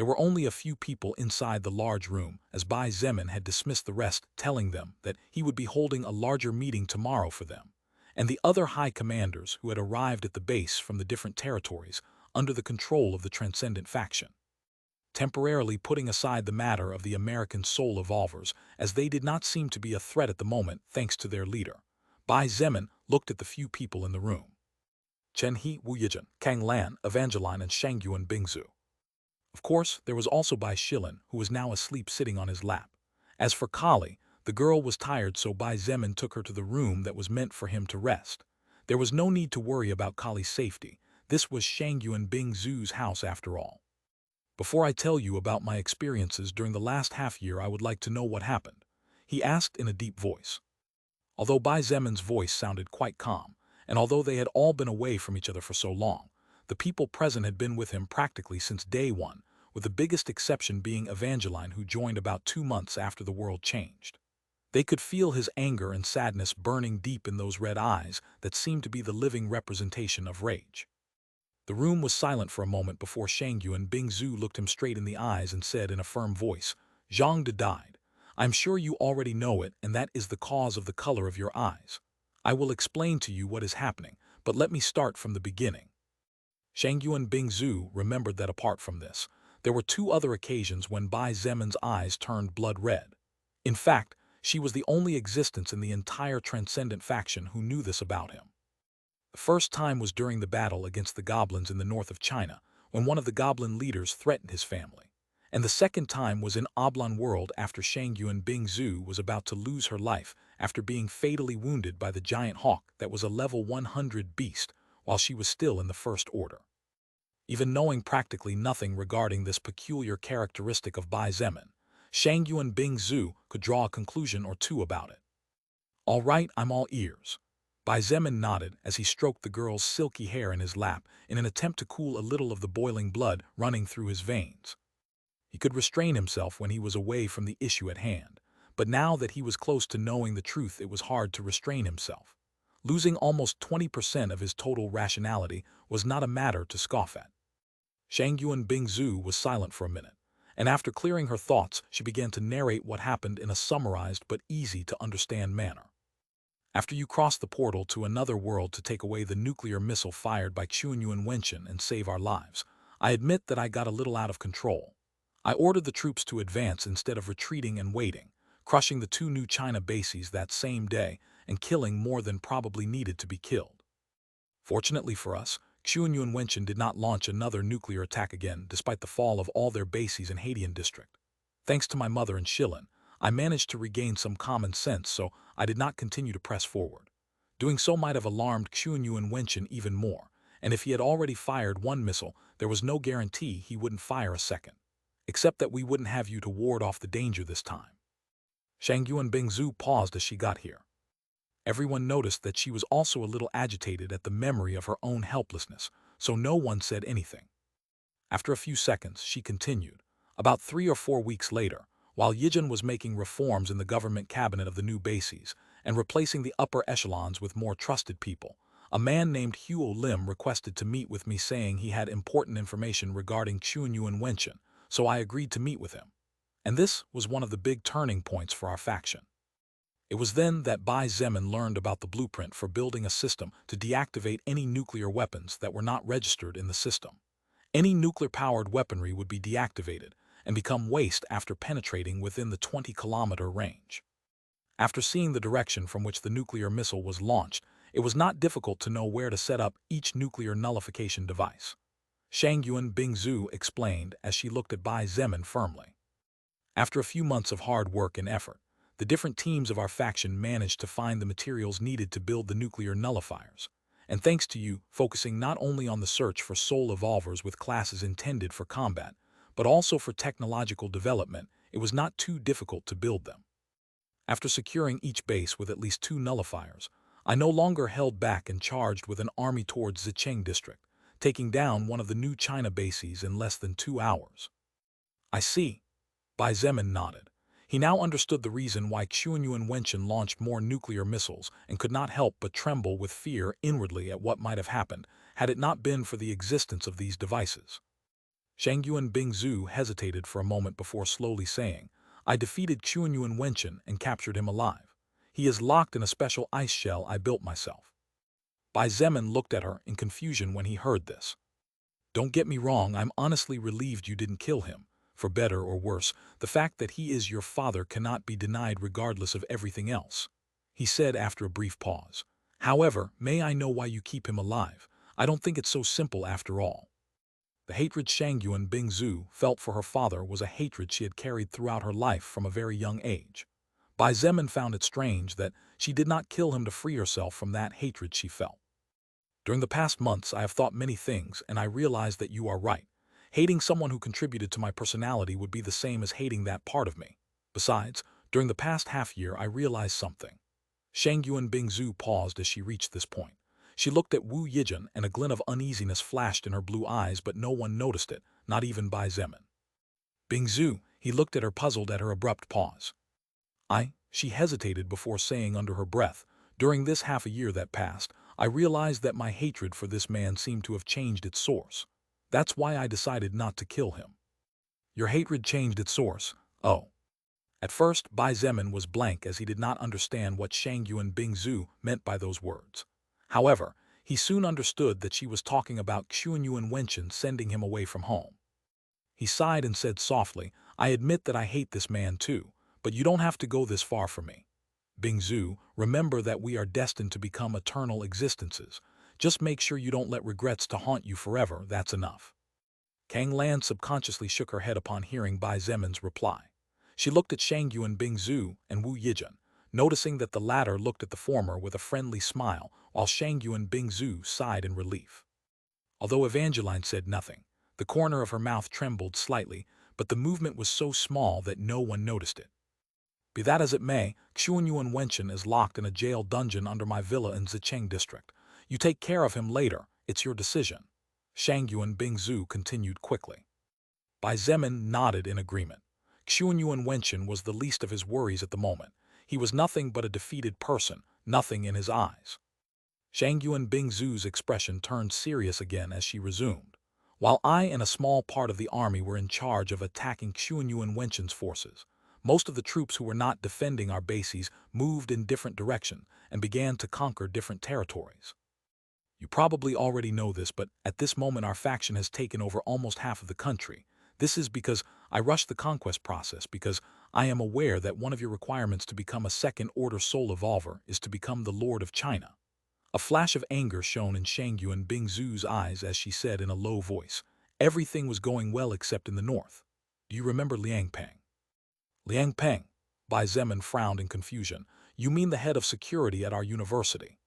There were only a few people inside the large room, as Bai Zemin had dismissed the rest, telling them that he would be holding a larger meeting tomorrow for them, and the other high commanders who had arrived at the base from the different territories under the control of the Transcendent faction. Temporarily putting aside the matter of the American soul evolvers, as they did not seem to be a threat at the moment thanks to their leader, Bai Zemin looked at the few people in the room. Chen He, Wu Yijun, Kang Lan, Evangeline, and Shangyuan Bingzu. Of course, there was also Bai Shilin, who was now asleep sitting on his lap. As for Kali, the girl was tired, so Bai Zemin took her to the room that was meant for him to rest. There was no need to worry about Kali's safety. This was Shangyuan Bingzu's house after all. Before I tell you about my experiences during the last half-year, I would like to know what happened, he asked in a deep voice. Although Bai Zemin's voice sounded quite calm, and although they had all been away from each other for so long, the people present had been with him practically since day one, with the biggest exception being Evangeline, who joined about 2 months after the world changed. They could feel his anger and sadness burning deep in those red eyes that seemed to be the living representation of rage. The room was silent for a moment before Shangyuan Bingzu looked him straight in the eyes and said in a firm voice, "Zhang died. I'm sure you already know it, and that is the cause of the color of your eyes. I will explain to you what is happening, but let me start from the beginning." Shangyuan Bingzu remembered that apart from this, there were 2 other occasions when Bai Zemin's eyes turned blood red. In fact, she was the only existence in the entire Transcendent faction who knew this about him. The first time was during the battle against the goblins in the north of China, when one of the goblin leaders threatened his family. And the second time was in Oblong World after Shangyuan Bingzu was about to lose her life after being fatally wounded by the giant hawk that was a level 100 beast while she was still in the First Order. Even knowing practically nothing regarding this peculiar characteristic of Bai Zemin, Shangyuan Bingzu could draw a conclusion or two about it. "All right, I'm all ears." Bai Zemin nodded as he stroked the girl's silky hair in his lap in an attempt to cool a little of the boiling blood running through his veins. He could restrain himself when he was away from the issue at hand, but now that he was close to knowing the truth, it was hard to restrain himself. Losing almost 20% of his total rationality was not a matter to scoff at. Shangyuan Bingzu was silent for a minute, and after clearing her thoughts, she began to narrate what happened in a summarized but easy-to-understand manner. "After you crossed the portal to another world to take away the nuclear missile fired by Chunyuan Wenchen and save our lives, I admit that I got a little out of control. I ordered the troops to advance instead of retreating and waiting, crushing the 2 new China bases that same day and killing more than probably needed to be killed. Fortunately for us, Chunyuan Wenchen did not launch another nuclear attack again despite the fall of all their bases in Hadian district. Thanks to my mother and Shilin, I managed to regain some common sense, so I did not continue to press forward. Doing so might have alarmed Chunyuan Wenchen even more, and if he had already fired 1 missile, there was no guarantee he wouldn't fire a second. Except that we wouldn't have you to ward off the danger this time." Shangyuan Bingzu paused as she got here. Everyone noticed that she was also a little agitated at the memory of her own helplessness, so no one said anything. After a few seconds, she continued. "About 3 or 4 weeks later, while Yijun was making reforms in the government cabinet of the new bases and replacing the upper echelons with more trusted people, a man named Huo Lim requested to meet with me, saying he had important information regarding Chunyuan Wenchen, so I agreed to meet with him. And this was one of the big turning points for our faction. It was then that Bai Zemin learned about the blueprint for building a system to deactivate any nuclear weapons that were not registered in the system. Any nuclear-powered weaponry would be deactivated and become waste after penetrating within the 20-kilometer range. After seeing the direction from which the nuclear missile was launched, it was not difficult to know where to set up each nuclear nullification device. Shangyuan Bingzu explained as she looked at Bai Zemin firmly. After a few months of hard work and effort, the different teams of our faction managed to find the materials needed to build the nuclear nullifiers. And thanks to you, focusing not only on the search for soul evolvers with classes intended for combat, but also for technological development, it was not too difficult to build them. After securing each base with at least 2 nullifiers, I no longer held back and charged with an army towards Zicheng district, taking down one of the new China bases in less than 2 hours. I see. Bai Zemin nodded. He now understood the reason why Chunyuan Wenchen launched more nuclear missiles and could not help but tremble with fear inwardly at what might have happened had it not been for the existence of these devices. Shangyuan Bingzu hesitated for a moment before slowly saying, I defeated Qiunyuan Wenchen and captured him alive. He is locked in a special ice shell I built myself. Bai Zemin looked at her in confusion when he heard this. Don't get me wrong, I'm honestly relieved you didn't kill him. For better or worse, the fact that he is your father cannot be denied regardless of everything else, he said after a brief pause. However, may I know why you keep him alive? I don't think it's so simple after all. The hatred Shangyuan Bingzu felt for her father was a hatred she had carried throughout her life from a very young age. Bai Zemin found it strange that she did not kill him to free herself from that hatred she felt. During the past months, I have thought many things, and I realized that you are right. Hating someone who contributed to my personality would be the same as hating that part of me. Besides, during the past half-year, I realized something. Shangyuan Bingzu paused as she reached this point. She looked at Wu Yijun and a glint of uneasiness flashed in her blue eyes, but no one noticed it, not even Bai Zemin. Bingzu, he looked at her puzzled at her abrupt pause. She hesitated before saying under her breath, during this half a year that passed, I realized that my hatred for this man seemed to have changed its source. That's why I decided not to kill him. Your hatred changed its source? Oh. At first, Bai Zemin was blank as he did not understand what Shangyuan Bingzu meant by those words. However, he soon understood that she was talking about Qiunyuan Wenchen sending him away from home. He sighed and said softly, I admit that I hate this man too, but you don't have to go this far for me. Bingzu, remember that we are destined to become eternal existences. Just make sure you don't let regrets to haunt you forever, that's enough. Kang Lan subconsciously shook her head upon hearing Bai Zemin's reply. She looked at Shangyuan Bingzu and Wu Yijun, noticing that the latter looked at the former with a friendly smile, while Shangyuan Bingzu sighed in relief. Although Evangeline said nothing, the corner of her mouth trembled slightly, but the movement was so small that no one noticed it. Be that as it may, Qiunyuan Wenchen is locked in a jail dungeon under my villa in Zicheng district. You take care of him later, it's your decision. Shangyuan Bingzu continued quickly. Bai Zemin nodded in agreement. Qiunyuan Wenchen was the least of his worries at the moment. He was nothing but a defeated person, nothing in his eyes. Shangyuan Bingzu's expression turned serious again as she resumed. While I and a small part of the army were in charge of attacking Qiunyuan Wenchen's forces, most of the troops who were not defending our bases moved in different directions and began to conquer different territories. You probably already know this, but at this moment our faction has taken over almost half of the country. This is because I rushed the conquest process, because I am aware that one of your requirements to become a second-order soul evolver is to become the Lord of China. A flash of anger shone in Shangyuan Bingzu's eyes as she said in a low voice, everything was going well except in the north. Do you remember Liang Peng? Liang Peng, Bai Zemin frowned in confusion. You mean the head of security at our university?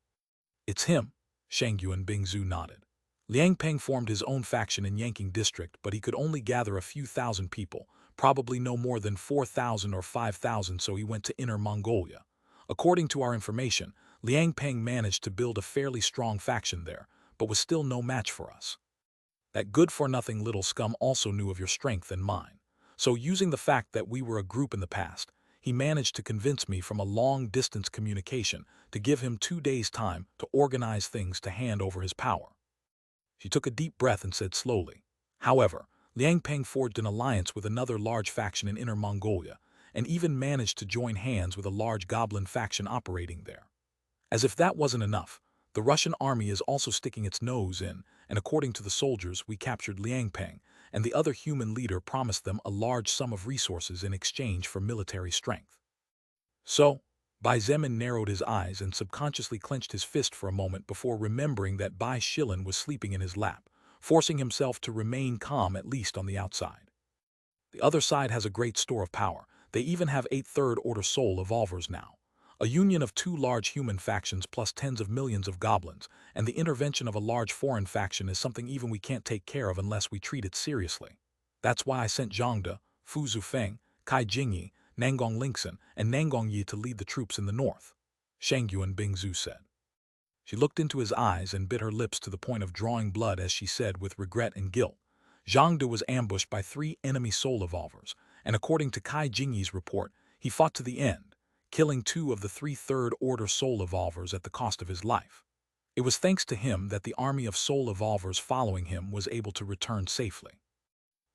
It's him, Shangyuan Bingzu nodded. Liang Peng formed his own faction in Yanqing district, but he could only gather a few thousand people, probably no more than 4,000 or 5,000, so he went to Inner Mongolia. According to our information, Liang Peng managed to build a fairly strong faction there, but was still no match for us. That good-for-nothing little scum also knew of your strength and mine. So using the fact that we were a group in the past, he managed to convince me from a long-distance communication to give him 2 days' time to organize things to hand over his power. She took a deep breath and said slowly, however, Liang Peng forged an alliance with another large faction in Inner Mongolia, and even managed to join hands with a large goblin faction operating there. As if that wasn't enough, the Russian army is also sticking its nose in, and according to the soldiers, we captured Liang Peng, and the other human leader promised them a large sum of resources in exchange for military strength. So, Bai Zemin narrowed his eyes and subconsciously clenched his fist for a moment before remembering that Bai Shilin was sleeping in his lap, forcing himself to remain calm at least on the outside. The other side has a great store of power. They even have 8 third-order soul evolvers now. A union of 2 large human factions plus tens of millions of goblins, and the intervention of a large foreign faction is something even we can't take care of unless we treat it seriously. That's why I sent Zhangde, Fu Zufeng, Kai Jingyi, Nangong Lingxin, and Nangong Yi to lead the troops in the north, Shangyuan Bingzu said. She looked into his eyes and bit her lips to the point of drawing blood as she said with regret and guilt. Zhangde was ambushed by 3 enemy soul evolvers, and according to Kai Jingyi's report, he fought to the end, killing 2 of the 3 third-order soul evolvers at the cost of his life. It was thanks to him that the army of soul evolvers following him was able to return safely.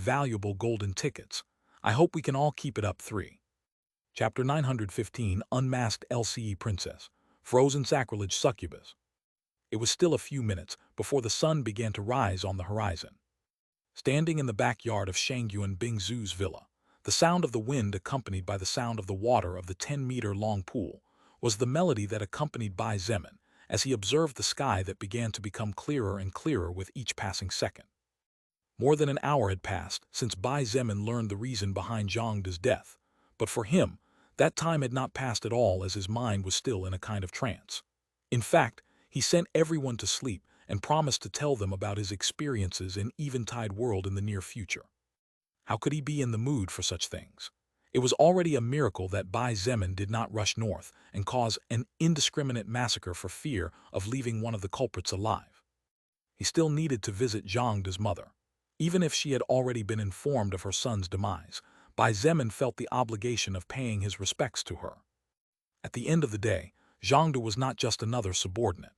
valuable golden tickets. I hope we can all keep it up. 3. Chapter 915 Unmasked LCE Princess, Frozen Sacrilege Succubus. It was still a few minutes before the sun began to rise on the horizon. Standing in the backyard of Shangyuan Bingzu's villa, the sound of the wind accompanied by the sound of the water of the 10-meter-long pool was the melody that accompanied Bai Zemin as he observed the sky that began to become clearer and clearer with each passing second. More than an hour had passed since Bai Zemin learned the reason behind Zhangde's death, but for him, that time had not passed at all as his mind was still in a kind of trance. In fact, he sent everyone to sleep and promised to tell them about his experiences in Eventide World in the near future. How could he be in the mood for such things? It was already a miracle that Bai Zemin did not rush north and cause an indiscriminate massacre for fear of leaving one of the culprits alive. He still needed to visit Zhangde's mother. Even if she had already been informed of her son's demise, Bai Zemin felt the obligation of paying his respects to her. At the end of the day, Zhangde was not just another subordinate.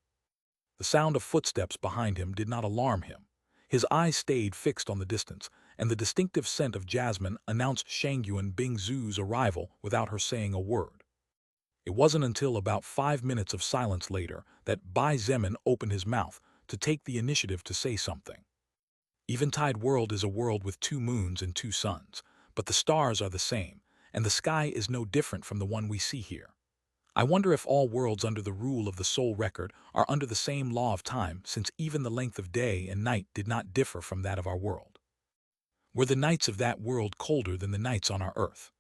The sound of footsteps behind him did not alarm him. His eyes stayed fixed on the distance, and the distinctive scent of jasmine announced Shangyuan Bingzu's arrival without her saying a word. It wasn't until about 5 minutes of silence later that Bai Zemin opened his mouth to take the initiative to say something. Eventide World is a world with 2 moons and 2 suns, but the stars are the same, and the sky is no different from the one we see here. I wonder if all worlds under the rule of the Soul Record are under the same law of time, since even the length of day and night did not differ from that of our world. Were the nights of that world colder than the nights on our Earth?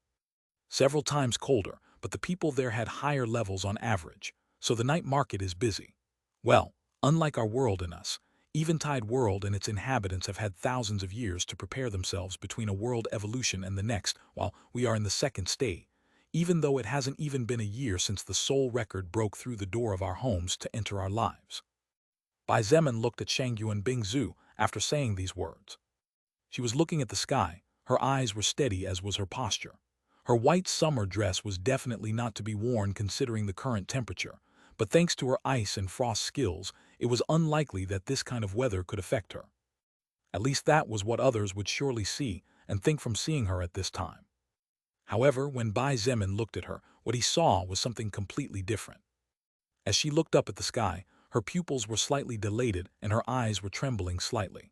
Several times colder, but the people there had higher levels on average, so the night market is busy. Well, Unlike our world and us, Eventide world and its inhabitants have had thousands of years to prepare themselves between a world evolution and the next, while we are in the second stage, even though it hasn't even been a year since the soul record broke through the door of our homes to enter our lives. Bai Zemin looked at Shangyuan Bingzu after saying these words. She was looking at the sky, her eyes were steady as was her posture. Her white summer dress was definitely not to be worn considering the current temperature, but thanks to her ice and frost skills, it was unlikely that this kind of weather could affect her. At least that was what others would surely see and think from seeing her at this time. However, when Bai Zemin looked at her, what he saw was something completely different. As she looked up at the sky, her pupils were slightly dilated and her eyes were trembling slightly.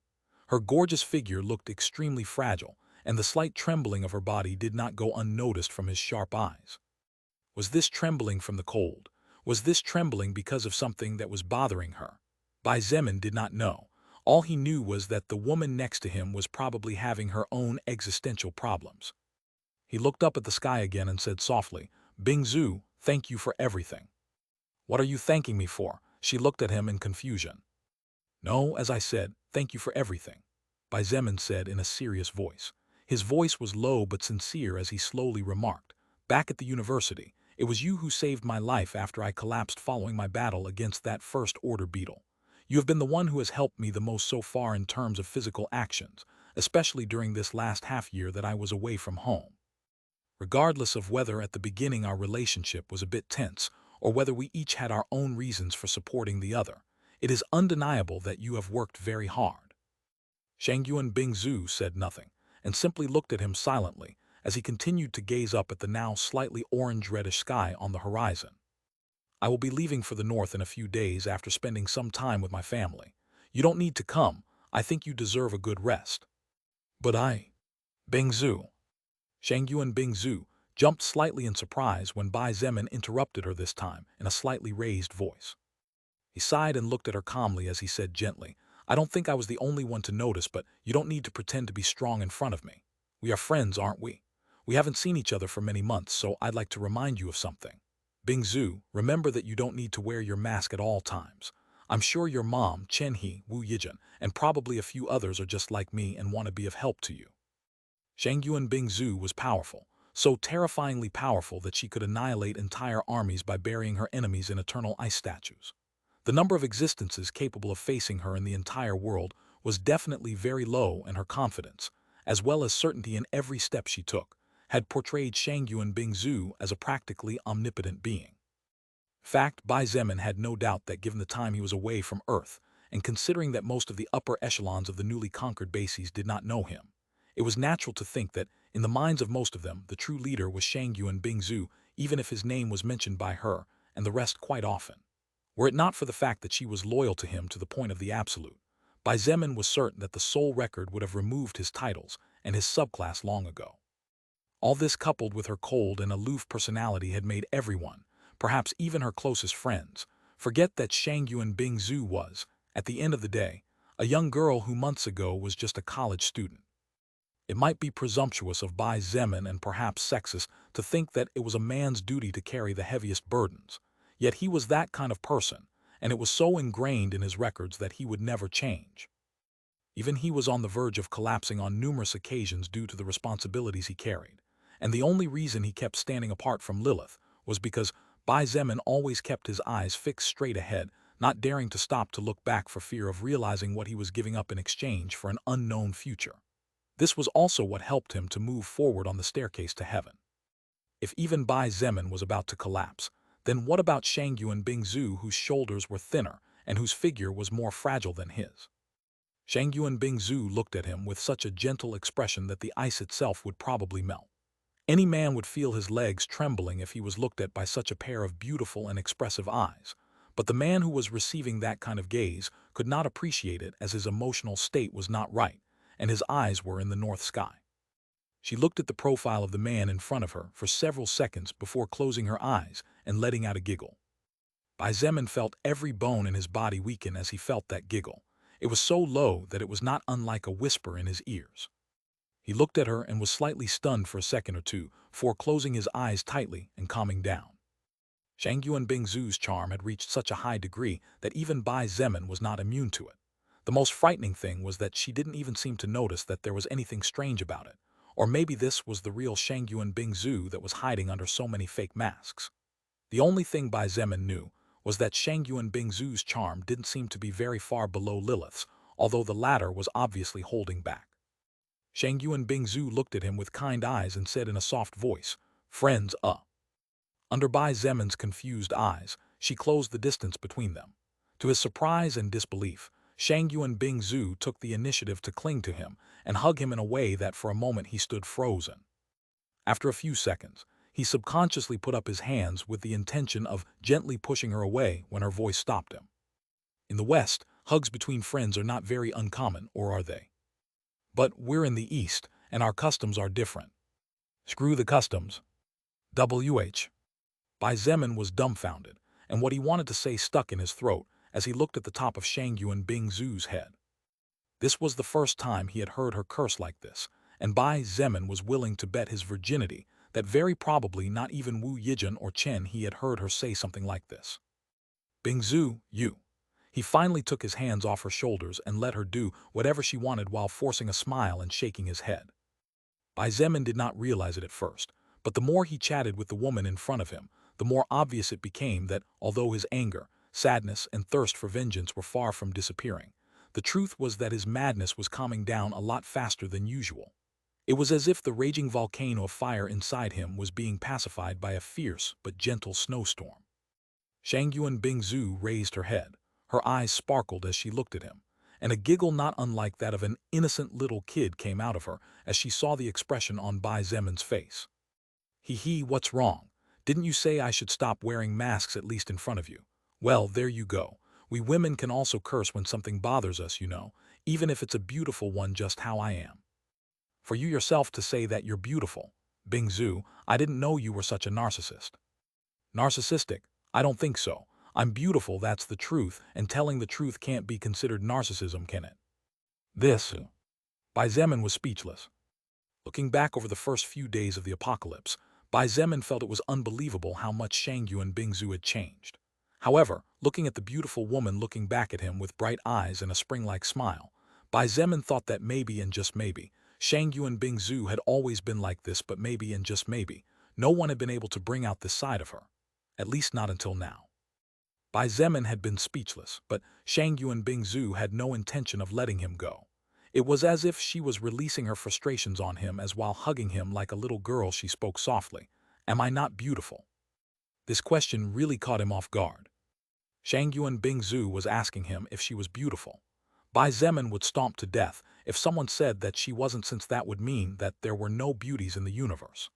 Her gorgeous figure looked extremely fragile, and the slight trembling of her body did not go unnoticed from his sharp eyes. Was this trembling from the cold? Was this trembling because of something that was bothering her? Bai Zemin did not know. All he knew was that the woman next to him was probably having her own existential problems. He looked up at the sky again and said softly, "Bingzu, thank you for everything." "What are you thanking me for?" She looked at him in confusion. "No, as I said, thank you for everything," Bai Zemin said in a serious voice. His voice was low but sincere as he slowly remarked, "Back at the university, it was you who saved my life after I collapsed following my battle against that First Order beetle. You have been the one who has helped me the most so far in terms of physical actions, especially during this last half year that I was away from home. Regardless of whether at the beginning our relationship was a bit tense, or whether we each had our own reasons for supporting the other, it is undeniable that you have worked very hard." Shangyuan Bingzu said nothing, and simply looked at him silently as he continued to gaze up at the now slightly orange-reddish sky on the horizon. "I will be leaving for the north in a few days after spending some time with my family. You don't need to come. I think you deserve a good rest." "But Bingzu." Shangyuan Bingzu jumped slightly in surprise when Bai Zemin interrupted her this time in a slightly raised voice. He sighed and looked at her calmly as he said gently, "I don't think I was the only one to notice, but you don't need to pretend to be strong in front of me. We are friends, aren't we? We haven't seen each other for many months, so I'd like to remind you of something. Bingzu, remember that you don't need to wear your mask at all times. I'm sure your mom, Chen He, Wu Yijin, and probably a few others are just like me and want to be of help to you." Shangyuan Bingzu was powerful, so terrifyingly powerful that she could annihilate entire armies by burying her enemies in eternal ice statues. The number of existences capable of facing her in the entire world was definitely very low, and her confidence, as well as certainty in every step she took, had portrayed Shangyuan Bingzu as a practically omnipotent being. In fact, Bai Zemin had no doubt that given the time he was away from Earth, and considering that most of the upper echelons of the newly conquered bases did not know him, it was natural to think that, in the minds of most of them, the true leader was Shangyuan Bingzu, even if his name was mentioned by her and the rest quite often. Were it not for the fact that she was loyal to him to the point of the absolute, Bai Zemin was certain that the soul record would have removed his titles and his subclass long ago. All this coupled with her cold and aloof personality had made everyone, perhaps even her closest friends, forget that Shangyuan Bingzu was, at the end of the day, a young girl who months ago was just a college student. It might be presumptuous of Bai Zemin and perhaps sexist to think that it was a man's duty to carry the heaviest burdens, yet he was that kind of person, and it was so ingrained in his records that he would never change. Even he was on the verge of collapsing on numerous occasions due to the responsibilities he carried, and the only reason he kept standing apart from Lilith was because Bai Zemin always kept his eyes fixed straight ahead, not daring to stop to look back for fear of realizing what he was giving up in exchange for an unknown future. This was also what helped him to move forward on the staircase to heaven. If even Bai Zemin was about to collapse, then what about Shangyuan Bingzu, whose shoulders were thinner and whose figure was more fragile than his? Shangyuan Bingzu looked at him with such a gentle expression that the ice itself would probably melt. Any man would feel his legs trembling if he was looked at by such a pair of beautiful and expressive eyes, but the man who was receiving that kind of gaze could not appreciate it as his emotional state was not right, and his eyes were in the north sky. She looked at the profile of the man in front of her for several seconds before closing her eyes and letting out a giggle. Bai Zemin felt every bone in his body weaken as he felt that giggle. It was so low that it was not unlike a whisper in his ears. He looked at her and was slightly stunned for a second or two before closing his eyes tightly and calming down. Shang Yuan Bingzu's charm had reached such a high degree that even Bai Zemin was not immune to it. The most frightening thing was that she didn't even seem to notice that there was anything strange about it. Or maybe this was the real Shang Yuan Bingzu that was hiding under so many fake masks. The only thing Bai Zemin knew was that Shang Yuan Bingzu's charm didn't seem to be very far below Lilith's, although the latter was obviously holding back. Shang Yuan Bingzu looked at him with kind eyes and said in a soft voice, "Friends, Under Bai Zemin's confused eyes, she closed the distance between them. To his surprise and disbelief, Shang Yuan Bingzu took the initiative to cling to him and hug him in a way that for a moment he stood frozen. After a few seconds, he subconsciously put up his hands with the intention of gently pushing her away when her voice stopped him. In the West, hugs between friends are not very uncommon, or are they? But we're in the East, and our customs are different. Screw the customs. WH. Bai Zemin was dumbfounded, and what he wanted to say stuck in his throat as he looked at the top of Shang Yuan Bingzu's head. This was the first time he had heard her curse like this, and Bai Zemin was willing to bet his virginity that very probably not even Wu Yijin or Chen he had heard her say something like this. Bingzu, you. He finally took his hands off her shoulders and let her do whatever she wanted while forcing a smile and shaking his head. Bai Zemin did not realize it at first, but the more he chatted with the woman in front of him, the more obvious it became that although his anger, sadness, and thirst for vengeance were far from disappearing, the truth was that his madness was calming down a lot faster than usual. It was as if the raging volcano of fire inside him was being pacified by a fierce but gentle snowstorm. Shang Yuan Bingzu raised her head. Her eyes sparkled as she looked at him, and a giggle not unlike that of an innocent little kid came out of her as she saw the expression on Bai Zemin's face. He, what's wrong? Didn't you say I should stop wearing masks at least in front of you? Well, there you go. We women can also curse when something bothers us, you know, even if it's a beautiful one just how I am. For you yourself to say that you're beautiful. Bingzu, I didn't know you were such a narcissist. Narcissistic? I don't think so. I'm beautiful, that's the truth, and telling the truth can't be considered narcissism, can it? This. Bai Zemin was speechless. Looking back over the first few days of the apocalypse, Bai Zemin felt it was unbelievable how much Shang Yuan Bingzu had changed. However, looking at the beautiful woman looking back at him with bright eyes and a spring-like smile, Bai Zemin thought that maybe and just maybe, Shang Yuan Bingzu had always been like this, but maybe and just maybe, no one had been able to bring out this side of her. At least not until now. Bai Zemin had been speechless, but Shang Yuan Bingzu had no intention of letting him go. It was as if she was releasing her frustrations on him as while hugging him like a little girl she spoke softly. Am I not beautiful? This question really caught him off guard. Shang Yuan Bingzu was asking him if she was beautiful. Bai Zemin would stomp to death if someone said that she wasn't, since that would mean that there were no beauties in the universe.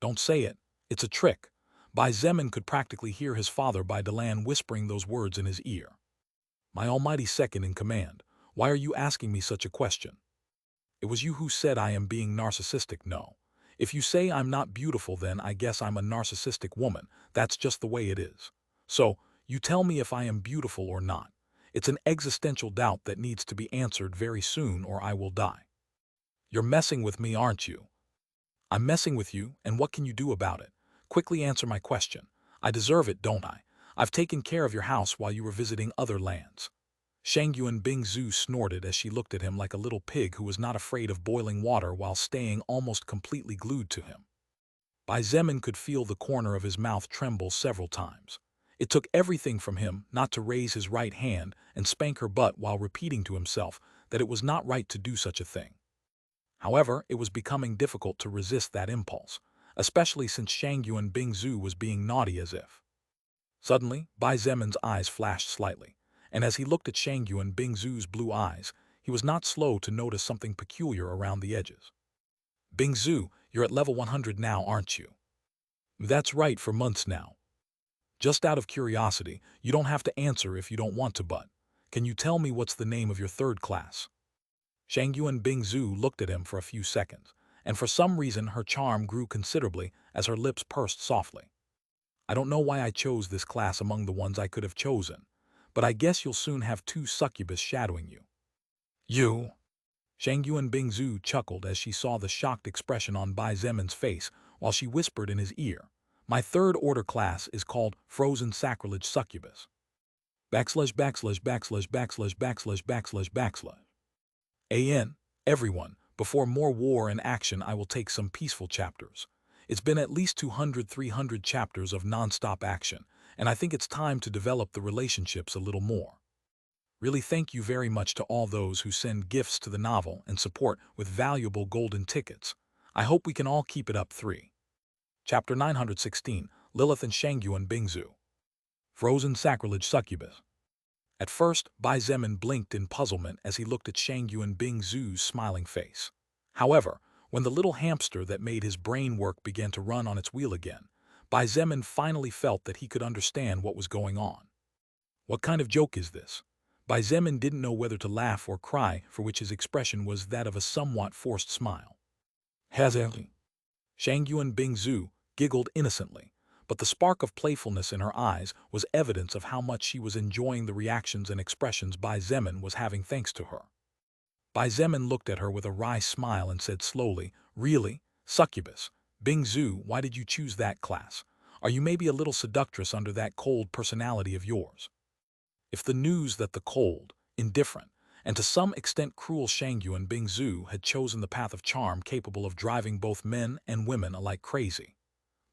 Don't say it. It's a trick. Bai Zemin could practically hear his father Bai Delan whispering those words in his ear. My almighty second in command, why are you asking me such a question? It was you who said I am being narcissistic, no. If you say I'm not beautiful, then I guess I'm a narcissistic woman. That's just the way it is. So, you tell me if I am beautiful or not. It's an existential doubt that needs to be answered very soon or I will die. You're messing with me, aren't you? I'm messing with you, and what can you do about it? Quickly answer my question. I deserve it, don't I? I've taken care of your house while you were visiting other lands. Shang Yuan Bingzu snorted as she looked at him like a little pig who was not afraid of boiling water while staying almost completely glued to him. Bai Zemin could feel the corner of his mouth tremble several times. It took everything from him not to raise his right hand and spank her butt while repeating to himself that it was not right to do such a thing. However, it was becoming difficult to resist that impulse, especially since Shang Yuan Bingzu was being naughty as if. Suddenly, Bai Zemin's eyes flashed slightly, and as he looked at Shang Yuan Bingzu's blue eyes, he was not slow to notice something peculiar around the edges. Bingzu, you're at level 100 now, aren't you? That's right, for months now. Just out of curiosity, you don't have to answer if you don't want to, but can you tell me what's the name of your third class? Shang Yuan Bingzu looked at him for a few seconds, and for some reason her charm grew considerably as her lips pursed softly. I don't know why I chose this class among the ones I could have chosen, but I guess you'll soon have 2 succubus shadowing you. You? Shang Yuan Bingzu chuckled as she saw the shocked expression on Bai Zemin's face while she whispered in his ear, My third order class is called Frozen Sacrilege Succubus. Backslash backslash backslash backslash backslash backslash backslash. AN, everyone, before more war and action I will take some peaceful chapters. It's been at least 200-300 chapters of non-stop action, and I think it's time to develop the relationships a little more. Really thank you very much to all those who send gifts to the novel and support with valuable golden tickets. I hope we can all keep it up. 3. Chapter 916, Lilith and Shangyuan Bingzu. Frozen Sacrilege Succubus. At first, Bai Zemin blinked in puzzlement as he looked at Shangyuan Bingzu's smiling face. However, when the little hamster that made his brain work began to run on its wheel again, Bai Zemin finally felt that he could understand what was going on. What kind of joke is this? Bai Zemin didn't know whether to laugh or cry, for which his expression was that of a somewhat forced smile. Hazeli. Shangyuan Bingzu giggled innocently, but the spark of playfulness in her eyes was evidence of how much she was enjoying the reactions and expressions Bai Zemin was having thanks to her. Bai Zemin looked at her with a wry smile and said slowly, "Really? Succubus? Bingzu, why did you choose that class? Are you maybe a little seductress under that cold personality of yours?" If the news that the cold, indifferent, and to some extent cruel Shangyuan Bingzu had chosen the path of charm capable of driving both men and women alike crazy,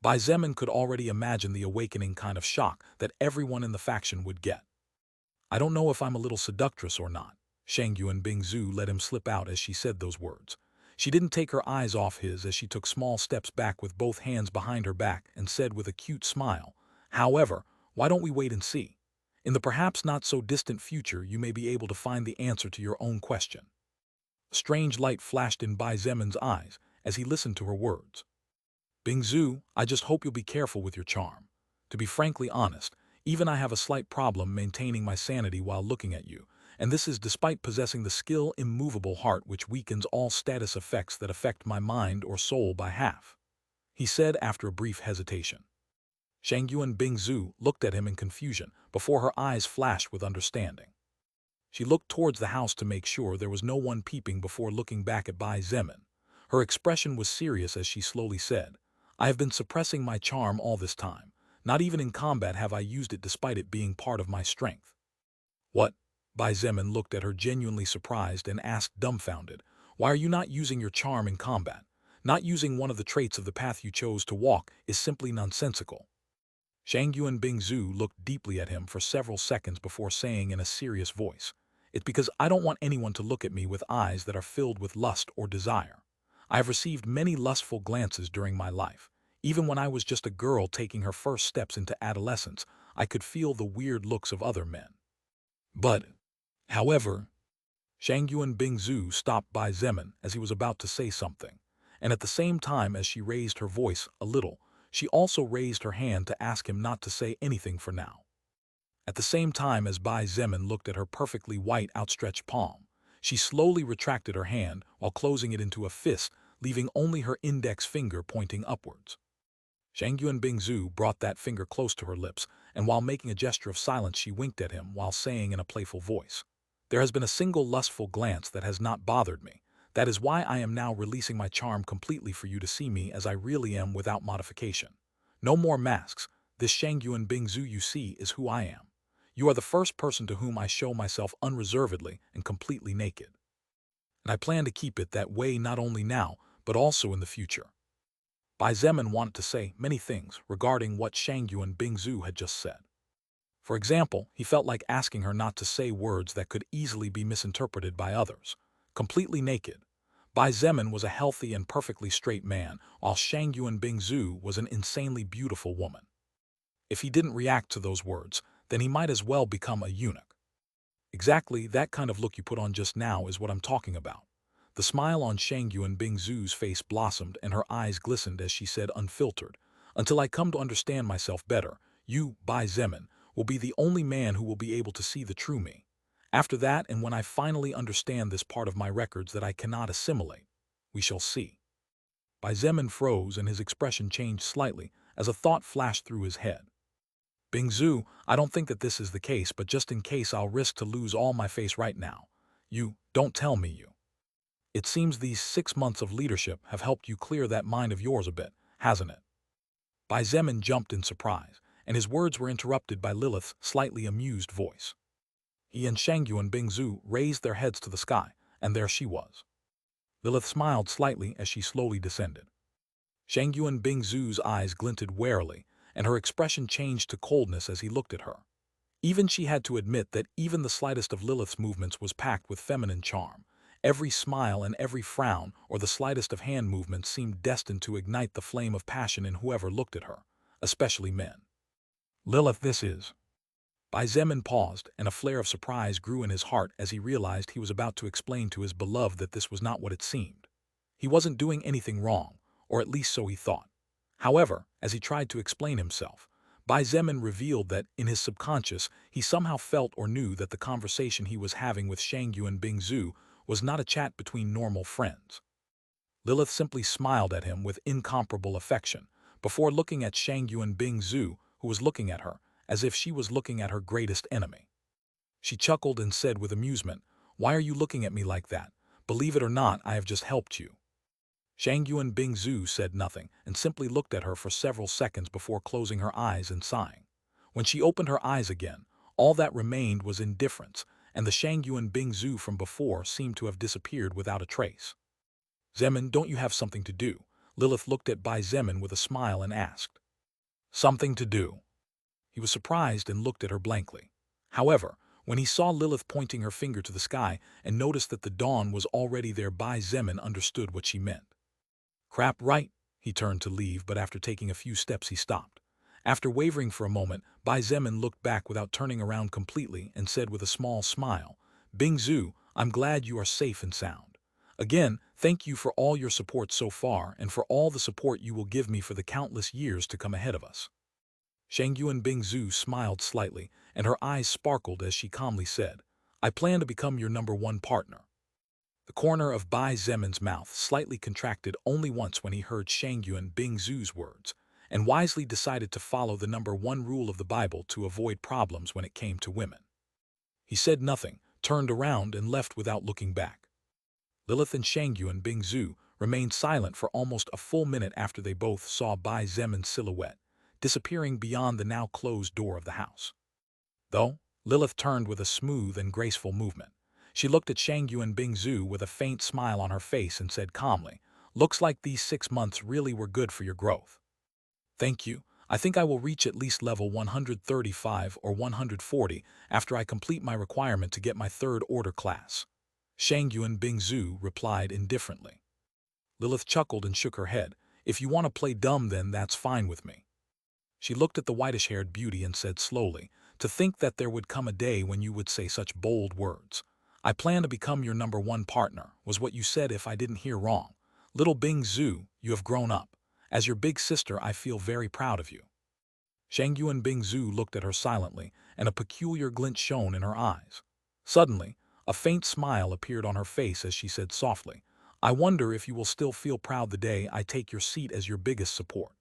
Bai Zemin could already imagine the awakening kind of shock that everyone in the faction would get. "I don't know if I'm a little seductress or not," Shangyuan Bingzu let him slip out as she said those words. She didn't take her eyes off his as she took small steps back with both hands behind her back and said with a cute smile, "However, why don't we wait and see? In the perhaps not-so-distant future, you may be able to find the answer to your own question." A strange light flashed in Bai Zemin's eyes as he listened to her words. "Bingzu, I just hope you'll be careful with your charm. To be frankly honest, even I have a slight problem maintaining my sanity while looking at you, and this is despite possessing the skill immovable heart which weakens all status effects that affect my mind or soul by half," he said after a brief hesitation. Shangyuan Bingzu looked at him in confusion before her eyes flashed with understanding. She looked towards the house to make sure there was no one peeping before looking back at Bai Zemin. Her expression was serious as she slowly said, "I have been suppressing my charm all this time. Not even in combat have I used it despite it being part of my strength." "What?" Bai Zemin looked at her genuinely surprised and asked dumbfounded, "Why are you not using your charm in combat? Not using one of the traits of the path you chose to walk is simply nonsensical." Shangyuan Bingzu looked deeply at him for several seconds before saying in a serious voice, "It's because I don't want anyone to look at me with eyes that are filled with lust or desire. I have received many lustful glances during my life. Even when I was just a girl taking her first steps into adolescence, I could feel the weird looks of other men. But, however," Shangyuan Bingzu stopped Bai Zemin as he was about to say something, and at the same time as she raised her voice a little, she also raised her hand to ask him not to say anything for now. At the same time as Bai Zemin looked at her perfectly white outstretched palm, she slowly retracted her hand while closing it into a fist, leaving only her index finger pointing upwards. Shangyuan Bingzu brought that finger close to her lips, and while making a gesture of silence she winked at him while saying in a playful voice, "There has been a single lustful glance that has not bothered me. That is why I am now releasing my charm completely for you to see me as I really am without modification. No more masks. This Shangyuan Bingzu you see is who I am. You are the first person to whom I show myself unreservedly and completely naked. And I plan to keep it that way not only now, but also in the future." Bai Zemin wanted to say many things regarding what Shangyuan Bingzu had just said. For example, he felt like asking her not to say words that could easily be misinterpreted by others. Completely naked. Bai Zemin was a healthy and perfectly straight man, while Shangyuan Bingzu was an insanely beautiful woman. If he didn't react to those words, then he might as well become a eunuch. Exactly that kind of look you put on just now is what I'm talking about. The smile on Shangyuan Bingzu's face blossomed and her eyes glistened as she said unfiltered, "Until I come to understand myself better, you, Bai Zemin, will be the only man who will be able to see the true me. After that, and when I finally understand this part of my records that I cannot assimilate, we shall see." Bai Zemin froze and his expression changed slightly as a thought flashed through his head. "Bingzu, I don't think that this is the case, but just in case I'll risk to lose all my face right now. You, don't tell me you. It seems these 6 months of leadership have helped you clear that mind of yours a bit, hasn't it?" Bai Zemin jumped in surprise, and his words were interrupted by Lilith's slightly amused voice. He and Shangyu and Bingzu raised their heads to the sky, and there she was. Lilith smiled slightly as she slowly descended. Shangyu and Bingzu's eyes glinted warily, and her expression changed to coldness as he looked at her. Even she had to admit that even the slightest of Lilith's movements was packed with feminine charm. Every smile and every frown or the slightest of hand movements seemed destined to ignite the flame of passion in whoever looked at her, especially men. Lilith, this is... Bai Zemin paused, and a flare of surprise grew in his heart as he realized he was about to explain to his beloved that this was not what it seemed. He wasn't doing anything wrong, or at least so he thought. However, as he tried to explain himself, Bai Zemin revealed that, in his subconscious, he somehow felt or knew that the conversation he was having with Shangyu and Bingzu was not a chat between normal friends. Lilith simply smiled at him with incomparable affection, before looking at Shangyu and Bingzu, who was looking at her, as if she was looking at her greatest enemy. She chuckled and said with amusement, "Why are you looking at me like that? Believe it or not, I have just helped you." Shangyu and Bingzu said nothing and simply looked at her for several seconds before closing her eyes and sighing. When she opened her eyes again, all that remained was indifference, and the Shangyu and Bingzu from before seemed to have disappeared without a trace. "Zemin, don't you have something to do?" Lilith looked at Bai Zemin with a smile and asked. "Something to do?" He was surprised and looked at her blankly. However, when he saw Lilith pointing her finger to the sky and noticed that the dawn was already there, Bai Zemin understood what she meant. "Crap, right." He turned to leave, but after taking a few steps he stopped. After wavering for a moment, Bai Zemin looked back without turning around completely and said with a small smile, "Bingzu, I'm glad you are safe and sound. Again, thank you for all your support so far and for all the support you will give me for the countless years to come ahead of us." Shangyu and Bingzu smiled slightly, and her eyes sparkled as she calmly said, "I plan to become your #1 partner." The corner of Bai Zemin's mouth slightly contracted only once when he heard Shangyu and Bingzu's words, and wisely decided to follow the #1 rule of the Bible to avoid problems when it came to women. He said nothing, turned around, and left without looking back. Lilith and Shangyu and Bingzu remained silent for almost a full minute after they both saw Bai Zemin's silhouette, disappearing beyond the now closed door of the house. Though, Lilith turned with a smooth and graceful movement. She looked at Shangyu and Bingzu with a faint smile on her face and said calmly, "Looks like these 6 months really were good for your growth. Thank you. I think I will reach at least level 135 or 140 after I complete my requirement to get my 3rd order class." Shangyu and Bingzu replied indifferently. Lilith chuckled and shook her head. "If you want to play dumb, then that's fine with me." She looked at the whitish-haired beauty and said slowly, "To think that there would come a day when you would say such bold words. I plan to become your #1 partner," was what you said if I didn't hear wrong. Little Bingzu, you have grown up. As your big sister, I feel very proud of you." Shangyu and Bingzu looked at her silently, and a peculiar glint shone in her eyes. Suddenly, a faint smile appeared on her face as she said softly, "I wonder if you will still feel proud the day I take your seat as your biggest support."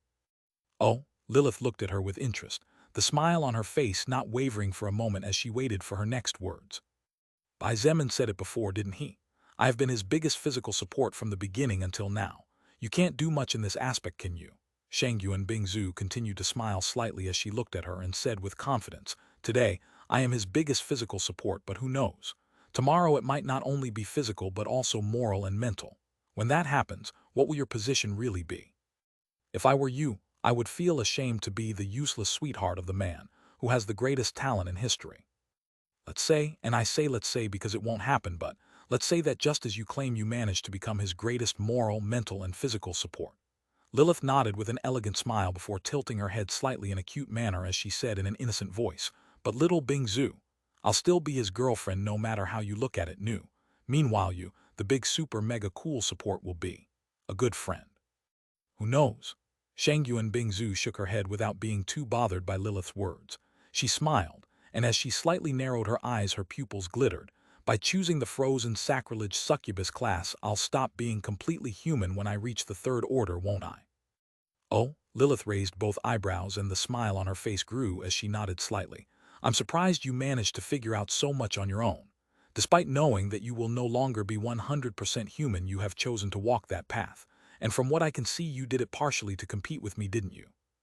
"Oh?" Lilith looked at her with interest, the smile on her face not wavering for a moment as she waited for her next words. "Bai Zemin said it before, didn't he? I have been his biggest physical support from the beginning until now. You can't do much in this aspect, can you?" Shangyu and Bingzu continued to smile slightly as she looked at her and said with confidence, "Today, I am his biggest physical support, but who knows? Tomorrow it might not only be physical but also moral and mental. When that happens, what will your position really be? If I were you, I would feel ashamed to be the useless sweetheart of the man who has the greatest talent in history. Let's say, and I say let's say because it won't happen, but let's say that just as you claim you managed to become his greatest moral, mental, and physical support." Lilith nodded with an elegant smile before tilting her head slightly in a cute manner as she said in an innocent voice, "But little Bingzu, I'll still be his girlfriend no matter how you look at it, new. Meanwhile you, the big super mega cool support, will be a good friend. Who knows?" Shangyu and Bingzu shook her head without being too bothered by Lilith's words. She smiled, and as she slightly narrowed her eyes her pupils glittered. "By choosing the frozen sacrilege succubus class, I'll stop being completely human when I reach the 3rd order, won't I?" "Oh?" Lilith raised both eyebrows and the smile on her face grew as she nodded slightly. "I'm surprised you managed to figure out so much on your own. Despite knowing that you will no longer be 100% human, you have chosen to walk that path. And from what I can see, you did it partially to compete with me, didn't you?"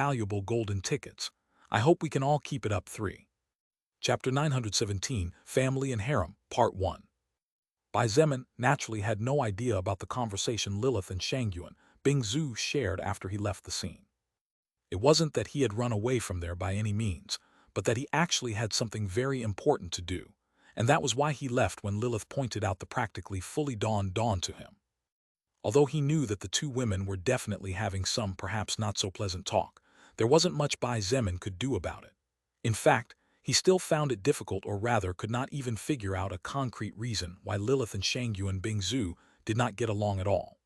valuable golden tickets. I hope we can all keep it up. 3. Chapter 917, Family and Harem, Part 1. Bai Zemin naturally had no idea about the conversation Lilith and Shangyuan, Bingzu shared after he left the scene. It wasn't that he had run away from there by any means, but that he actually had something very important to do, and that was why he left when Lilith pointed out the practically fully dawn to him. Although he knew that the two women were definitely having some perhaps not-so-pleasant talk, there wasn't much Bai Zemin could do about it. In fact, he still found it difficult, or rather could not even figure out a concrete reason why Lilith and Shangyu and Bingzu did not get along at all.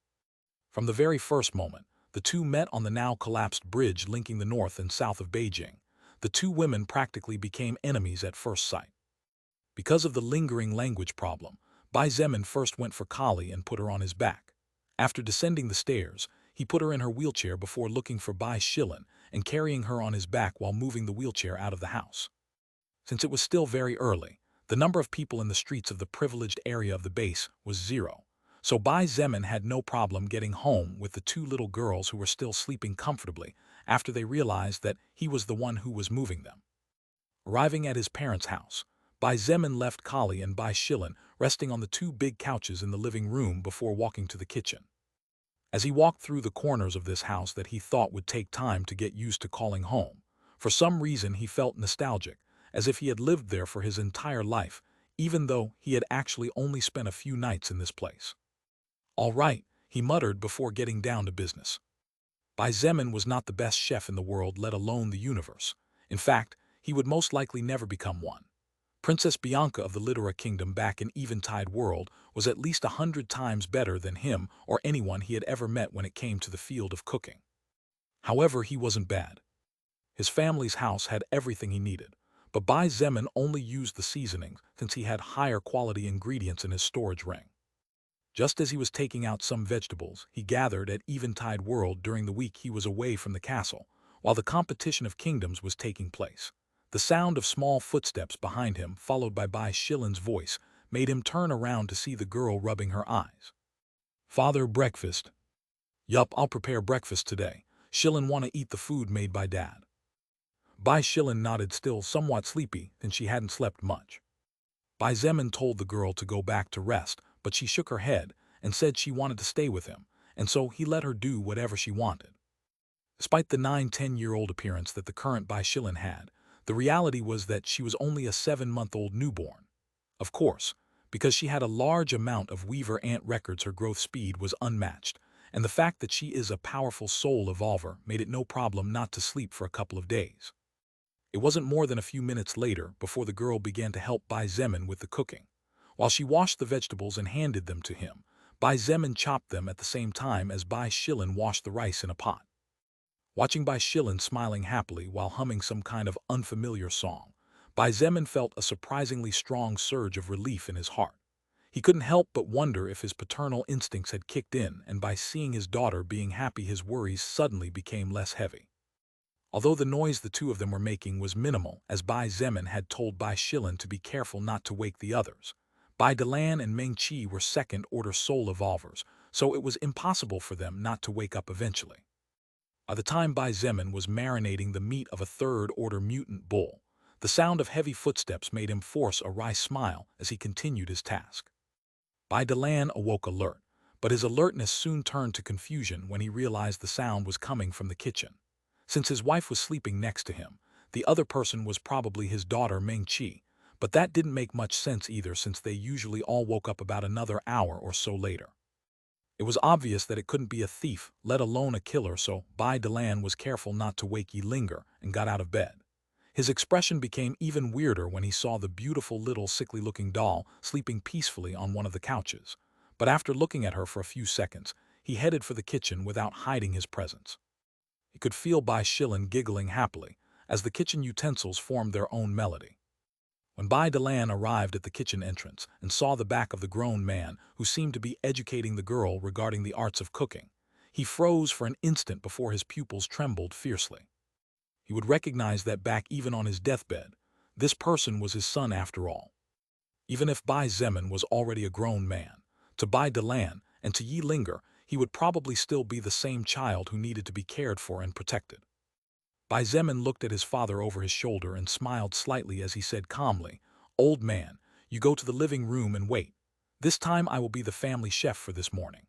From the very first moment, the two met on the now-collapsed bridge linking the north and south of Beijing. The two women practically became enemies at first sight. Because of the lingering language problem, Bai Zemin first went for Kali and put her on his back. After descending the stairs, he put her in her wheelchair before looking for Bai Shilin and carrying her on his back while moving the wheelchair out of the house. Since it was still very early, the number of people in the streets of the privileged area of the base was 0, so Bai Zemin had no problem getting home with the two little girls who were still sleeping comfortably after they realized that he was the one who was moving them. Arriving at his parents' house, Bai Zemin left Kali and Bai Shilin resting on the two big couches in the living room before walking to the kitchen. As he walked through the corners of this house that he thought would take time to get used to calling home, for some reason he felt nostalgic, as if he had lived there for his entire life, even though he had actually only spent a few nights in this place. "All right," he muttered before getting down to business. Bai Zemin was not the best chef in the world, let alone the universe. In fact, he would most likely never become one. Princess Bianca of the Litera Kingdom back in Eventide World was at least 100 times better than him or anyone he had ever met when it came to the field of cooking. However, he wasn't bad. His family's house had everything he needed, but Bai Zemin only used the seasonings since he had higher quality ingredients in his storage ring. Just as he was taking out some vegetables he gathered at Eventide World during the week he was away from the castle, while the competition of kingdoms was taking place. The sound of small footsteps behind him, followed by Bai Shilin's voice, made him turn around to see the girl rubbing her eyes. "Father, breakfast." "Yup, I'll prepare breakfast today. Shilin want to eat the food made by Dad." Bai Shilin nodded, still somewhat sleepy since she hadn't slept much. Bai Zemin told the girl to go back to rest, but she shook her head and said she wanted to stay with him, and so he let her do whatever she wanted. Despite the 9-10-year-old appearance that the current Bai Shilin had, the reality was that she was only a 7-month-old newborn. Of course, because she had a large amount of Weaver Ant records, her growth speed was unmatched, and the fact that she is a powerful soul evolver made it no problem not to sleep for a couple of days. It wasn't more than a few minutes later before the girl began to help Bai Zemin with the cooking. While she washed the vegetables and handed them to him, Bai Zemin chopped them at the same time as Bai Shilin washed the rice in a pot. Watching Bai Shilin smiling happily while humming some kind of unfamiliar song, Bai Zemin felt a surprisingly strong surge of relief in his heart. He couldn't help but wonder if his paternal instincts had kicked in, and by seeing his daughter being happy his worries suddenly became less heavy. Although the noise the two of them were making was minimal, as Bai Zemin had told Bai Shilin to be careful not to wake the others, Bai Delan and Meng Qi were second-order soul evolvers, so it was impossible for them not to wake up eventually. By the time Bai Zemin was marinating the meat of a third-order mutant bull, the sound of heavy footsteps made him force a wry smile as he continued his task. Bai Delan awoke alert, but his alertness soon turned to confusion when he realized the sound was coming from the kitchen. Since his wife was sleeping next to him, the other person was probably his daughter Meng Qi, but that didn't make much sense either since they usually all woke up about another hour or so later. It was obvious that it couldn't be a thief, let alone a killer, so Bai Delan was careful not to wake Linger and got out of bed. His expression became even weirder when he saw the beautiful little sickly-looking doll sleeping peacefully on one of the couches. But after looking at her for a few seconds, he headed for the kitchen without hiding his presence. He could feel Bai Shilin giggling happily as the kitchen utensils formed their own melody. When Bai Delan arrived at the kitchen entrance and saw the back of the grown man who seemed to be educating the girl regarding the arts of cooking, he froze for an instant before his pupils trembled fiercely. He would recognize that back even on his deathbed. This person was his son after all. Even if Bai Zemin was already a grown man, to Bai Delan and to Linger, he would probably still be the same child who needed to be cared for and protected. Bai Zemin looked at his father over his shoulder and smiled slightly as he said calmly, "Old man, you go to the living room and wait. This time I will be the family chef for this morning."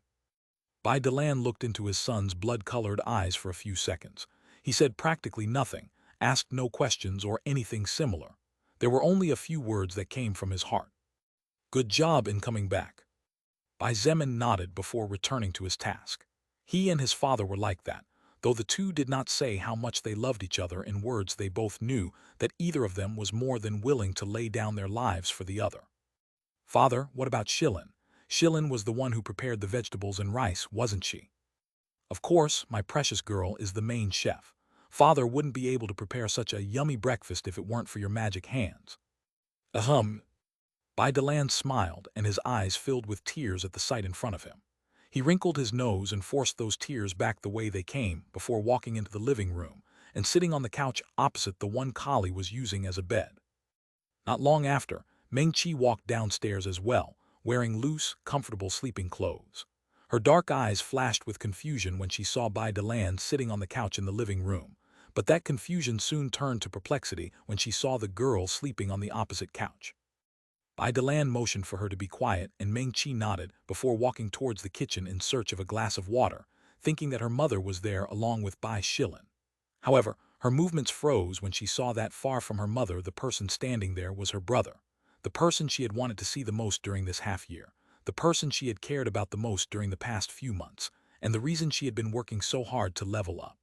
Bai Delan looked into his son's blood-colored eyes for a few seconds. He said practically nothing, asked no questions or anything similar. There were only a few words that came from his heart. "Good job in coming back." Bai Zemin nodded before returning to his task. He and his father were like that. Though the two did not say how much they loved each other in words, they both knew that either of them was more than willing to lay down their lives for the other. "Father, what about Shilin? Shilin was the one who prepared the vegetables and rice, wasn't she?" "Of course, my precious girl is the main chef. Father wouldn't be able to prepare such a yummy breakfast if it weren't for your magic hands." "Ahem." Bai Delan smiled, and his eyes filled with tears at the sight in front of him. He wrinkled his nose and forced those tears back the way they came before walking into the living room and sitting on the couch opposite the one Kali was using as a bed. Not long after, Meng Qi walked downstairs as well, wearing loose, comfortable sleeping clothes. Her dark eyes flashed with confusion when she saw Bai Delan sitting on the couch in the living room, but that confusion soon turned to perplexity when she saw the girl sleeping on the opposite couch. Bai Delan motioned for her to be quiet, and Meng Qi nodded before walking towards the kitchen in search of a glass of water, thinking that her mother was there along with Bai Shilin. However, her movements froze when she saw that far from her mother the person standing there was her brother, the person she had wanted to see the most during this half-year, the person she had cared about the most during the past few months, and the reason she had been working so hard to level up.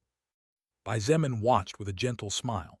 Bai Zemin watched with a gentle smile,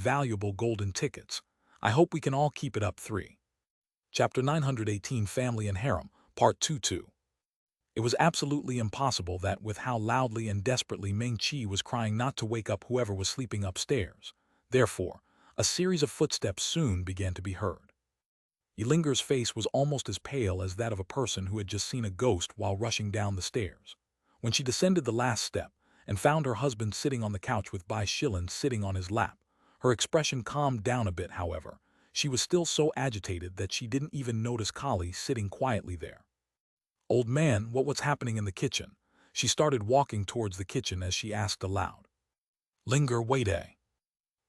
valuable golden tickets. I hope we can all keep it up. 3. Chapter 918 Family and Harem, Part 2. It was absolutely impossible that, with how loudly and desperately Ming Chi was crying not to wake up whoever was sleeping upstairs. Therefore, a series of footsteps soon began to be heard. Yilinger's face was almost as pale as that of a person who had just seen a ghost while rushing down the stairs. When she descended the last step and found her husband sitting on the couch with Bai Shilin sitting on his lap, her expression calmed down a bit. However, she was still so agitated that she didn't even notice Kali sitting quietly there. "Old man, what's happening in the kitchen?" She started walking towards the kitchen as she asked aloud. "Linger, wait, eh?"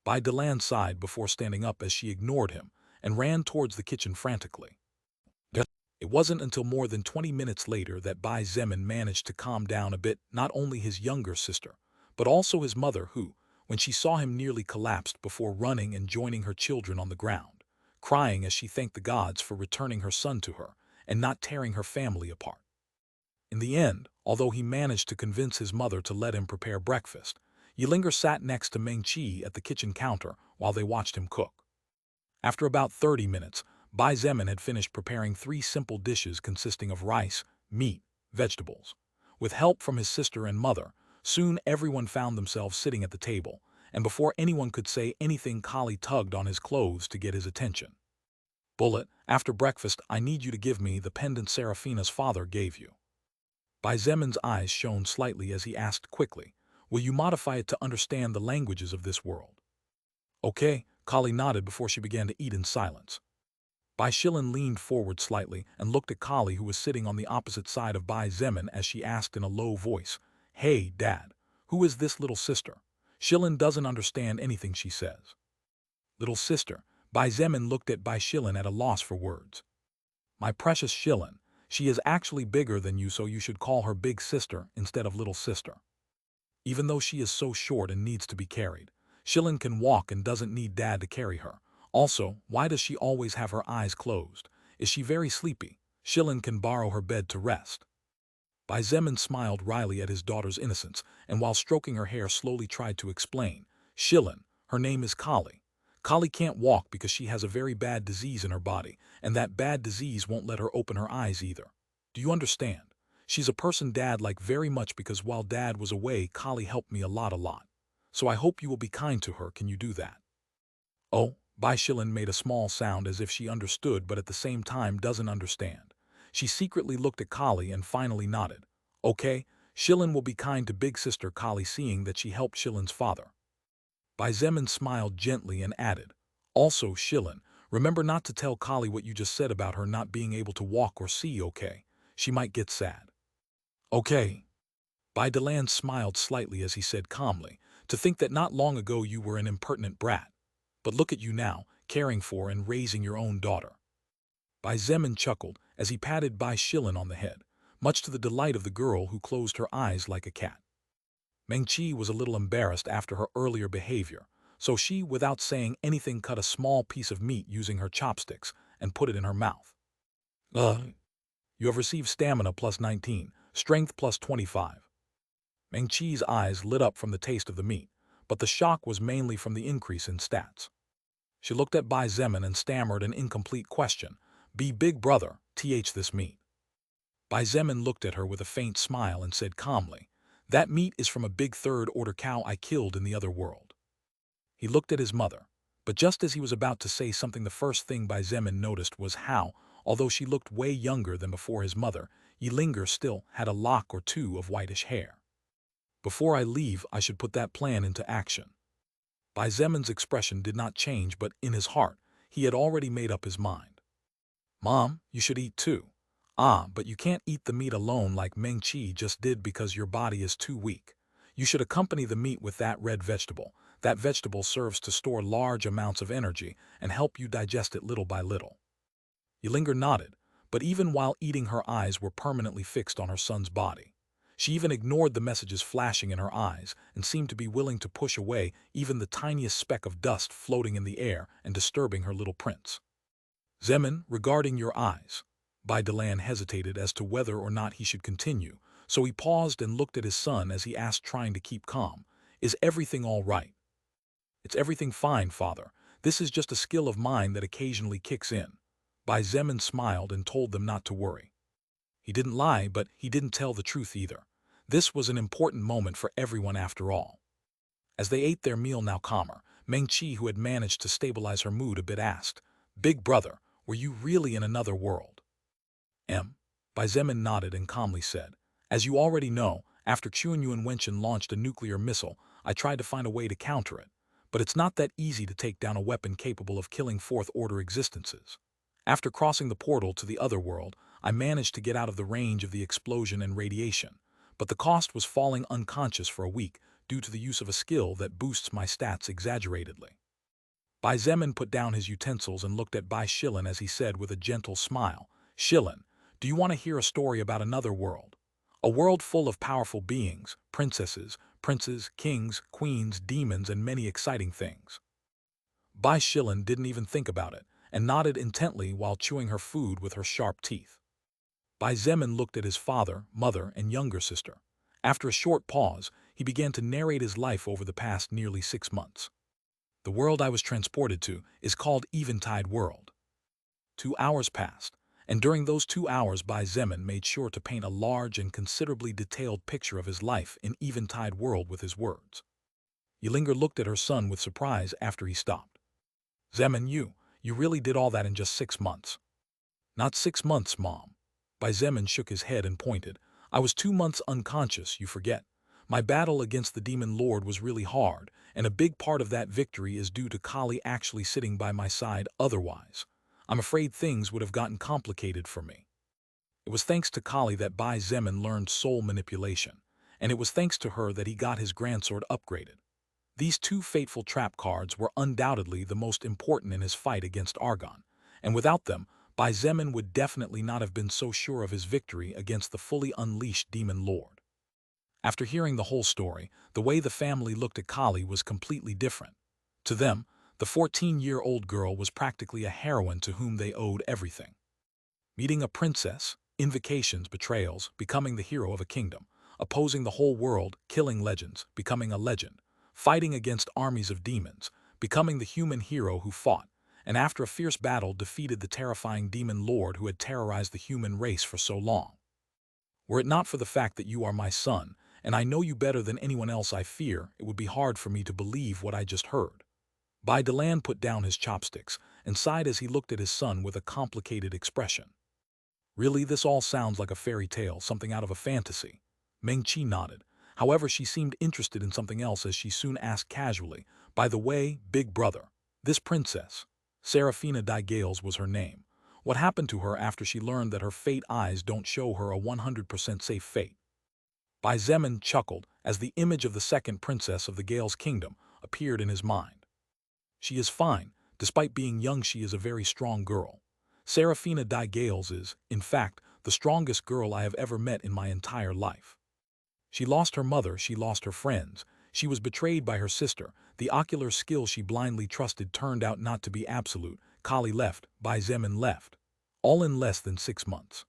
Bai Delan sighed before standing up as she ignored him and ran towards the kitchen frantically. It wasn't until more than 20 minutes later that Bai Zemin managed to calm down a bit, not only his younger sister, but also his mother who, when she saw him, nearly collapsed before running and joining her children on the ground, crying as she thanked the gods for returning her son to her and not tearing her family apart. In the end, although he managed to convince his mother to let him prepare breakfast, Yilinger sat next to Meng Qi at the kitchen counter while they watched him cook. After about 30 minutes, Bai Zemin had finished preparing 3 simple dishes consisting of rice, meat, vegetables. With help from his sister and mother, soon everyone found themselves sitting at the table, and before anyone could say anything, Kali tugged on his clothes to get his attention. "Bullet, after breakfast I need you to give me the pendant Seraphina's father gave you." Bai Zemin's eyes shone slightly as he asked quickly, "Will you modify it to understand the languages of this world?" "Okay," Kali nodded before she began to eat in silence. Bai Shilin leaned forward slightly and looked at Kali, who was sitting on the opposite side of Bai Zemin, as she asked in a low voice, "Hey, Dad, who is this little sister? Shilin doesn't understand anything she says." "Little sister?" Bai Zemin looked at Bai Shilin at a loss for words. "My precious Shilin, she is actually bigger than you, so you should call her big sister instead of little sister. Even though she is so short and needs to be carried, Shilin can walk and doesn't need Dad to carry her. Also, why does she always have her eyes closed? Is she very sleepy? Shilin can borrow her bed to rest." Bai Zemin smiled wryly at his daughter's innocence, and while stroking her hair slowly tried to explain, "Shilin, her name is Kali. Kali can't walk because she has a very bad disease in her body, and that bad disease won't let her open her eyes either. Do you understand? She's a person Dad liked very much because while Dad was away, Kali helped me a lot. So I hope you will be kind to her. Can you do that?" "Oh," Bai Shilin made a small sound as if she understood but at the same time doesn't understand. She secretly looked at Kali and finally nodded. "Okay, Shilin will be kind to big sister Kali, seeing that she helped Shilin's father." Bai Zemin smiled gently and added, "Also, Shilin, remember not to tell Kali what you just said about her not being able to walk or see, okay? She might get sad." "Okay." Bai Delan smiled slightly as he said calmly, "To think that not long ago you were an impertinent brat. But look at you now, caring for and raising your own daughter." Bai Zemin chuckled as he patted Bai Shilin on the head, much to the delight of the girl, who closed her eyes like a cat. Meng Qi was a little embarrassed after her earlier behavior, so she, without saying anything, cut a small piece of meat using her chopsticks and put it in her mouth. You have received stamina plus 19, strength plus 25. Meng Qi's eyes lit up from the taste of the meat, but the shock was mainly from the increase in stats. She looked at Bai Zemin and stammered an incomplete question. "Be big brother, this meat." Bai Zemin looked at her with a faint smile and said calmly, "That meat is from a big third-order cow I killed in the other world." He looked at his mother, but just as he was about to say something, the first thing Bai Zemin noticed was how, although she looked way younger than before his mother, Yilinger still had a lock or two of whitish hair. "Before I leave, I should put that plan into action." Bai Zemin's expression did not change, but in his heart, he had already made up his mind. "Mom, you should eat too." "Ah, but you can't eat the meat alone like Meng Qi just did because your body is too weak. You should accompany the meat with that red vegetable. That vegetable serves to store large amounts of energy and help you digest it little by little." Yilinger nodded, but even while eating her eyes were permanently fixed on her son's body. She even ignored the messages flashing in her eyes and seemed to be willing to push away even the tiniest speck of dust floating in the air and disturbing her little prince. "Zemin, regarding your eyes." Bai Delan hesitated as to whether or not he should continue, so he paused and looked at his son as he asked, trying to keep calm, "Is everything all right?" "It's everything fine, father. This is just a skill of mine that occasionally kicks in." Bai Zemin smiled and told them not to worry. He didn't lie, but he didn't tell the truth either. This was an important moment for everyone after all. As they ate their meal, now calmer, Meng Qi, who had managed to stabilize her mood a bit, asked, "Big brother, were you really in another world?" Bai Zemin nodded and calmly said, "As you already know, after Chuanyuan Wenchen launched a nuclear missile, I tried to find a way to counter it. But it's not that easy to take down a weapon capable of killing fourth-order existences. After crossing the portal to the other world, I managed to get out of the range of the explosion and radiation, but the cost was falling unconscious for a week due to the use of a skill that boosts my stats exaggeratedly." Bai Zemin put down his utensils and looked at Bai Shilin as he said with a gentle smile, "Shilin, Do you want to hear a story about another world? A world full of powerful beings, princesses, princes, kings, queens, demons, and many exciting things. Bai Zemin didn't even think about it, and nodded intently while chewing her food with her sharp teeth. Bai Zemin looked at his father, mother, and younger sister. After a short pause, he began to narrate his life over the past nearly 6 months. The world I was transported to is called Eventide World. 2 hours passed, and during those 2 hours Bai Zemin made sure to paint a large and considerably detailed picture of his life in Eventide World with his words. Ylinger looked at her son with surprise after he stopped. Zemin, you really did all that in just 6 months. Not 6 months, Mom. Bai Zemin shook his head and pointed. I was 2 months unconscious, you forget. My battle against the demon lord was really hard, and a big part of that victory is due to Kali actually sitting by my side. Otherwise, I'm afraid things would have gotten complicated for me. It was thanks to Kali that Bai Zemin learned soul manipulation, and it was thanks to her that he got his grandsword upgraded. These two fateful trap cards were undoubtedly the most important in his fight against Argon, and without them, Bai Zemin would definitely not have been so sure of his victory against the fully unleashed demon lord. After hearing the whole story, the way the family looked at Kali was completely different. To them, the 14-year-old girl was practically a heroine to whom they owed everything. Meeting a princess, invocations, betrayals, becoming the hero of a kingdom, opposing the whole world, killing legends, becoming a legend, fighting against armies of demons, becoming the human hero who fought, and after a fierce battle defeated the terrifying demon lord who had terrorized the human race for so long. Were it not for the fact that you are my son, and I know you better than anyone else, I fear it would be hard for me to believe what I just heard. Bai Delan put down his chopsticks and sighed as he looked at his son with a complicated expression. Really, this all sounds like a fairy tale, something out of a fantasy. Meng Qi nodded. However, she seemed interested in something else as she soon asked casually, by the way, big brother, this princess, Serafina Di Gales was her name. What happened to her after she learned that her fate eyes don't show her a 100% safe fate? Bai Zemin chuckled as the image of the second princess of the Gales kingdom appeared in his mind. She is fine. Despite being young, she is a very strong girl. Serafina Di Gales is, in fact, the strongest girl I have ever met in my entire life. She lost her mother, she lost her friends, she was betrayed by her sister, the ocular skill she blindly trusted turned out not to be absolute, Kali left, Bai Zemin left. All in less than 6 months.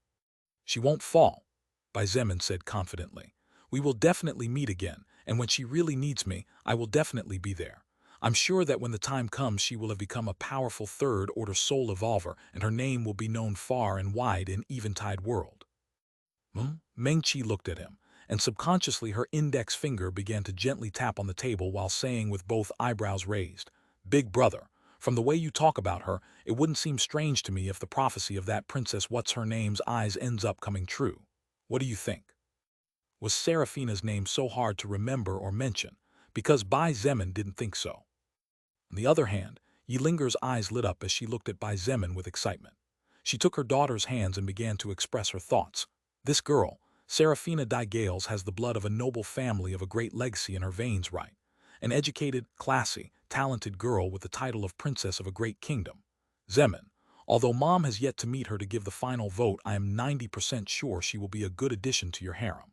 She won't fall, Bai Zemin said confidently. We will definitely meet again, and when she really needs me, I will definitely be there. I'm sure that when the time comes she will have become a powerful third-order soul evolver, and her name will be known far and wide in Eventide World. Meng Qi looked at him, and subconsciously her index finger began to gently tap on the table while saying with both eyebrows raised, Big brother, from the way you talk about her, it wouldn't seem strange to me if the prophecy of that princess what's-her-name's eyes ends up coming true. What do you think? Was Serafina's name so hard to remember or mention? Because Bai Zemin didn't think so. On the other hand, Ylinger's eyes lit up as she looked at Bai Zemin with excitement. She took her daughter's hands and began to express her thoughts. This girl, Serafina Di Gales, has the blood of a noble family of a great legacy in her veins, right? An educated, classy, talented girl with the title of princess of a great kingdom. Zemin, although Mom has yet to meet her to give the final vote, I am 90% sure she will be a good addition to your harem.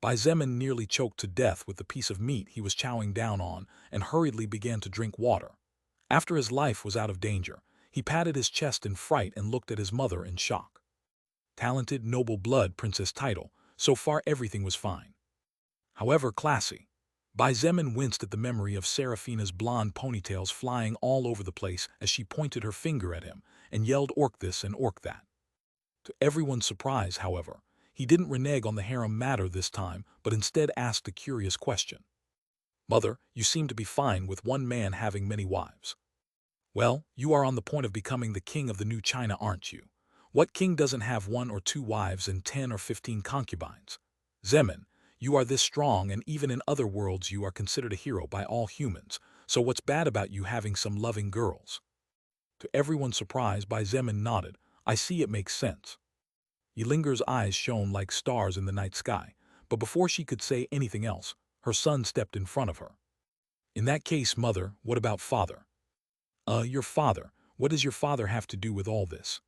Bai Zemin nearly choked to death with the piece of meat he was chowing down on and hurriedly began to drink water. After his life was out of danger, he patted his chest in fright and looked at his mother in shock. Talented, noble blood, princess title, so far everything was fine. However, classy. Bai Zemin winced at the memory of Serafina's blonde ponytails flying all over the place as she pointed her finger at him and yelled orc this and orc that. To everyone's surprise, however, he didn't renege on the harem matter this time, but instead asked a curious question. Mother, you seem to be fine with one man having many wives. Well, you are on the point of becoming the king of the new China, aren't you? What king doesn't have 1 or 2 wives and 10 or 15 concubines? Zemin, you are this strong, and even in other worlds you are considered a hero by all humans, so what's bad about you having some loving girls? To everyone's surprise, Bai Zemin nodded. I see, it makes sense. Ylinger's eyes shone like stars in the night sky, but before she could say anything else, her son stepped in front of her. In that case, mother, what about father? Your father. What does your father have to do with all this?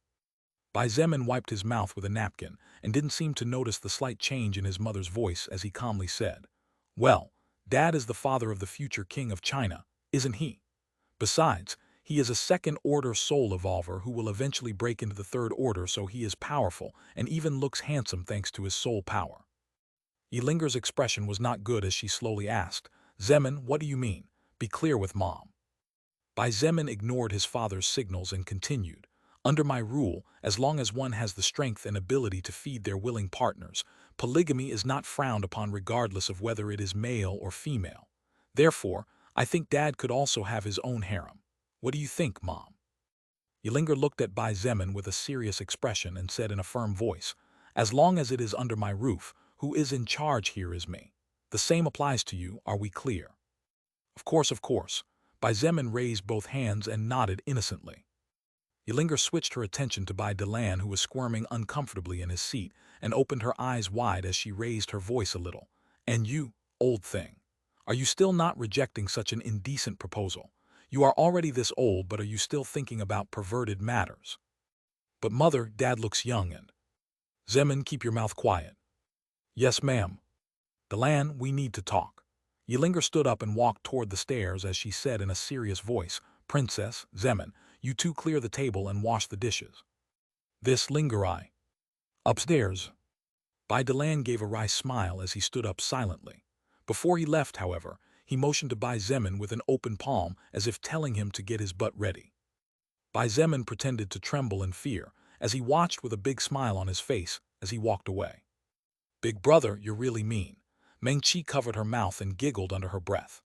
Bai Zemin wiped his mouth with a napkin and didn't seem to notice the slight change in his mother's voice as he calmly said, "Well, Dad is the father of the future king of China, isn't he? Besides, he is a second-order soul evolver who will eventually break into the third order, so he is powerful and even looks handsome thanks to his soul power." Yilinger's expression was not good as she slowly asked, "Zemin, what do you mean? Be clear with Mom." Bai Zemin ignored his father's signals and continued, "Under my rule, as long as one has the strength and ability to feed their willing partners, polygamy is not frowned upon regardless of whether it is male or female. Therefore, I think Dad could also have his own harem. What do you think, Mom?" Ylinger looked at Bai Zemin with a serious expression and said in a firm voice, "As long as it is under my roof, who is in charge here is me. The same applies to you, are we clear?" "Of course, of course." Bai Zemin raised both hands and nodded innocently. Ylinger switched her attention to Bai Delan, who was squirming uncomfortably in his seat, and opened her eyes wide as she raised her voice a little. "And you, old thing, are you still not rejecting such an indecent proposal? You are already this old, but are you still thinking about perverted matters?" "But Mother, Dad looks young and—" "Zemin, keep your mouth quiet." "Yes, ma'am." "Delan, we need to talk." Ylinger stood up and walked toward the stairs as she said in a serious voice, "Princess, Zemin, you two clear the table and wash the dishes." "This linger I." "Upstairs." Bai Delan gave a wry smile as he stood up silently. Before he left, however, he motioned to Bai Zemin with an open palm as if telling him to get his butt ready. Bai Zemin pretended to tremble in fear as he watched with a big smile on his face as he walked away. "Big brother, you're really mean." Meng Qi covered her mouth and giggled under her breath.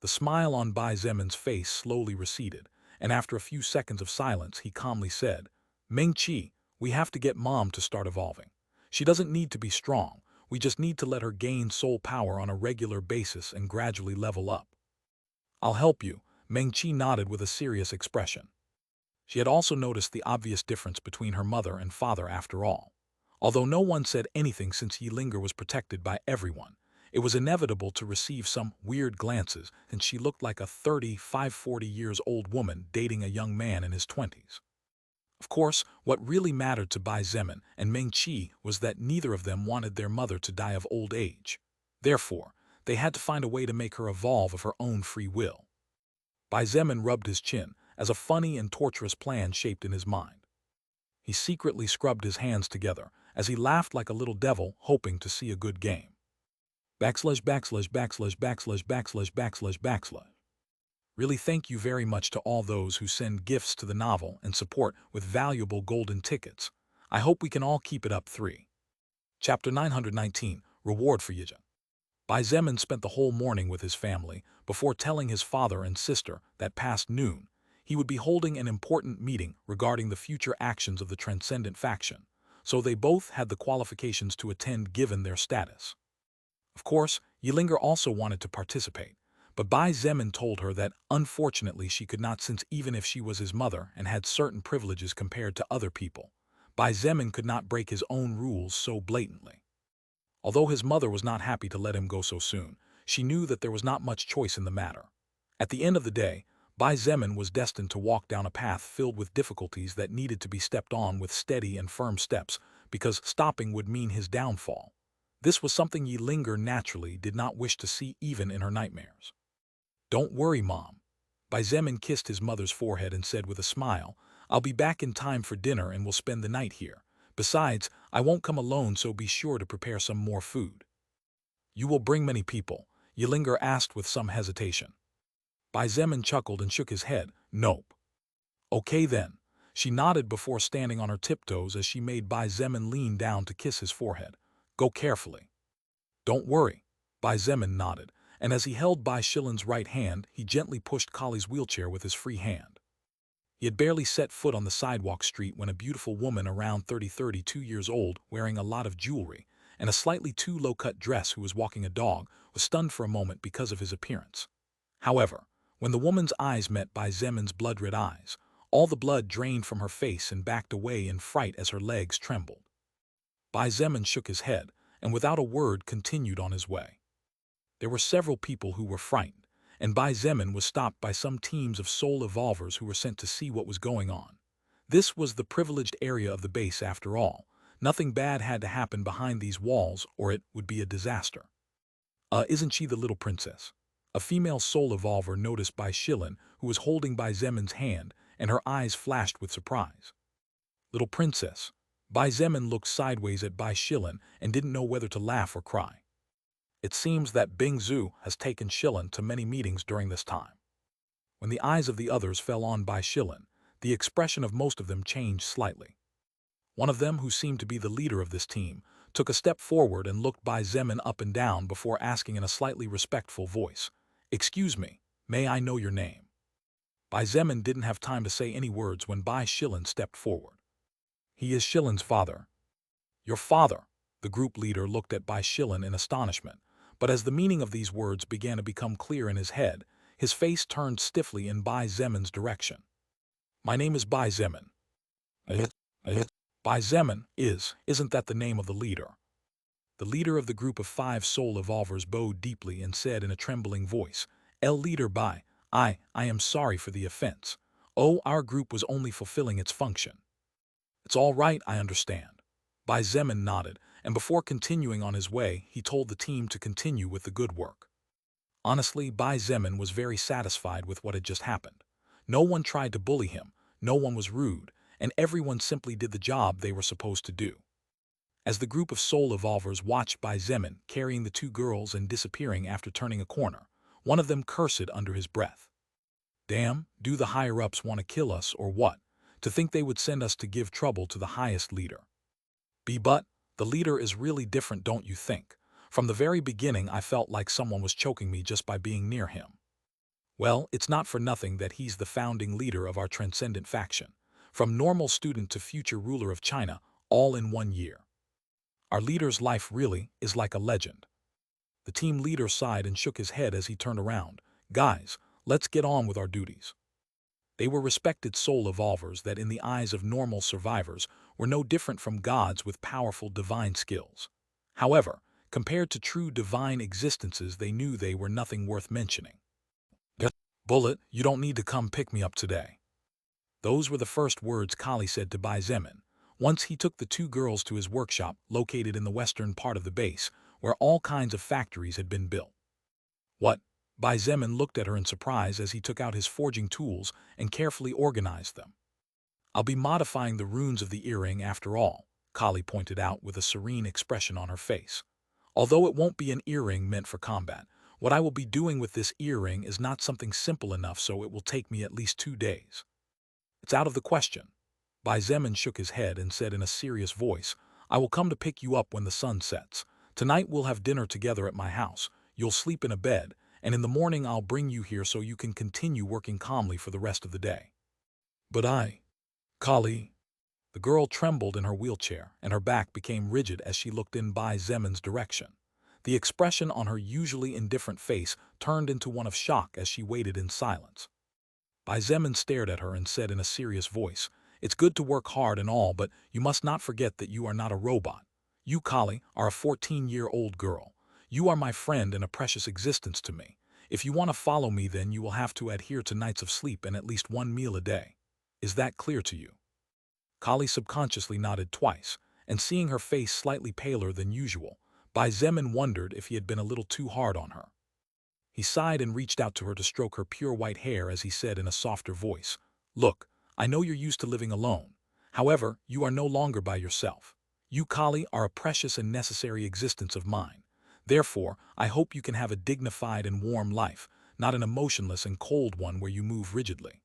The smile on Bai Zemin's face slowly receded, and after a few seconds of silence, he calmly said, "Meng Qi, we have to get Mom to start evolving. She doesn't need to be strong, we just need to let her gain soul power on a regular basis and gradually level up." "I'll help you," Meng Qi nodded with a serious expression. She had also noticed the obvious difference between her mother and father after all. Although no one said anything since Ylinger was protected by everyone, it was inevitable to receive some weird glances since she looked like a 35–40 years old woman dating a young man in his 20s. Of course, what really mattered to Bai Zemin and Meng Qi was that neither of them wanted their mother to die of old age. Therefore, they had to find a way to make her evolve of her own free will. Bai Zemin rubbed his chin as a funny and torturous plan shaped in his mind. He secretly scrubbed his hands together as he laughed like a little devil, hoping to see a good game. Backslash, backslash, backslash, backslash, backslash, backslash, backslash. Really, thank you very much to all those who send gifts to the novel and support with valuable golden tickets. I hope we can all keep it up. 3. Chapter 919, Reward for Yijin. Bai Zemin spent the whole morning with his family before telling his father and sister that past noon, he would be holding an important meeting regarding the future actions of the Transcendent faction, so they both had the qualifications to attend given their status. Of course, Ylinger also wanted to participate, but Bai Zemin told her that unfortunately she could not, since even if she was his mother and had certain privileges compared to other people, Bai Zemin could not break his own rules so blatantly. Although his mother was not happy to let him go so soon, she knew that there was not much choice in the matter. At the end of the day, Bai Zemin was destined to walk down a path filled with difficulties that needed to be stepped on with steady and firm steps, because stopping would mean his downfall. This was something Ylinger naturally did not wish to see even in her nightmares. "Don't worry, Mom." Bai Zemin kissed his mother's forehead and said with a smile, "I'll be back in time for dinner and we'll spend the night here. Besides, I won't come alone, so be sure to prepare some more food." "You will bring many people?" Ylinger asked with some hesitation. Bai Zemin chuckled and shook his head. "Nope." "Okay then." She nodded before standing on her tiptoes as she made Bai Zemin lean down to kiss his forehead. "Go carefully." "Don't worry." Bai Zemin nodded, and as he held Bai Shilin's right hand, he gently pushed Kali's wheelchair with his free hand. He had barely set foot on the sidewalk street when a beautiful woman around 32 years old, wearing a lot of jewelry and a slightly too low-cut dress, who was walking a dog, was stunned for a moment because of his appearance. However, when the woman's eyes met Bai Zemin's blood-red eyes, all the blood drained from her face and backed away in fright as her legs trembled. Bai Zemin shook his head and without a word continued on his way. There were several people who were frightened, and Bai Zemin was stopped by some teams of soul evolvers who were sent to see what was going on. This was the privileged area of the base after all. Nothing bad had to happen behind these walls or it would be a disaster. Isn't she the little princess? A female soul evolver noticed Bai Shilin, who was holding Bai Zemin's hand, and her eyes flashed with surprise. Little princess. Bai Zemin looked sideways at Bai Shilin and didn't know whether to laugh or cry. It seems that Bing Zhu has taken Shilin to many meetings during this time. When the eyes of the others fell on Bai Shilin, the expression of most of them changed slightly. One of them, who seemed to be the leader of this team, took a step forward and looked Bai Zemin up and down before asking in a slightly respectful voice, "Excuse me, may I know your name?" Bai Zemin didn't have time to say any words when Bai Shilin stepped forward. "He is Shilin's father." "Your father?" The group leader looked at Bai Shilin in astonishment, but as the meaning of these words began to become clear in his head, his face turned stiffly in Bai Zemin's direction. "My name is Bai Zemin." Bai Zemin isn't that the name of the leader? The leader of the group of 5 soul evolvers bowed deeply and said in a trembling voice, Leader Bai, I am sorry for the offense. Oh, our group was only fulfilling its function." "It's all right, I understand." Bai Zemin nodded, and before continuing on his way, he told the team to continue with the good work. Honestly, Bai Zemin was very satisfied with what had just happened. No one tried to bully him, no one was rude, and everyone simply did the job they were supposed to do. As the group of soul evolvers watched Bai Zemin carrying the 2 girls and disappearing after turning a corner, one of them cursed under his breath. "Damn, do the higher-ups want to kill us or what? To think they would send us to give trouble to the highest leader." But the leader is really different, don't you think? From the very beginning I felt like someone was choking me just by being near him. Well, it's not for nothing that he's the founding leader of our transcendent faction. From normal student to future ruler of China, all in 1 year. Our leader's life really is like a legend. The team leader sighed and shook his head as he turned around. "Guys, let's get on with our duties." They were respected soul evolvers that in the eyes of normal survivors were no different from gods with powerful divine skills. However, compared to true divine existences, they knew they were nothing worth mentioning. "Bullet, you don't need to come pick me up today." Those were the first words Kali said to Bai Zemin, once he took the 2 girls to his workshop located in the western part of the base, where all kinds of factories had been built. "What?" Bai Zemin looked at her in surprise as he took out his forging tools and carefully organized them. "I'll be modifying the runes of the earring after all," Kali pointed out with a serene expression on her face. "Although it won't be an earring meant for combat, what I will be doing with this earring is not something simple enough, so it will take me at least 2 days. It's out of the question." Bai Zemin shook his head and said in a serious voice, "I will come to pick you up when the sun sets. Tonight we'll have dinner together at my house, you'll sleep in a bed, and in the morning I'll bring you here so you can continue working calmly for the rest of the day." "But Kali." The girl trembled in her wheelchair, and her back became rigid as she looked in Bai Zemin's direction. The expression on her usually indifferent face turned into one of shock as she waited in silence. Bai Zemin stared at her and said in a serious voice, "It's good to work hard and all, but you must not forget that you are not a robot. You, Kali, are a 14-year-old girl. You are my friend and a precious existence to me. If you want to follow me, then you will have to adhere to nights of sleep and at least 1 meal a day. Is that clear to you?" Kali subconsciously nodded twice, and seeing her face slightly paler than usual, Bai Zemin wondered if he had been a little too hard on her. He sighed and reached out to her to stroke her pure white hair as he said in a softer voice, "Look, I know you're used to living alone. However, you are no longer by yourself. You, Kali, are a precious and necessary existence of mine. Therefore, I hope you can have a dignified and warm life, not an emotionless and cold one where you move rigidly."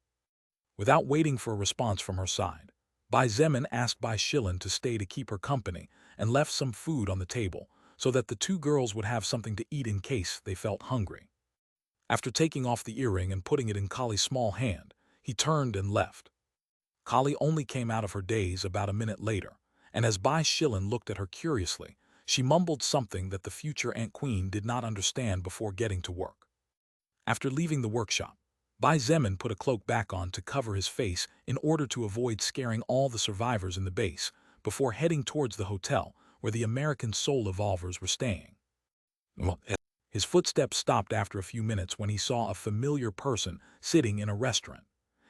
Without waiting for a response from her side, Bai Zemin asked Bai Shilin to stay to keep her company and left some food on the table so that the 2 girls would have something to eat in case they felt hungry. After taking off the earring and putting it in Kali's small hand, he turned and left. Kali only came out of her daze about a minute later, and as Bai Shilin looked at her curiously, she mumbled something that the future Ant Queen did not understand before getting to work. After leaving the workshop, Bai Zemin put a cloak back on to cover his face in order to avoid scaring all the survivors in the base before heading towards the hotel where the American soul evolvers were staying. His footsteps stopped after a few minutes when he saw a familiar person sitting in a restaurant.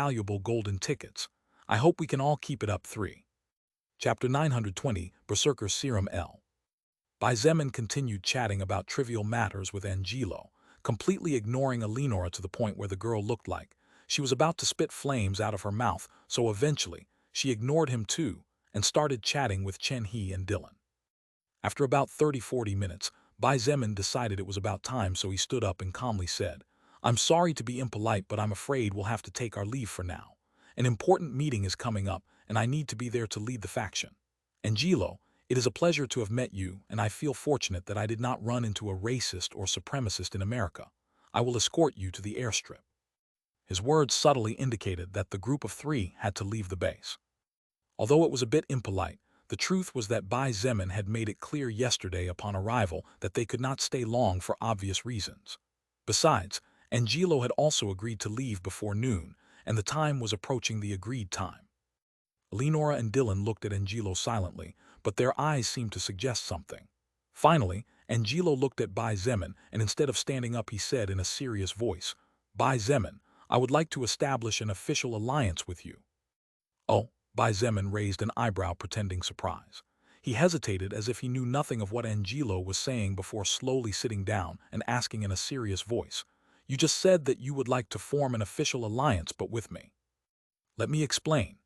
valuable golden tickets. I hope we can all keep it up 3. Chapter 920, Berserker's Serum L. Bai Zemin continued chatting about trivial matters with Angelo, completely ignoring Eleonora to the point where the girl looked like she was about to spit flames out of her mouth, so eventually, she ignored him too and started chatting with Chen He and Dylan. After about 30-40 minutes, Bai Zemin decided it was about time, so he stood up and calmly said, "I'm sorry to be impolite, but I'm afraid we'll have to take our leave for now. An important meeting is coming up, and I need to be there to lead the faction. Angelo, it is a pleasure to have met you, and I feel fortunate that I did not run into a racist or supremacist in America. I will escort you to the airstrip." His words subtly indicated that the group of three had to leave the base. Although it was a bit impolite, the truth was that Bai Zemin had made it clear yesterday upon arrival that they could not stay long for obvious reasons. Besides, Angelo had also agreed to leave before noon, and the time was approaching the agreed time. Eleonora and Dylan looked at Angelo silently, but their eyes seemed to suggest something. Finally, Angelo looked at Bai Zemin, and instead of standing up he said in a serious voice, "Bai Zemin, I would like to establish an official alliance with you." "Oh," Bai Zemin raised an eyebrow pretending surprise. He hesitated as if he knew nothing of what Angelo was saying before slowly sitting down and asking in a serious voice, "You just said that you would like to form an official alliance but with me." "Let me explain."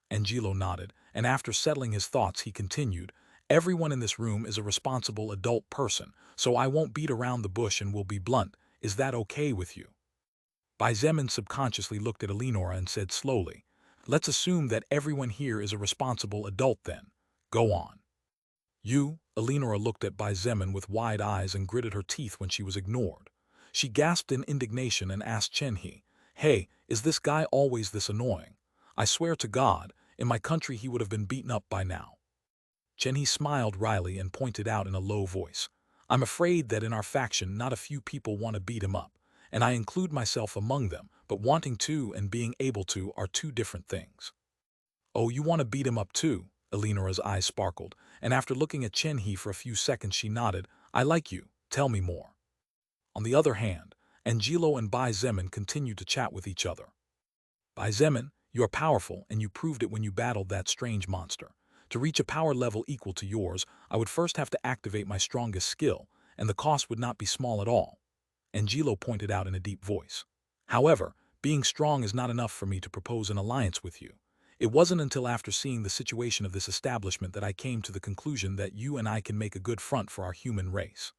Angelo nodded, and after settling his thoughts he continued, "Everyone in this room is a responsible adult person, so I won't beat around the bush and will be blunt. Is that okay with you?" Bai Zemin subconsciously looked at Eleonora and said slowly, "Let's assume that everyone here is a responsible adult then. Go on." "You?" Eleonora looked at Bai Zemin with wide eyes and gritted her teeth when she was ignored. She gasped in indignation and asked Chen He, "Hey, is this guy always this annoying? I swear to God, in my country he would have been beaten up by now." Chen He smiled wryly and pointed out in a low voice, "I'm afraid that in our faction not a few people want to beat him up, and I include myself among them, but wanting to and being able to are two different things." "Oh, you want to beat him up too?" Eleonora's eyes sparkled, and after looking at Chen He for a few seconds she nodded, "I like you, tell me more." On the other hand, Angelo and Bai Zemin continued to chat with each other. "Bai Zemin, you are powerful and you proved it when you battled that strange monster. To reach a power level equal to yours, I would first have to activate my strongest skill, and the cost would not be small at all," Angelo pointed out in a deep voice. "However, being strong is not enough for me to propose an alliance with you. It wasn't until after seeing the situation of this establishment that I came to the conclusion that you and I can make a good front for our human race."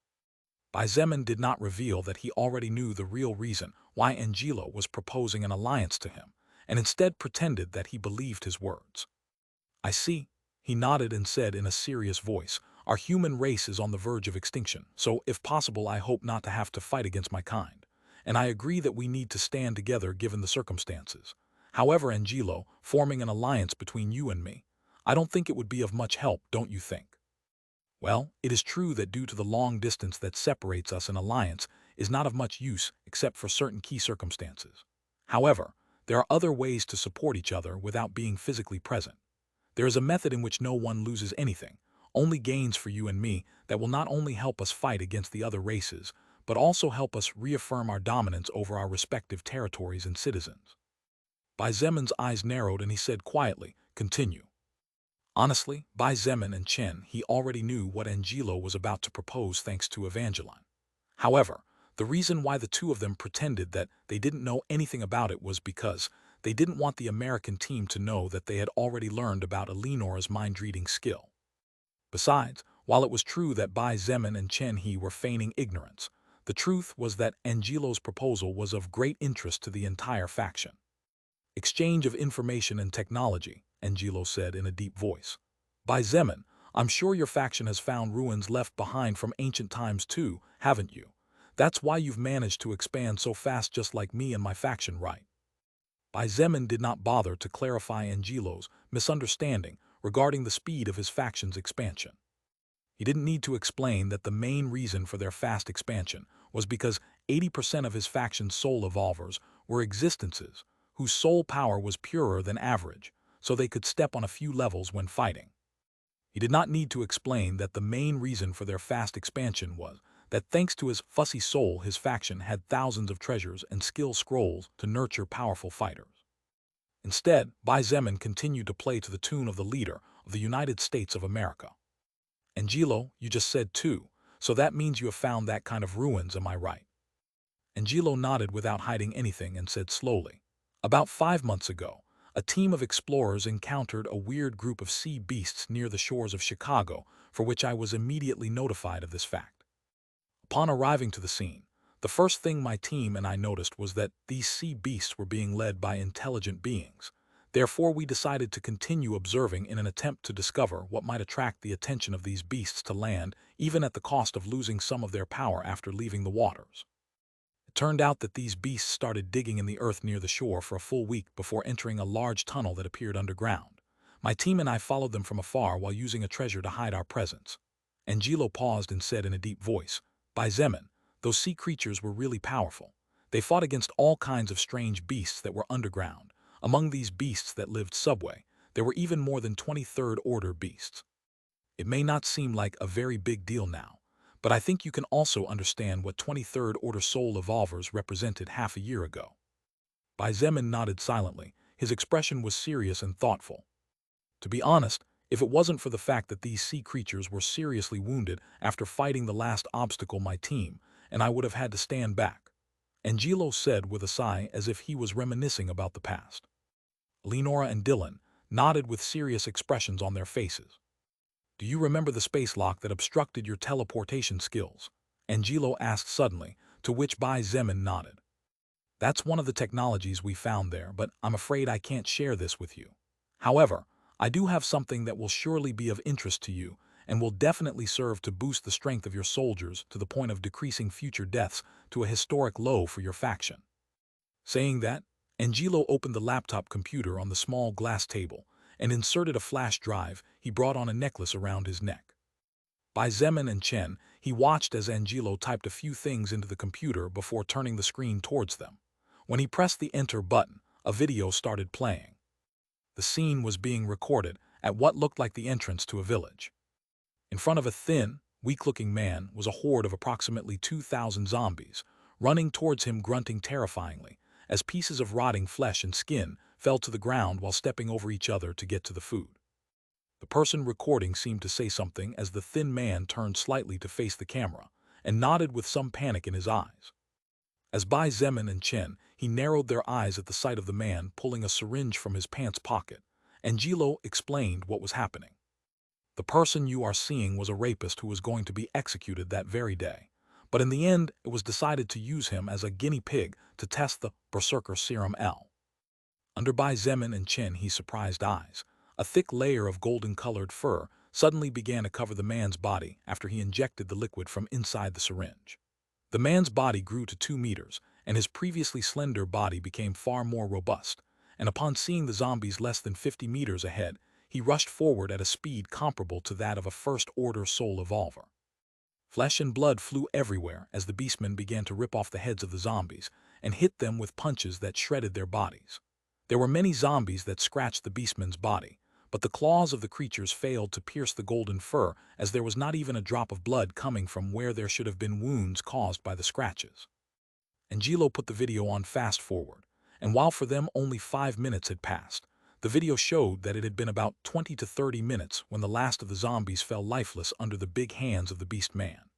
Bai Zemin did not reveal that he already knew the real reason why Angelo was proposing an alliance to him, and instead pretended that he believed his words. "I see." He nodded and said in a serious voice, "Our human race is on the verge of extinction, so if possible I hope not to have to fight against my kind. And I agree that we need to stand together given the circumstances. However, Angelo, forming an alliance between you and me, I don't think it would be of much help, don't you think?" "Well, it is true that due to the long distance that separates us, an alliance is not of much use except for certain key circumstances. However, there are other ways to support each other without being physically present. There is a method in which no one loses anything, only gains for you and me, that will not only help us fight against the other races, but also help us reaffirm our dominance over our respective territories and citizens." Bai Zemin's eyes narrowed and he said quietly, "Continue." Honestly, Bai Zemin and Chen He already knew what Angelo was about to propose thanks to Evangeline. However, the reason why the two of them pretended that they didn't know anything about it was because they didn't want the American team to know that they had already learned about Eleonora's mind-reading skill. Besides, while it was true that Bai Zemin and Chen He were feigning ignorance, the truth was that Angelo's proposal was of great interest to the entire faction. "Exchange of information and technology," Angelo said in a deep voice. "Bai Zemin, I'm sure your faction has found ruins left behind from ancient times too, haven't you? That's why you've managed to expand so fast just like me and my faction, right?" Bai Zemin did not bother to clarify Angelo's misunderstanding regarding the speed of his faction's expansion. He didn't need to explain that the main reason for their fast expansion was because 80% of his faction's soul evolvers were existences whose soul power was purer than average, so they could step on a few levels when fighting. He did not need to explain that the main reason for their fast expansion was that thanks to his fussy soul his faction had thousands of treasures and skill scrolls to nurture powerful fighters. Instead, Bai Zemin continued to play to the tune of the leader, of the United States of America. Angelo, you just said 2, so that means you have found that kind of ruins, am I right? Angelo nodded without hiding anything and said slowly, "About 5 months ago, a team of explorers encountered a weird group of sea beasts near the shores of Chicago, for which I was immediately notified of this fact. Upon arriving to the scene, the first thing my team and I noticed was that these sea beasts were being led by intelligent beings. Therefore, we decided to continue observing in an attempt to discover what might attract the attention of these beasts to land, even at the cost of losing some of their power after leaving the waters. It turned out that these beasts started digging in the earth near the shore for a full week before entering a large tunnel that appeared underground. My team and I followed them from afar while using a treasure to hide our presence." Angelo paused and said in a deep voice, "Bai Zemin, those sea creatures were really powerful. They fought against all kinds of strange beasts that were underground. Among these beasts that lived subway, there were even more than 23rd order beasts. It may not seem like a very big deal now, but I think you can also understand what 23rd order soul evolvers represented half a year ago." Bai Zemin nodded silently. His expression was serious and thoughtful. "To be honest, if it wasn't for the fact that these sea creatures were seriously wounded after fighting the last obstacle, my team and I would have had to stand back," Angelo said with a sigh as if he was reminiscing about the past. Leonora and Dylan nodded with serious expressions on their faces. "Do you remember the space lock that obstructed your teleportation skills?" Angelo asked suddenly, to which Bai Zemin nodded. "That's one of the technologies we found there, but I'm afraid I can't share this with you. However, I do have something that will surely be of interest to you and will definitely serve to boost the strength of your soldiers to the point of decreasing future deaths to a historic low for your faction." Saying that, Angelo opened the laptop computer on the small glass table and inserted a flash drive he brought on a necklace around his neck. By Zemin and Chen, he watched as Angelo typed a few things into the computer before turning the screen towards them. When he pressed the enter button, a video started playing. The scene was being recorded at what looked like the entrance to a village. In front of a thin, weak-looking man was a horde of approximately 2,000 zombies, running towards him grunting terrifyingly, as pieces of rotting flesh and skin fell to the ground while stepping over each other to get to the food. The person recording seemed to say something as the thin man turned slightly to face the camera and nodded with some panic in his eyes. As Bai Zemin and Chen, he narrowed their eyes at the sight of the man pulling a syringe from his pants pocket. Angelo explained what was happening. "The person you are seeing was a rapist who was going to be executed that very day, but in the end it was decided to use him as a guinea pig to test the Berserker Serum L." Under Bai Zemin and Chen his surprised eyes, a thick layer of golden-colored fur suddenly began to cover the man's body after he injected the liquid from inside the syringe. The man's body grew to 2 meters, and his previously slender body became far more robust, and upon seeing the zombies less than 50 meters ahead, he rushed forward at a speed comparable to that of a first-order soul evolver. Flesh and blood flew everywhere as the beastmen began to rip off the heads of the zombies and hit them with punches that shredded their bodies. There were many zombies that scratched the beastman's body, but the claws of the creatures failed to pierce the golden fur as there was not even a drop of blood coming from where there should have been wounds caused by the scratches. Angelo put the video on fast forward, and while for them only 5 minutes had passed, the video showed that it had been about 20 to 30 minutes when the last of the zombies fell lifeless under the big hands of the beast man.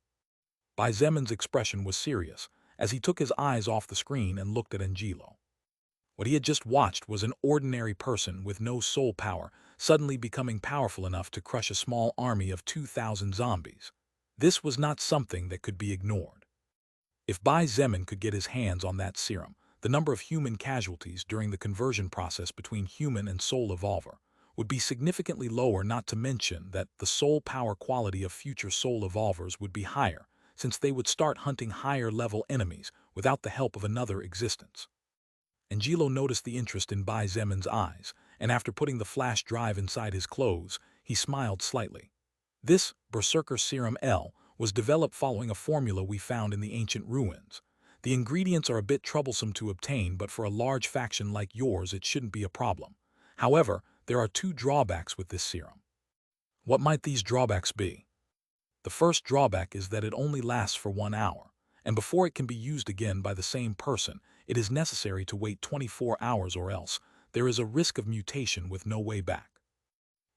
Bai Zemin's expression was serious as he took his eyes off the screen and looked at Angelo. What he had just watched was an ordinary person with no soul power suddenly becoming powerful enough to crush a small army of 2,000 zombies. This was not something that could be ignored. If Bai Zemin could get his hands on that serum, the number of human casualties during the conversion process between human and soul evolver would be significantly lower, not to mention that the soul power quality of future soul evolvers would be higher, since they would start hunting higher-level enemies without the help of another existence. Angelo noticed the interest in Bai Zemin's eyes, and after putting the flash drive inside his clothes, he smiled slightly. "This Berserker Serum L was developed following a formula we found in the ancient ruins. The ingredients are a bit troublesome to obtain, but for a large faction like yours it shouldn't be a problem. However, there are 2 drawbacks with this serum." "What might these drawbacks be?" "The first drawback is that it only lasts for 1 hour, and before it can be used again by the same person, it is necessary to wait 24 hours, or else there is a risk of mutation with no way back."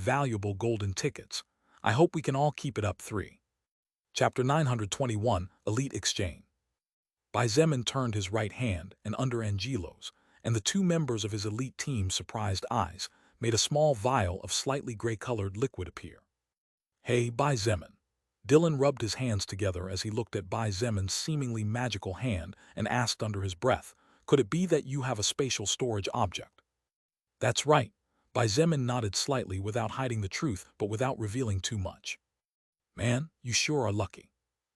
valuable golden tickets. I hope we can all keep it up. 3. Chapter 921, Elite Exchange. Bai Zemin turned his right hand, and under Angelo's, and the two members of his elite team's surprised eyes, made a small vial of slightly gray-colored liquid appear. Hey, Bai Zemin. Dylan rubbed his hands together as he looked at Bai Zemin's seemingly magical hand and asked under his breath, could it be that you have a spatial storage object? That's right. Bai Zemin nodded slightly without hiding the truth but without revealing too much. Man, you sure are lucky.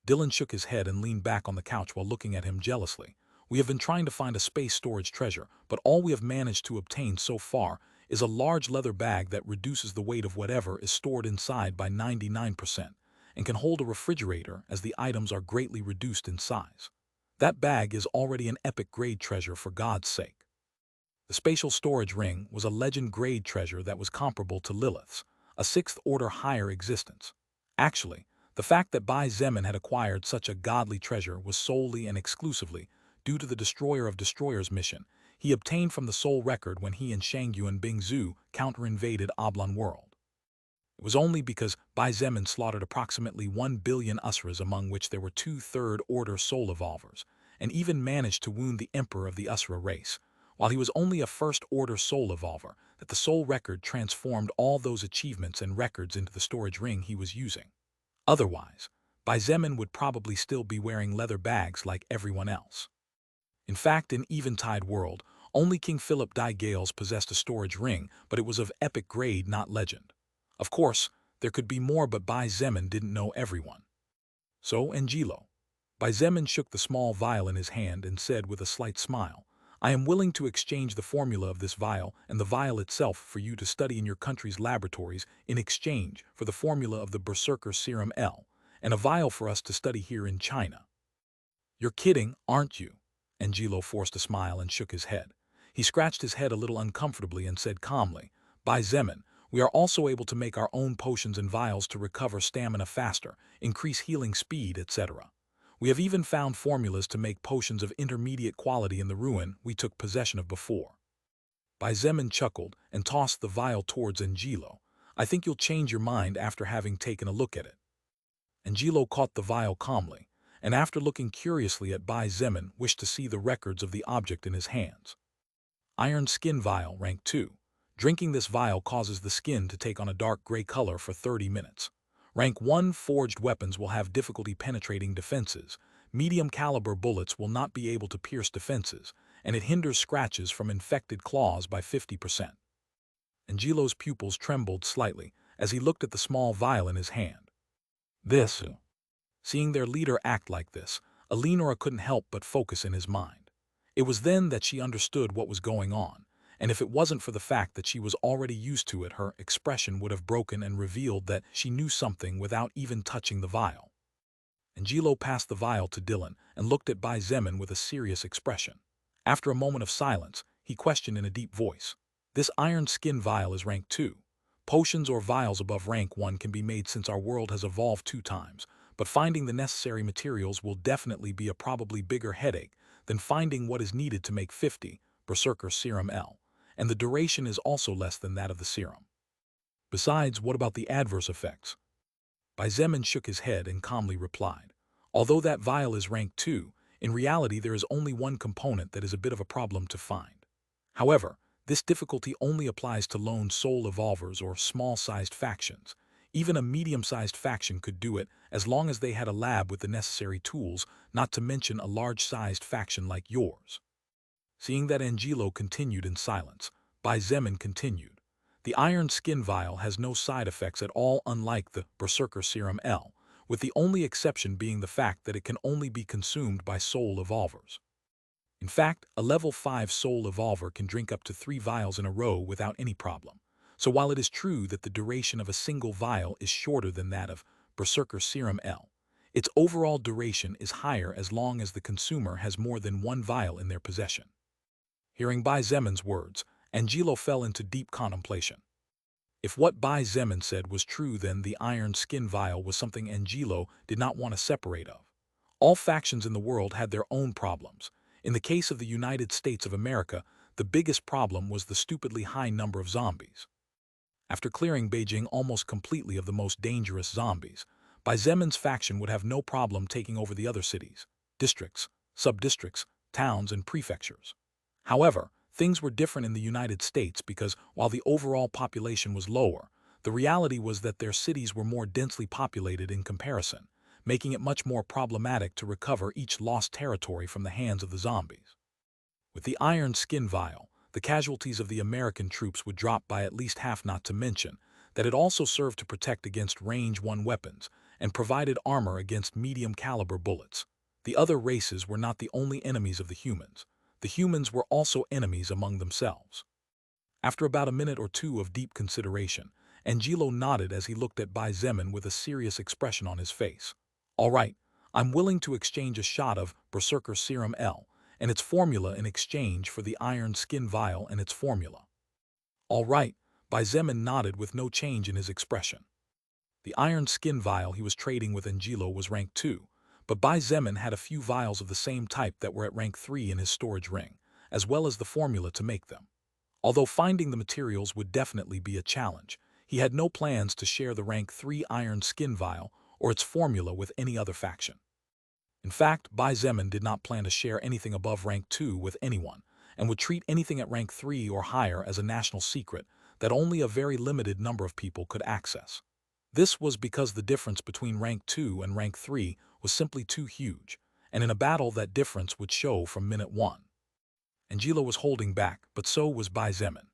Dylan shook his head and leaned back on the couch while looking at him jealously. We have been trying to find a space storage treasure, but all we have managed to obtain so far is a large leather bag that reduces the weight of whatever is stored inside by 99% and can hold a refrigerator as the items are greatly reduced in size. That bag is already an epic grade treasure for God's sake. The spatial storage ring was a legend grade treasure that was comparable to Lilith's, a sixth-order higher existence. Actually, the fact that Bai Zemin had acquired such a godly treasure was solely and exclusively due to the Destroyer of Destroyers mission he obtained from the Soul Record when he and Shangyuan Bingzhu counter-invaded Oblong World. It was only because Bai Zemin slaughtered approximately 1 billion Usras, among which there were 2 third-order soul evolvers, and even managed to wound the Emperor of the Usra race, while he was only a first-order soul evolver, that the Soul Record transformed all those achievements and records into the storage ring he was using. Otherwise, Bai Zemin would probably still be wearing leather bags like everyone else. In fact, in Eventide World, only King Philip Di Gales possessed a storage ring, but it was of epic grade, not legend. Of course, there could be more, but Bai Zemin didn't know everyone. So, Angelo. Bai Zemin shook the small vial in his hand and said with a slight smile, I am willing to exchange the formula of this vial and the vial itself for you to study in your country's laboratories in exchange for the formula of the Berserker Serum L, and a vial for us to study here in China. You're kidding, aren't you? Angelo forced a smile and shook his head. He scratched his head a little uncomfortably and said calmly, Bai Zemin, we are also able to make our own potions and vials to recover stamina faster, increase healing speed, etc. We have even found formulas to make potions of intermediate quality in the ruin we took possession of before. Bai Zemin chuckled and tossed the vial towards Angelo. I think you'll change your mind after having taken a look at it. Angelo caught the vial calmly, and after looking curiously at Bai Zemin, wished to see the records of the object in his hands. Iron Skin Vial, Rank 2. Drinking this vial causes the skin to take on a dark gray color for 30 minutes. Rank 1 Forged weapons will have difficulty penetrating defenses. Medium caliber bullets will not be able to pierce defenses, and it hinders scratches from infected claws by 50%. Angelo's pupils trembled slightly as he looked at the small vial in his hand. Seeing their leader act like this, Eleonora couldn't help but focus in his mind. It was then that she understood what was going on, and if it wasn't for the fact that she was already used to it, her expression would have broken and revealed that she knew something without even touching the vial. Angelo passed the vial to Dylan and looked at Bai Zemin with a serious expression. After a moment of silence, he questioned in a deep voice. This iron skin vial is rank 2. Potions or vials above rank 1 can be made since our world has evolved 2 times, but finding the necessary materials will definitely be a probably bigger headache than finding what is needed to make 50 Berserker Serum L, and the duration is also less than that of the serum. Besides, what about the adverse effects? Bai Zemin shook his head and calmly replied, although that vial is rank 2, in reality there is only one component that is a bit of a problem to find. However, this difficulty only applies to lone soul evolvers or small-sized factions. Even a medium-sized faction could do it as long as they had a lab with the necessary tools, not to mention a large-sized faction like yours. Seeing that Angelo continued in silence, Bai Zemin continued. The iron skin vial has no side effects at all, unlike the Berserker Serum L, with the only exception being the fact that it can only be consumed by soul evolvers. In fact, a level 5 soul evolver can drink up to 3 vials in a row without any problem. So while it is true that the duration of a single vial is shorter than that of Berserker Serum L, its overall duration is higher as long as the consumer has more than 1 vial in their possession. Hearing Bai Zemin's words, Angelo fell into deep contemplation. If what Bai Zemin said was true, then the iron skin vial was something Angelo did not want to separate of. All factions in the world had their own problems. In the case of the United States of America, the biggest problem was the stupidly high number of zombies. After clearing Beijing almost completely of the most dangerous zombies, Bai Zemin's faction would have no problem taking over the other cities, districts, sub-districts, towns, and prefectures. However, things were different in the United States because while the overall population was lower, the reality was that their cities were more densely populated in comparison, making it much more problematic to recover each lost territory from the hands of the zombies. With the iron skin vial, the casualties of the American troops would drop by at least half, not to mention that it also served to protect against range 1 weapons and provided armor against medium-caliber bullets. The other races were not the only enemies of the humans. The humans were also enemies among themselves. After about a minute or two of deep consideration, Angelo nodded as he looked at Bai Zemin with a serious expression on his face. All right, I'm willing to exchange a shot of Berserker Serum L and its formula in exchange for the iron skin vial and its formula. All right, Bai Zemin nodded with no change in his expression. The iron skin vial he was trading with Angelo was rank 2, but Bai Zemin had a few vials of the same type that were at rank 3 in his storage ring, as well as the formula to make them. Although finding the materials would definitely be a challenge, he had no plans to share the rank 3 iron skin vial or its formula with any other faction. In fact, Bai Zemin did not plan to share anything above rank 2 with anyone, and would treat anything at rank 3 or higher as a national secret that only a very limited number of people could access. This was because the difference between rank 2 and rank 3 was simply too huge, and in a battle that difference would show from minute 1. Angelo was holding back, but so was Bai Zemin.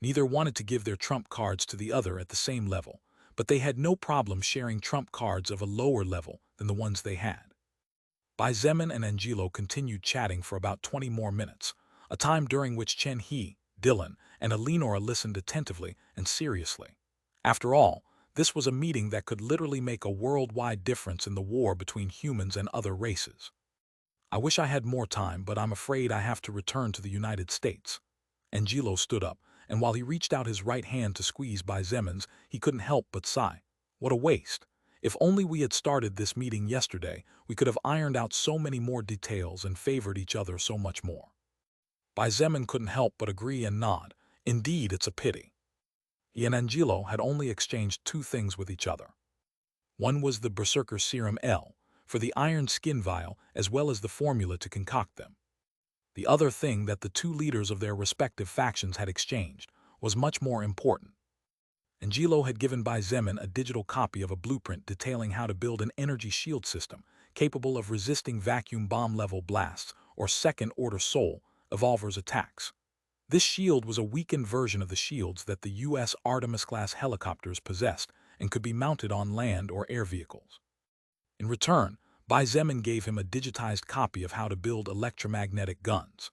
Neither wanted to give their trump cards to the other at the same level, but they had no problem sharing trump cards of a lower level than the ones they had. Bai Zemin and Angelo continued chatting for about 20 more minutes, a time during which Chen He, Dylan, and Eleonora listened attentively and seriously. After all, this was a meeting that could literally make a worldwide difference in the war between humans and other races. I wish I had more time, but I'm afraid I have to return to the United States. Angelo stood up, and while he reached out his right hand to squeeze Bai Zemin's, he couldn't help but sigh. What a waste. If only we had started this meeting yesterday, we could have ironed out so many more details and favored each other so much more. Bai Zemin couldn't help but agree and nod. Indeed, it's a pity. He and Angelo had only exchanged 2 things with each other. One was the Berserker Serum L, for the iron skin vial as well as the formula to concoct them. The other thing that the 2 leaders of their respective factions had exchanged was much more important. Angelo had given Bai Zemin a digital copy of a blueprint detailing how to build an energy shield system capable of resisting vacuum bomb-level blasts or second-order soul evolvers' attacks. This shield was a weakened version of the shields that the U.S. Artemis-class helicopters possessed and could be mounted on land or air vehicles. In return, Bai Zemin gave him a digitized copy of how to build electromagnetic guns.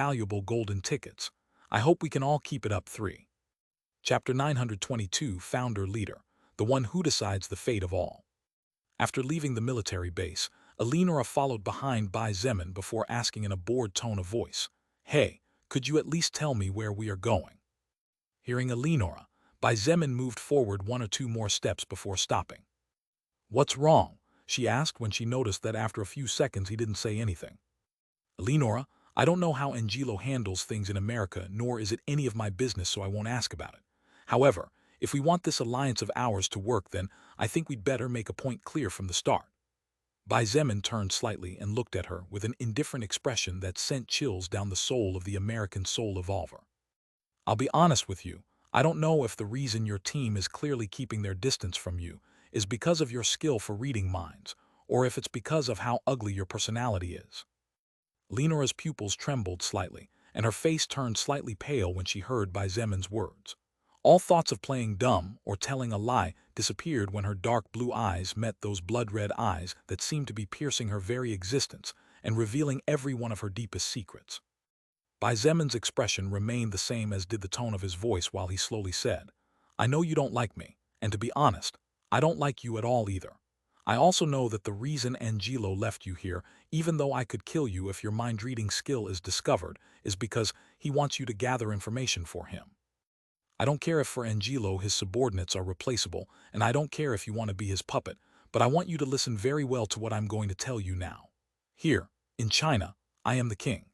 valuable golden tickets. I hope we can all keep it up. 3. Chapter 922 Founder Leader, the one who decides the fate of all. After leaving the military base, Elenora followed behind Bai Zemin before asking in a bored tone of voice, "Hey, could you at least tell me where we are going?" Hearing Elenora, Bai Zemin moved forward one or two more steps before stopping. "What's wrong?" she asked when she noticed that after a few seconds he didn't say anything. "Eleonora, I don't know how Angelo handles things in America, nor is it any of my business, so I won't ask about it. However, if we want this alliance of ours to work, then I think we'd better make a point clear from the start." Bai Zemin turned slightly and looked at her with an indifferent expression that sent chills down the soul of the American soul evolver. "I'll be honest with you, I don't know if the reason your team is clearly keeping their distance from you is because of your skill for reading minds, or if it's because of how ugly your personality is." Leonora's pupils trembled slightly, and her face turned slightly pale when she heard Bai Zemin's words. All thoughts of playing dumb or telling a lie disappeared when her dark blue eyes met those blood-red eyes that seemed to be piercing her very existence and revealing every one of her deepest secrets. Bai Zemin's expression remained the same, as did the tone of his voice, while he slowly said, "I know you don't like me, and to be honest, I don't like you at all either. I also know that the reason Angelo left you here, even though I could kill you if your mind-reading skill is discovered, is because he wants you to gather information for him. I don't care if for Angelo his subordinates are replaceable, and I don't care if you want to be his puppet, but I want you to listen very well to what I'm going to tell you now. Here, in China, I am the king.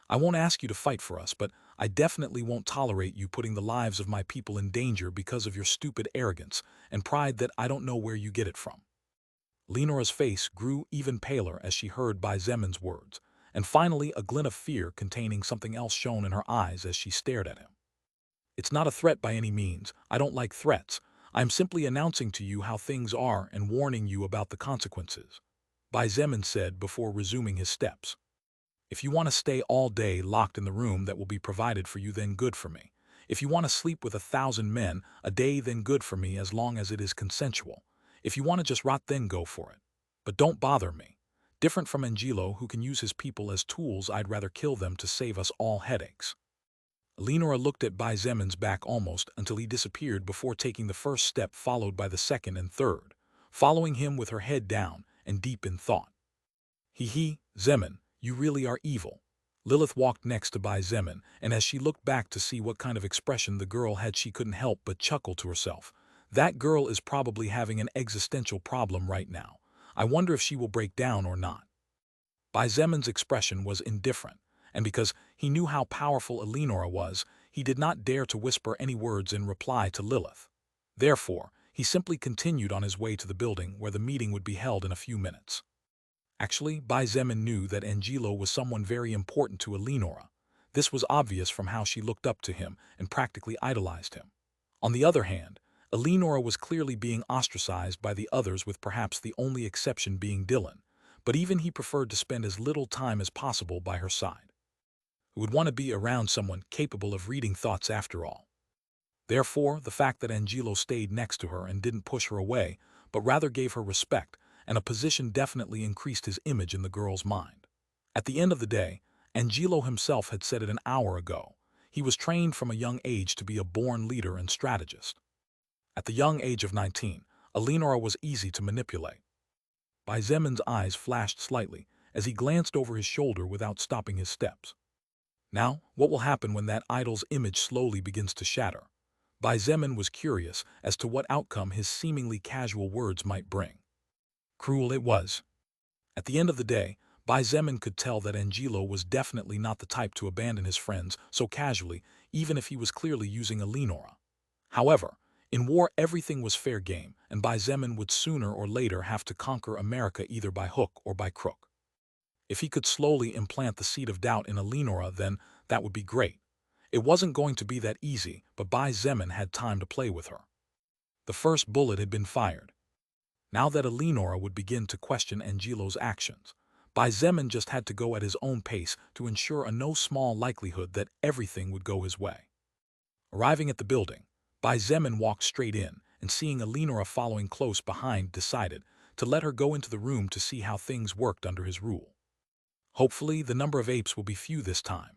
I won't ask you to fight for us, but I definitely won't tolerate you putting the lives of my people in danger because of your stupid arrogance and pride that I don't know where you get it from." Leonora's face grew even paler as she heard Bai Zemin's words, and finally a glint of fear containing something else shone in her eyes as she stared at him. "It's not a threat by any means. I don't like threats. I am simply announcing to you how things are and warning you about the consequences," Bai Zemin said before resuming his steps. "If you want to stay all day locked in the room that will be provided for you, then good for me. If you want to sleep with 1,000 men a day, then good for me, as long as it is consensual. If you want to just rot, then go for it. But don't bother me. Different from Angelo, who can use his people as tools, I'd rather kill them to save us all headaches." Leonora looked at Bai Zemin's back almost until he disappeared before taking the first step, followed by the second and third, following him with her head down and deep in thought. "He, Zemin, you really are evil." Lilith walked next to Bai Zemin, and as she looked back to see what kind of expression the girl had, she couldn't help but chuckle to herself. That girl is probably having an existential problem right now. I wonder if she will break down or not. Bai Zemin's expression was indifferent, and because he knew how powerful Eleonora was, he did not dare to whisper any words in reply to Lilith. Therefore, he simply continued on his way to the building where the meeting would be held in a few minutes. Actually, Bai Zemin knew that Angelo was someone very important to Eleonora. This was obvious from how she looked up to him and practically idolized him. On the other hand, Eleonora was clearly being ostracized by the others, with perhaps the only exception being Dylan, but even he preferred to spend as little time as possible by her side. Who would want to be around someone capable of reading thoughts after all? Therefore, the fact that Angelo stayed next to her and didn't push her away, but rather gave her respect and a position, definitely increased his image in the girl's mind. At the end of the day, Angelo himself had said it an hour ago, he was trained from a young age to be a born leader and strategist. At the young age of 19, Eleonora was easy to manipulate. Bai Zemin's eyes flashed slightly as he glanced over his shoulder without stopping his steps. Now, what will happen when that idol's image slowly begins to shatter? Bai Zemin was curious as to what outcome his seemingly casual words might bring. Cruel it was. At the end of the day, Bai Zemin could tell that Angelo was definitely not the type to abandon his friends so casually, even if he was clearly using Eleonora. However, in war everything was fair game, and Bai Zemin would sooner or later have to conquer America either by hook or by crook. If he could slowly implant the seed of doubt in Eleonora, then that would be great. It wasn't going to be that easy, but Bai Zemin had time to play with her. The first bullet had been fired. Now that Eleonora would begin to question Angelo's actions, Bai Zemin just had to go at his own pace to ensure a no small likelihood that everything would go his way. Arriving at the building, Bai Zemin walked straight in, and seeing Eleonora following close behind, decided to let her go into the room to see how things worked under his rule. Hopefully, the number of apes will be few this time.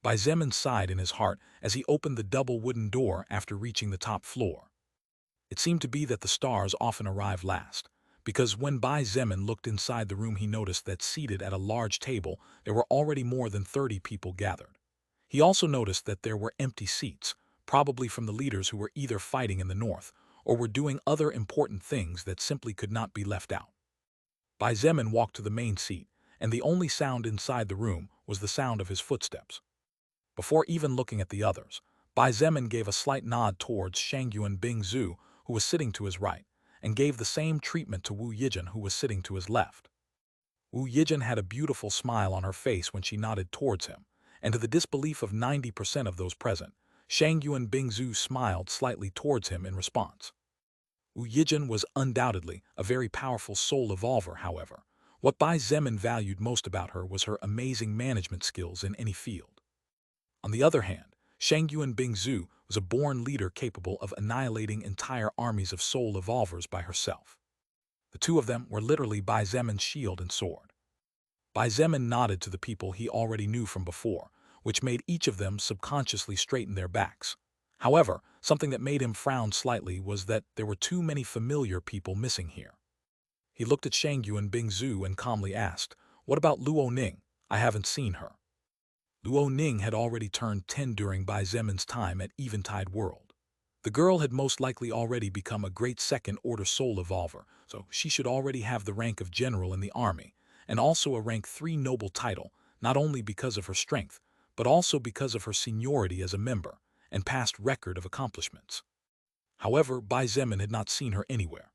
Bai Zemin sighed in his heart as he opened the double wooden door after reaching the top floor. It seemed to be that the stars often arrive last, because when Bai Zemin looked inside the room, he noticed that seated at a large table there were already more than 30 people gathered. He also noticed that there were empty seats, probably from the leaders who were either fighting in the north or were doing other important things that simply could not be left out. Bai Zemin walked to the main seat, and the only sound inside the room was the sound of his footsteps. Before even looking at the others, Bai Zemin gave a slight nod towards Shangyuan Bingzu, who was sitting to his right, and gave the same treatment to Wu Yijin, who was sitting to his left. Wu Yijin had a beautiful smile on her face when she nodded towards him, and to the disbelief of 90% of those present, Shangyuan Bingzu smiled slightly towards him in response. Wu Yijin was undoubtedly a very powerful soul evolver, however. What Bai Zemin valued most about her was her amazing management skills in any field. On the other hand, Shangyuan Bingzu was a born leader capable of annihilating entire armies of soul evolvers by herself. The two of them were literally Bai Zemin's shield and sword. Bai Zemin nodded to the people he already knew from before, which made each of them subconsciously straighten their backs. However, something that made him frown slightly was that there were too many familiar people missing here. He looked at Shangyuan Bingzu and calmly asked, "What about Luo Ning? I haven't seen her." Luo Ning had already turned 10 during Bai Zemin's time at Eventide World. The girl had most likely already become a great second-order soul evolver, so she should already have the rank of general in the army, and also a rank 3 noble title, not only because of her strength, but also because of her seniority as a member and past record of accomplishments. However, Bai Zemin had not seen her anywhere.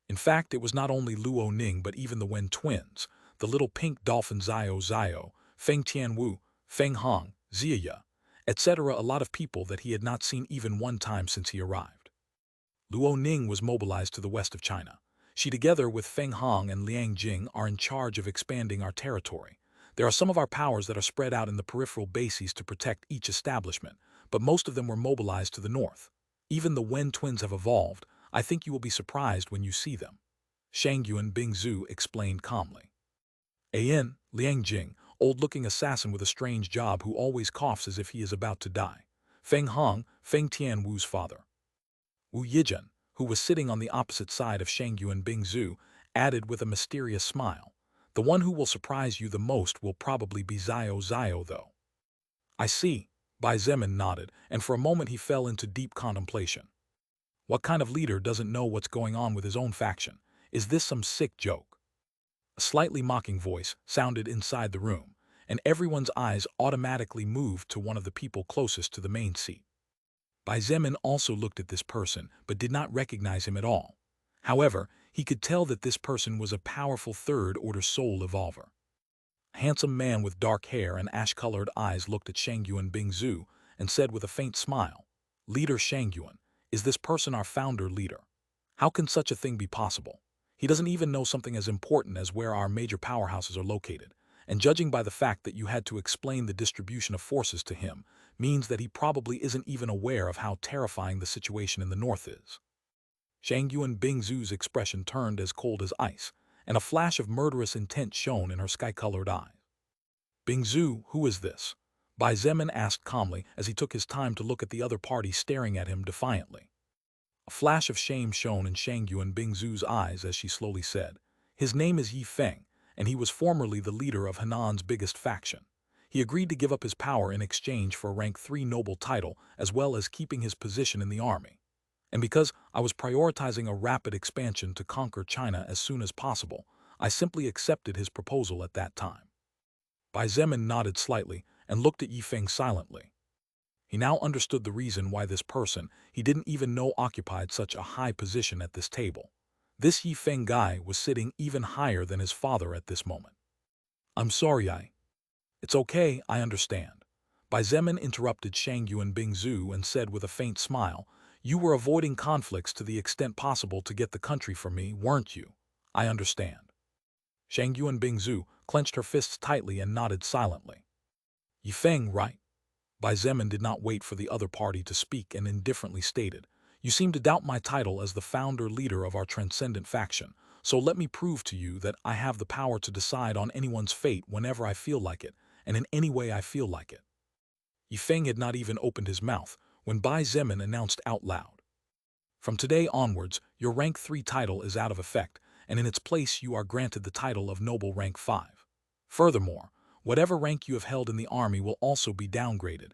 In fact, it was not only Luo Ning but even the Wen twins, the little pink dolphin Zio Zio, Feng Tianwu, Feng Hong, Ziya, etc. A lot of people that he had not seen even one time since he arrived. Luo Ning was mobilized to the west of China. She together with Feng Hong and Liang Jing are in charge of expanding our territory. There are some of our powers that are spread out in the peripheral bases to protect each establishment, but most of them were mobilized to the north. Even the Wen twins have evolved. I think you will be surprised when you see them. Shangyuan Bingzu explained calmly. An, Liang Jing, old-looking assassin with a strange job who always coughs as if he is about to die. Feng Hong, Feng Tianwu's father. Wu Yijin, who was sitting on the opposite side of Shangyuan Bingzu, added with a mysterious smile, "The one who will surprise you the most will probably be Zio Zio, though." "I see." Bai Zemin nodded, and for a moment he fell into deep contemplation. What kind of leader doesn't know what's going on with his own faction? Is this some sick joke? A slightly mocking voice sounded inside the room, and everyone's eyes automatically moved to one of the people closest to the main seat. Bai Zemin also looked at this person, but did not recognize him at all. However, he could tell that this person was a powerful third-order soul evolver. A handsome man with dark hair and ash-colored eyes looked at Shangyuan Bingzu and said with a faint smile, "Leader Shangyuan, is this person our founder leader? How can such a thing be possible? He doesn't even know something as important as where our major powerhouses are located, and judging by the fact that you had to explain the distribution of forces to him, means that he probably isn't even aware of how terrifying the situation in the north is." Shangyuan Bingzu's expression turned as cold as ice, and a flash of murderous intent shone in her sky-colored eyes. "Bingzu, who is this?" Bai Zemin asked calmly as he took his time to look at the other party staring at him defiantly. A flash of shame shone in Shangyuan Bingzu's eyes as she slowly said, "His name is Yi Feng, and he was formerly the leader of Hanan's biggest faction. He agreed to give up his power in exchange for a rank 3 noble title as well as keeping his position in the army. And because I was prioritizing a rapid expansion to conquer China as soon as possible, I simply accepted his proposal at that time." Bai Zemin nodded slightly and looked at Yi Feng silently. He now understood the reason why this person he didn't even know occupied such a high position at this table. This Yi Feng guy was sitting even higher than his father at this moment. "I'm sorry, It's okay, I understand." Bai Zemin interrupted Shangyuan Bingzu and said with a faint smile, "You were avoiding conflicts to the extent possible to get the country from me, weren't you? I understand." Shangyuan Bingzu clenched her fists tightly and nodded silently. "Yi Feng, right?" Bai Zemin did not wait for the other party to speak and indifferently stated, "You seem to doubt my title as the founder leader of our transcendent faction, so let me prove to you that I have the power to decide on anyone's fate whenever I feel like it, and in any way I feel like it." Yi Feng had not even opened his mouth when Bai Zemin announced out loud, "From today onwards, your rank 3 title is out of effect, and in its place you are granted the title of Noble rank 5. Furthermore, whatever rank you have held in the army will also be downgraded,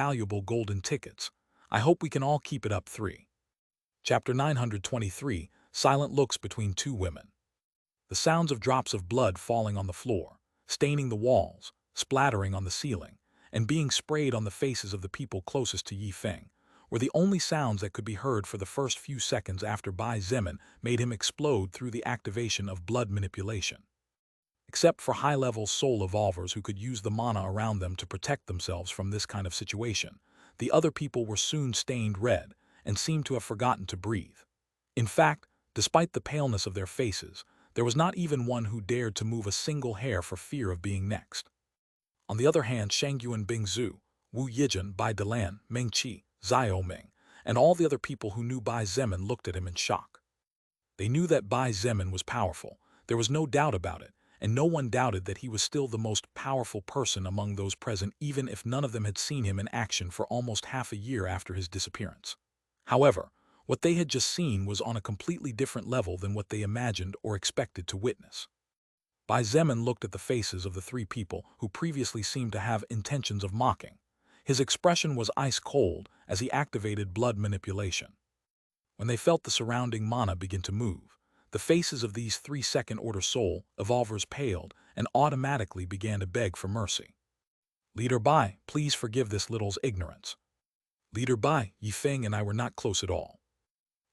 valuable golden tickets. I hope we can all keep it up. 3. Chapter 923, Silent Looks Between Two Women. The sounds of drops of blood falling on the floor, staining the walls, splattering on the ceiling, and being sprayed on the faces of the people closest to Yi Feng were the only sounds that could be heard for the first few seconds after Bai Zemin made him explode through the activation of blood manipulation. Except for high-level soul evolvers who could use the mana around them to protect themselves from this kind of situation, the other people were soon stained red and seemed to have forgotten to breathe. In fact, despite the paleness of their faces, there was not even one who dared to move a single hair for fear of being next. On the other hand, Shangyuan Bingzhu, Wu Yijun, Bai Delan, Meng Qi, Xiao Ming, and all the other people who knew Bai Zemin looked at him in shock. They knew that Bai Zemin was powerful, there was no doubt about it, and no one doubted that he was still the most powerful person among those present, even if none of them had seen him in action for almost half a year after his disappearance. However, what they had just seen was on a completely different level than what they imagined or expected to witness. Bai Zemin looked at the faces of the three people who previously seemed to have intentions of mocking. His expression was ice cold as he activated blood manipulation. When they felt the surrounding mana begin to move, the faces of these 3 second-order soul evolvers paled and automatically began to beg for mercy. "Leader Bai, please forgive this little's ignorance." "Leader Bai, Yi Feng and I were not close at all."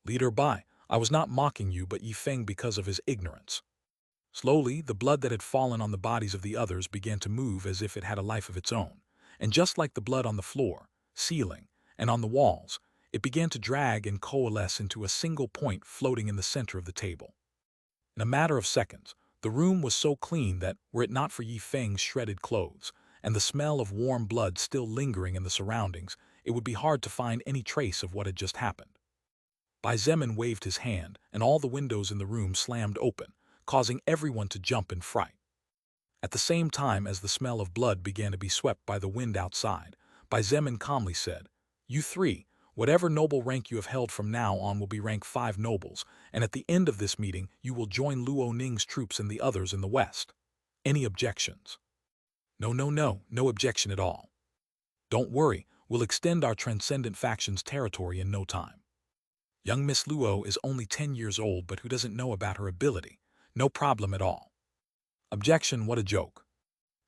"Leader Bai, I was not mocking you but Yi Feng because of his ignorance." Slowly, the blood that had fallen on the bodies of the others began to move as if it had a life of its own, and just like the blood on the floor, ceiling, and on the walls, it began to drag and coalesce into a single point floating in the center of the table. In a matter of seconds, the room was so clean that, were it not for Yi Feng's shredded clothes, and the smell of warm blood still lingering in the surroundings, it would be hard to find any trace of what had just happened. Bai Zemin waved his hand, and all the windows in the room slammed open, causing everyone to jump in fright. At the same time as the smell of blood began to be swept by the wind outside, Bai Zemin calmly said, "You 3, whatever noble rank you have held from now on will be rank 5 nobles, and at the end of this meeting you will join Luo Ning's troops and the others in the west. Any objections?" "No, no, no, no objection at all. Don't worry, we'll extend our transcendent faction's territory in no time. Young Miss Luo is only 10 years old, but who doesn't know about her ability? No problem at all." "Objection, what a joke."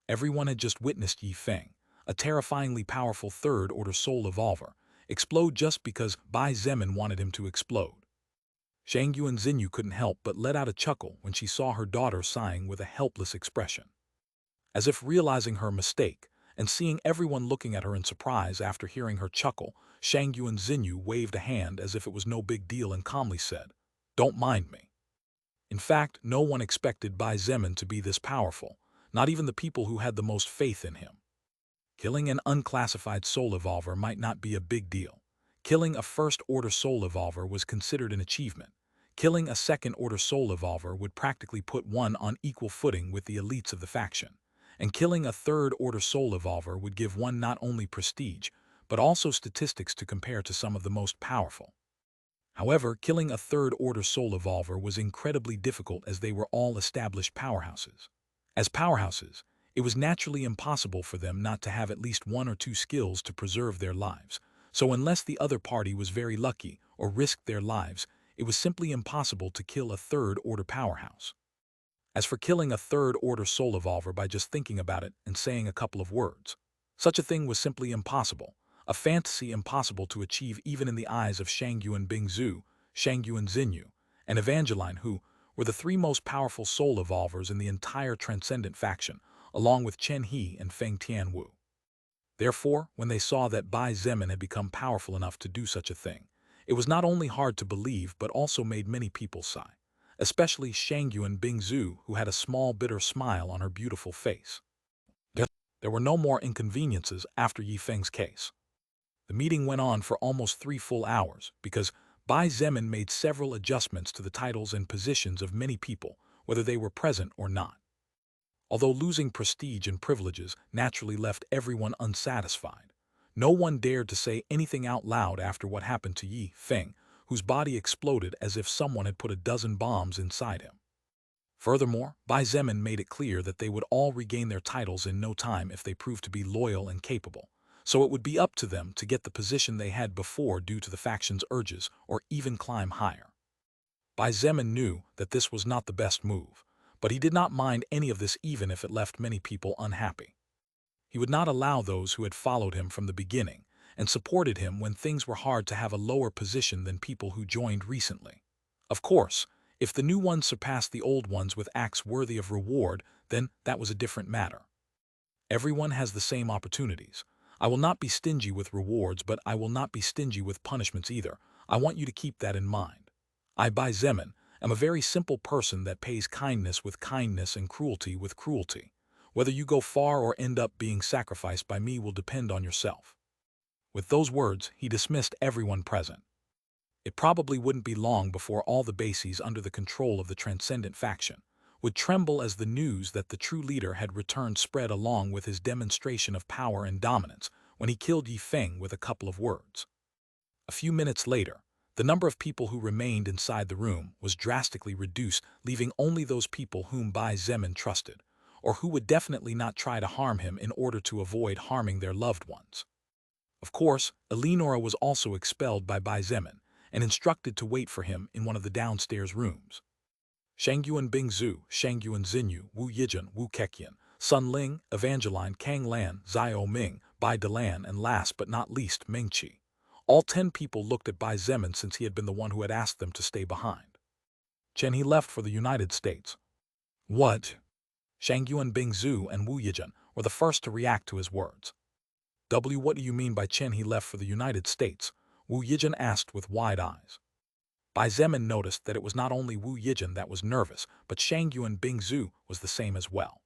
Everyone had just witnessed Yi Feng, a terrifyingly powerful third-order soul evolver, explode just because Bai Zemin wanted him to explode. Shangyuan Xinyu couldn't help but let out a chuckle when she saw her daughter sighing with a helpless expression. As if realizing her mistake, and seeing everyone looking at her in surprise after hearing her chuckle, Shangyuan Xinyu waved a hand as if it was no big deal and calmly said, "Don't mind me." In fact, no one expected Bai Zemin to be this powerful, not even the people who had the most faith in him. Killing an unclassified soul evolver might not be a big deal. Killing a first-order soul evolver was considered an achievement. Killing a second-order soul evolver would practically put one on equal footing with the elites of the faction. And killing a third-order soul evolver would give one not only prestige, but also statistics to compare to some of the most powerful. However, killing a third-order soul evolver was incredibly difficult as they were all established powerhouses. As powerhouses, it was naturally impossible for them not to have at least 1 or 2 skills to preserve their lives, so unless the other party was very lucky or risked their lives, it was simply impossible to kill a third-order powerhouse. As for killing a third-order soul evolver by just thinking about it and saying a couple of words, such a thing was simply impossible, a fantasy impossible to achieve even in the eyes of Shangyuan Bingzu, Shangyuan Xinyu, and Evangeline, who were the 3 most powerful soul evolvers in the entire Transcendent faction, along with Chen He and Feng Tianwu. Therefore, when they saw that Bai Zemin had become powerful enough to do such a thing, it was not only hard to believe but also made many people sigh, especially Shangyuan Bingzu, who had a small bitter smile on her beautiful face. There were no more inconveniences after Yi Feng's case. The meeting went on for almost 3 full hours because Bai Zemin made several adjustments to the titles and positions of many people, whether they were present or not. Although losing prestige and privileges naturally left everyone unsatisfied, no one dared to say anything out loud after what happened to Yi Feng, whose body exploded as if someone had put a dozen bombs inside him. Furthermore, Bai Zemin made it clear that they would all regain their titles in no time if they proved to be loyal and capable, so it would be up to them to get the position they had before due to the faction's urges or even climb higher. Bai Zemin knew that this was not the best move, but he did not mind any of this even if it left many people unhappy. He would not allow those who had followed him from the beginning and supported him when things were hard to have a lower position than people who joined recently. Of course, if the new ones surpassed the old ones with acts worthy of reward, then that was a different matter. Everyone has the same opportunities. I will not be stingy with rewards, but I will not be stingy with punishments either. I want you to keep that in mind. I, Bai Zemin, am a very simple person that pays kindness with kindness and cruelty with cruelty. Whether you go far or end up being sacrificed by me will depend on yourself. With those words, he dismissed everyone present. It probably wouldn't be long before all the bases under the control of the Transcendent faction would tremble as the news that the true leader had returned spread along with his demonstration of power and dominance when he killed Yi Feng with a couple of words. A few minutes later, the number of people who remained inside the room was drastically reduced, leaving only those people whom Bai Zemin trusted, or who would definitely not try to harm him in order to avoid harming their loved ones. Of course, Eleonora was also expelled by Bai Zemin, and instructed to wait for him in one of the downstairs rooms. Shangyuan Bingzu, Shangyuan Xinyu, Wu Yijun, Wu Keqian, Sun Ling, Evangeline, Kang Lan, Zhao Ming, Bai Delan, and last but not least Ming Qi. All 10 people looked at Bai Zemin since he had been the one who had asked them to stay behind. Chen He left for the United States. What? Shangyuan Bingzu and Wu Yijun were the first to react to his words. What do you mean by Chen He left for the United States? Wu Yijun asked with wide eyes. Bai Zemin noticed that it was not only Wu Yijun that was nervous, but Shangyuan Bingzu was the same as well.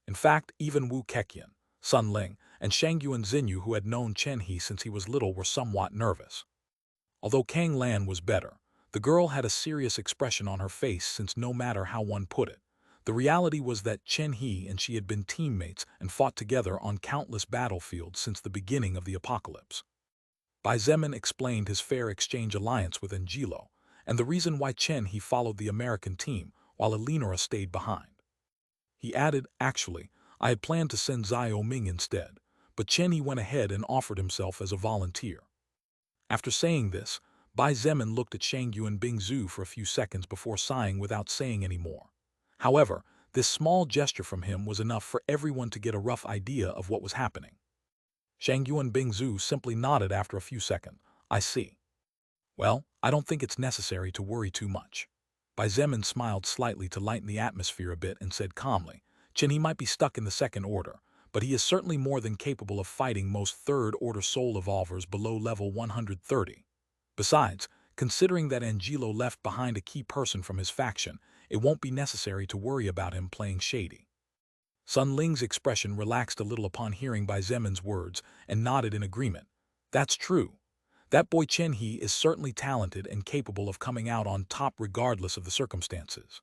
In fact, even Wu Keqian, Sun Ling, and Shangyuan Xinyu, who had known Chen He since he was little, were somewhat nervous. Although Kang Lan was better, the girl had a serious expression on her face since no matter how one put it, the reality was that Chen He and she had been teammates and fought together on countless battlefields since the beginning of the apocalypse. Bai Zemin explained his fair exchange alliance with Angelo, and the reason why Chen He followed the American team while Eleonora stayed behind. He added, actually, I had planned to send Zhao Ming instead, but Chen He went ahead and offered himself as a volunteer. After saying this, Bai Zemin looked at Shangyuan Bingzu for a few seconds before sighing without saying any more. However, this small gesture from him was enough for everyone to get a rough idea of what was happening. Shangyuan Bingzu simply nodded after a few seconds. I see. Well, I don't think it's necessary to worry too much. Bai Zemin smiled slightly to lighten the atmosphere a bit and said calmly, Chen He might be stuck in the second order, but he is certainly more than capable of fighting most third-order soul evolvers below level 130. Besides, considering that Angelo left behind a key person from his faction, it won't be necessary to worry about him playing shady. Sun Ling's expression relaxed a little upon hearing Bai Zemin's words and nodded in agreement. That's true. That boy Chen He is certainly talented and capable of coming out on top regardless of the circumstances.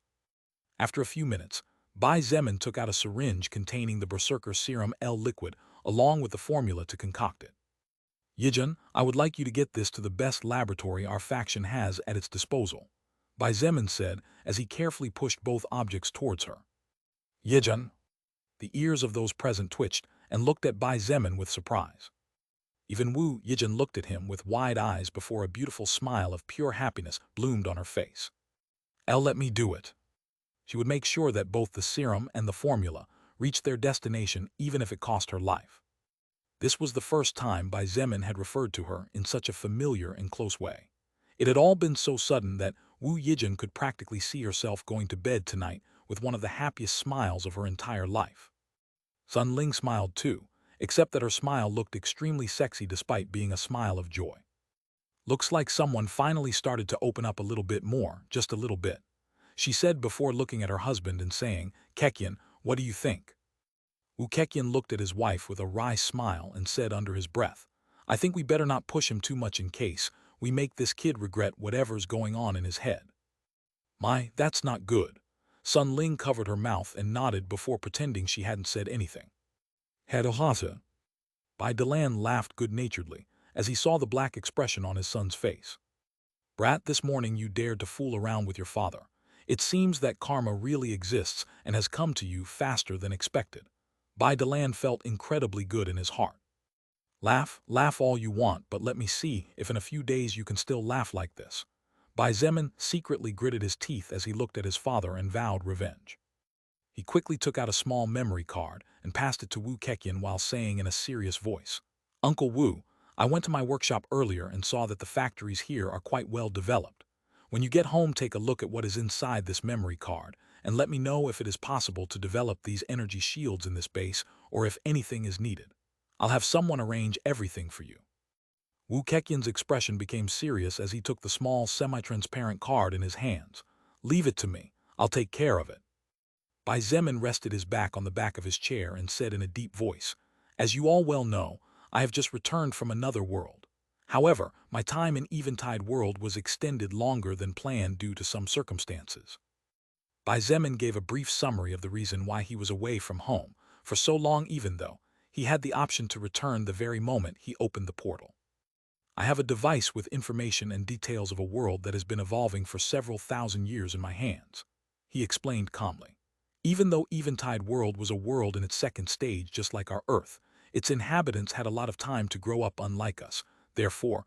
After a few minutes, Bai Zemin took out a syringe containing the Berserker Serum L liquid along with the formula to concoct it. Yijun, I would like you to get this to the best laboratory our faction has at its disposal, Bai Zemin said as he carefully pushed both objects towards her. Yijun. The ears of those present twitched and looked at Bai Zemin with surprise. Even Wu Yijun looked at him with wide eyes before a beautiful smile of pure happiness bloomed on her face. Let me do it. She would make sure that both the serum and the formula reached their destination even if it cost her life. This was the first time Bai Zemin had referred to her in such a familiar and close way. It had all been so sudden that Wu Yijun could practically see herself going to bed tonight with one of the happiest smiles of her entire life. Sun Ling smiled too, except that her smile looked extremely sexy despite being a smile of joy. Looks like someone finally started to open up a little bit more, just a little bit, she said before looking at her husband and saying, Keqian, what do you think? Wu Keqian looked at his wife with a wry smile and said under his breath, I think we better not push him too much in case we make this kid regret whatever's going on in his head. My, that's not good. Sun Ling covered her mouth and nodded before pretending she hadn't said anything. Hadahasa. Bai Delan laughed good-naturedly as he saw the black expression on his son's face. Brat, this morning you dared to fool around with your father. It seems that karma really exists and has come to you faster than expected. Bai Delan felt incredibly good in his heart. Laugh all you want, but let me see if in a few days you can still laugh like this. Bai Zemin secretly gritted his teeth as he looked at his father and vowed revenge. He quickly took out a small memory card and passed it to Wu Keqian while saying in a serious voice, Uncle Wu, I went to my workshop earlier and saw that the factories here are quite well developed. When you get home, take a look at what is inside this memory card and let me know if it is possible to develop these energy shields in this base or if anything is needed. I'll have someone arrange everything for you. Wu Keqian's expression became serious as he took the small semi-transparent card in his hands. Leave it to me. I'll take care of it. Bai Zemin rested his back on the back of his chair and said in a deep voice, As you all well know, I have just returned from another world. However, my time in Eventide World was extended longer than planned due to some circumstances. Bai Zemin gave a brief summary of the reason why he was away from home for so long, even though he had the option to return the very moment he opened the portal. I have a device with information and details of a world that has been evolving for several thousand years in my hands, he explained calmly. Even though Eventide World was a world in its second stage just like our Earth, its inhabitants had a lot of time to grow up unlike us. Therefore,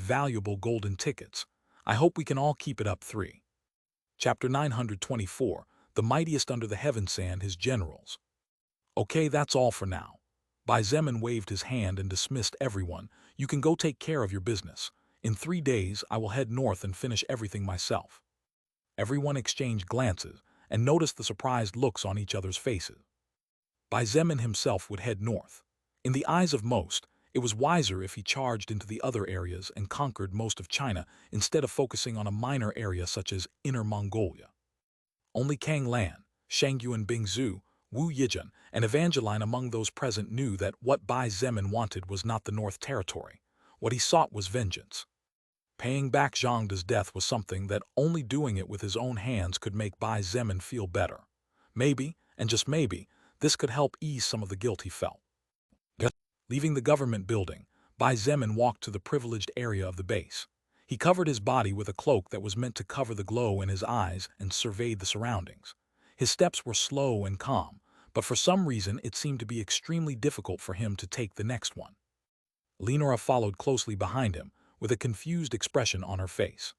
valuable golden tickets. I hope we can all keep it up. 3. Chapter 924, The Mightiest Under the Heavens and His Generals. Okay, that's all for now. Bai Zemin waved his hand and dismissed everyone. You can go take care of your business. In 3 days, I will head north and finish everything myself. Everyone exchanged glances and noticed the surprised looks on each other's faces. Bai Zemin himself would head north. In the eyes of most, it was wiser if he charged into the other areas and conquered most of China instead of focusing on a minor area such as Inner Mongolia. Only Kang Lan, Shangyuan Bingzu, Wu Yijun, and Evangeline among those present knew that what Bai Zemin wanted was not the North Territory. What he sought was vengeance. Paying back Zhang De's death was something that only doing it with his own hands could make Bai Zemin feel better. Maybe, and just maybe, this could help ease some of the guilt he felt. Leaving the government building, Bai Zemin walked to the privileged area of the base. He covered his body with a cloak that was meant to cover the glow in his eyes and surveyed the surroundings. His steps were slow and calm, but for some reason it seemed to be extremely difficult for him to take the next one. Lenora followed closely behind him, with a confused expression on her face.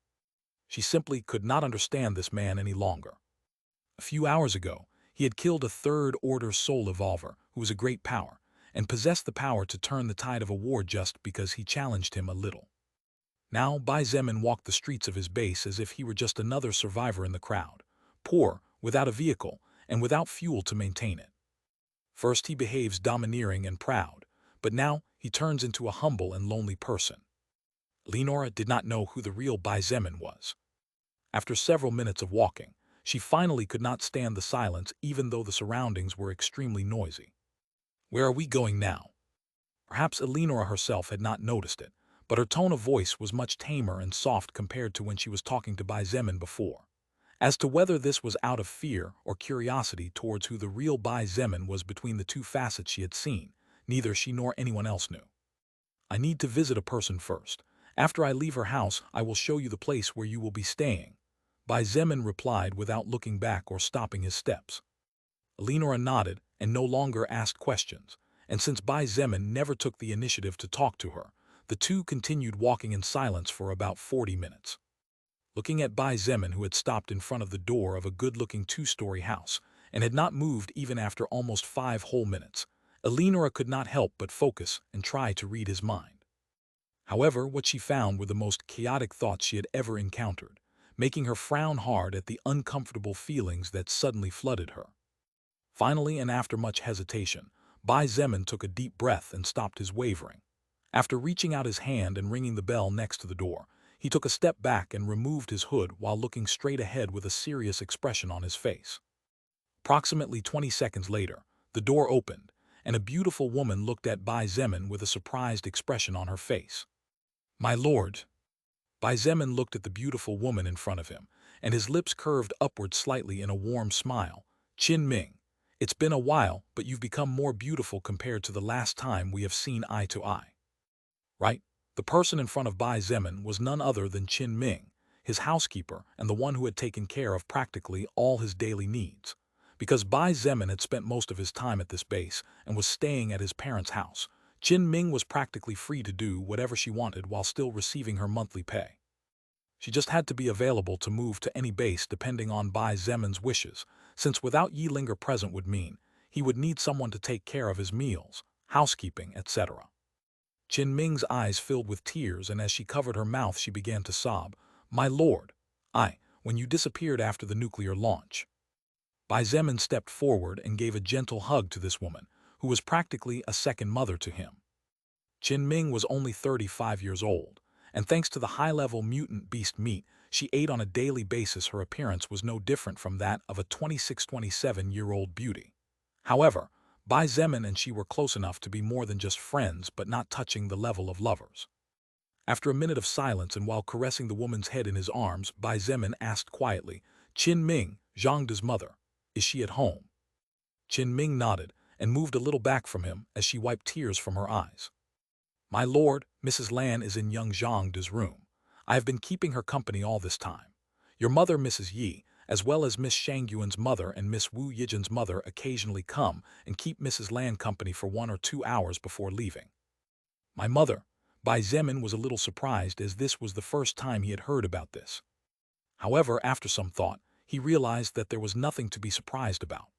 She simply could not understand this man any longer. A few hours ago, he had killed a third-order soul evolver who was a great power, and possessed the power to turn the tide of a war just because he challenged him a little. Now, Bai Zemin walked the streets of his base as if he were just another survivor in the crowd, poor, without a vehicle, and without fuel to maintain it. First he behaves domineering and proud, but now he turns into a humble and lonely person. Lenora did not know who the real Bai Zemin was. After several minutes of walking, she finally could not stand the silence even though the surroundings were extremely noisy. Where are we going now? Perhaps Eleonora herself had not noticed it, but her tone of voice was much tamer and soft compared to when she was talking to Bai Zemin before. As to whether this was out of fear or curiosity towards who the real Bai Zemin was between the two facets she had seen, neither she nor anyone else knew. I need to visit a person first. After I leave her house, I will show you the place where you will be staying. Bai Zemin replied without looking back or stopping his steps. Eleonora nodded and no longer asked questions, and since Bai Zemin never took the initiative to talk to her, the two continued walking in silence for about 40 minutes. Looking at Bai Zemin, who had stopped in front of the door of a good-looking 2-story house and had not moved even after almost 5 whole minutes, Eleonora could not help but focus and try to read his mind. However, what she found were the most chaotic thoughts she had ever encountered, making her frown hard at the uncomfortable feelings that suddenly flooded her. Finally, and after much hesitation, Bai Zemin took a deep breath and stopped his wavering. After reaching out his hand and ringing the bell next to the door, he took a step back and removed his hood while looking straight ahead with a serious expression on his face. Approximately 20 seconds later, the door opened, and a beautiful woman looked at Bai Zemin with a surprised expression on her face. "My lord." Bai Zemin looked at the beautiful woman in front of him, and his lips curved upward slightly in a warm smile. "Qin Ming, it's been a while, but you've become more beautiful compared to the last time we have seen eye to eye." "Right?" The person in front of Bai Zemin was none other than Qin Ming, his housekeeper and the one who had taken care of practically all his daily needs. Because Bai Zemin had spent most of his time at this base and was staying at his parents' house, Qin Ming was practically free to do whatever she wanted while still receiving her monthly pay. She just had to be available to move to any base depending on Bai Zemin's wishes, since without Yilinger present would mean he would need someone to take care of his meals, housekeeping, etc. Qin Ming's eyes filled with tears, and as she covered her mouth she began to sob, "My lord, when you disappeared after the nuclear launch." Bai Zemin stepped forward and gave a gentle hug to this woman, who was practically a second mother to him. Qin Ming was only 35 years old, and thanks to the high-level mutant beast meat she ate on a daily basis, her appearance was no different from that of a 26-27-year-old beauty. However, Bai Zemin and she were close enough to be more than just friends, but not touching the level of lovers. After a minute of silence and while caressing the woman's head in his arms, Bai Zemin asked quietly, "Qin Ming, Zhangde's mother, is she at home?" Qin Ming nodded and moved a little back from him as she wiped tears from her eyes. "My lord, Mrs. Lan is in young Zhangde's room. I have been keeping her company all this time. Your mother, Mrs. Yi, as well as Miss Shangyuan's mother and Miss Wu Yijin's mother occasionally come and keep Mrs. Lan company for 1 or 2 hours before leaving." My mother, Bai Zemin was a little surprised as this was the first time he had heard about this. However, after some thought, he realized that there was nothing to be surprised about.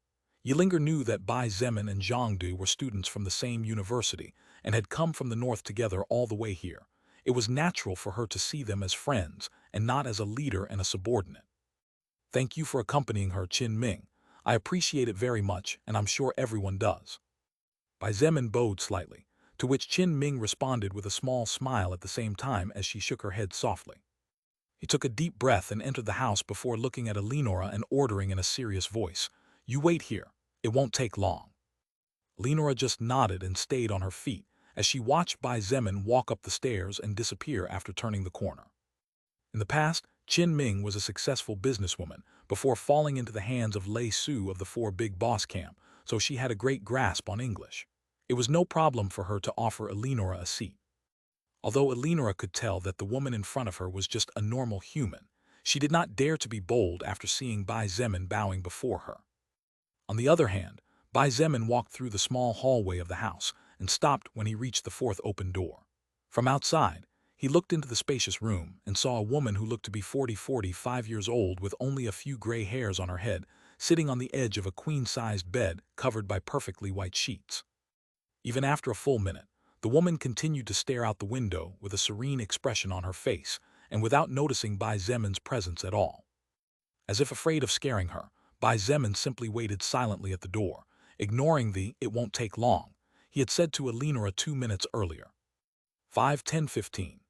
Yilinger knew that Bai Zemin and Zhangde were students from the same university and had come from the north together all the way here. It was natural for her to see them as friends and not as a leader and a subordinate. "Thank you for accompanying her, Qin Ming. I appreciate it very much, and I'm sure everyone does." Bai Zemin bowed slightly, to which Qin Ming responded with a small smile at the same time as she shook her head softly. He took a deep breath and entered the house before looking at Eleonora and ordering in a serious voice, "You wait here. It won't take long." Eleonora just nodded and stayed on her feet as she watched Bai Zemin walk up the stairs and disappear after turning the corner. In the past, Qin Ming was a successful businesswoman before falling into the hands of Lei Su of the Four Big Boss Camp, so she had a great grasp on English. It was no problem for her to offer Eleonora a seat. Although Eleonora could tell that the woman in front of her was just a normal human, she did not dare to be bold after seeing Bai Zemin bowing before her. On the other hand, Bai Zemin walked through the small hallway of the house and stopped when he reached the fourth open door. From outside, he looked into the spacious room and saw a woman who looked to be 45 years old with only a few gray hairs on her head, sitting on the edge of a queen-sized bed covered by perfectly white sheets. Even after a full minute, the woman continued to stare out the window with a serene expression on her face and without noticing Bai Zemin's presence at all. As if afraid of scaring her, Bai Zemin simply waited silently at the door, ignoring the "it won't take long" he had said to Eleonora 2 minutes earlier. 5, 10, 15.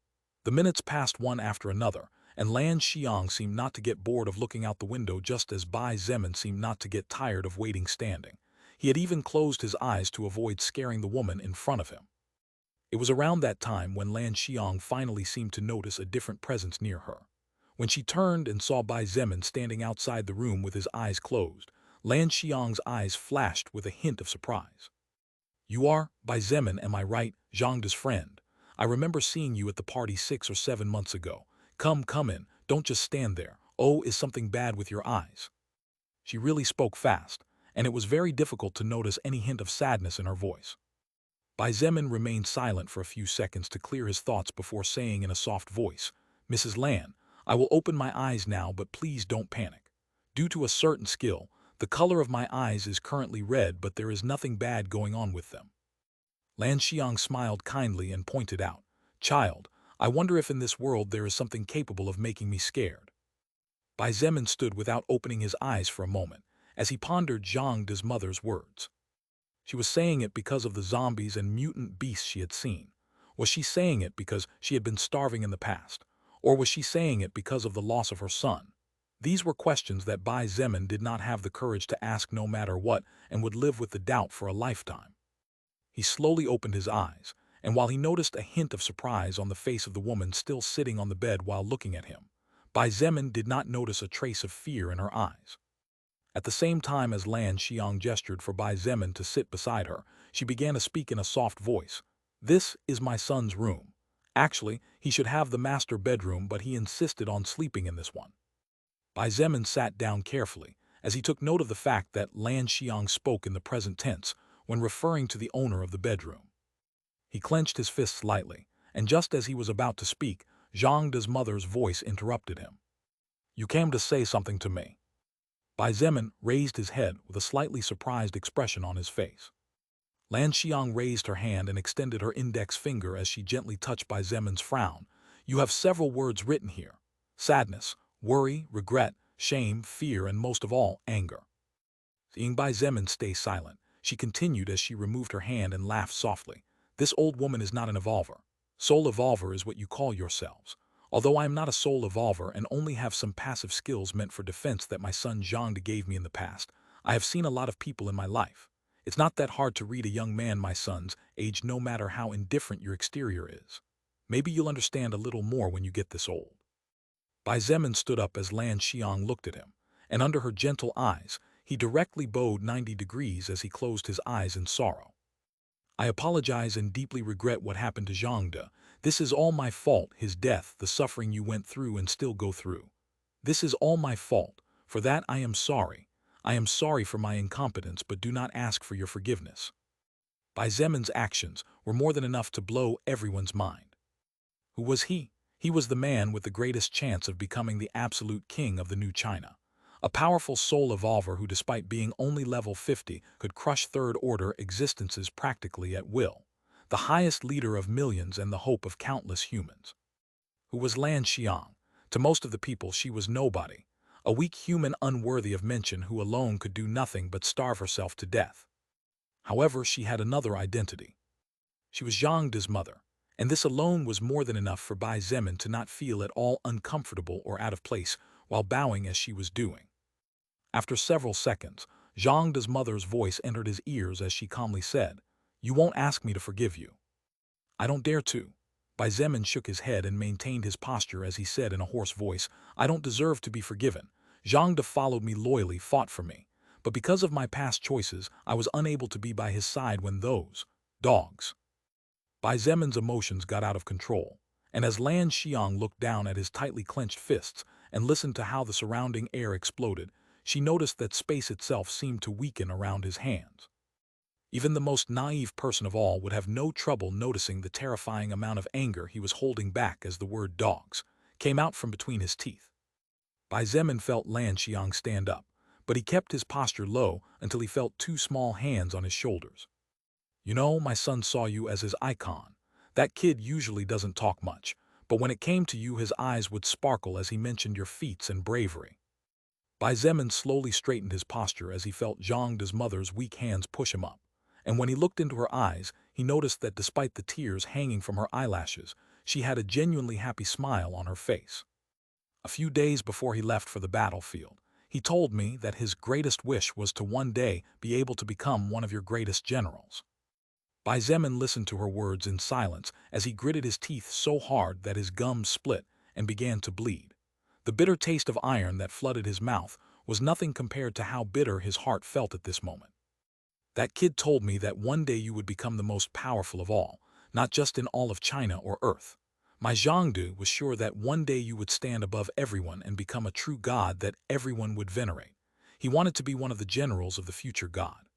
The minutes passed one after another, and Lan Xiang seemed not to get bored of looking out the window just as Bai Zemin seemed not to get tired of waiting standing. He had even closed his eyes to avoid scaring the woman in front of him. It was around that time when Lan Xiang finally seemed to notice a different presence near her. When she turned and saw Bai Zemin standing outside the room with his eyes closed, Lan Xiang's eyes flashed with a hint of surprise. "You are, Bai Zemin, am I right, Zhangde's friend? I remember seeing you at the party 6 or 7 months ago. Come in, don't just stand there. Oh, is something bad with your eyes?" She really spoke fast, and it was very difficult to notice any hint of sadness in her voice. Bai Zemin remained silent for a few seconds to clear his thoughts before saying in a soft voice, "Mrs. Lan, I will open my eyes now, but please don't panic. Due to a certain skill, the color of my eyes is currently red, but there is nothing bad going on with them." Lan Xiang smiled kindly and pointed out, "Child, I wonder if in this world there is something capable of making me scared." Bai Zemin stood without opening his eyes for a moment, as he pondered Zhangde's mother's words. She was saying it because of the zombies and mutant beasts she had seen. Was she saying it because she had been starving in the past? Or was she saying it because of the loss of her son? These were questions that Bai Zemin did not have the courage to ask no matter what and would live with the doubt for a lifetime. He slowly opened his eyes, and while he noticed a hint of surprise on the face of the woman still sitting on the bed while looking at him, Bai Zemin did not notice a trace of fear in her eyes. At the same time as Lan Xiang gestured for Bai Zemin to sit beside her, she began to speak in a soft voice. "This is my son's room. Actually, he should have the master bedroom, but he insisted on sleeping in this one. Bai Zemin sat down carefully, as he took note of the fact that Lan Xiang spoke in the present tense when referring to the owner of the bedroom. He clenched his fists lightly, and just as he was about to speak, Zhang De's mother's voice interrupted him. "You came to say something to me." Bai Zemin raised his head with a slightly surprised expression on his face. Lan Xiang raised her hand and extended her index finger as she gently touched Bai Zemin's frown. "You have several words written here: sadness, worry, regret, shame, fear, and most of all, anger." Seeing Bai Zemin stay silent, she continued as she removed her hand and laughed softly. "This old woman is not an evolver. Soul evolver is what you call yourselves. Although I am not a soul evolver and only have some passive skills meant for defense that my son Zhang gave me in the past, I have seen a lot of people in my life. It's not that hard to read a young man my son's age, no matter how indifferent your exterior is. Maybe you'll understand a little more when you get this old." Bai Zemin stood up as Lan Xiang looked at him, and under her gentle eyes, he directly bowed 90 degrees as he closed his eyes in sorrow. "I apologize and deeply regret what happened to Zhang De. This is all my fault, his death, the suffering you went through and still go through. This is all my fault. For that I am sorry. I am sorry for my incompetence, but do not ask for your forgiveness." Bai Zemin's actions were more than enough to blow everyone's mind. Who was he? He was the man with the greatest chance of becoming the absolute king of the new China. A powerful soul evolver who, despite being only level 50, could crush third-order existences practically at will. The highest leader of millions and the hope of countless humans. Who was Lan Xiang? To most of the people she was nobody. A weak human unworthy of mention who alone could do nothing but starve herself to death. However, she had another identity. She was Zhang De's mother, and this alone was more than enough for Bai Zemin to not feel at all uncomfortable or out of place while bowing as she was doing. After several seconds, Zhang De's mother's voice entered his ears as she calmly said, "You won't ask me to forgive you." "I don't dare to." Bai Zemin shook his head and maintained his posture as he said in a hoarse voice, "I don't deserve to be forgiven. Zhang De followed me loyally, fought for me. But because of my past choices, I was unable to be by his side when those dogs." Bai Zemin's emotions got out of control, and as Lan Xiang looked down at his tightly clenched fists and listened to how the surrounding air exploded, she noticed that space itself seemed to weaken around his hands. Even the most naive person of all would have no trouble noticing the terrifying amount of anger he was holding back as the word dogs came out from between his teeth. Bai Zemin felt Lan Xiang stand up, but he kept his posture low until he felt two small hands on his shoulders. "You know, my son saw you as his icon. That kid usually doesn't talk much, but when it came to you his eyes would sparkle as he mentioned your feats and bravery." Bai Zemin slowly straightened his posture as he felt Zhang De's mother's weak hands push him up, and when he looked into her eyes, he noticed that despite the tears hanging from her eyelashes, she had a genuinely happy smile on her face. "A few days before he left for the battlefield, he told me that his greatest wish was to one day be able to become one of your greatest generals." Bai Zemin listened to her words in silence as he gritted his teeth so hard that his gums split and began to bleed. The bitter taste of iron that flooded his mouth was nothing compared to how bitter his heart felt at this moment. "That kid told me that one day you would become the most powerful of all, not just in all of China or Earth. My Zhangdu was sure that one day you would stand above everyone and become a true god that everyone would venerate. He wanted to be one of the generals of the future god."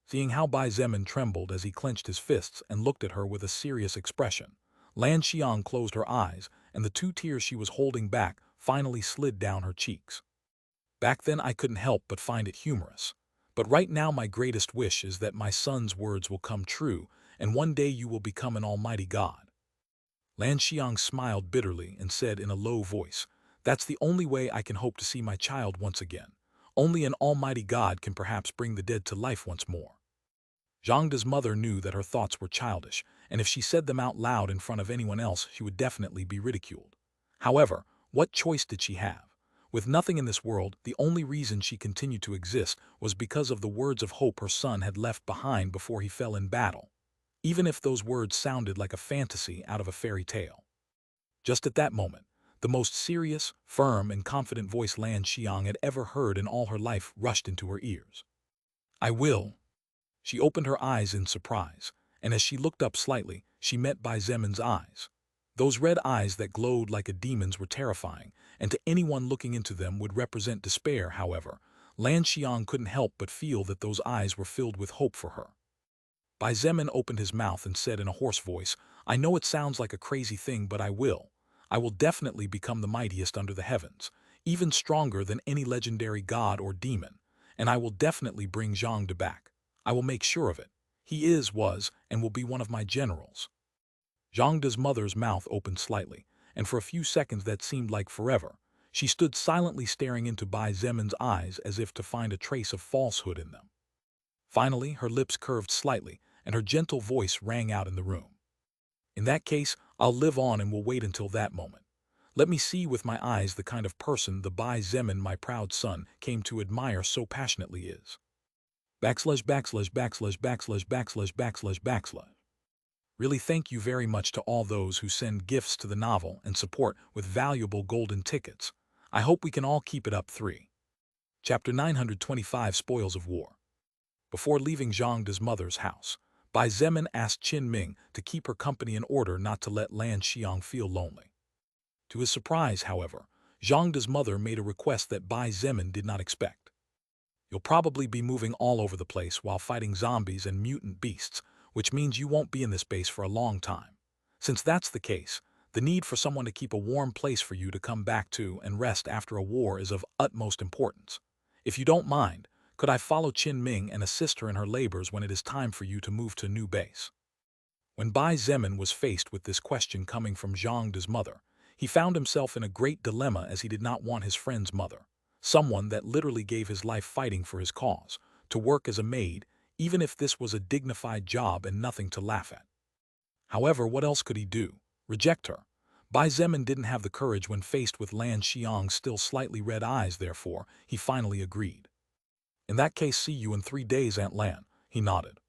Seeing how Bai Zemin trembled as he clenched his fists and looked at her with a serious expression, Lan Xiang closed her eyes, and the two tears she was holding back finally slid down her cheeks. "Back then I couldn't help but find it humorous. But right now my greatest wish is that my son's words will come true, and one day you will become an almighty god." Lan Xiang smiled bitterly and said in a low voice, "That's the only way I can hope to see my child once again. Only an almighty god can perhaps bring the dead to life once more." Zhang De's mother knew that her thoughts were childish, and if she said them out loud in front of anyone else, she would definitely be ridiculed. However, what choice did she have? With nothing in this world, the only reason she continued to exist was because of the words of hope her son had left behind before he fell in battle, even if those words sounded like a fantasy out of a fairy tale. Just at that moment, the most serious, firm, and confident voice Lan Xiang had ever heard in all her life rushed into her ears. "I will." She opened her eyes in surprise, and as she looked up slightly, she met Bai Zemin's eyes. Those red eyes that glowed like a demon's were terrifying, and to anyone looking into them would represent despair. However, Lan Xiang couldn't help but feel that those eyes were filled with hope for her. Bai Zemin opened his mouth and said in a hoarse voice, "I know it sounds like a crazy thing, but I will. I will definitely become the mightiest under the heavens, even stronger than any legendary god or demon, and I will definitely bring Zhang back. I will make sure of it. He was, and will be one of my generals." Zhang's mother's mouth opened slightly, and for a few seconds that seemed like forever. She stood silently staring into Bai Zemin's eyes as if to find a trace of falsehood in them. Finally, her lips curved slightly, and her gentle voice rang out in the room. "In that case, I'll live on and will wait until that moment. Let me see with my eyes the kind of person the Bai Zemin my proud son came to admire so passionately is." Backslash backslash backslash backslash backslash backslash backslash. Really, thank you very much to all those who send gifts to the novel and support with valuable golden tickets. I hope we can all keep it up. 3. Chapter 925, Spoils of War. Before leaving Zhang's mother's house, Bai Zemin asked Qin Ming to keep her company in order not to let Lan Xiang feel lonely. To his surprise, however, Zhang's mother made a request that Bai Zemin did not expect. "You'll probably be moving all over the place while fighting zombies and mutant beasts, which means you won't be in this base for a long time. Since that's the case, the need for someone to keep a warm place for you to come back to and rest after a war is of utmost importance. If you don't mind, could I follow Qin Ming and assist her in her labors when it is time for you to move to a new base?" When Bai Zemin was faced with this question coming from Zhang's mother, he found himself in a great dilemma as he did not want his friend's mother, someone that literally gave his life fighting for his cause, to work as a maid, even if this was a dignified job and nothing to laugh at. However, what else could he do? Reject her? Bai Zemin didn't have the courage when faced with Lan Xiang's still slightly red eyes. Therefore, he finally agreed. "In that case, see you in 3 days, Aunt Lan," he nodded.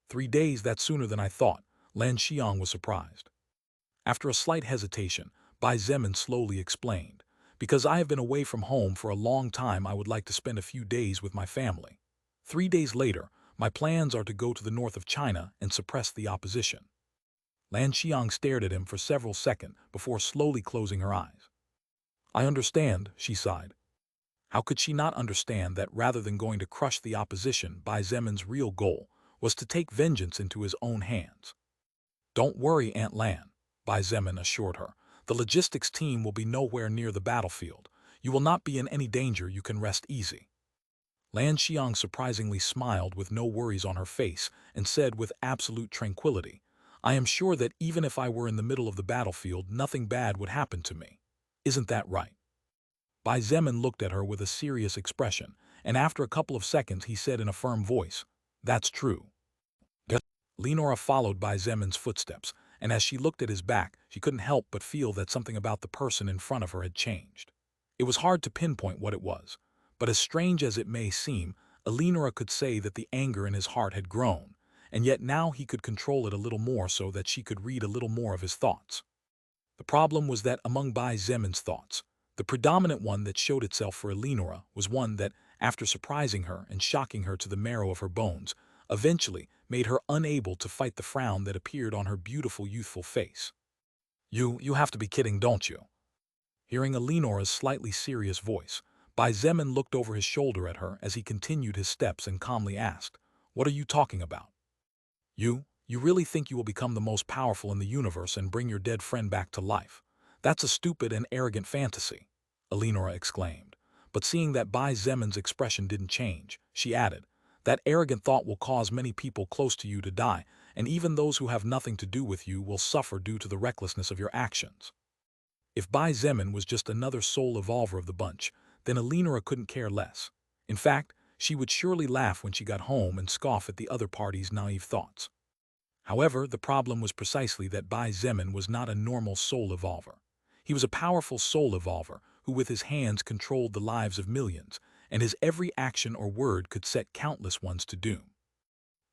3 days, that's sooner than I thought. Lan Xiang was surprised. After a slight hesitation, Bai Zemin slowly explained, "Because I have been away from home for a long time, I would like to spend a few days with my family. 3 days later, my plans are to go to the north of China and suppress the opposition." Lan Xiang stared at him for several seconds before slowly closing her eyes. "I understand," she sighed. How could she not understand that rather than going to crush the opposition, Bai Zemin's real goal was to take vengeance into his own hands? "Don't worry, Aunt Lan," Bai Zemin assured her. "The logistics team will be nowhere near the battlefield. You will not be in any danger. You can rest easy." Lan Xiang surprisingly smiled with no worries on her face and said with absolute tranquility, "I am sure that even if I were in the middle of the battlefield, nothing bad would happen to me. Isn't that right?" Bai Zemin looked at her with a serious expression, and after a couple of seconds he said in a firm voice, "That's true." Lenora followed Bai Zemin's footsteps, and as she looked at his back, she couldn't help but feel that something about the person in front of her had changed. It was hard to pinpoint what it was, but as strange as it may seem, Lenora could say that the anger in his heart had grown, and yet now he could control it a little more so that she could read a little more of his thoughts. The problem was that among Bai Zemin's thoughts, the predominant one that showed itself for Eleonora was one that, after surprising her and shocking her to the marrow of her bones, eventually made her unable to fight the frown that appeared on her beautiful youthful face. You have to be kidding, don't you?" Hearing Eleonora's slightly serious voice, Bai Zemin looked over his shoulder at her as he continued his steps and calmly asked, "What are you talking about? You really think you will become the most powerful in the universe and bring your dead friend back to life? That's a stupid and arrogant fantasy," Eleonora exclaimed. But seeing that Bai Zemin's expression didn't change, she added, "That arrogant thought will cause many people close to you to die, and even those who have nothing to do with you will suffer due to the recklessness of your actions." If Bai Zemin was just another soul evolver of the bunch, then Eleonora couldn't care less. In fact, she would surely laugh when she got home and scoff at the other party's naive thoughts. However, the problem was precisely that Bai Zemin was not a normal soul evolver. He was a powerful soul evolver who with his hands controlled the lives of millions, and his every action or word could set countless ones to doom.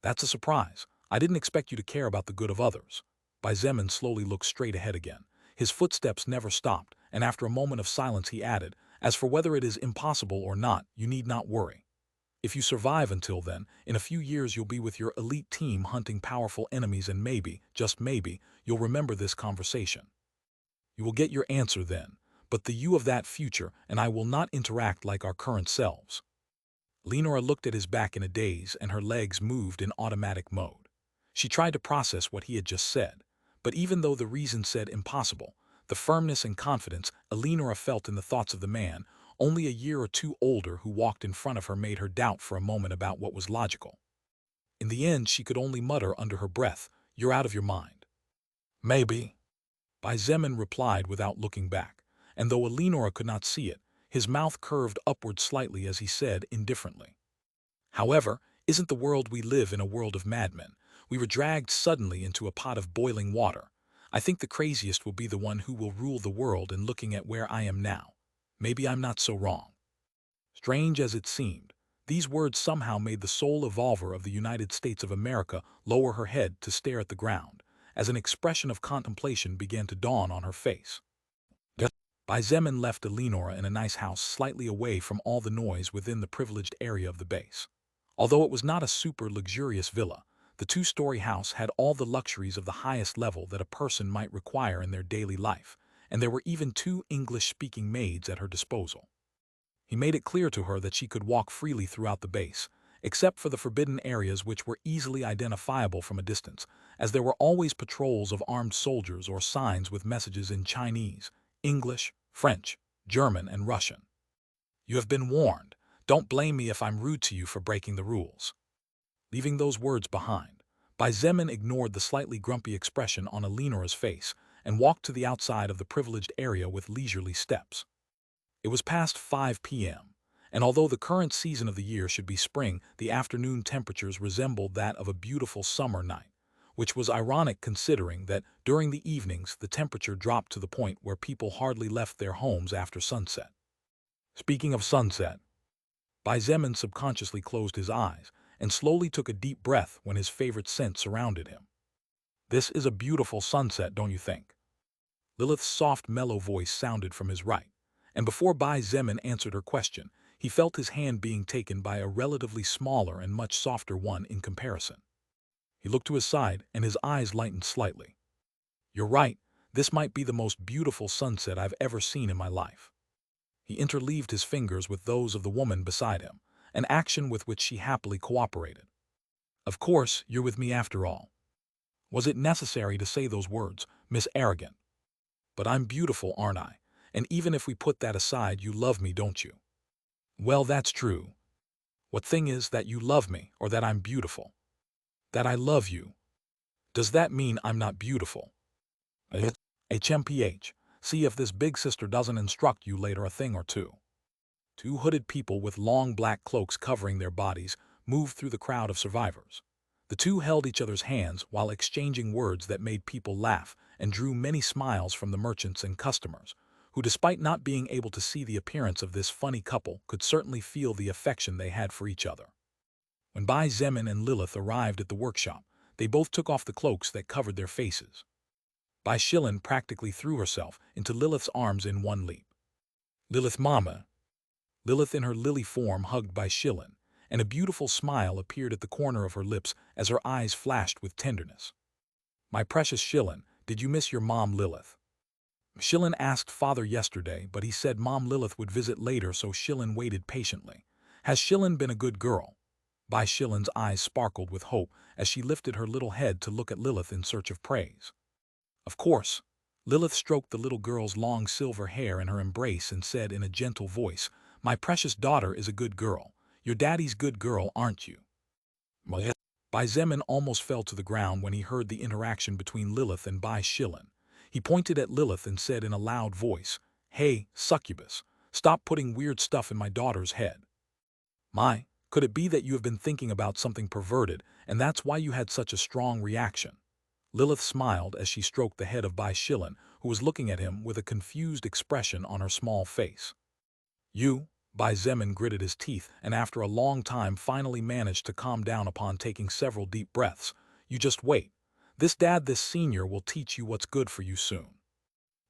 "That's a surprise. I didn't expect you to care about the good of others." Bai Zemin slowly looked straight ahead again. His footsteps never stopped, and after a moment of silence he added, "As for whether it is impossible or not, you need not worry. If you survive until then, in a few years you'll be with your elite team hunting powerful enemies and maybe, just maybe, you'll remember this conversation. You will get your answer then, but the you of that future and I will not interact like our current selves. Lenora looked at his back in a daze and her legs moved in automatic mode. She tried to process what he had just said, but even though the reason said impossible, the firmness and confidence Lenora felt in the thoughts of the man, only a year or two older, who walked in front of her made her doubt for a moment about what was logical. In the end, she could only mutter under her breath, "You're out of your mind." "Maybe," Bai Zemin replied without looking back, and though Lenora could not see it, his mouth curved upward slightly as he said indifferently, "However, isn't the world we live in a world of madmen? We were dragged suddenly into a pot of boiling water. I think the craziest will be the one who will rule the world, and looking at where I am now, maybe I'm not so wrong." Strange as it seemed, these words somehow made the sole evolver of the United States of America lower her head to stare at the ground, as an expression of contemplation began to dawn on her face. Bai Zemin left Lenora in a nice house slightly away from all the noise within the privileged area of the base. Although it was not a super luxurious villa, the two-story house had all the luxuries of the highest level that a person might require in their daily life, and there were even 2 English-speaking maids at her disposal. He made it clear to her that she could walk freely throughout the base, except for the forbidden areas which were easily identifiable from a distance, as there were always patrols of armed soldiers or signs with messages in Chinese, English, French, German, and Russian. "You have been warned. Don't blame me if I'm rude to you for breaking the rules." Leaving those words behind, Bai Zemin ignored the slightly grumpy expression on Lenora's face and walked to the outside of the privileged area with leisurely steps. It was past 5 p.m., and although the current season of the year should be spring, the afternoon temperatures resembled that of a beautiful summer night, which was ironic considering that during the evenings the temperature dropped to the point where people hardly left their homes after sunset. Speaking of sunset, Bai Zemin subconsciously closed his eyes and slowly took a deep breath when his favorite scent surrounded him. "This is a beautiful sunset, don't you think?" Lilith's soft, mellow voice sounded from his right, and before Bai Zemin answered her question, he felt his hand being taken by a relatively smaller and much softer one in comparison. He looked to his side, and his eyes lightened slightly. "You're right, this might be the most beautiful sunset I've ever seen in my life." He interleaved his fingers with those of the woman beside him, an action with which she happily cooperated. "Of course, you're with me after all." Was it necessary to say those words, Miss Arrogant? "But I'm beautiful, aren't I? And even if we put that aside, you love me, don't you?" "Well, that's true. What thing is that you love me, or that I'm beautiful?" "That I love you." "Does that mean I'm not beautiful?" HMPH. See if this big sister doesn't instruct you later a thing or two. 2 hooded people with long black cloaks covering their bodies moved through the crowd of survivors. The 2 held each other's hands while exchanging words that made people laugh and drew many smiles from the merchants and customers, who, despite not being able to see the appearance of this funny couple, could certainly feel the affection they had for each other. When Bai Zemin and Lilith arrived at the workshop, they both took off the cloaks that covered their faces. Bai Shilin practically threw herself into Lilith's arms in one leap. "Lilith, mama." Lilith in her lily form hugged Bai Shilin, and a beautiful smile appeared at the corner of her lips as her eyes flashed with tenderness. "My precious Shilin, did you miss your mom Lilith?" Shilin asked father yesterday, but he said Mom Lilith would visit later, so Shilin waited patiently. "Has Shilin been a good girl?" Bai Shilin's eyes sparkled with hope as she lifted her little head to look at Lilith in search of praise. "Of course." Lilith stroked the little girl's long silver hair in her embrace and said in a gentle voice, "My precious daughter is a good girl. You're daddy's good girl, aren't you?" Bai Zemin almost fell to the ground when he heard the interaction between Lilith and Bai Shilin. He pointed at Lilith and said in a loud voice, "Hey, Succubus, stop putting weird stuff in my daughter's head." "My, could it be that you have been thinking about something perverted, and that's why you had such a strong reaction?" Lilith smiled as she stroked the head of Bai Shilin, who was looking at him with a confused expression on her small face. "You," Bai Zemin gritted his teeth and after a long time finally managed to calm down upon taking several deep breaths. "You just wait. This senior will teach you what's good for you soon."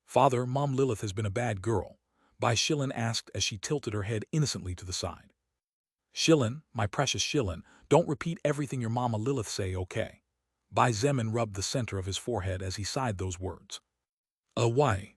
"Father, Mom Lilith has been a bad girl," Bai Shilin asked as she tilted her head innocently to the side. "Shilin, my precious Shilin, don't repeat everything your mama Lilith say, okay?" Bai Zemin rubbed the center of his forehead as he sighed those words. Why?"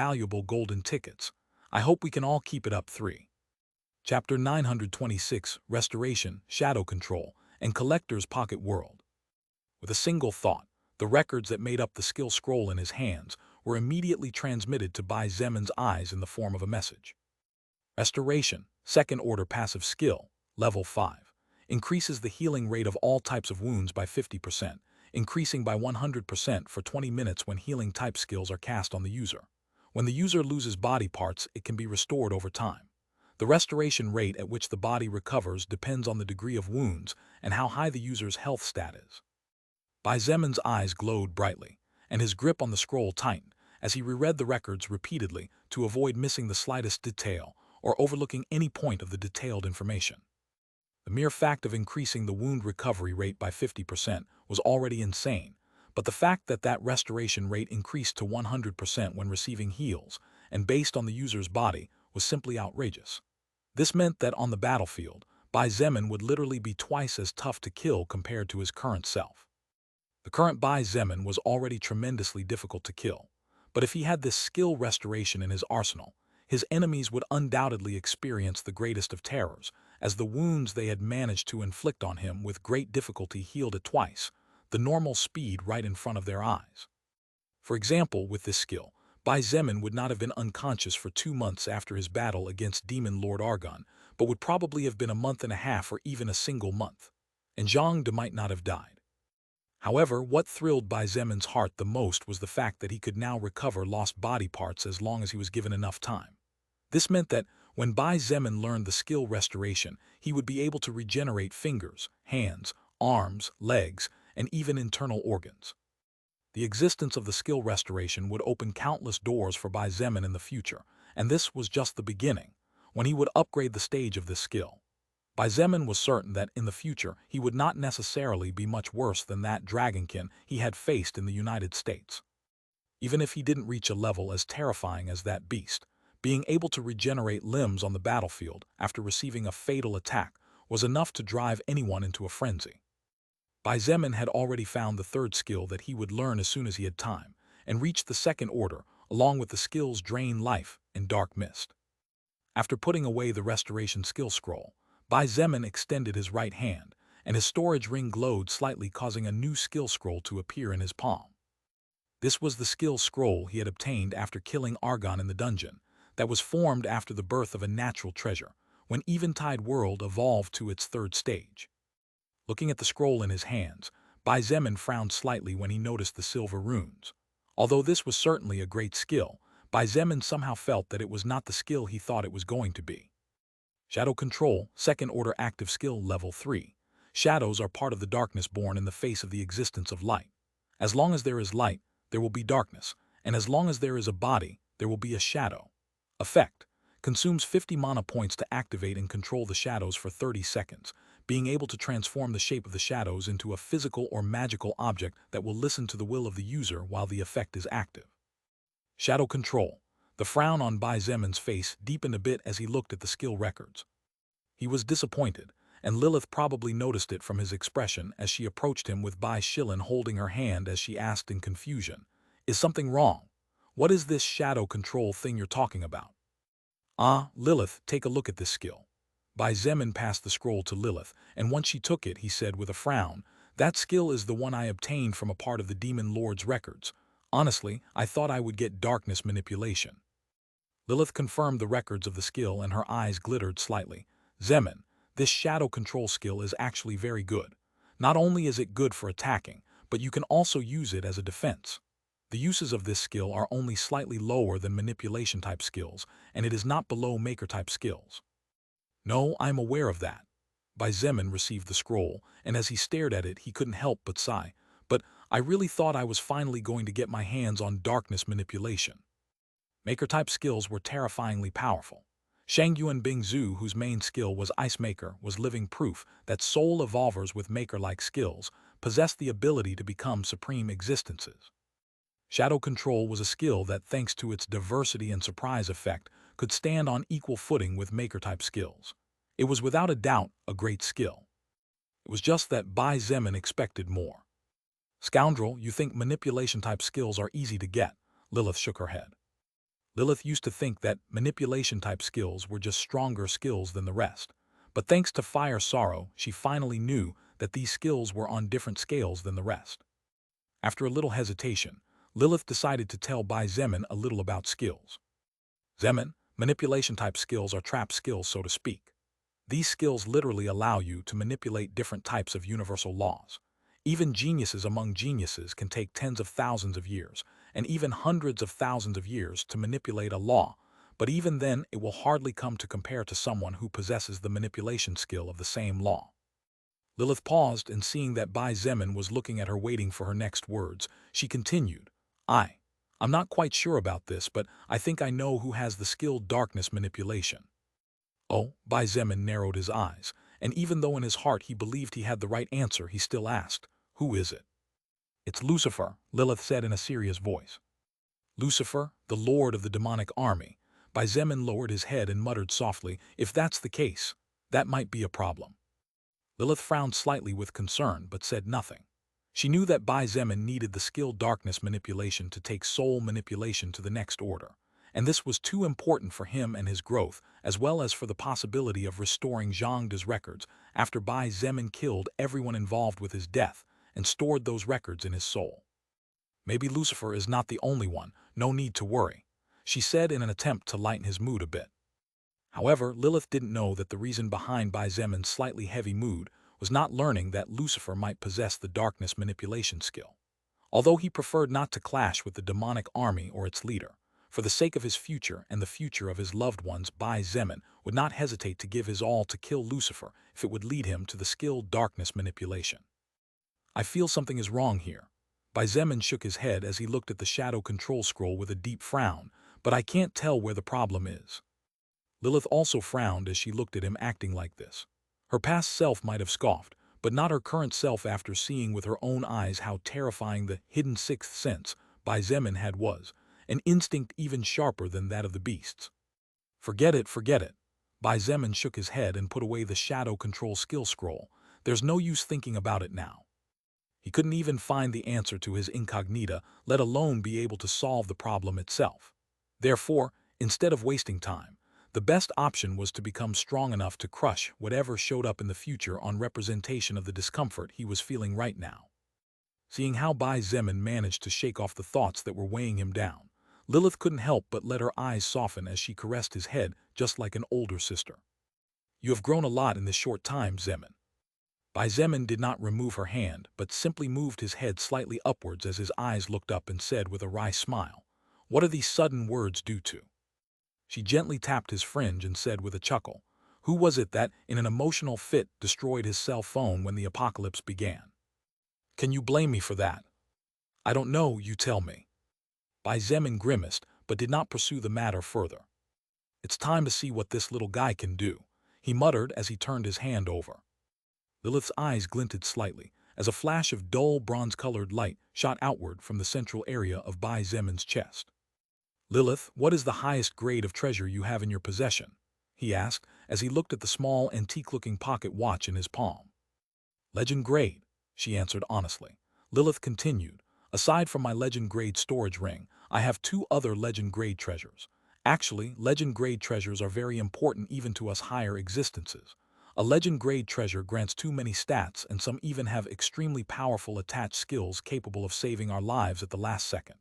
valuable golden tickets. I hope we can all keep it up. 3. Chapter 926, Restoration, Shadow Control, and Collector's Pocket World. With a single thought, the records that made up the skill scroll in his hands were immediately transmitted to Bai Zemin's eyes in the form of a message. Restoration, second order passive skill, level 5. Increases the healing rate of all types of wounds by 50%, increasing by 100% for 20 minutes when healing type skills are cast on the user. When the user loses body parts, it can be restored over time. The restoration rate at which the body recovers depends on the degree of wounds and how high the user's health stat is. Bai Zemin's eyes glowed brightly, and his grip on the scroll tightened as he reread the records repeatedly to avoid missing the slightest detail or overlooking any point of the detailed information. The mere fact of increasing the wound recovery rate by 50% was already insane, but the fact that that restoration rate increased to 100% when receiving heals and based on the user's body was simply outrageous. This meant that on the battlefield, Bai Zemin would literally be twice as tough to kill compared to his current self. The current Bai Zemin was already tremendously difficult to kill, but if he had this skill restoration in his arsenal, his enemies would undoubtedly experience the greatest of terrors, as the wounds they had managed to inflict on him with great difficulty healed at twice the normal speed right in front of their eyes. For example, with this skill, Bai Zemin would not have been unconscious for 2 months after his battle against Demon Lord Argon, but would probably have been a month and a half or even a single month. And Jade might not have died. However, what thrilled Bai Zemin's heart the most was the fact that he could now recover lost body parts as long as he was given enough time. This meant that when Bai Zemin learned the skill restoration, he would be able to regenerate fingers, hands, arms, legs, and even internal organs. The existence of the skill restoration would open countless doors for Bai Zemin in the future, and this was just the beginning, when he would upgrade the stage of this skill. Bai Zemin was certain that in the future he would not necessarily be much worse than that dragonkin he had faced in the United States. Even if he didn't reach a level as terrifying as that beast, being able to regenerate limbs on the battlefield after receiving a fatal attack was enough to drive anyone into a frenzy. Bai Zemin had already found the third skill that he would learn as soon as he had time, and reached the second order, along with the skills Drain Life and Dark Mist. After putting away the restoration skill scroll, Bai Zemin extended his right hand, and his storage ring glowed slightly, causing a new skill scroll to appear in his palm. This was the skill scroll he had obtained after killing Argon in the dungeon, that was formed after the birth of a natural treasure, when Eventide World evolved to its third stage. Looking at the scroll in his hands, Bai Zemin frowned slightly when he noticed the silver runes. Although this was certainly a great skill, Bai Zemin somehow felt that it was not the skill he thought it was going to be. Shadow Control, second order active skill level 3. Shadows are part of the darkness born in the face of the existence of light. As long as there is light, there will be darkness, and as long as there is a body, there will be a shadow. Effect: consumes 50 mana points to activate and control the shadows for 30 seconds, being able to transform the shape of the shadows into a physical or magical object that will listen to the will of the user while the effect is active. Shadow Control. The frown on Bai Zemin's face deepened a bit as he looked at the skill records. He was disappointed, and Lilith probably noticed it from his expression as she approached him with Bai Shilin holding her hand as she asked in confusion, "Is something wrong? What is this shadow control thing you're talking about?" "Ah, Lilith, take a look at this skill." Bai Zemin passed the scroll to Lilith, and once she took it, he said with a frown, "That skill is the one I obtained from a part of the Demon Lord's records. Honestly, I thought I would get darkness manipulation." Lilith confirmed the records of the skill and her eyes glittered slightly. "Zemin, this shadow control skill is actually very good. Not only is it good for attacking, but you can also use it as a defense. The uses of this skill are only slightly lower than manipulation-type skills, and it is not below maker-type skills." "No, I'm aware of that." Bai Zemin received the scroll, and as he stared at it, he couldn't help but sigh. "But I really thought I was finally going to get my hands on darkness manipulation." Maker-type skills were terrifyingly powerful. Shangyuan Bingzhu, whose main skill was Ice Maker, was living proof that soul evolvers with maker-like skills possessed the ability to become supreme existences. Shadow Control was a skill that, thanks to its diversity and surprise effect, could stand on equal footing with maker-type skills. It was without a doubt a great skill. It was just that Bai Zemin expected more. "Scoundrel, you think manipulation-type skills are easy to get?" Lilith shook her head. Lilith used to think that manipulation-type skills were just stronger skills than the rest. But thanks to Fire Sorrow, she finally knew that these skills were on different scales than the rest. After a little hesitation, Lilith decided to tell Bai Zemin a little about skills. "Zemin, manipulation-type skills are trap skills, so to speak. These skills literally allow you to manipulate different types of universal laws. Even geniuses among geniuses can take tens of thousands of years, and even hundreds of thousands of years to manipulate a law, but even then it will hardly come to compare to someone who possesses the manipulation skill of the same law." Lilith paused, and seeing that Bai Zemin was looking at her waiting for her next words, she continued, I'm not quite sure about this, but I think I know who has the skill darkness manipulation." "Oh," Bai Zemin narrowed his eyes, and even though in his heart he believed he had the right answer, he still asked, "Who is it?" "It's Lucifer," Lilith said in a serious voice. "Lucifer, the lord of the demonic army." Bai Zemin lowered his head and muttered softly, "If that's the case, that might be a problem." Lilith frowned slightly with concern, but said nothing. She knew that Bai Zemin needed the skill darkness manipulation to take soul manipulation to the next order, and this was too important for him and his growth, as well as for the possibility of restoring Zhang De's records after Bai Zemin killed everyone involved with his death and stored those records in his soul. "Maybe Lucifer is not the only one, no need to worry," she said in an attempt to lighten his mood a bit. However, Lilith didn't know that the reason behind Bai Zemin's slightly heavy mood was not learning that Lucifer might possess the darkness manipulation skill. Although he preferred not to clash with the demonic army or its leader, for the sake of his future and the future of his loved ones, Bai Zemin would not hesitate to give his all to kill Lucifer if it would lead him to the skill darkness manipulation. "I feel something is wrong here." Bai Zemin shook his head as he looked at the shadow control scroll with a deep frown, "but I can't tell where the problem is." Lilith also frowned as she looked at him acting like this. Her past self might have scoffed, but not her current self after seeing with her own eyes how terrifying the hidden sixth sense Bai Zemin had was, an instinct even sharper than that of the beasts. Forget it, forget it." Bai Zemin shook his head and put away the shadow control skill scroll. "There's no use thinking about it now." He couldn't even find the answer to his incognita, let alone be able to solve the problem itself. Therefore, instead of wasting time, the best option was to become strong enough to crush whatever showed up in the future on representation of the discomfort he was feeling right now. Seeing how Bai Zemin managed to shake off the thoughts that were weighing him down, Lilith couldn't help but let her eyes soften as she caressed his head just like an older sister. "You have grown a lot in this short time, Zemin." Bai Zemin did not remove her hand, but simply moved his head slightly upwards as his eyes looked up and said with a wry smile, "What are these sudden words due to?" She gently tapped his fringe and said with a chuckle, "Who was it that, in an emotional fit, destroyed his cell phone when the apocalypse began? Can you blame me for that?" "I don't know, you tell me." Bai Zemin grimaced, but did not pursue the matter further. "It's time to see what this little guy can do," he muttered as he turned his hand over. Lilith's eyes glinted slightly, as a flash of dull bronze-colored light shot outward from the central area of Bai Zemin's chest. "Lilith, what is the highest grade of treasure you have in your possession?" he asked, as he looked at the small, antique-looking pocket watch in his palm. "Legend grade," she answered honestly. Lilith continued, "Aside from my legend grade storage ring, I have two other legend grade treasures. Actually, legend grade treasures are very important even to us higher existences. A legend grade treasure grants too many stats, and some even have extremely powerful attached skills capable of saving our lives at the last second."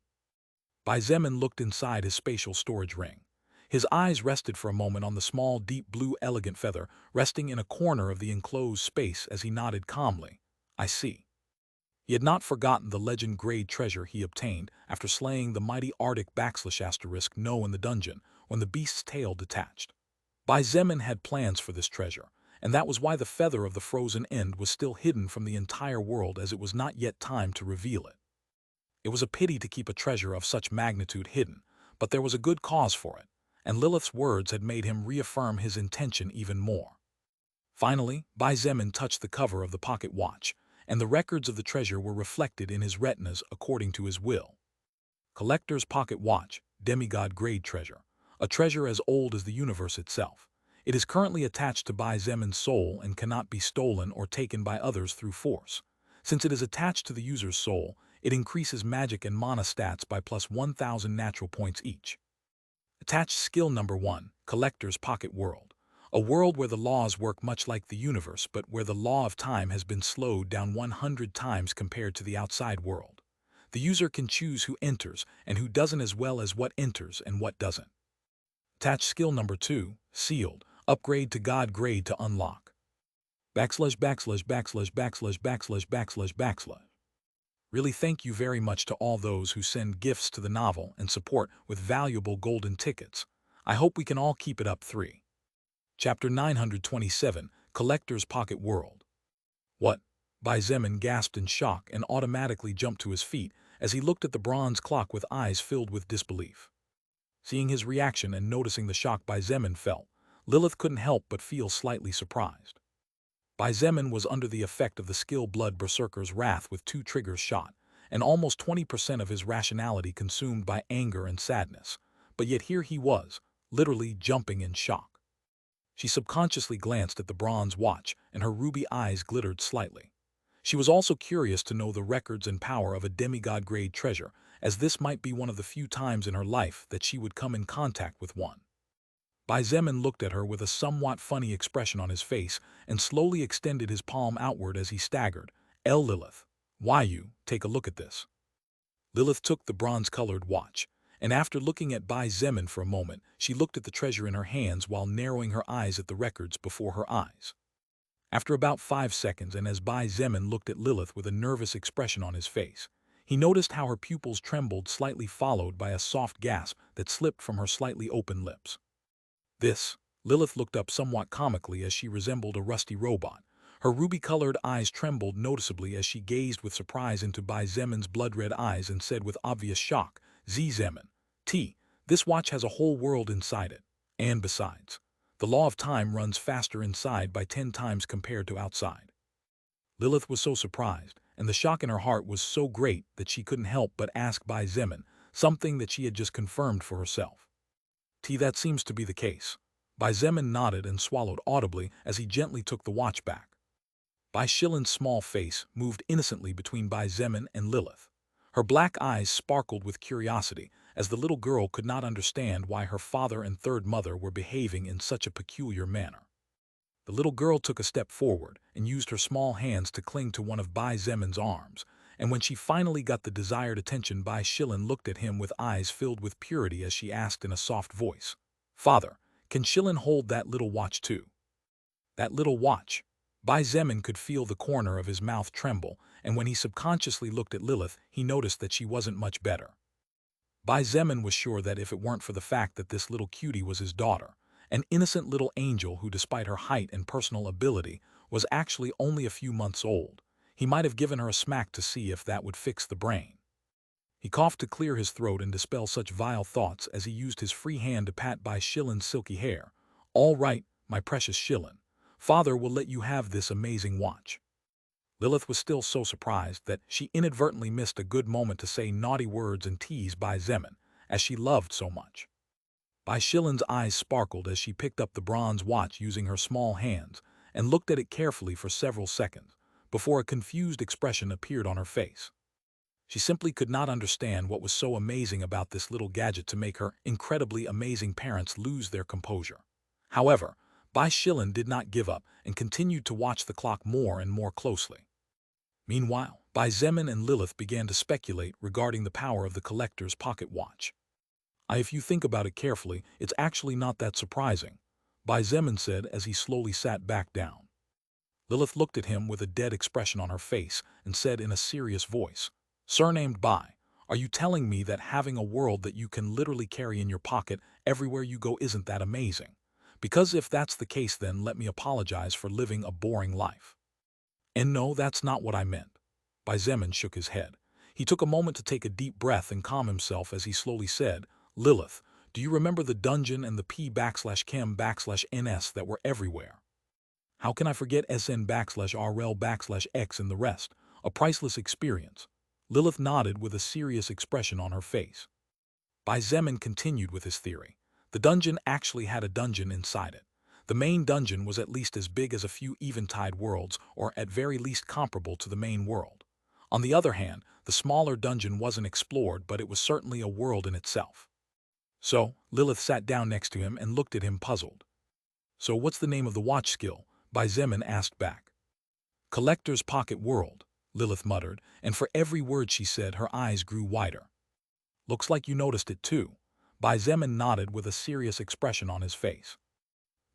Bai Zemin looked inside his spatial storage ring. His eyes rested for a moment on the small, deep blue elegant feather resting in a corner of the enclosed space as he nodded calmly. "I see." He had not forgotten the legend-grade treasure he obtained after slaying the mighty Arctic *** No in the dungeon, when the beast's tail detached. Bai Zemin had plans for this treasure, and that was why the feather of the frozen end was still hidden from the entire world, as it was not yet time to reveal it. It was a pity to keep a treasure of such magnitude hidden, but there was a good cause for it, and Lilith's words had made him reaffirm his intention even more. Finally, Bai Zemin touched the cover of the pocket watch, and the records of the treasure were reflected in his retinas according to his will. Collector's pocket watch, demigod grade treasure, a treasure as old as the universe itself. It is currently attached to Bai Zemin's soul and cannot be stolen or taken by others through force. Since it is attached to the user's soul, it increases magic and mana stats by plus 1,000 natural points each. Attached skill number 1, Collector's Pocket World. A world where the laws work much like the universe, but where the law of time has been slowed down 100 times compared to the outside world. The user can choose who enters and who doesn't, as well as what enters and what doesn't. Attached skill number 2, Sealed. Upgrade to God grade to unlock. \\\\\\\\\\\\\\\\\\\\\\\\\\\\\\\\\\\\\\\\\\\\\\\\\\\\\\\\\\\\\\\\\\\\\\\\\\\\\\\\\\\\\\\\\\\\\\\\\\\\\\\\\\\\\\\\\\\\\\\\\\\. With valuable golden tickets. I hope we can all keep it up. 3. Chapter 927, Collector's Pocket World. "What?" Bai Zemin gasped in shock and automatically jumped to his feet as he looked at the bronze clock with eyes filled with disbelief. Seeing his reaction and noticing the shock Bai Zemin felt, Lilith couldn't help but feel slightly surprised. Bai Zemin was under the effect of the skill Blood Berserker's wrath with 2 triggers shot, and almost 20% of his rationality consumed by anger and sadness, but yet here he was, literally jumping in shock. She subconsciously glanced at the bronze watch, and her ruby eyes glittered slightly. She was also curious to know the records and power of a demigod-grade treasure, as this might be one of the few times in her life that she would come in contact with one. Bai Zemin looked at her with a somewhat funny expression on his face and slowly extended his palm outward as he staggered. Lilith, why you, take a look at this." Lilith took the bronze-colored watch, and after looking at Bai Zemin for a moment, she looked at the treasure in her hands while narrowing her eyes at the records before her eyes. After about 5 seconds, and as Bai Zemin looked at Lilith with a nervous expression on his face, he noticed how her pupils trembled slightly, followed by a soft gasp that slipped from her slightly open lips. "This?" Lilith looked up somewhat comically as she resembled a rusty robot. Her ruby-colored eyes trembled noticeably as she gazed with surprise into Bai Zemin's blood-red eyes and said with obvious shock, Zemin, this watch has a whole world inside it. And besides, the law of time runs faster inside by 10 times compared to outside." Lilith was so surprised, and the shock in her heart was so great that she couldn't help but ask Bai Zemin something that she had just confirmed for herself. That seems to be the case." Bai Zemin nodded and swallowed audibly as he gently took the watch back. Bai Shilin's small face moved innocently between Bai Zemin and Lilith. Her black eyes sparkled with curiosity, as the little girl could not understand why her father and third mother were behaving in such a peculiar manner. The little girl took a step forward and used her small hands to cling to one of Bai Zemin's arms, and when she finally got the desired attention, Bai Shilin looked at him with eyes filled with purity as she asked in a soft voice, "Father, can Shilin hold that little watch too?" That little watch? Bai Zemin could feel the corner of his mouth tremble, and when he subconsciously looked at Lilith, he noticed that she wasn't much better. Bai Zemin was sure that if it weren't for the fact that this little cutie was his daughter, an innocent little angel who, despite her height and personal ability, was actually only a few months old, he might have given her a smack to see if that would fix the brain. He coughed to clear his throat and dispel such vile thoughts as he used his free hand to pat Bai Shilin's silky hair. "All right, my precious Shilin. Father will let you have this amazing watch." Lilith was still so surprised that she inadvertently missed a good moment to say naughty words and tease Bai Zemin, as she loved so much. Bai Shilin's eyes sparkled as she picked up the bronze watch using her small hands and looked at it carefully for several seconds before a confused expression appeared on her face. She simply could not understand what was so amazing about this little gadget to make her incredibly amazing parents lose their composure. However, Bai Shilin did not give up and continued to watch the clock more and more closely. Meanwhile, Bai Zemin and Lilith began to speculate regarding the power of the collector's pocket watch. If you think about it carefully, it's actually not that surprising, Bai Zemin said as he slowly sat back down. Lilith looked at him with a dead expression on her face and said in a serious voice, "Surnamed Bai, are you telling me that having a world that you can literally carry in your pocket everywhere you go isn't that amazing? Because if that's the case, then let me apologize for living a boring life." And no, that's not what I meant. Bai Zemin shook his head. He took a moment to take a deep breath and calm himself as he slowly said, "Lilith, do you remember the dungeon and the P/Chem/NS that were everywhere? How can I forget SN/RL/X and the rest? A priceless experience." Lilith nodded with a serious expression on her face. Bai Zemin continued with his theory. The dungeon actually had a dungeon inside it. The main dungeon was at least as big as a few Eventide worlds, or at very least comparable to the main world. On the other hand, the smaller dungeon wasn't explored, but it was certainly a world in itself. So, Lilith sat down next to him and looked at him puzzled. "So what's the name of the watch skill?" Bai Zemin asked back. "Collector's Pocket World," Lilith muttered, and for every word she said, her eyes grew wider. "Looks like you noticed it too." Bai Zemin nodded with a serious expression on his face.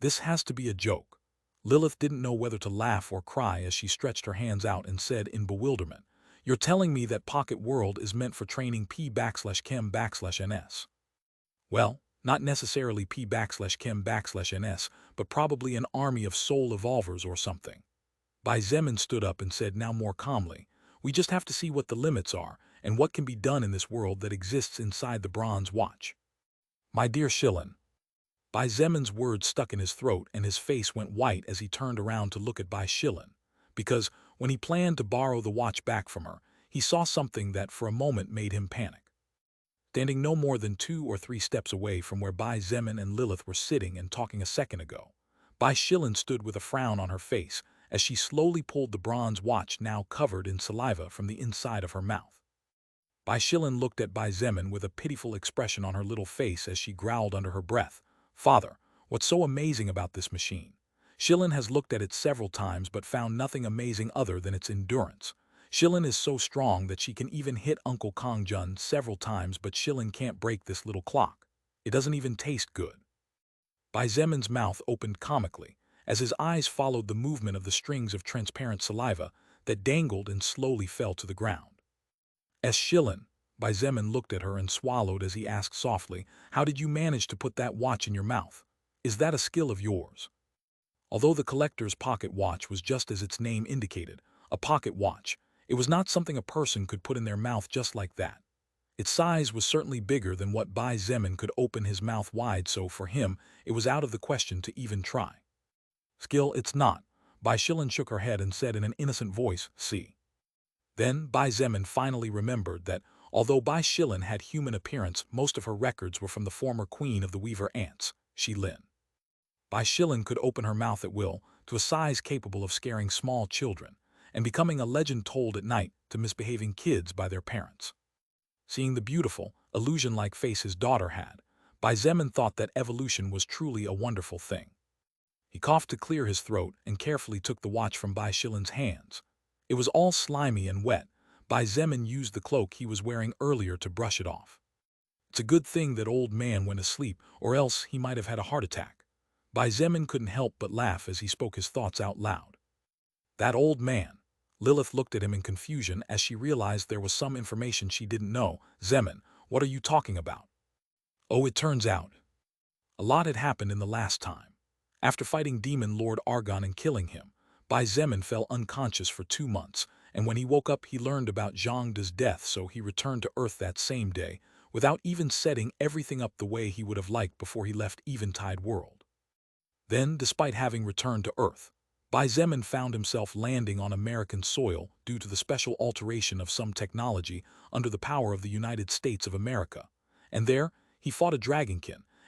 "This has to be a joke." Lilith didn't know whether to laugh or cry as she stretched her hands out and said in bewilderment, "You're telling me that Pocket World is meant for training P/Chem/NS? Well, not necessarily P/Chem/NS, but probably an army of soul evolvers or something." Bai Zemin stood up and said now more calmly, "We just have to see what the limits are and what can be done in this world that exists inside the bronze watch. My dear Shilin." Bai Zemin's words stuck in his throat and his face went white as he turned around to look at Bai Shilin, because when he planned to borrow the watch back from her, he saw something that for a moment made him panic. Standing no more than 2 or 3 steps away from where Bai Zemin and Lilith were sitting and talking a second ago, Bai Shilin stood with a frown on her face as she slowly pulled the bronze watch now covered in saliva from the inside of her mouth. Bai Shilin looked at Bai Zemin with a pitiful expression on her little face as she growled under her breath, "Father, what's so amazing about this machine? Shilin has looked at it several times but found nothing amazing other than its endurance. Shilin is so strong that she can even hit Uncle Kong Jun several times, but Shilin can't break this little clock. It doesn't even taste good." Bai Zemin's mouth opened comically as his eyes followed the movement of the strings of transparent saliva that dangled and slowly fell to the ground. Shilin," Bai Zemin looked at her and swallowed as he asked softly, "How did you manage to put that watch in your mouth? Is that a skill of yours?" Although the collector's pocket watch was just as its name indicated, a pocket watch, it was not something a person could put in their mouth just like that. Its size was certainly bigger than what Bai Zemin could open his mouth wide, so for him, it was out of the question to even try. "Skill, it's not." Bai Shilin shook her head and said in an innocent voice, "See." Then Bai Zemin finally remembered that, although Bai Shilin had human appearance, most of her records were from the former queen of the Weaver Ants, Lin. Bai Shilin could open her mouth at will, to a size capable of scaring small children, and becoming a legend told at night to misbehaving kids by their parents. Seeing the beautiful, illusion-like face his daughter had, Bai Zemin thought that evolution was truly a wonderful thing. He coughed to clear his throat and carefully took the watch from Bai Shilin's hands. It was all slimy and wet. Bai Zemin used the cloak he was wearing earlier to brush it off. It's a good thing that old man went asleep, or else he might have had a heart attack. Bai Zemin couldn't help but laugh as he spoke his thoughts out loud. That old man. Lilith looked at him in confusion as she realized there was some information she didn't know. "Zemin, what are you talking about?" "Oh, it turns out a lot had happened in the last time. After fighting Demon Lord Argon and killing him, Bai Zemin fell unconscious for 2 months, and when he woke up he learned about Zhang De's death, so he returned to Earth that same day, without even setting everything up the way he would have liked before he left Eventide World. Then, despite having returned to Earth, Bai Zemin found himself landing on American soil due to the special alteration of some technology under the power of the United States of America, and there he fought a dragonkin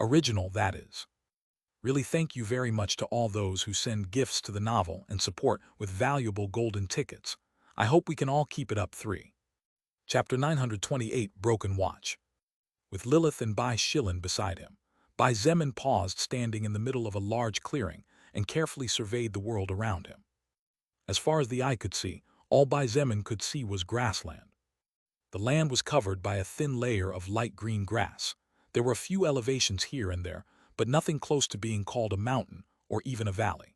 Original, that is. Really thank you very much to all those who send gifts to the novel and support with valuable golden tickets. I hope we can all keep it up. 3. Chapter 928, Broken Watch. With Lilith and Bai Shilin beside him, Bai Zemin paused, standing in the middle of a large clearing, and carefully surveyed the world around him. As far as the eye could see, all Bai Zemin could see was grassland. The land was covered by a thin layer of light green grass. There were a few elevations here and there, but nothing close to being called a mountain or even a valley.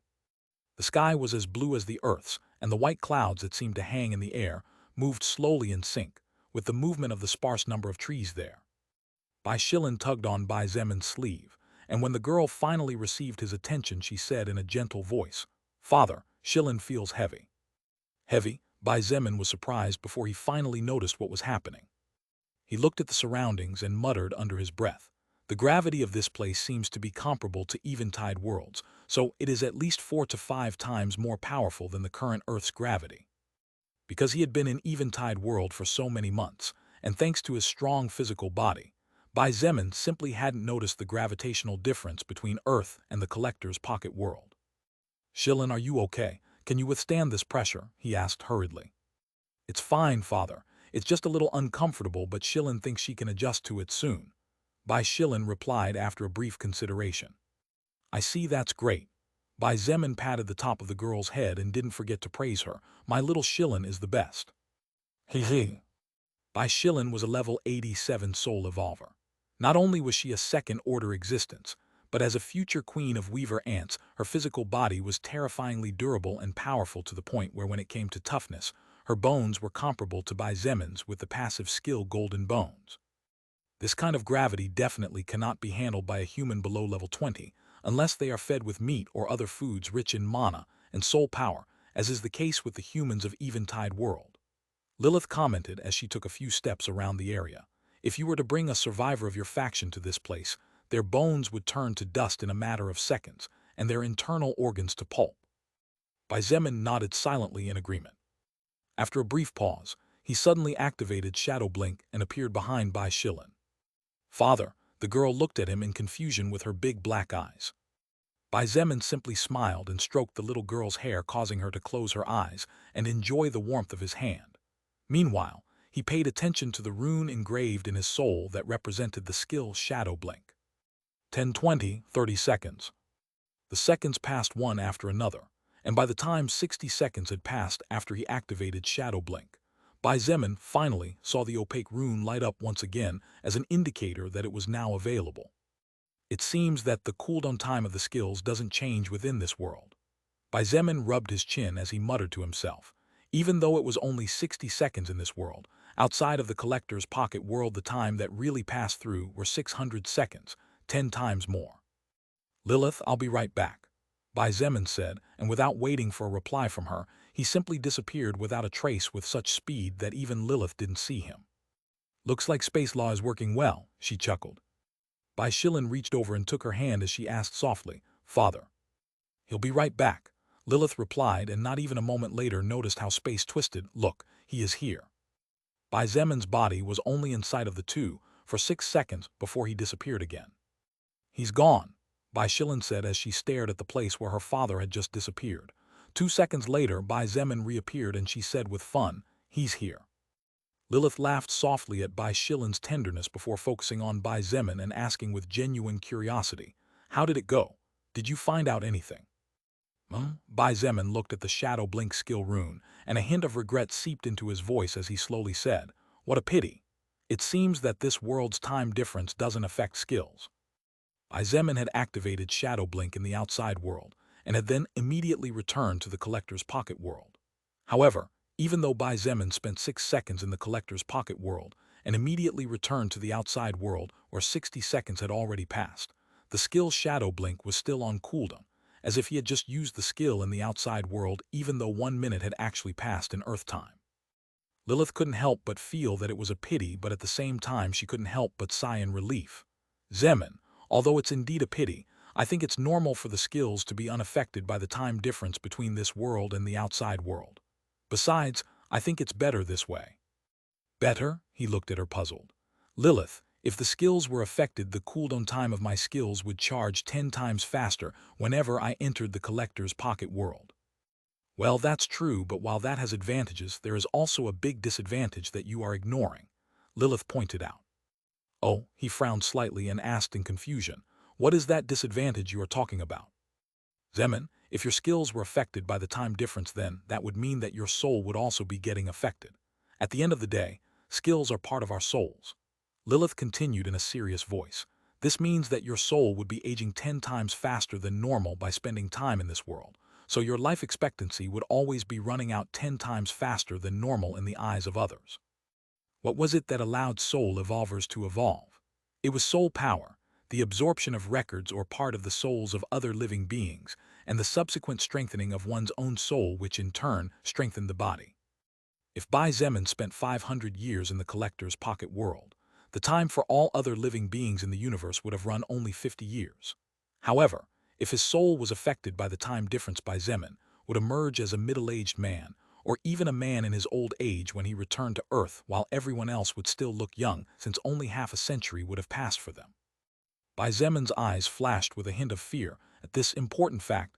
The sky was as blue as the earth's, and the white clouds that seemed to hang in the air moved slowly in sync with the movement of the sparse number of trees there. Bai Shilin tugged on Bai Zemin's sleeve, and when the girl finally received his attention, she said in a gentle voice, "Father, Shilin feels heavy." Heavy? Bai Zemin was surprised before he finally noticed what was happening. He looked at the surroundings and muttered under his breath, "The gravity of this place seems to be comparable to eventide worlds, so it is at least 4 to 5 times more powerful than the current Earth's gravity." Because he had been in eventide world for so many months, and thanks to his strong physical body, Bai Zemin simply hadn't noticed the gravitational difference between Earth and the collector's pocket world. Shilin, are you okay? Can you withstand this pressure? He asked hurriedly. It's fine, father. It's just a little uncomfortable, but Shilin thinks she can adjust to it soon. Bai Shilin replied after a brief consideration. I see, that's great. Bai Zemin patted the top of the girl's head and didn't forget to praise her. My little Shilin is the best. He. Bai Shilin was a level 87 soul evolver. Not only was she a second-order existence, but as a future queen of weaver ants, her physical body was terrifyingly durable and powerful to the point where when it came to toughness, her bones were comparable to Bai Zemin's with the passive skill Golden Bones. This kind of gravity definitely cannot be handled by a human below level 20, unless they are fed with meat or other foods rich in mana and soul power, as is the case with the humans of Eventide World. Lilith commented as she took a few steps around the area. If you were to bring a survivor of your faction to this place, their bones would turn to dust in a matter of seconds, and their internal organs to pulp. Bai Zemin nodded silently in agreement. After a brief pause, he suddenly activated Shadow Blink and appeared behind Bai Shilin. Father, the girl looked at him in confusion with her big black eyes. Bai Zemin simply smiled and stroked the little girl's hair, causing her to close her eyes and enjoy the warmth of his hand. Meanwhile, he paid attention to the rune engraved in his soul that represented the skill Shadow Blink. 10, 20, 30 seconds. The seconds passed one after another, and by the time 60 seconds had passed after he activated Shadow Blink, Bai Zemin finally saw the opaque rune light up once again as an indicator that it was now available. It seems that the cooldown time of the skills doesn't change within this world. Bai Zemin rubbed his chin as he muttered to himself. Even though it was only 60 seconds in this world, outside of the collector's pocket world the time that really passed through were 600 seconds, 10 times more. Lilith, I'll be right back, Bai Zemin said, and without waiting for a reply from her, he simply disappeared without a trace with such speed that even Lilith didn't see him. Looks like space law is working well, she chuckled. Bai Shilin reached over and took her hand as she asked softly, Father. He'll be right back, Lilith replied, and not even a moment later noticed how space twisted. Look, he is here. Bai Zemin's body was only in sight of the two for 6 seconds before he disappeared again. He's gone, Bai Shilin said as she stared at the place where her father had just disappeared. 2 seconds later, Bai Zemin reappeared and she said with fun, he's here. Lilith laughed softly at Bai Shilin's tenderness before focusing on Bai Zemin and asking with genuine curiosity, how did it go? Did you find out anything? Bai Zemin looked at the Shadow Blink skill rune, and a hint of regret seeped into his voice as he slowly said, what a pity. It seems that this world's time difference doesn't affect skills. Bai Zemin had activated Shadow Blink in the outside world, and had then immediately returned to the collector's pocket world. However, even though Bai Zemin spent 6 seconds in the collector's pocket world and immediately returned to the outside world where 60 seconds had already passed, the skill Shadow Blink was still on cooldown, as if he had just used the skill in the outside world even though 1 minute had actually passed in Earth time. Lilith couldn't help but feel that it was a pity, but at the same time she couldn't help but sigh in relief. Zemin, although it's indeed a pity, I think it's normal for the skills to be unaffected by the time difference between this world and the outside world. Besides, I think it's better this way. Better? He looked at her puzzled. Lilith, if the skills were affected, the cooldown time of my skills would charge 10 times faster whenever I entered the collector's pocket world. Well, that's true, but while that has advantages, there is also a big disadvantage that you are ignoring, Lilith pointed out. Oh, he frowned slightly and asked in confusion, what is that disadvantage you are talking about? Zemin, if your skills were affected by the time difference, then that would mean that your soul would also be getting affected. At the end of the day, skills are part of our souls. Lilith continued in a serious voice. This means that your soul would be aging 10 times faster than normal by spending time in this world, so your life expectancy would always be running out 10 times faster than normal in the eyes of others. What was it that allowed soul evolvers to evolve? It was soul power, the absorption of records or part of the souls of other living beings, and the subsequent strengthening of one's own soul, which in turn strengthened the body. If Bai Zemin spent 500 years in the collector's pocket world, the time for all other living beings in the universe would have run only 50 years. However, if his soul was affected by the time difference, Bai Zemin would emerge as a middle-aged man, or even a man in his old age when he returned to Earth, while everyone else would still look young since only half a century would have passed for them. Bai Zemin's eyes flashed with a hint of fear at this important fact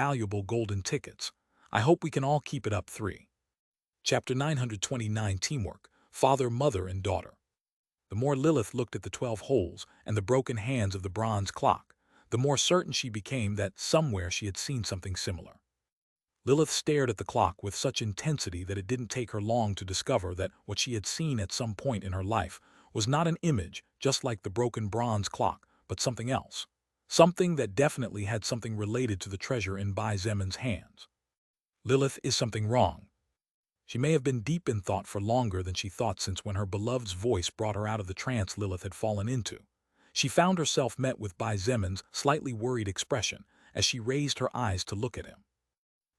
valuable golden tickets. I hope we can all keep it up. 3. Chapter 929 Teamwork, Father, Mother, and Daughter. The more Lilith looked at the 12 holes and the broken hands of the bronze clock, the more certain she became that somewhere she had seen something similar. Lilith stared at the clock with such intensity that it didn't take her long to discover that what she had seen at some point in her life was not an image just like the broken bronze clock, but something else. Something that definitely had something related to the treasure in Bai Zemin's hands. Lilith, is something wrong? She may have been deep in thought for longer than she thought, since when her beloved's voice brought her out of the trance Lilith had fallen into, she found herself met with Bai Zemin's slightly worried expression as she raised her eyes to look at him.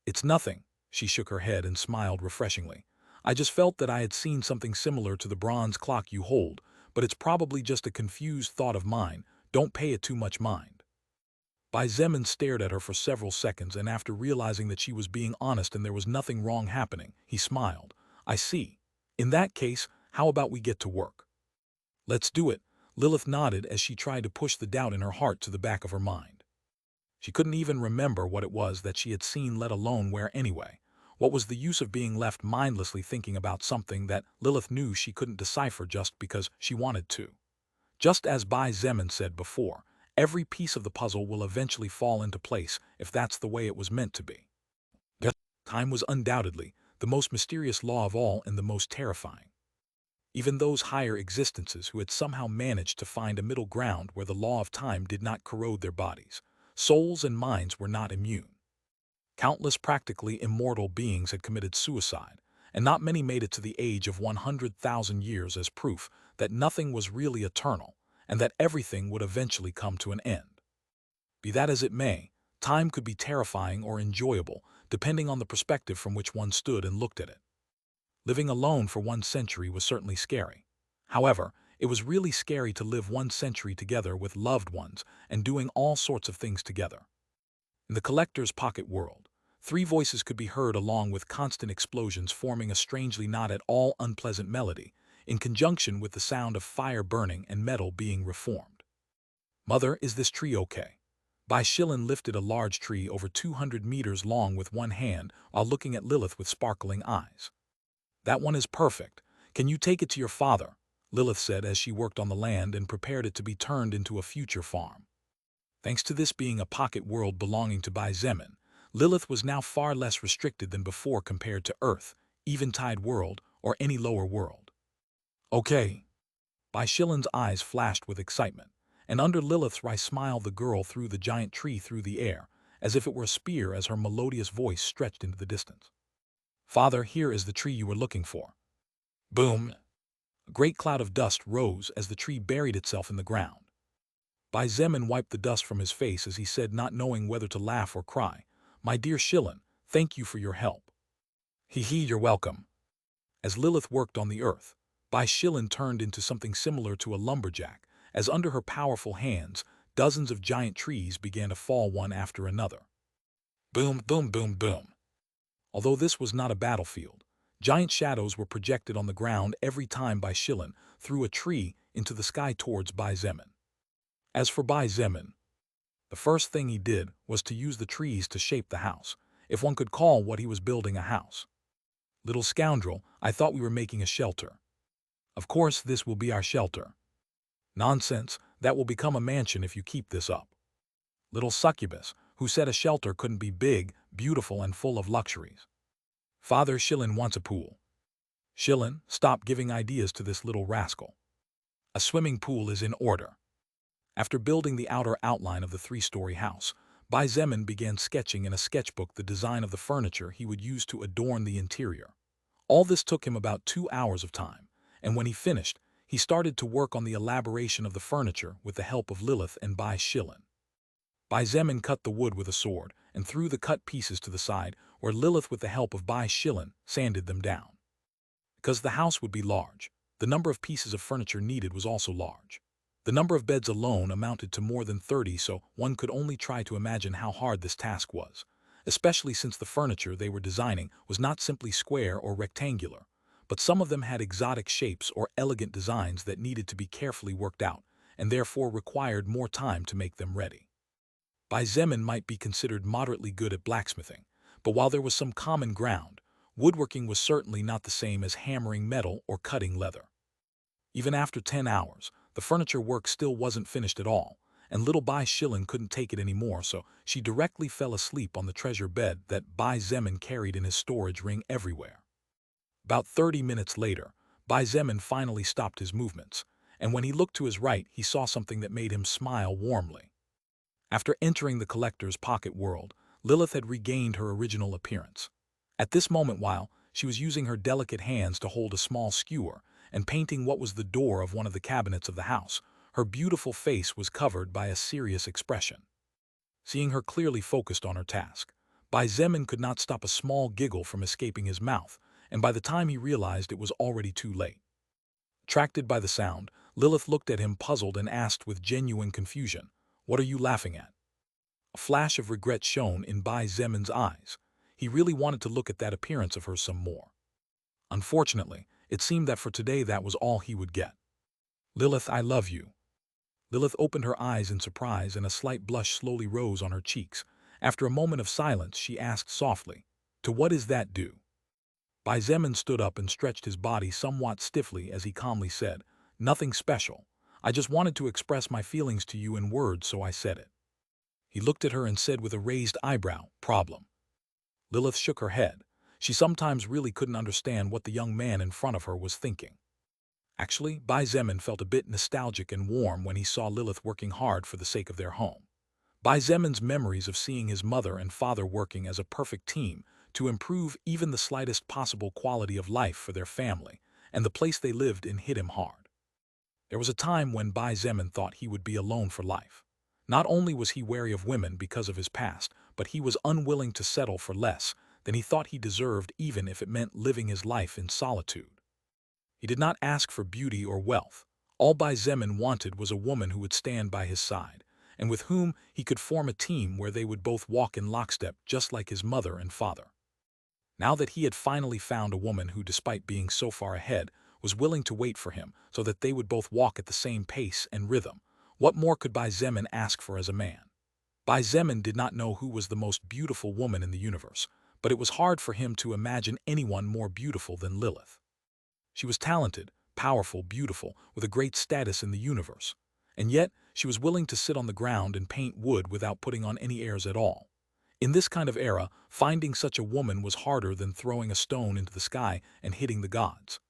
"It's nothing," she shook her head and smiled refreshingly. "I just felt that I had seen something similar to the bronze clock you hold, but it's probably just a confused thought of mine. Don't pay it too much mind." Bai Zemin stared at her for several seconds, and after realizing that she was being honest and there was nothing wrong happening, he smiled. I see. In that case, how about we get to work? Let's do it. Lilith nodded as she tried to push the doubt in her heart to the back of her mind. She couldn't even remember what it was that she had seen, let alone where anyway. What was the use of being left mindlessly thinking about something that Lilith knew she couldn't decipher just because she wanted to? Just as Bai Zemin said before, every piece of the puzzle will eventually fall into place if that's the way it was meant to be. Time was undoubtedly the most mysterious law of all and the most terrifying. Even those higher existences who had somehow managed to find a middle ground where the law of time did not corrode their bodies, souls and minds were not immune. Countless practically immortal beings had committed suicide, and not many made it to the age of 100,000 years as proof that nothing was really eternal and that everything would eventually come to an end. Be that as it may, time could be terrifying or enjoyable, depending on the perspective from which one stood and looked at it. Living alone for 1 century was certainly scary. However, it was really scary to live 1 century together with loved ones and doing all sorts of things together. In the collector's pocket world, 3 voices could be heard along with constant explosions forming a strangely not at all unpleasant melody, in conjunction with the sound of fire burning and metal being reformed. Mother, is this tree okay? Bai Shilin lifted a large tree over 200 meters long with one hand while looking at Lilith with sparkling eyes. That one is perfect. Can you take it to your father? Lilith said as she worked on the land and prepared it to be turned into a future farm. Thanks to this being a pocket world belonging to Bai Zemin, Lilith was now far less restricted than before compared to Earth, Eventide World, or any lower world. Okay. Bai Shilin's eyes flashed with excitement, and under Lilith's wry smile the girl threw the giant tree through the air, as if it were a spear as her melodious voice stretched into the distance. Father, here is the tree you were looking for. Boom! A great cloud of dust rose as the tree buried itself in the ground. Bai Zemin wiped the dust from his face as he said, not knowing whether to laugh or cry, My dear Shilin, thank you for your help. Hee, you're welcome. As Lilith worked on the earth, Bai Shilin turned into something similar to a lumberjack, as under her powerful hands, dozens of giant trees began to fall one after another. Boom, boom, boom, boom. Although this was not a battlefield, giant shadows were projected on the ground every time Bai Shilin threw a tree into the sky towards Bai Zemin. As for Bai Zemin, the first thing he did was to use the trees to shape the house, if one could call what he was building a house. Little scoundrel, I thought we were making a shelter. Of course this will be our shelter. Nonsense, that will become a mansion if you keep this up. Little Succubus, who said a shelter couldn't be big, beautiful, and full of luxuries. Father Shilin wants a pool. Shilin, stop giving ideas to this little rascal. A swimming pool is in order. After building the outer outline of the 3-story house, Bai Zemin began sketching in a sketchbook the design of the furniture he would use to adorn the interior. All this took him about 2 hours of time, and when he finished, he started to work on the elaboration of the furniture with the help of Lilith and Bai Shilin. Bai Zemin cut the wood with a sword and threw the cut pieces to the side, where Lilith, with the help of Bai Shilin, sanded them down. Because the house would be large, the number of pieces of furniture needed was also large. The number of beds alone amounted to more than 30, so one could only try to imagine how hard this task was, especially since the furniture they were designing was not simply square or rectangular, but some of them had exotic shapes or elegant designs that needed to be carefully worked out, and therefore required more time to make them ready. Bai Zemin might be considered moderately good at blacksmithing, but while there was some common ground, woodworking was certainly not the same as hammering metal or cutting leather. Even after 10 hours, the furniture work still wasn't finished at all, and little Bai Shilin couldn't take it anymore, so she directly fell asleep on the treasure bed that Bai Zemin carried in his storage ring everywhere. About 30 minutes later, Bai Zemin finally stopped his movements, and when he looked to his right, he saw something that made him smile warmly. After entering the collector's pocket world, Lilith had regained her original appearance. At this moment, while she was using her delicate hands to hold a small skewer and painting what was the door of one of the cabinets of the house, her beautiful face was covered by a serious expression. Seeing her clearly focused on her task, Bai Zemin could not stop a small giggle from escaping his mouth, and by the time he realized it was already too late. Attracted by the sound, Lilith looked at him puzzled and asked with genuine confusion, What are you laughing at? A flash of regret shone in Bai Zemin's eyes. He really wanted to look at that appearance of hers some more. Unfortunately, it seemed that for today that was all he would get. "Lilith, I love you." Lilith opened her eyes in surprise and a slight blush slowly rose on her cheeks. After a moment of silence, she asked softly, "To what is that due?" Bai Zemin stood up and stretched his body somewhat stiffly as he calmly said, "Nothing special. I just wanted to express my feelings to you in words, so I said it." He looked at her and said with a raised eyebrow, "Problem." Lilith shook her head. She sometimes really couldn't understand what the young man in front of her was thinking. Actually, Bai Zemin felt a bit nostalgic and warm when he saw Lilith working hard for the sake of their home. Bai Zemin's memories of seeing his mother and father working as a perfect team to improve even the slightest possible quality of life for their family and the place they lived in hit him hard. There was a time when Bai Zemin thought he would be alone for life. Not only was he wary of women because of his past, but he was unwilling to settle for less than he thought he deserved, even if it meant living his life in solitude. He did not ask for beauty or wealth. All Bai Zemin wanted was a woman who would stand by his side, and with whom he could form a team where they would both walk in lockstep just like his mother and father. Now that he had finally found a woman who, despite being so far ahead, was willing to wait for him so that they would both walk at the same pace and rhythm, what more could Bai Zemin ask for as a man? Bai Zemin did not know who was the most beautiful woman in the universe, but it was hard for him to imagine anyone more beautiful than Lilith. She was talented, powerful, beautiful, with a great status in the universe. And yet, she was willing to sit on the ground and paint wood without putting on any airs at all. In this kind of era, finding such a woman was harder than throwing a stone into the sky and hitting the gods.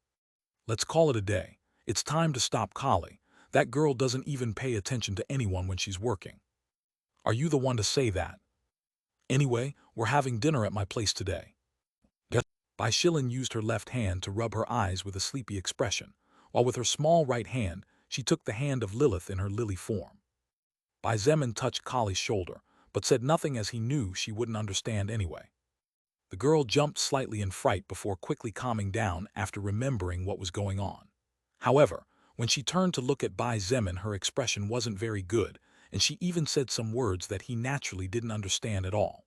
"Let's call it a day. It's time to stop Kali. That girl doesn't even pay attention to anyone when she's working." "Are you the one to say that?" "Anyway, we're having dinner at my place today." Bai Shilin used her left hand to rub her eyes with a sleepy expression, while with her small right hand, she took the hand of Lilith in her lily form. Bai Zemin touched Kali's shoulder, but said nothing as he knew she wouldn't understand anyway. The girl jumped slightly in fright before quickly calming down after remembering what was going on. However, when she turned to look at Bai Zemin, her expression wasn't very good, and she even said some words that he naturally didn't understand at all.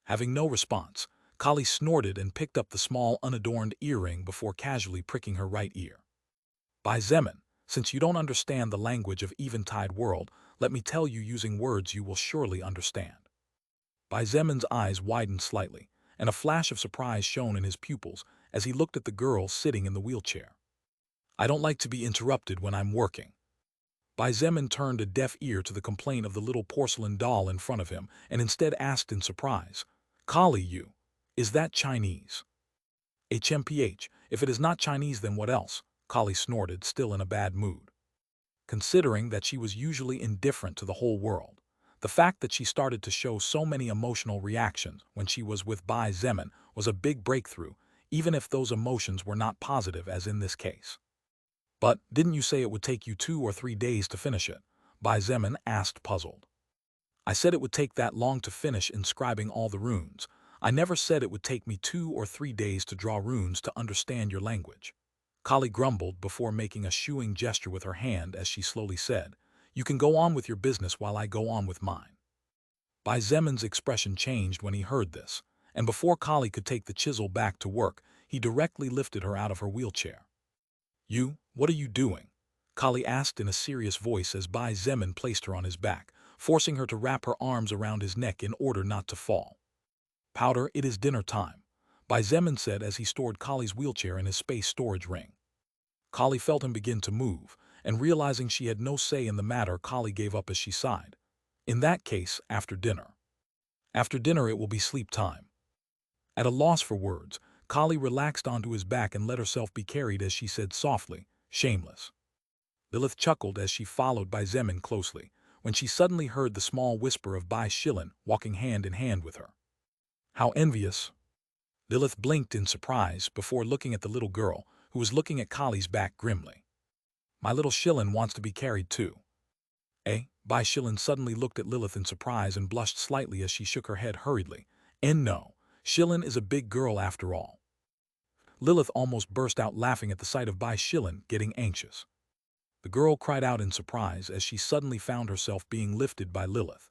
Having no response, Kali snorted and picked up the small unadorned earring before casually pricking her right ear. "Bai Zemin, since you don't understand the language of Eventide world, let me tell you using words you will surely understand." Bai Zemin's eyes widened slightly, and a flash of surprise shone in his pupils as he looked at the girl sitting in the wheelchair. "I don't like to be interrupted when I'm working." Bai Zemin turned a deaf ear to the complaint of the little porcelain doll in front of him and instead asked in surprise, "Kali, is that Chinese?" "HMPH, if it is not Chinese then what else?" Kali snorted, still in a bad mood. Considering that she was usually indifferent to the whole world, the fact that she started to show so many emotional reactions when she was with Bai Zemin was a big breakthrough, even if those emotions were not positive as in this case. "But didn't you say it would take you 2 or 3 days to finish it?" Bai Zemin asked, puzzled. "I said it would take that long to finish inscribing all the runes. I never said it would take me 2 or 3 days to draw runes to understand your language." Kali grumbled before making a shooing gesture with her hand as she slowly said, "You can go on with your business while I go on with mine." Bai Zemin's expression changed when he heard this, and before Kali could take the chisel back to work, he directly lifted her out of her wheelchair. What are you doing?" Kali asked in a serious voice as Bai Zemin placed her on his back, forcing her to wrap her arms around his neck in order not to fall. "Powder, it is dinner time," Bai Zemin said as he stored Kali's wheelchair in his space storage ring. Kali felt him begin to move, and realizing she had no say in the matter, Kali gave up as she sighed. "In that case, after dinner." "After dinner it will be sleep time." At a loss for words, Kali relaxed onto his back and let herself be carried as she said softly, "Shameless." Lilith chuckled as she followed Bai Zemin closely, when she suddenly heard the small whisper of Bai Shilin walking hand in hand with her. "How envious." Lilith blinked in surprise before looking at the little girl, who was looking at Kali's back grimly. "My little Shilin wants to be carried too." "Eh?" Bai Shilin suddenly looked at Lilith in surprise and blushed slightly as she shook her head hurriedly. "And no, Shilin is a big girl after all." Lilith almost burst out laughing at the sight of Bai Shilin getting anxious. The girl cried out in surprise as she suddenly found herself being lifted by Lilith,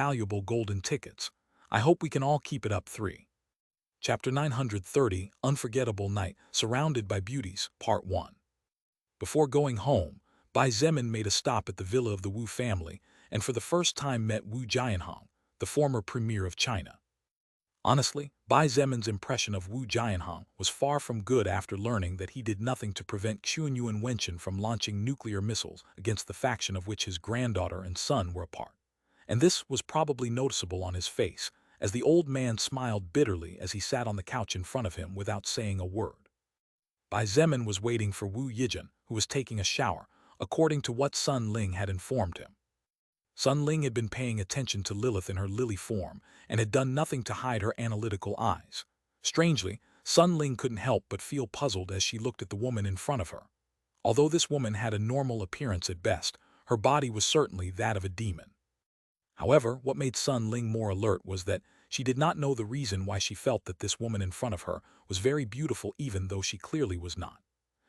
valuable golden tickets. I hope we can all keep it up. 3. Chapter 930, Unforgettable Night, Surrounded by Beauties, Part 1. Before going home, Bai Zemin made a stop at the villa of the Wu family and for the first time met Wu Jianhong, the former premier of China. Honestly, Bai Zemin's impression of Wu Jianhong was far from good after learning that he did nothing to prevent Qianyuan Wenchen from launching nuclear missiles against the faction of which his granddaughter and son were a part. And this was probably noticeable on his face, as the old man smiled bitterly as he sat on the couch in front of him without saying a word. Bai Zemin was waiting for Wu Yijin, who was taking a shower, according to what Sun Ling had informed him. Sun Ling had been paying attention to Lilith in her lily form and had done nothing to hide her analytical eyes. Strangely, Sun Ling couldn't help but feel puzzled as she looked at the woman in front of her. Although this woman had a normal appearance at best, her body was certainly that of a demon. However, what made Sun Ling more alert was that she did not know the reason why she felt that this woman in front of her was very beautiful even though she clearly was not.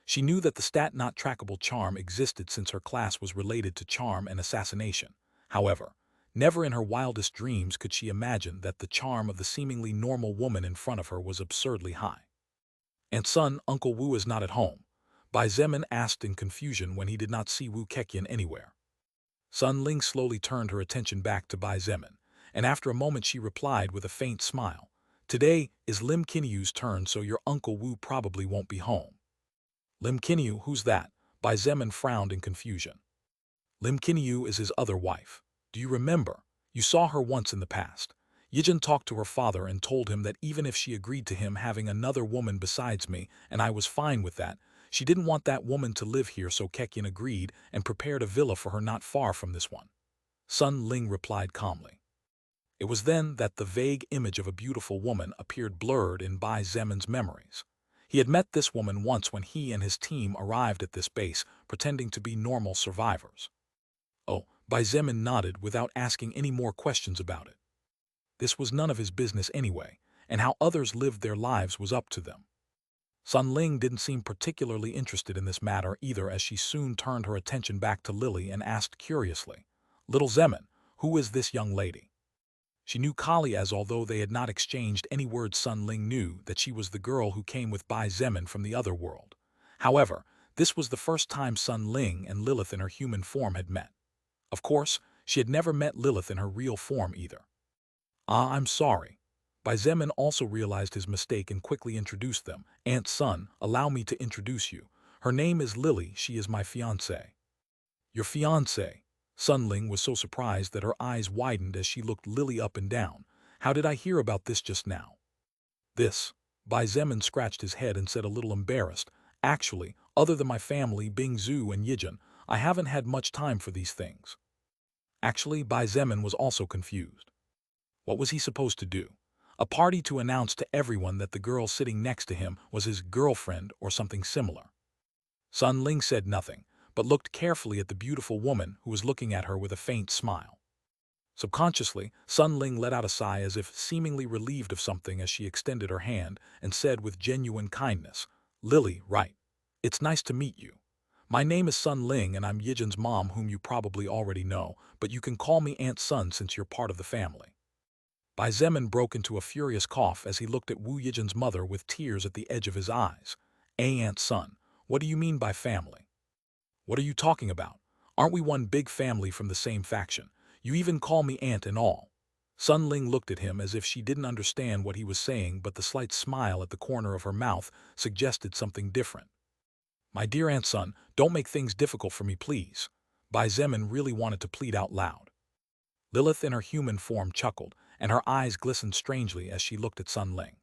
She knew that the stat-not-trackable charm existed since her class was related to charm and assassination. However, never in her wildest dreams could she imagine that the charm of the seemingly normal woman in front of her was absurdly high. "And son, Uncle Wu is not at home?" Bai Zemin asked in confusion when he did not see Wu Keqian anywhere. Sun Ling slowly turned her attention back to Bai Zemin, and after a moment she replied with a faint smile, "Today is Lim Qinyu's turn, so your Uncle Wu probably won't be home." "Lim Qinyu, who's that?" Bai Zemin frowned in confusion. "Lim Qinyu is his other wife. Do you remember? You saw her once in the past." Yijin talked to her father and told him that even if she agreed to him having another woman besides me, and I was fine with that, she didn't want that woman to live here, so Keqian agreed and prepared a villa for her not far from this one. Sun Ling replied calmly. It was then that the vague image of a beautiful woman appeared blurred in Bai Zemin's memories. He had met this woman once when he and his team arrived at this base, pretending to be normal survivors. Oh, Bai Zemin nodded without asking any more questions about it. This was none of his business anyway, and how others lived their lives was up to them. Sun Ling didn't seem particularly interested in this matter either, as she soon turned her attention back to Lily and asked curiously, "Little Zemin, who is this young lady?" She knew Kali, as although they had not exchanged any words, Sun Ling knew that she was the girl who came with Bai Zemin from the other world. However, this was the first time Sun Ling and Lilith in her human form had met. Of course, she had never met Lilith in her real form either. "Ah, I'm sorry." Bai Zemin also realized his mistake and quickly introduced them. "Aunt Sun, allow me to introduce you. Her name is Lily, she is my fiancée." "Your fiancée?" Sun Ling was so surprised that her eyes widened as she looked Lily up and down. "How did I hear about this just now?" "This." Bai Zemin scratched his head and said, a little embarrassed, "Actually, other than my family, Bing Zhu and Yijin, I haven't had much time for these things." Actually, Bai Zemin was also confused. What was he supposed to do? A party to announce to everyone that the girl sitting next to him was his girlfriend or something similar? Sun Ling said nothing, but looked carefully at the beautiful woman who was looking at her with a faint smile. Subconsciously, Sun Ling let out a sigh as if seemingly relieved of something as she extended her hand and said with genuine kindness, "Lily, right. It's nice to meet you. My name is Sun Ling and I'm Yijin's mom, whom you probably already know, but you can call me Aunt Sun since you're part of the family." Bai Zemin broke into a furious cough as he looked at Wu Yijin's mother with tears at the edge of his eyes. Aunt Sun, what do you mean by family? What are you talking about? Aren't we one big family from the same faction? You even call me aunt and all." Sun Ling looked at him as if she didn't understand what he was saying, but the slight smile at the corner of her mouth suggested something different. "My dear Aunt Sun, don't make things difficult for me, please." Bai Zemin really wanted to plead out loud. Lilith in her human form chuckled, and her eyes glistened strangely as she looked at Sun Ling.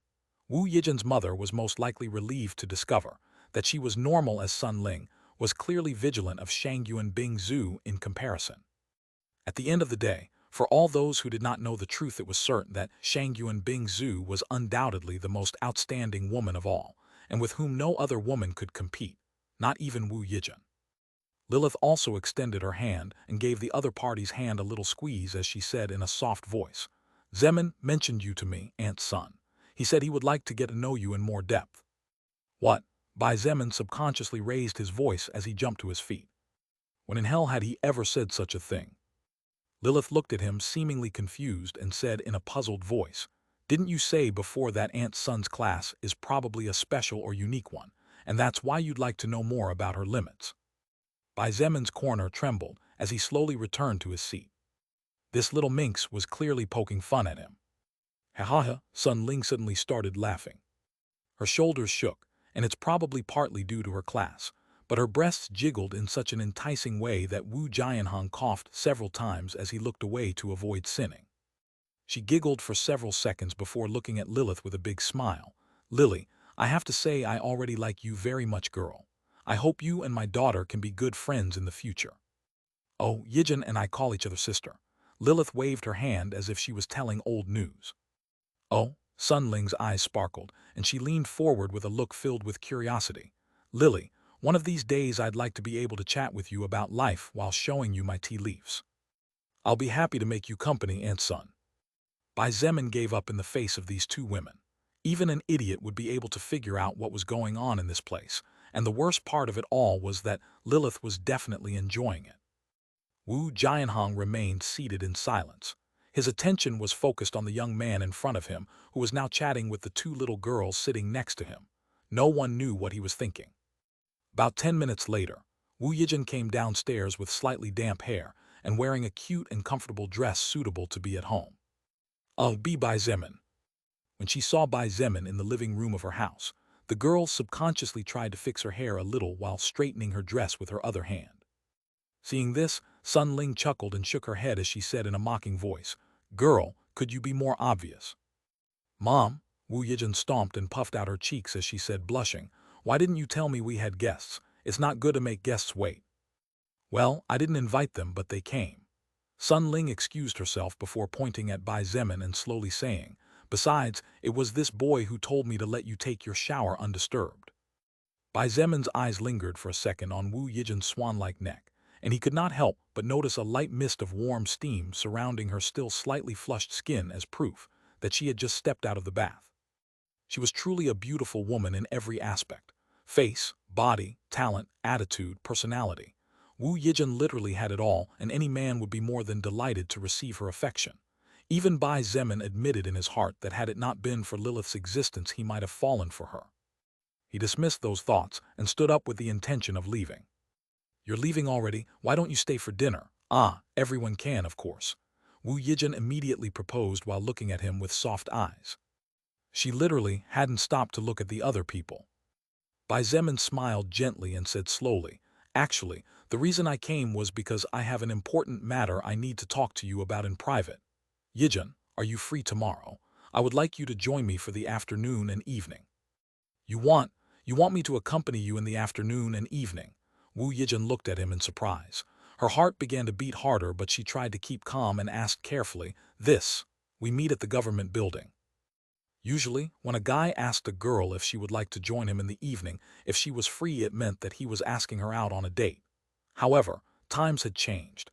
Wu Yijin's mother was most likely relieved to discover that she was normal, as Sun Ling was clearly vigilant of Shangyuan Bing Zhu in comparison. At the end of the day, for all those who did not know the truth, it was certain that Shangyuan Bing Zhu was undoubtedly the most outstanding woman of all, and with whom no other woman could compete, not even Wu Yijin. Lilith also extended her hand and gave the other party's hand a little squeeze as she said in a soft voice, "Zemin mentioned you to me, Aunt Sun. He said he would like to get to know you in more depth." "What?" Bai Zemin subconsciously raised his voice as he jumped to his feet. When in hell had he ever said such a thing? Lilith looked at him seemingly confused and said in a puzzled voice, "Didn't you say before that Aunt Sun's class is probably a special or unique one, and that's why you'd like to know more about her limits?" Bai Zemin's corner trembled as he slowly returned to his seat. This little minx was clearly poking fun at him. "Ha ha ha," Sun Ling suddenly started laughing. Her shoulders shook, and it's probably partly due to her class, but her breasts jiggled in such an enticing way that Wu Jianhong coughed several times as he looked away to avoid sinning. She giggled for several seconds before looking at Lilith with a big smile. "Lily, I have to say I already like you very much, girl. I hope you and my daughter can be good friends in the future." "Oh, Yijin and I call each other sister." Lilith waved her hand as if she was telling old news. "Oh," Sun Ling's eyes sparkled, and she leaned forward with a look filled with curiosity. "Lily, one of these days I'd like to be able to chat with you about life while showing you my tea leaves." "I'll be happy to make you company, Aunt Sun." Bai Zemin gave up in the face of these two women. Even an idiot would be able to figure out what was going on in this place, and the worst part of it all was that Lilith was definitely enjoying it. Wu Jianhong remained seated in silence. His attention was focused on the young man in front of him, who was now chatting with the two little girls sitting next to him. No one knew what he was thinking. About 10 minutes later, Wu Yijin came downstairs with slightly damp hair and wearing a cute and comfortable dress suitable to be at home. "I'll be Bai Zemin." When she saw Bai Zemin in the living room of her house, the girl subconsciously tried to fix her hair a little while straightening her dress with her other hand. Seeing this, Sun Ling chuckled and shook her head as she said in a mocking voice, "Girl, could you be more obvious?" "Mom," Wu Yijin stomped and puffed out her cheeks as she said, blushing, "why didn't you tell me we had guests? It's not good to make guests wait." "Well, I didn't invite them, but they came." Sun Ling excused herself before pointing at Bai Zemin and slowly saying, "Besides, it was this boy who told me to let you take your shower undisturbed." Bai Zemin's eyes lingered for a second on Wu Yijin's swan-like neck, and he could not help but notice a light mist of warm steam surrounding her still slightly flushed skin as proof that she had just stepped out of the bath. She was truly a beautiful woman in every aspect: face, body, talent, attitude, personality. Wu Yijin literally had it all, and any man would be more than delighted to receive her affection. Even Bai Zemin admitted in his heart that had it not been for Lilith's existence he might have fallen for her. He dismissed those thoughts and stood up with the intention of leaving. "You're leaving already? Why don't you stay for dinner?" "Ah, everyone can, of course." Wu Yijin immediately proposed while looking at him with soft eyes. She literally hadn't stopped to look at the other people. Bai Zemin smiled gently and said slowly, "Actually, the reason I came was because I have an important matter I need to talk to you about in private. Yijin, are you free tomorrow? I would like you to join me for the afternoon and evening." You want me to accompany you in the afternoon and evening?" Wu Yijin looked at him in surprise. Her heart began to beat harder, but she tried to keep calm and asked carefully, "We meet at the government building." Usually, when a guy asked a girl if she would like to join him in the evening, if she was free, it meant that he was asking her out on a date. However, times had changed,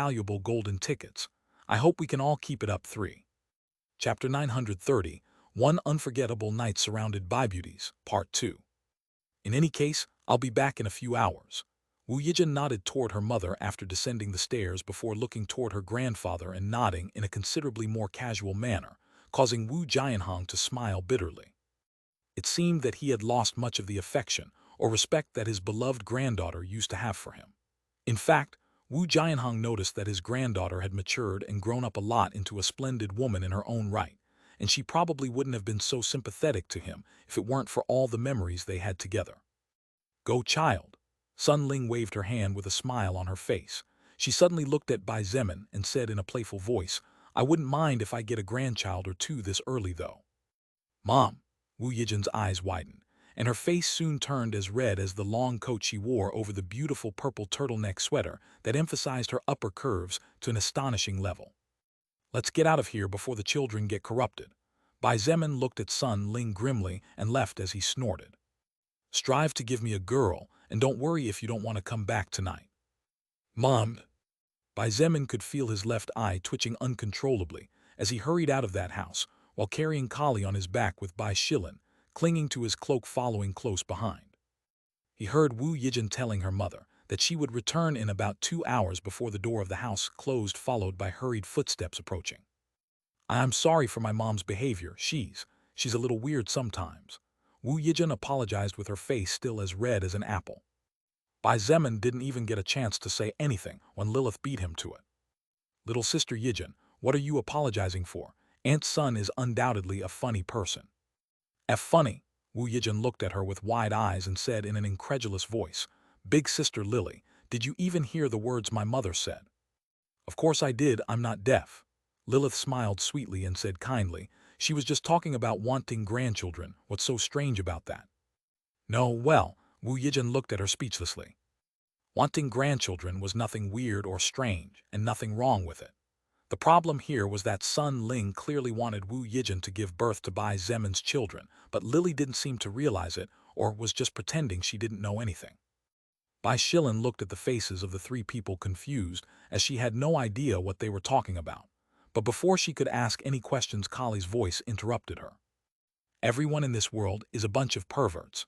valuable golden tickets. I hope we can all keep it up. 3. Chapter 930, One Unforgettable Night Surrounded by Beauties, Part 2. In any case, I'll be back in a few hours. Wu Yijin nodded toward her mother after descending the stairs before looking toward her grandfather and nodding in a considerably more casual manner, causing Wu Jianhong to smile bitterly. It seemed that he had lost much of the affection or respect that his beloved granddaughter used to have for him. In fact, Wu Jianhong noticed that his granddaughter had matured and grown up a lot into a splendid woman in her own right, and she probably wouldn't have been so sympathetic to him if it weren't for all the memories they had together. Go, child. Sun Ling waved her hand with a smile on her face. She suddenly looked at Bai Zemin and said in a playful voice, I wouldn't mind if I get a grandchild or two this early, though. Mom. Wu Yijin's eyes widened, and her face soon turned as red as the long coat she wore over the beautiful purple turtleneck sweater that emphasized her upper curves to an astonishing level. Let's get out of here before the children get corrupted. Bai Zemin looked at Sun Ling grimly and left as he snorted. Strive to give me a girl, and don't worry if you don't want to come back tonight. Mom. Bai Zemin could feel his left eye twitching uncontrollably as he hurried out of that house, while carrying Kali on his back with Bai Shilin, clinging to his cloak following close behind. He heard Wu Yijin telling her mother that she would return in about 2 hours before the door of the house closed, followed by hurried footsteps approaching. I'm sorry for my mom's behavior. She's a little weird sometimes. Wu Yijin apologized with her face still as red as an apple. Bai Zemin didn't even get a chance to say anything when Lilith beat him to it. Little sister Yijin, what are you apologizing for? Aunt Sun is undoubtedly a funny person. Funny? Wu Yijin looked at her with wide eyes and said in an incredulous voice, Big sister Lily, did you even hear the words my mother said? Of course I did, I'm not deaf. Lilith smiled sweetly and said kindly, she was just talking about wanting grandchildren. What's so strange about that? No, well, Wu Yijin looked at her speechlessly. Wanting grandchildren was nothing weird or strange, and nothing wrong with it. The problem here was that Sun Ling clearly wanted Wu Yijin to give birth to Bai Zemin's children, but Lily didn't seem to realize it, or was just pretending she didn't know anything. Bai Shilin looked at the faces of the three people confused, as she had no idea what they were talking about. But before she could ask any questions, Kali's voice interrupted her. Everyone in this world is a bunch of perverts.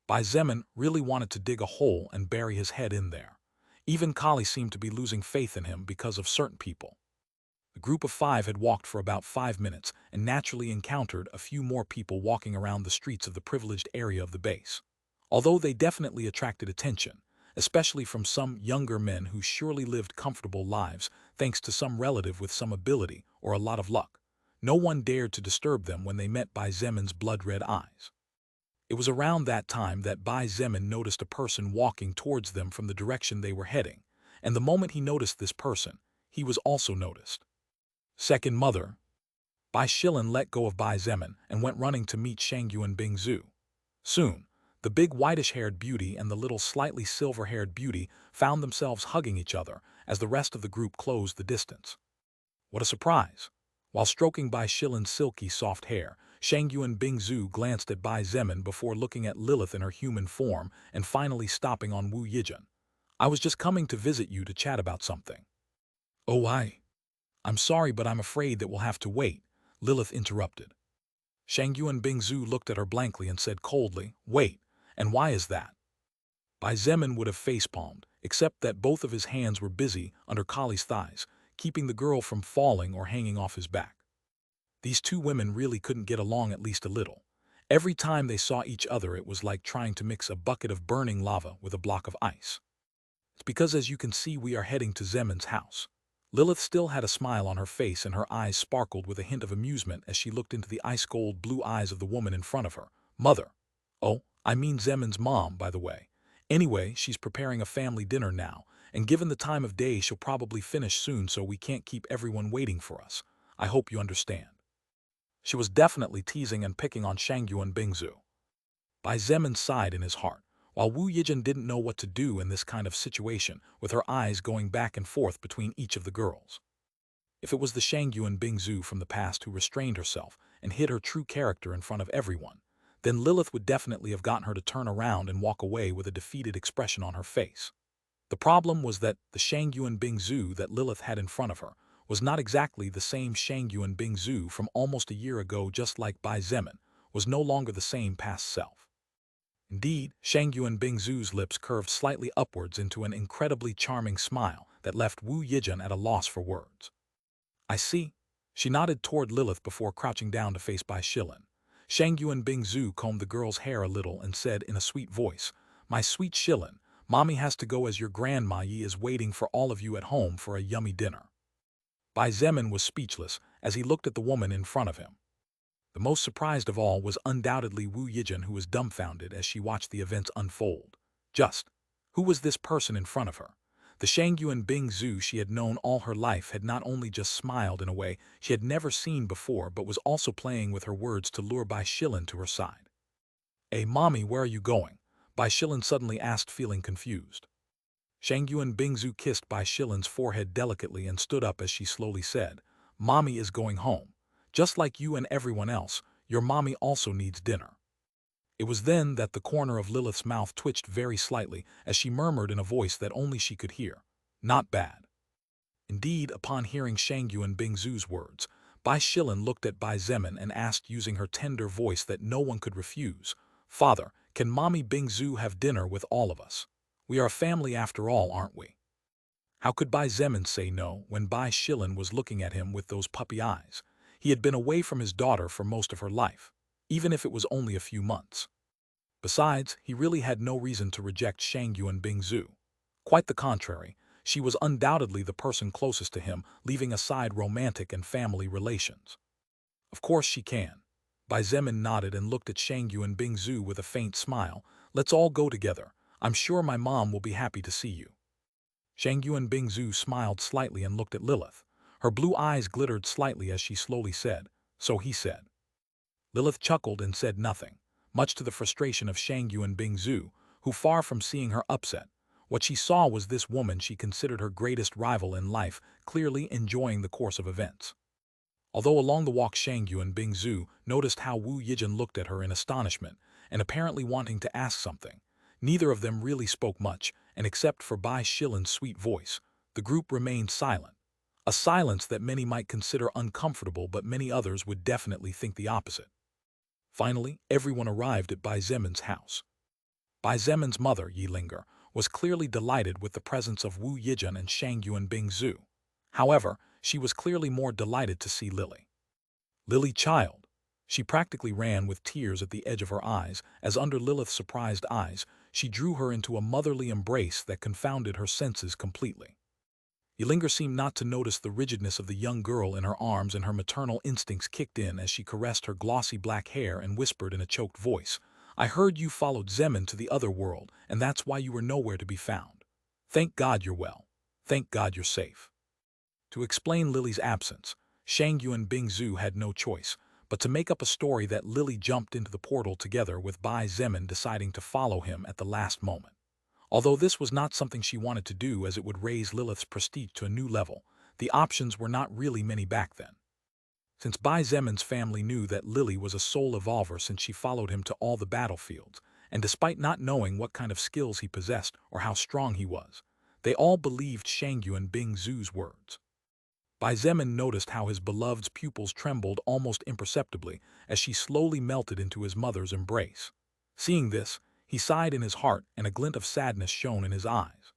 Bai Zemin really wanted to dig a hole and bury his head in there. Even Kali seemed to be losing faith in him because of certain people. The group of 5 had walked for about 5 minutes and naturally encountered a few more people walking around the streets of the privileged area of the base. Although they definitely attracted attention, especially from some younger men who surely lived comfortable lives thanks to some relative with some ability or a lot of luck, no one dared to disturb them when they met Bai Zemin's blood-red eyes. It was around that time that Bai Zemin noticed a person walking towards them from the direction they were heading, and the moment he noticed this person, he was also noticed. Second mother. Bai Shilin let go of Bai Zemin and went running to meet Shangyuan Bingzu. Soon, the big whitish-haired beauty and the little slightly silver-haired beauty found themselves hugging each other as the rest of the group closed the distance. What a surprise! While stroking Bai Shilin's silky soft hair, Shangyuan Bingzu glanced at Bai Zemin before looking at Lilith in her human form and finally stopping on Wu Yijin. I was just coming to visit you to chat about something. Oh, I'm sorry, but I'm afraid that we'll have to wait, Lilith interrupted. Shangyuan Bingzu looked at her blankly and said coldly, wait, and why is that? Bai Zemin would have facepalmed, except that both of his hands were busy under Kali's thighs, keeping the girl from falling or hanging off his back. These two women really couldn't get along at least a little. Every time they saw each other it was like trying to mix a bucket of burning lava with a block of ice. It's because, as you can see, we are heading to Zemin's house. Lilith still had a smile on her face and her eyes sparkled with a hint of amusement as she looked into the ice-cold blue eyes of the woman in front of her. Mother. Oh, I mean Zemin's mom, by the way. Anyway, she's preparing a family dinner now, and given the time of day she'll probably finish soon, so we can't keep everyone waiting for us. I hope you understand. She was definitely teasing and picking on Shangyuan Bingzu. Bai Zemin sighed in his heart, while Wu Yijin didn't know what to do in this kind of situation, with her eyes going back and forth between each of the girls. If it was the Shangyuan Bingzu from the past who restrained herself and hid her true character in front of everyone, then Lilith would definitely have gotten her to turn around and walk away with a defeated expression on her face. The problem was that the Shangyuan Bingzu that Lilith had in front of her was not exactly the same Shangyuan Bingzu from almost a year ago, just like Bai Zemin was no longer the same past self. Indeed, Shangyuan Bingzu's lips curved slightly upwards into an incredibly charming smile that left Wu Yijin at a loss for words. I see. She nodded toward Lilith before crouching down to face Bai Shilin. Shangyuan Bingzu combed the girl's hair a little and said in a sweet voice, My sweet Shilin, Mommy has to go as your grandma Yi is waiting for all of you at home for a yummy dinner. Bai Zemin was speechless as he looked at the woman in front of him. The most surprised of all was undoubtedly Wu Yijin, who was dumbfounded as she watched the events unfold. Who was this person in front of her? The Shangyuan Bingzu she had known all her life had not only just smiled in a way she had never seen before, but was also playing with her words to lure Bai Shilin to her side. Hey, Mommy, where are you going? Bai Shilin suddenly asked, feeling confused. Shangyuan Bingzu kissed Bai Shilin's forehead delicately and stood up as she slowly said, Mommy is going home. Just like you and everyone else, your mommy also needs dinner. It was then that the corner of Lilith's mouth twitched very slightly as she murmured in a voice that only she could hear, Not bad. Indeed, upon hearing Shangyuan Bingzu's words, Bai Shilin looked at Bai Zemin and asked using her tender voice that no one could refuse, Father, can Mommy Bingzu have dinner with all of us? We are a family after all, aren't we? How could Bai Zemin say no when Bai Shilin was looking at him with those puppy eyes? He had been away from his daughter for most of her life, even if it was only a few months. Besides, he really had no reason to reject Shangyuan Bingzu. Quite the contrary, she was undoubtedly the person closest to him, leaving aside romantic and family relations. Of course she can. Bai Zemin nodded and looked at Shangyuan Bingzu with a faint smile. Let's all go together. I'm sure my mom will be happy to see you. Shangyuan Bingzu smiled slightly and looked at Lilith. Her blue eyes glittered slightly as she slowly said, So he said. Lilith chuckled and said nothing, much to the frustration of Shangyuan Bingzu, who, far from seeing her upset, What she saw was this woman she considered her greatest rival in life, clearly enjoying the course of events. Although along the walk Shangyu and Bingzu noticed how Wu Yijin looked at her in astonishment and apparently wanting to ask something, neither of them really spoke much, and except for Bai Shilin's sweet voice, the group remained silent. A silence that many might consider uncomfortable, but many others would definitely think the opposite. Finally, everyone arrived at Bai Zemin's house. Bai Zemin's mother, Yilinger, was clearly delighted with the presence of Wu Yijin and Shangyu and Bingzu. However, she was clearly more delighted to see Lily. Lily, child. She practically ran with tears at the edge of her eyes as under Lilith's surprised eyes, she drew her into a motherly embrace that confounded her senses completely. Yilinger seemed not to notice the rigidness of the young girl in her arms, and her maternal instincts kicked in as she caressed her glossy black hair and whispered in a choked voice, "I heard you followed Zemin to the other world, and that's why you were nowhere to be found. Thank God you're well. Thank God you're safe." To explain Lily's absence, Shangyu and Bingzu had no choice but to make up a story that Lily jumped into the portal together with Bai Zemin, deciding to follow him at the last moment. Although this was not something she wanted to do, as it would raise Lilith's prestige to a new level, the options were not really many back then. Since Bai Zemin's family knew that Lily was a soul evolver since she followed him to all the battlefields, and despite not knowing what kind of skills he possessed or how strong he was, they all believed Shangyu and Bingzu's words. Bai Zemin noticed how his beloved's pupils trembled almost imperceptibly as she slowly melted into his mother's embrace. Seeing this, he sighed in his heart, and a glint of sadness shone in his eyes.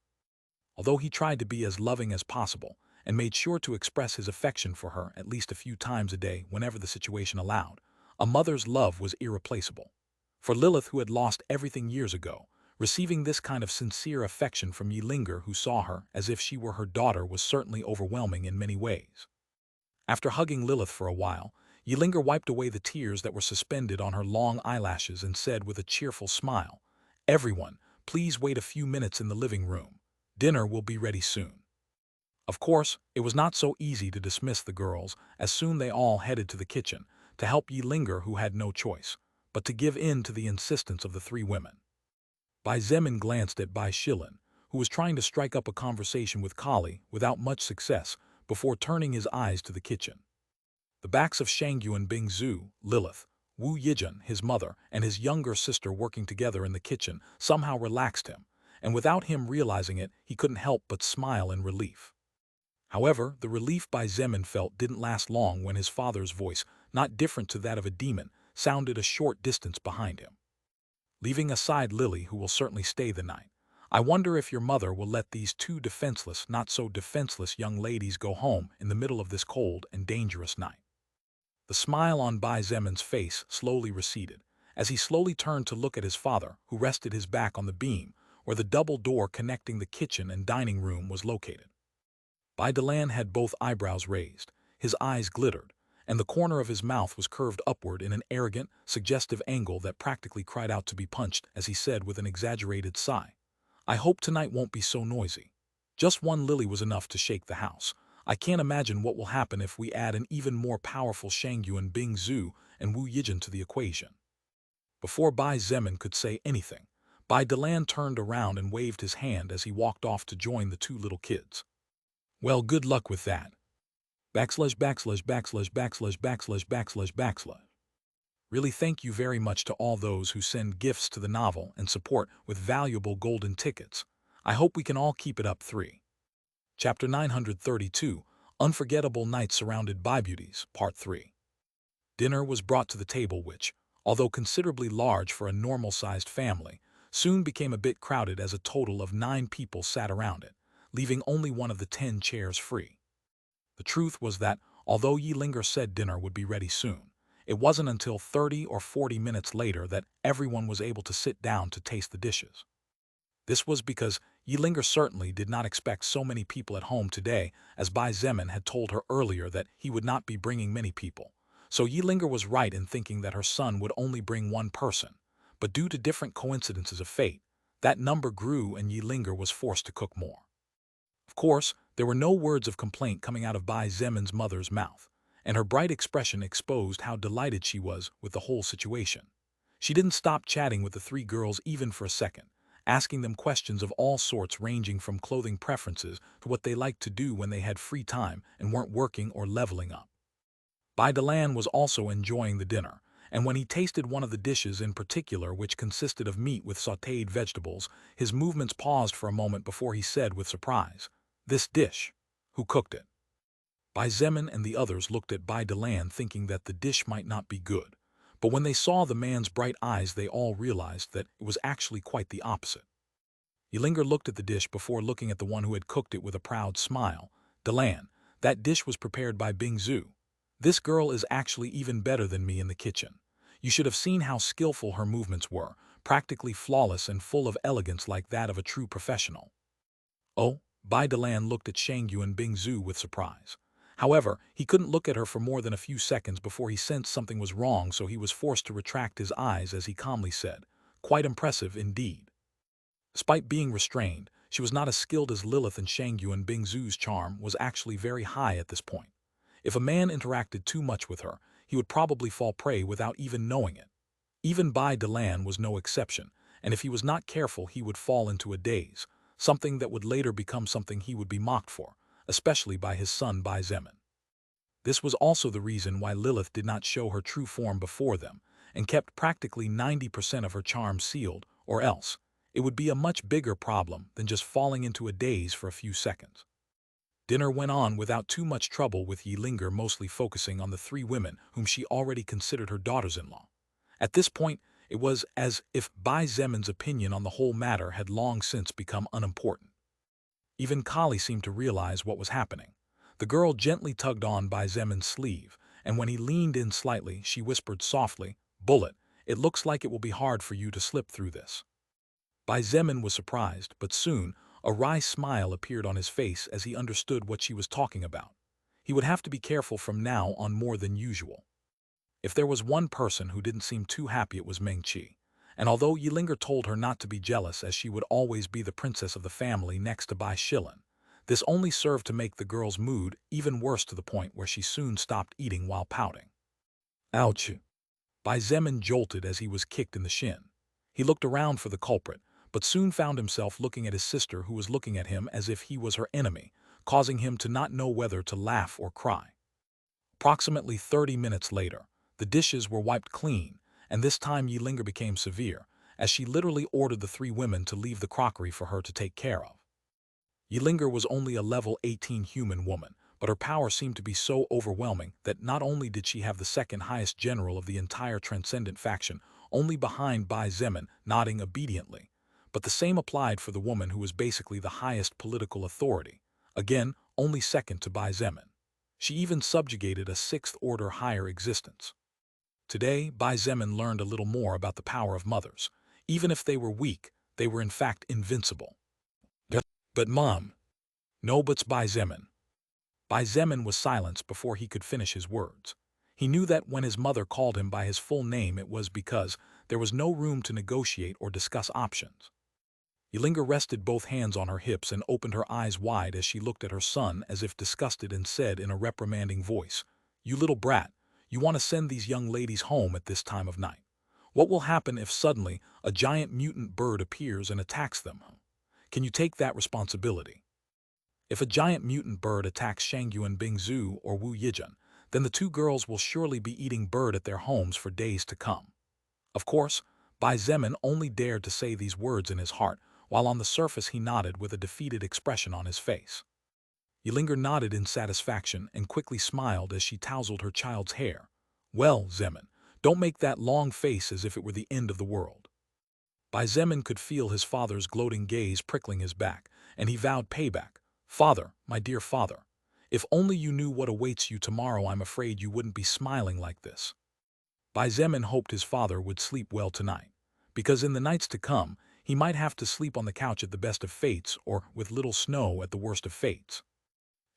Although he tried to be as loving as possible and made sure to express his affection for her at least a few times a day whenever the situation allowed, a mother's love was irreplaceable. For Lilith, who had lost everything years ago, receiving this kind of sincere affection from Yilinger, who saw her as if she were her daughter, was certainly overwhelming in many ways. After hugging Lilith for a while, Yilinger wiped away the tears that were suspended on her long eyelashes and said with a cheerful smile, "Everyone, please wait a few minutes in the living room. Dinner will be ready soon." Of course, it was not so easy to dismiss the girls, as soon they all headed to the kitchen to help Yilinger, who had no choice but to give in to the insistence of the three women. Bai Zemin glanced at Bai Shilin, who was trying to strike up a conversation with Kali without much success, before turning his eyes to the kitchen. The backs of Shangyu and Bingzu, Lilith, Wu Yijin, his mother, and his younger sister working together in the kitchen somehow relaxed him, and without him realizing it, he couldn't help but smile in relief. However, the relief Bai Zemin felt didn't last long when his father's voice, not different to that of a demon, sounded a short distance behind him. "Leaving aside Lily, who will certainly stay the night, I wonder if your mother will let these two defenseless, not so defenseless young ladies go home in the middle of this cold and dangerous night." The smile on Bai Zemin's face slowly receded, as he slowly turned to look at his father, who rested his back on the beam where the double door connecting the kitchen and dining room was located. Bai Delan had both eyebrows raised, his eyes glittered, and the corner of his mouth was curved upward in an arrogant, suggestive angle that practically cried out to be punched, as he said with an exaggerated sigh, "I hope tonight won't be so noisy. Just one Lily was enough to shake the house. I can't imagine what will happen if we add an even more powerful Shangyu and Bingzu and Wu Yijin to the equation." Before Bai Zemin could say anything, Bai Delan turned around and waved his hand as he walked off to join the two little kids. "Well, good luck with that. Backslash backslash backslash backslash backslash backslash backslash. Really, thank you very much to all those who send gifts to the novel and support with valuable golden tickets. I hope we can all keep it up. 3. Chapter 932, Unforgettable Night Surrounded by Beauties, Part 3. Dinner was brought to the table which, although considerably large for a normal-sized family, soon became a bit crowded as a total of 9 people sat around it, leaving only one of the 10 chairs free. The truth was that, although Yilinger said dinner would be ready soon, it wasn't until 30 or 40 minutes later that everyone was able to sit down to taste the dishes. This was because Yilinger certainly did not expect so many people at home today, as Bai Zemin had told her earlier that he would not be bringing many people. So Yilinger was right in thinking that her son would only bring one person, but due to different coincidences of fate, that number grew and Yilinger was forced to cook more. Of course, there were no words of complaint coming out of Bai Zemin's mother's mouth, and her bright expression exposed how delighted she was with the whole situation. She didn't stop chatting with the 3 girls even for a second, asking them questions of all sorts ranging from clothing preferences to what they liked to do when they had free time and weren't working or leveling up. Bai Delan was also enjoying the dinner, and when he tasted one of the dishes in particular, which consisted of meat with sautéed vegetables, his movements paused for a moment before he said with surprise, "This dish? Who cooked it?" Bai Zemin and the others looked at Bai Delan thinking that the dish might not be good, but when they saw the man's bright eyes they all realized that it was actually quite the opposite. Ylinger looked at the dish before looking at the one who had cooked it with a proud smile. "Delan, that dish was prepared by Bing Zhu. This girl is actually even better than me in the kitchen. You should have seen how skillful her movements were, practically flawless and full of elegance like that of a true professional." Oh, Bai Delan looked at Shangyu and Bing Zhu with surprise. However, he couldn't look at her for more than a few seconds before he sensed something was wrong, so he was forced to retract his eyes as he calmly said, "Quite impressive indeed." Despite being restrained, she was not as skilled as Lilith, and Shangyu and Bing Zhu's charm was actually very high at this point. If a man interacted too much with her, he would probably fall prey without even knowing it. Even Bai Delan was no exception, and if he was not careful he would fall into a daze, something that would later become something he would be mocked for, especially by his son Bai Zemin. This was also the reason why Lilith did not show her true form before them, and kept practically 90% of her charm sealed, or else it would be a much bigger problem than just falling into a daze for a few seconds. Dinner went on without too much trouble, with Ylinger mostly focusing on the three women whom she already considered her daughters-in-law. At this point, it was as if Bai Zemin's opinion on the whole matter had long since become unimportant. Even Kali seemed to realize what was happening. The girl gently tugged on Bai Zemin's sleeve, and when he leaned in slightly, she whispered softly, "Bullet, it looks like it will be hard for you to slip through this." Bai Zemin was surprised, but soon a wry smile appeared on his face as he understood what she was talking about. He would have to be careful from now on more than usual. If there was one person who didn't seem too happy, it was Meng Qi. And although Ylinger told her not to be jealous, as she would always be the princess of the family next to Bai Shilin, this only served to make the girl's mood even worse, to the point where she soon stopped eating while pouting. "Ouch!" Bai Zemin jolted as he was kicked in the shin. He looked around for the culprit, but soon found himself looking at his sister, who was looking at him as if he was her enemy, causing him to not know whether to laugh or cry. Approximately 30 minutes later, the dishes were wiped clean, and this time Ylinger became severe, as she literally ordered the three women to leave the crockery for her to take care of. Ylinger was only a level 18 human woman, but her power seemed to be so overwhelming that not only did she have the second highest general of the entire Transcendent faction, only behind Bai Zemin, nodding obediently, but the same applied for the woman who was basically the highest political authority, again only second to Bai Zemin. She even subjugated a sixth-order higher existence. Today, Bai Zemin learned a little more about the power of mothers. Even if they were weak, they were in fact invincible. "But Mom." "No buts, Bai Zemin." Bai Zemin was silenced before he could finish his words. He knew that when his mother called him by his full name, it was because there was no room to negotiate or discuss options. Ylinger rested both hands on her hips and opened her eyes wide as she looked at her son as if disgusted, and said in a reprimanding voice, "You little brat, you want to send these young ladies home at this time of night. What will happen if suddenly a giant mutant bird appears and attacks them? Can you take that responsibility?" If a giant mutant bird attacks Shangyu and Bing Zhu or Wu Yijun, then the two girls will surely be eating bird at their homes for days to come. Of course, Bai Zemin only dared to say these words in his heart, while on the surface he nodded with a defeated expression on his face. Ylinger nodded in satisfaction and quickly smiled as she tousled her child's hair. "Well, Zemin, don't make that long face as if it were the end of the world." Bai Zemin could feel his father's gloating gaze prickling his back, and he vowed payback. "Father, my dear father, if only you knew what awaits you tomorrow, I'm afraid you wouldn't be smiling like this." Bai Zemin hoped his father would sleep well tonight, because in the nights to come, he might have to sleep on the couch at the best of fates, or with little snow at the worst of fates.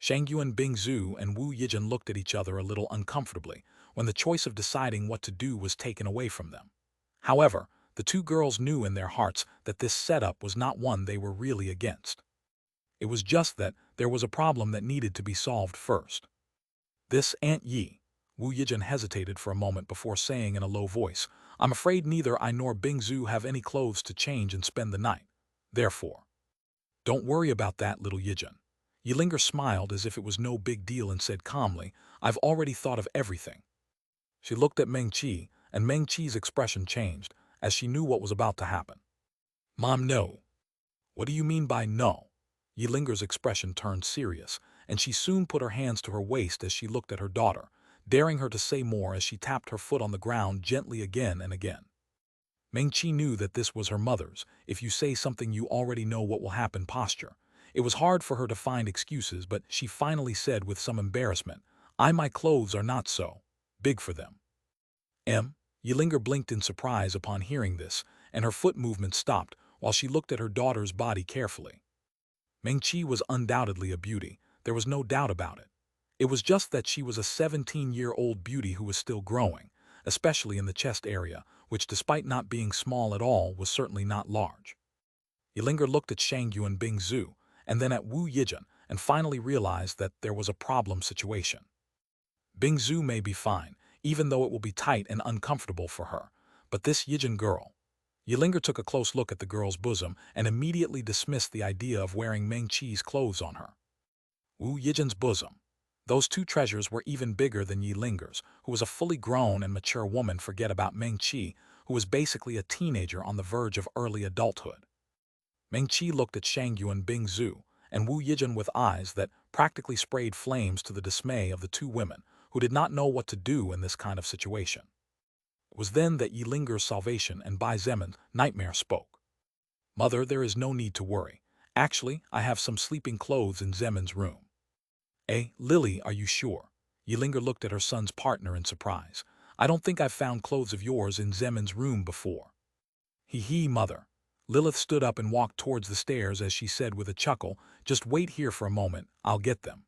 Shangyu and Bing Zhu and Wu Yijun looked at each other a little uncomfortably when the choice of deciding what to do was taken away from them. However, the two girls knew in their hearts that this setup was not one they were really against. It was just that there was a problem that needed to be solved first. "This Aunt Yi." Wu Yijun hesitated for a moment before saying in a low voice, "I'm afraid neither I nor Bing Zhu have any clothes to change and spend the night. Therefore, don't worry about that, little Yijin. Yilinger smiled as if it was no big deal and said calmly, I've already thought of everything. She looked at Meng Qi, and Meng Qi's expression changed, as she knew what was about to happen. Mom, no. What do you mean by no? Yilinger's expression turned serious, and she soon put her hands to her waist as she looked at her daughter, daring her to say more as she tapped her foot on the ground gently again and again. Meng Qi knew that this was her mother's, if you say something you already know what will happen posture. It was hard for her to find excuses, but she finally said with some embarrassment, my clothes are not so big for them. Yilinger blinked in surprise upon hearing this, and her foot movement stopped while she looked at her daughter's body carefully. Meng Qi was undoubtedly a beauty, there was no doubt about it. It was just that she was a 17-year-old beauty who was still growing, especially in the chest area, which despite not being small at all was certainly not large. Yilinger looked at Shangyu and Bing Zhu, and then at Wu Yijin, and finally realized that there was a problem situation. Bing Zhu may be fine, even though it will be tight and uncomfortable for her, but this Yijin girl. Yilinger took a close look at the girl's bosom and immediately dismissed the idea of wearing Meng Qi's clothes on her. Wu Yijin's bosom. Those two treasures were even bigger than Yilinger's, who was a fully grown and mature woman. Forget about Meng Qi, who was basically a teenager on the verge of early adulthood. Meng Qi looked at Shangyu and Bing Zhu, and Wu Yijin with eyes that practically sprayed flames to the dismay of the two women, who did not know what to do in this kind of situation. It was then that Yilinger's salvation and Bai Zemin's nightmare spoke. Mother, there is no need to worry. Actually, I have some sleeping clothes in Zemin's room. Lily, are you sure? Yilinger looked at her son's partner in surprise. I don't think I've found clothes of yours in Zemin's room before. Hee, mother. Lilith stood up and walked towards the stairs as she said with a chuckle, just wait here for a moment, I'll get them.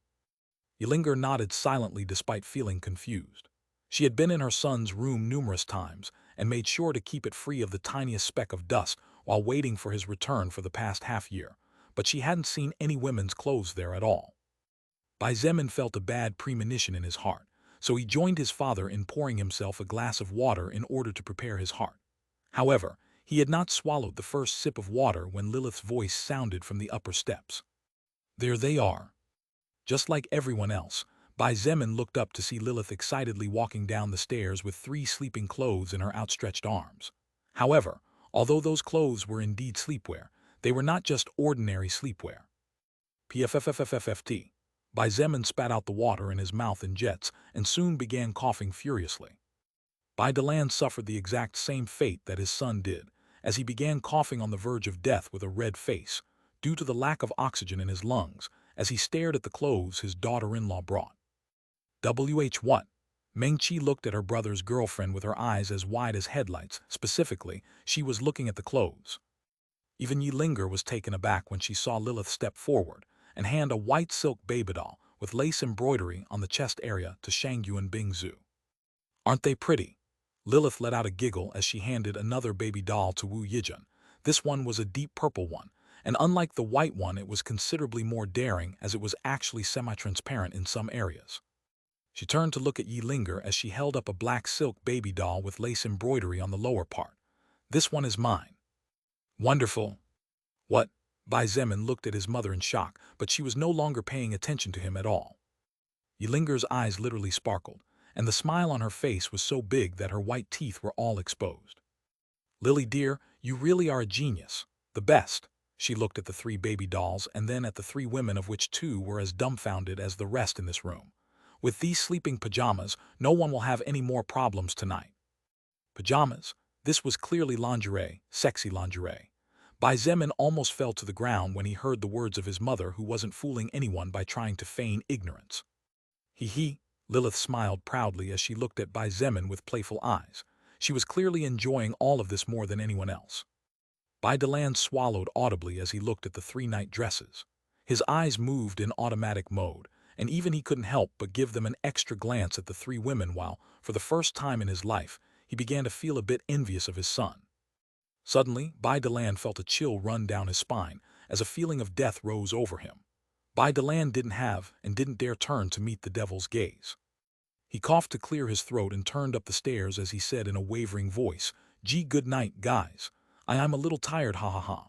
Yilinger nodded silently despite feeling confused. She had been in her son's room numerous times and made sure to keep it free of the tiniest speck of dust while waiting for his return for the past half-year, but she hadn't seen any women's clothes there at all. Bai Zemin felt a bad premonition in his heart, so he joined his father in pouring himself a glass of water in order to prepare his heart. However, he had not swallowed the first sip of water when Lilith's voice sounded from the upper steps. There they are. Just like everyone else, Bai Zemin looked up to see Lilith excitedly walking down the stairs with 3 sleeping clothes in her outstretched arms. However, although those clothes were indeed sleepwear, they were not just ordinary sleepwear. Pffffffft. Bai Zemin spat out the water in his mouth in jets and soon began coughing furiously. Bai Delan suffered the exact same fate that his son did, as he began coughing on the verge of death with a red face, due to the lack of oxygen in his lungs, as he stared at the clothes his daughter-in-law brought. What? Meng Qi looked at her brother's girlfriend with her eyes as wide as headlights. Specifically, she was looking at the clothes. Even Yilinger was taken aback when she saw Lilith step forward and hand a white silk baby doll with lace embroidery on the chest area to Shangyu and Bing Zhu. Aren't they pretty? Lilith let out a giggle as she handed another baby doll to Wu Yijin. This one was a deep purple one, and unlike the white one, it was considerably more daring as it was actually semi-transparent in some areas. She turned to look at Yilinger as she held up a black silk baby doll with lace embroidery on the lower part. This one is mine. Wonderful. What? Bai Zemin looked at his mother in shock, but she was no longer paying attention to him at all. Yilinger's eyes literally sparkled, and the smile on her face was so big that her white teeth were all exposed. Lily dear, you really are a genius. The best. She looked at the 3 baby dolls and then at the 3 women, of which 2 were as dumbfounded as the rest in this room. With these sleeping pajamas, no one will have any more problems tonight. Pajamas? This was clearly lingerie, sexy lingerie. Bai Zemin almost fell to the ground when he heard the words of his mother, who wasn't fooling anyone by trying to feign ignorance. Hee. Lilith smiled proudly as she looked at Bai Zemin with playful eyes. She was clearly enjoying all of this more than anyone else. Bai Delan swallowed audibly as he looked at the 3 night dresses. His eyes moved in automatic mode, and even he couldn't help but give them an extra glance at the 3 women while, for the first time in his life, he began to feel a bit envious of his son. Suddenly, Bai Delan felt a chill run down his spine as a feeling of death rose over him. Bai Delan didn't have and didn't dare turn to meet the devil's gaze. He coughed to clear his throat and turned up the stairs as he said in a wavering voice, "Gee, good night, guys. I'm a little tired, ha ha ha."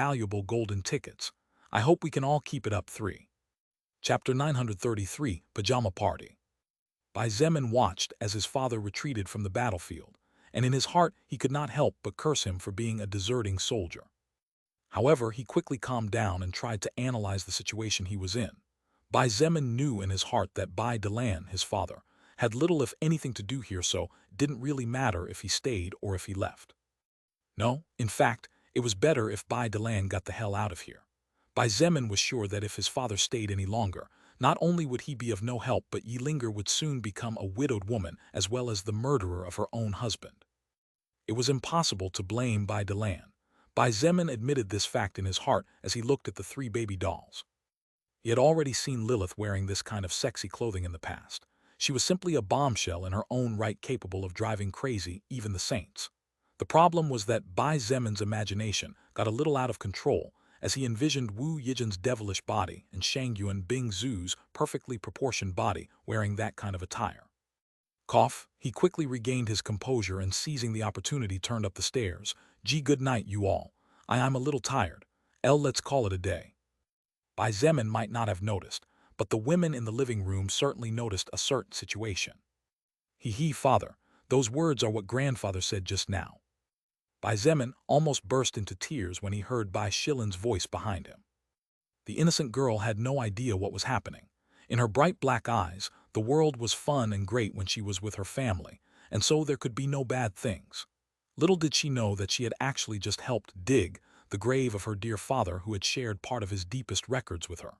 valuable golden tickets. I hope we can all keep it up. 3. Chapter 933, Pajama Party. Bai Zemin watched as his father retreated from the battlefield, and in his heart he could not help but curse him for being a deserting soldier. However, he quickly calmed down and tried to analyze the situation he was in. Bai Zemin knew in his heart that Bai Delan, his father, had little if anything to do here, so it didn't really matter if he stayed or if he left. No, in fact, it was better if Bai Delan got the hell out of here. Bai Zemin was sure that if his father stayed any longer, not only would he be of no help, but Yilinger would soon become a widowed woman as well as the murderer of her own husband. It was impossible to blame Bai Delan. Bai Zemin admitted this fact in his heart as he looked at the 3 baby dolls. He had already seen Lilith wearing this kind of sexy clothing in the past. She was simply a bombshell in her own right, capable of driving crazy even the saints. The problem was that Bai Zemin's imagination got a little out of control as he envisioned Wu Yijin's devilish body and Shangyuan Bing Zhu's perfectly proportioned body wearing that kind of attire. Cough, he quickly regained his composure and seizing the opportunity turned up the stairs. Gee, good night, you all. I'm a little tired. Let's call it a day. Bai Zemin might not have noticed, but the women in the living room certainly noticed a certain situation. Hee, father, those words are what grandfather said just now. Bai Zemin almost burst into tears when he heard Bai Shilin's voice behind him. The innocent girl had no idea what was happening. In her bright black eyes, the world was fun and great when she was with her family, and so there could be no bad things. Little did she know that she had actually just helped dig the grave of her dear father who had shared part of his deepest records with her.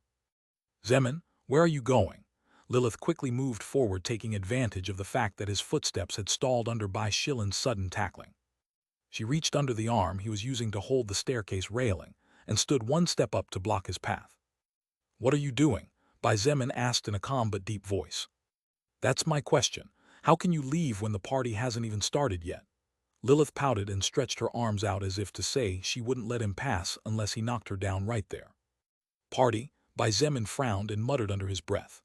Zemin, where are you going? Lilith quickly moved forward, taking advantage of the fact that his footsteps had stalled under Bai Shilin's sudden tackling. She reached under the arm he was using to hold the staircase railing and stood one step up to block his path. What are you doing? Bai Zemin asked in a calm but deep voice. That's my question. How can you leave when the party hasn't even started yet? Lilith pouted and stretched her arms out as if to say she wouldn't let him pass unless he knocked her down right there. Party? Bai Zemin frowned and muttered under his breath.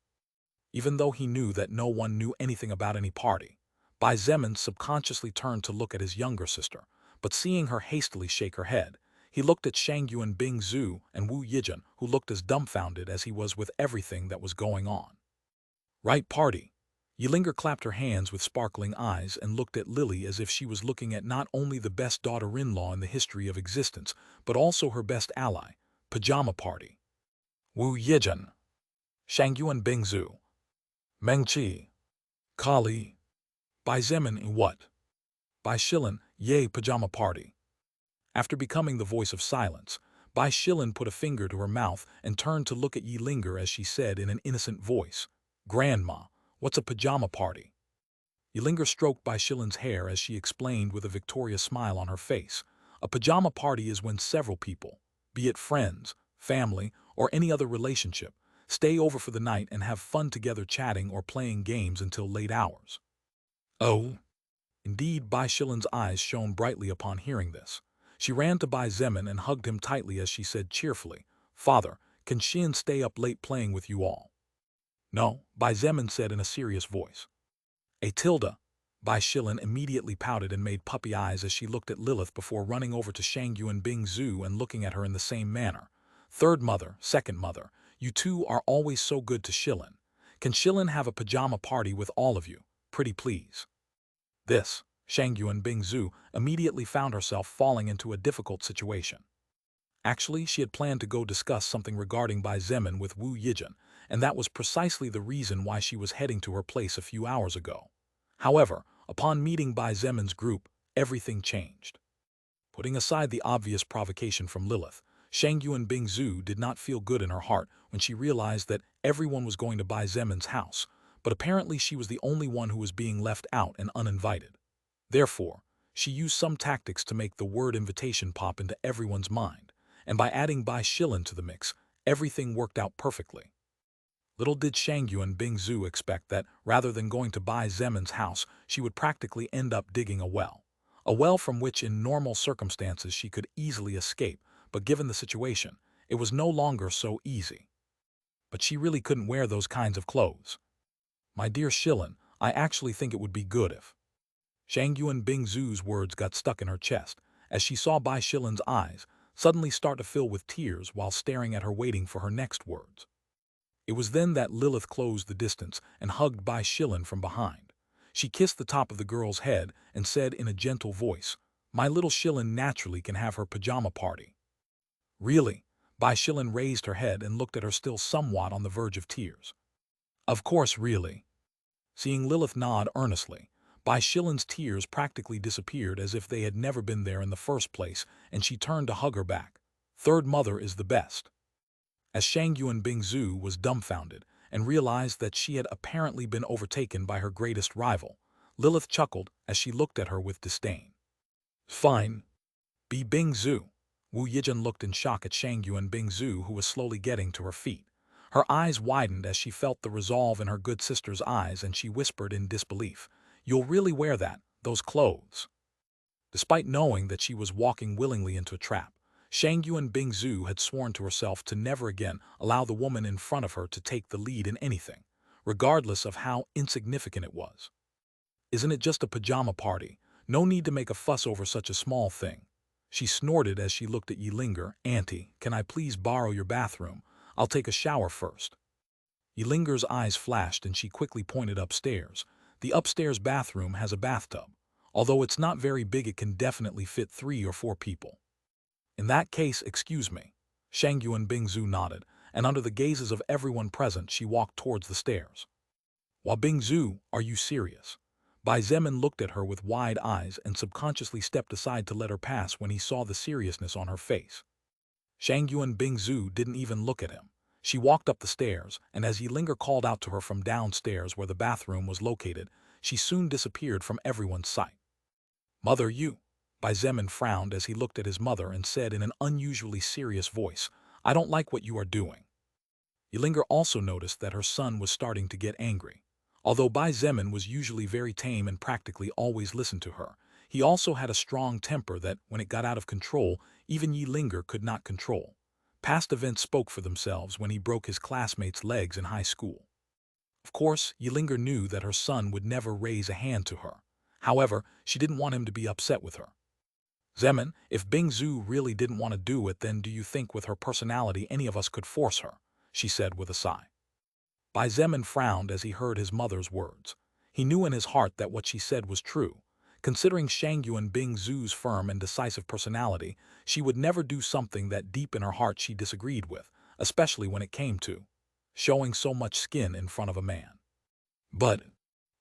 Even though he knew that no one knew anything about any party, Bai Zemin subconsciously turned to look at his younger sister, but seeing her hastily shake her head, he looked at Shangyuan Bing Zhu and Wu Yijin, who looked as dumbfounded as he was with everything that was going on. Right, party. Yilinger clapped her hands with sparkling eyes and looked at Lily as if she was looking at not only the best daughter-in-law in the history of existence, but also her best ally. Pajama party. Wu Yijin. Shangyuan Bing Zhu. Meng Qi. Kali. Bai Zemin and what? Bai Shilin, yay, pajama party. After becoming the voice of silence, Bai Shilin put a finger to her mouth and turned to look at Yilinger as she said in an innocent voice, Grandma, what's a pajama party? Yilinger stroked Bai Shilin's hair as she explained with a victorious smile on her face. A pajama party is when several people, be it friends, family, or any other relationship, stay over for the night and have fun together chatting or playing games until late hours. Oh? Indeed, Bai Shilin's eyes shone brightly upon hearing this. She ran to Bai Zemin and hugged him tightly as she said cheerfully, Father, can Xin stay up late playing with you all? No, Bai Zemin said in a serious voice. A tilde. Bai Shilin immediately pouted and made puppy eyes as she looked at Lilith before running over to Shangyuan Bing Zhu and looking at her in the same manner. Third mother, second mother, you two are always so good to Shilin. Can Shilin have a pajama party with all of you? Pretty please. This, Shangyuan Bing Zhu immediately found herself falling into a difficult situation. Actually, she had planned to go discuss something regarding Bai Zemin with Wu Yijin, and that was precisely the reason why she was heading to her place a few hours ago. However, upon meeting Bai Zemin's group, everything changed. Putting aside the obvious provocation from Lilith, Shangyuan Bing Zhu did not feel good in her heart when she realized that everyone was going to Bai Zemin's house, but apparently she was the only one who was being left out and uninvited. Therefore, she used some tactics to make the word invitation pop into everyone's mind, and by adding Bai Shilin to the mix, everything worked out perfectly. Little did Shangyu and Bing Zhu expect that, rather than going to Bai Zemin's house, she would practically end up digging a well. A well from which in normal circumstances she could easily escape, but given the situation, it was no longer so easy. But she really couldn't wear those kinds of clothes. My dear Shilin, I actually think it would be good if... Shangyu and Bing Zhu's words got stuck in her chest, as she saw Bai Shilin's eyes suddenly start to fill with tears while staring at her waiting for her next words. It was then that Lilith closed the distance and hugged Bai Shilin from behind. She kissed the top of the girl's head and said in a gentle voice, "My little Shilin naturally can have her pajama party." Really? Bai Shilin raised her head and looked at her still somewhat on the verge of tears. Of course, really. Seeing Lilith nod earnestly, Bai Shilin's tears practically disappeared as if they had never been there in the first place, and she turned to hug her back. Third mother is the best. As Shangyu and Bing Zhu was dumbfounded and realized that she had apparently been overtaken by her greatest rival, Lilith chuckled as she looked at her with disdain. Fine. Be Bing Zhu. Wu Yijun looked in shock at Shangyu and Bing Zhu, who was slowly getting to her feet. Her eyes widened as she felt the resolve in her good sister's eyes, and she whispered in disbelief, "You'll really wear that, those clothes?" Despite knowing that she was walking willingly into a trap, Shangyu and Bing Zhu had sworn to herself to never again allow the woman in front of her to take the lead in anything, regardless of how insignificant it was. "Isn't it just a pajama party? No need to make a fuss over such a small thing." She snorted as she looked at Yilinger. "Auntie, can I please borrow your bathroom? I'll take a shower first." Yilinger's eyes flashed and she quickly pointed upstairs. The upstairs bathroom has a bathtub. Although it's not very big, it can definitely fit 3 or 4 people. "In that case, excuse me." Shangyu and Bing Zhu nodded, and under the gazes of everyone present, she walked towards the stairs. "While Bing Zhu, are you serious?" Bai Zemin looked at her with wide eyes and subconsciously stepped aside to let her pass when he saw the seriousness on her face. Shangyu and Bing Zhu didn't even look at him. She walked up the stairs, and as Yilinger called out to her from downstairs where the bathroom was located, she soon disappeared from everyone's sight. "Mother, you..." Bai Zemin frowned as he looked at his mother and said in an unusually serious voice, "I don't like what you are doing." Yilinger also noticed that her son was starting to get angry. Although Bai Zemin was usually very tame and practically always listened to her, he also had a strong temper that, when it got out of control, even Yilinger could not control. Past events spoke for themselves when he broke his classmates' legs in high school. Of course, Yilinger knew that her son would never raise a hand to her. However, she didn't want him to be upset with her. "Zemin, if Bing Zhu really didn't want to do it, then do you think with her personality any of us could force her?" she said with a sigh. Bai Zemin frowned as he heard his mother's words. He knew in his heart that what she said was true. Considering Shangyu and Bing Zhu's firm and decisive personality, she would never do something that deep in her heart she disagreed with, especially when it came to showing so much skin in front of a man. But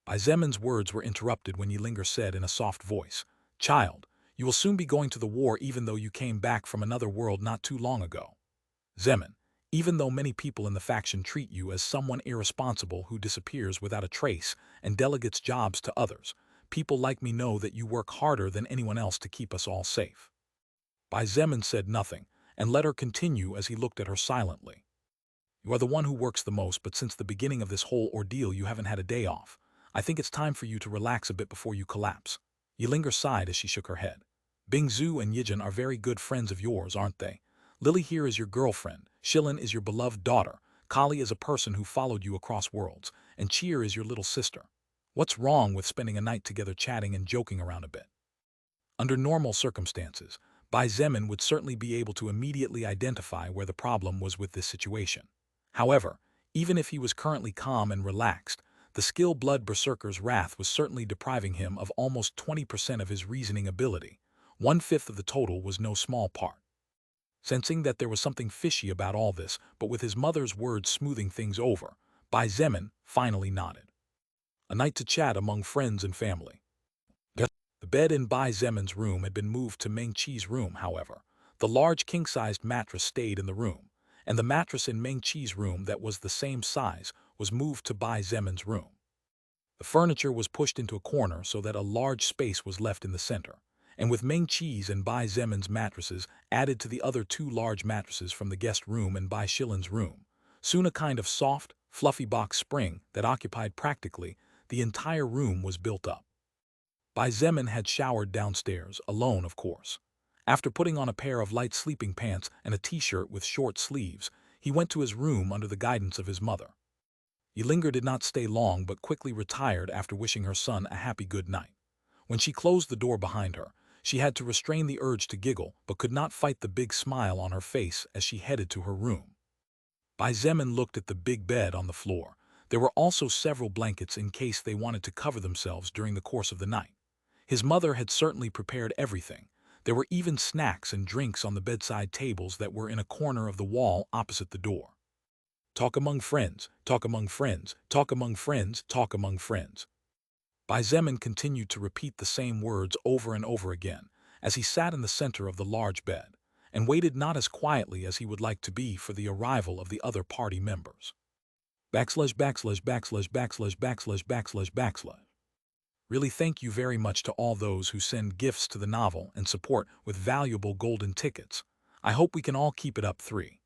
Bai Zemin's words were interrupted when Yilinger said in a soft voice, "Child, you will soon be going to the war even though you came back from another world not too long ago. Zemin, even though many people in the faction treat you as someone irresponsible who disappears without a trace and delegates jobs to others, people like me know that you work harder than anyone else to keep us all safe." Bai Zemin said nothing and let her continue as he looked at her silently. "You are the one who works the most, but since the beginning of this whole ordeal you haven't had a day off. I think it's time for you to relax a bit before you collapse." Yilinger sighed as she shook her head. "Bing Zhu and Yijin are very good friends of yours, aren't they? Lily here is your girlfriend, Shilin is your beloved daughter, Kali is a person who followed you across worlds, and Cheer is your little sister. What's wrong with spending a night together chatting and joking around a bit?" Under normal circumstances, Bai Zemin would certainly be able to immediately identify where the problem was with this situation. However, even if he was currently calm and relaxed, the skill Blood Berserker's wrath was certainly depriving him of almost 20% of his reasoning ability. 1/5 of the total was no small part. Sensing that there was something fishy about all this, but with his mother's words smoothing things over, Bai Zemin finally nodded. A night to chat among friends and family. The bed in Bai Zemin's room had been moved to Meng Qi's room, however. The large king-sized mattress stayed in the room, and the mattress in Meng Qi's room that was the same size was moved to Bai Zemin's room. The furniture was pushed into a corner so that a large space was left in the center, and with Meng Qi's and Bai Zemin's mattresses added to the other two large mattresses from the guest room and Bai Shilin's room, soon a kind of soft, fluffy box spring that occupied practically the entire room was built up. Bai Zemin had showered downstairs, alone of course. After putting on a pair of light sleeping pants and a t-shirt with short sleeves, he went to his room under the guidance of his mother. Yilinger did not stay long but quickly retired after wishing her son a happy good night. When she closed the door behind her, she had to restrain the urge to giggle but could not fight the big smile on her face as she headed to her room. Bai Zemin looked at the big bed on the floor. There were also several blankets in case they wanted to cover themselves during the course of the night. His mother had certainly prepared everything. There were even snacks and drinks on the bedside tables that were in a corner of the wall opposite the door. Talk among friends, talk among friends, talk among friends, talk among friends. Bai Zemin continued to repeat the same words over and over again as he sat in the center of the large bed and waited not as quietly as he would like to be for the arrival of the other party members. Backslash, backslash, backslash, backslash, backslash, backslash, backslash. Really thank you very much to all those who send gifts to the novel and support with valuable golden tickets. I hope we can all keep it up. 3.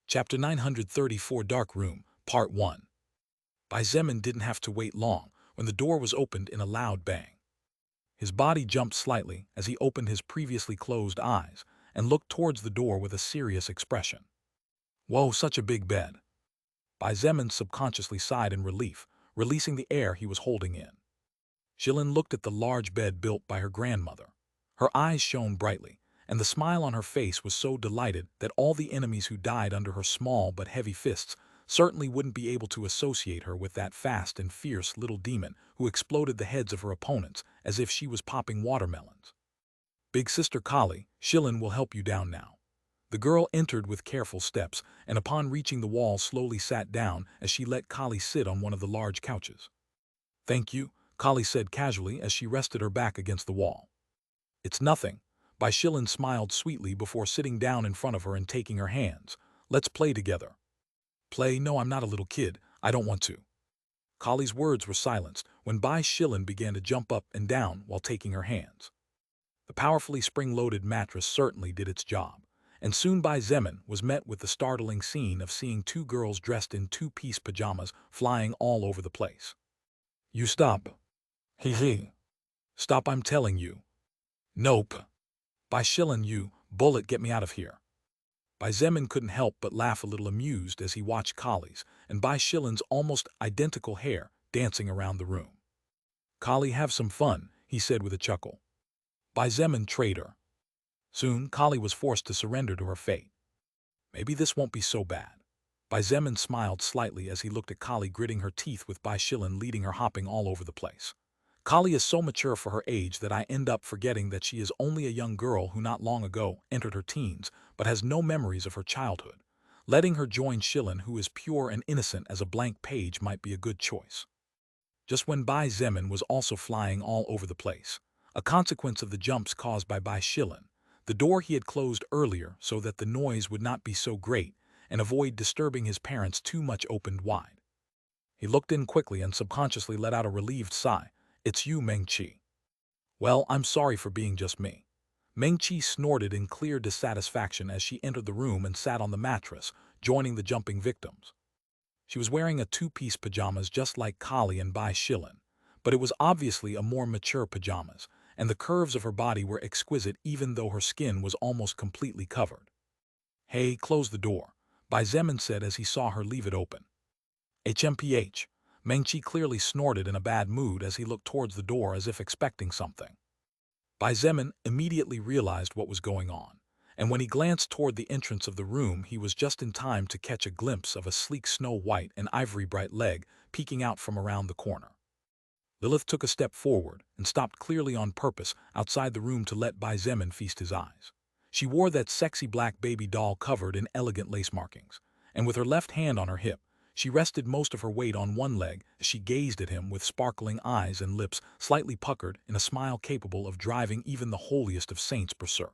Chapter 934 Dark Room, Part 1. Bai Zemin didn't have to wait long when the door was opened in a loud bang. His body jumped slightly as he opened his previously closed eyes and looked towards the door with a serious expression. Whoa, such a big bed. Bai Zemin subconsciously sighed in relief, releasing the air he was holding in. Shilin looked at the large bed built by her grandmother. Her eyes shone brightly, and the smile on her face was so delighted that all the enemies who died under her small but heavy fists certainly wouldn't be able to associate her with that fast and fierce little demon who exploded the heads of her opponents as if she was popping watermelons. Big Sister Kali, Shilin will help you down now. The girl entered with careful steps, and upon reaching the wall slowly sat down as she let Kali sit on one of the large couches. Thank you, Kali said casually as she rested her back against the wall. It's nothing. Bai Shilin smiled sweetly before sitting down in front of her and taking her hands. Let's play together. Play? No, I'm not a little kid. I don't want to. Kali's words were silenced when Bai Shilin began to jump up and down while taking her hands. The powerfully spring-loaded mattress certainly did its job, and soon Bai Zemin was met with the startling scene of seeing two girls dressed in two-piece pajamas flying all over the place. You stop. He. Stop, I'm telling you. Nope. Bai Shilin, you bullet, get me out of here. Bai Zemin couldn't help but laugh a little amused as he watched Kali's and Bai Shilin's almost identical hair dancing around the room. Kali, have some fun, he said with a chuckle. Bai Zemin, traitor. Soon, Kali was forced to surrender to her fate. Maybe this won't be so bad. Bai Zemin smiled slightly as he looked at Kali gritting her teeth with Bai Shilin leading her hopping all over the place. Kali is so mature for her age that I end up forgetting that she is only a young girl who not long ago entered her teens but has no memories of her childhood. Letting her join Shilin, who is pure and innocent as a blank page, might be a good choice. Just when Bai Zemin was also flying all over the place, a consequence of the jumps caused by Bai Shilin, the door he had closed earlier so that the noise would not be so great and avoid disturbing his parents too much opened wide. He looked in quickly and subconsciously let out a relieved sigh. It's you, Meng Qi. Well, I'm sorry for being just me. Meng Qi snorted in clear dissatisfaction as she entered the room and sat on the mattress, joining the jumping victims. She was wearing a two-piece pajamas just like Kali and Bai Shilin, but it was obviously a more mature pajamas, and the curves of her body were exquisite even though her skin was almost completely covered. Hey, close the door, Bai Zemin said as he saw her leave it open. HMPH. Meng Qi clearly snorted in a bad mood as he looked towards the door as if expecting something. Bai Zemin immediately realized what was going on, and when he glanced toward the entrance of the room he was just in time to catch a glimpse of a sleek snow-white and ivory-bright leg peeking out from around the corner. Lilith took a step forward and stopped clearly on purpose outside the room to let Bai Zemin feast his eyes. She wore that sexy black baby doll covered in elegant lace markings, and with her left hand on her hip, she rested most of her weight on one leg as she gazed at him with sparkling eyes and lips slightly puckered in a smile capable of driving even the holiest of saints berserk.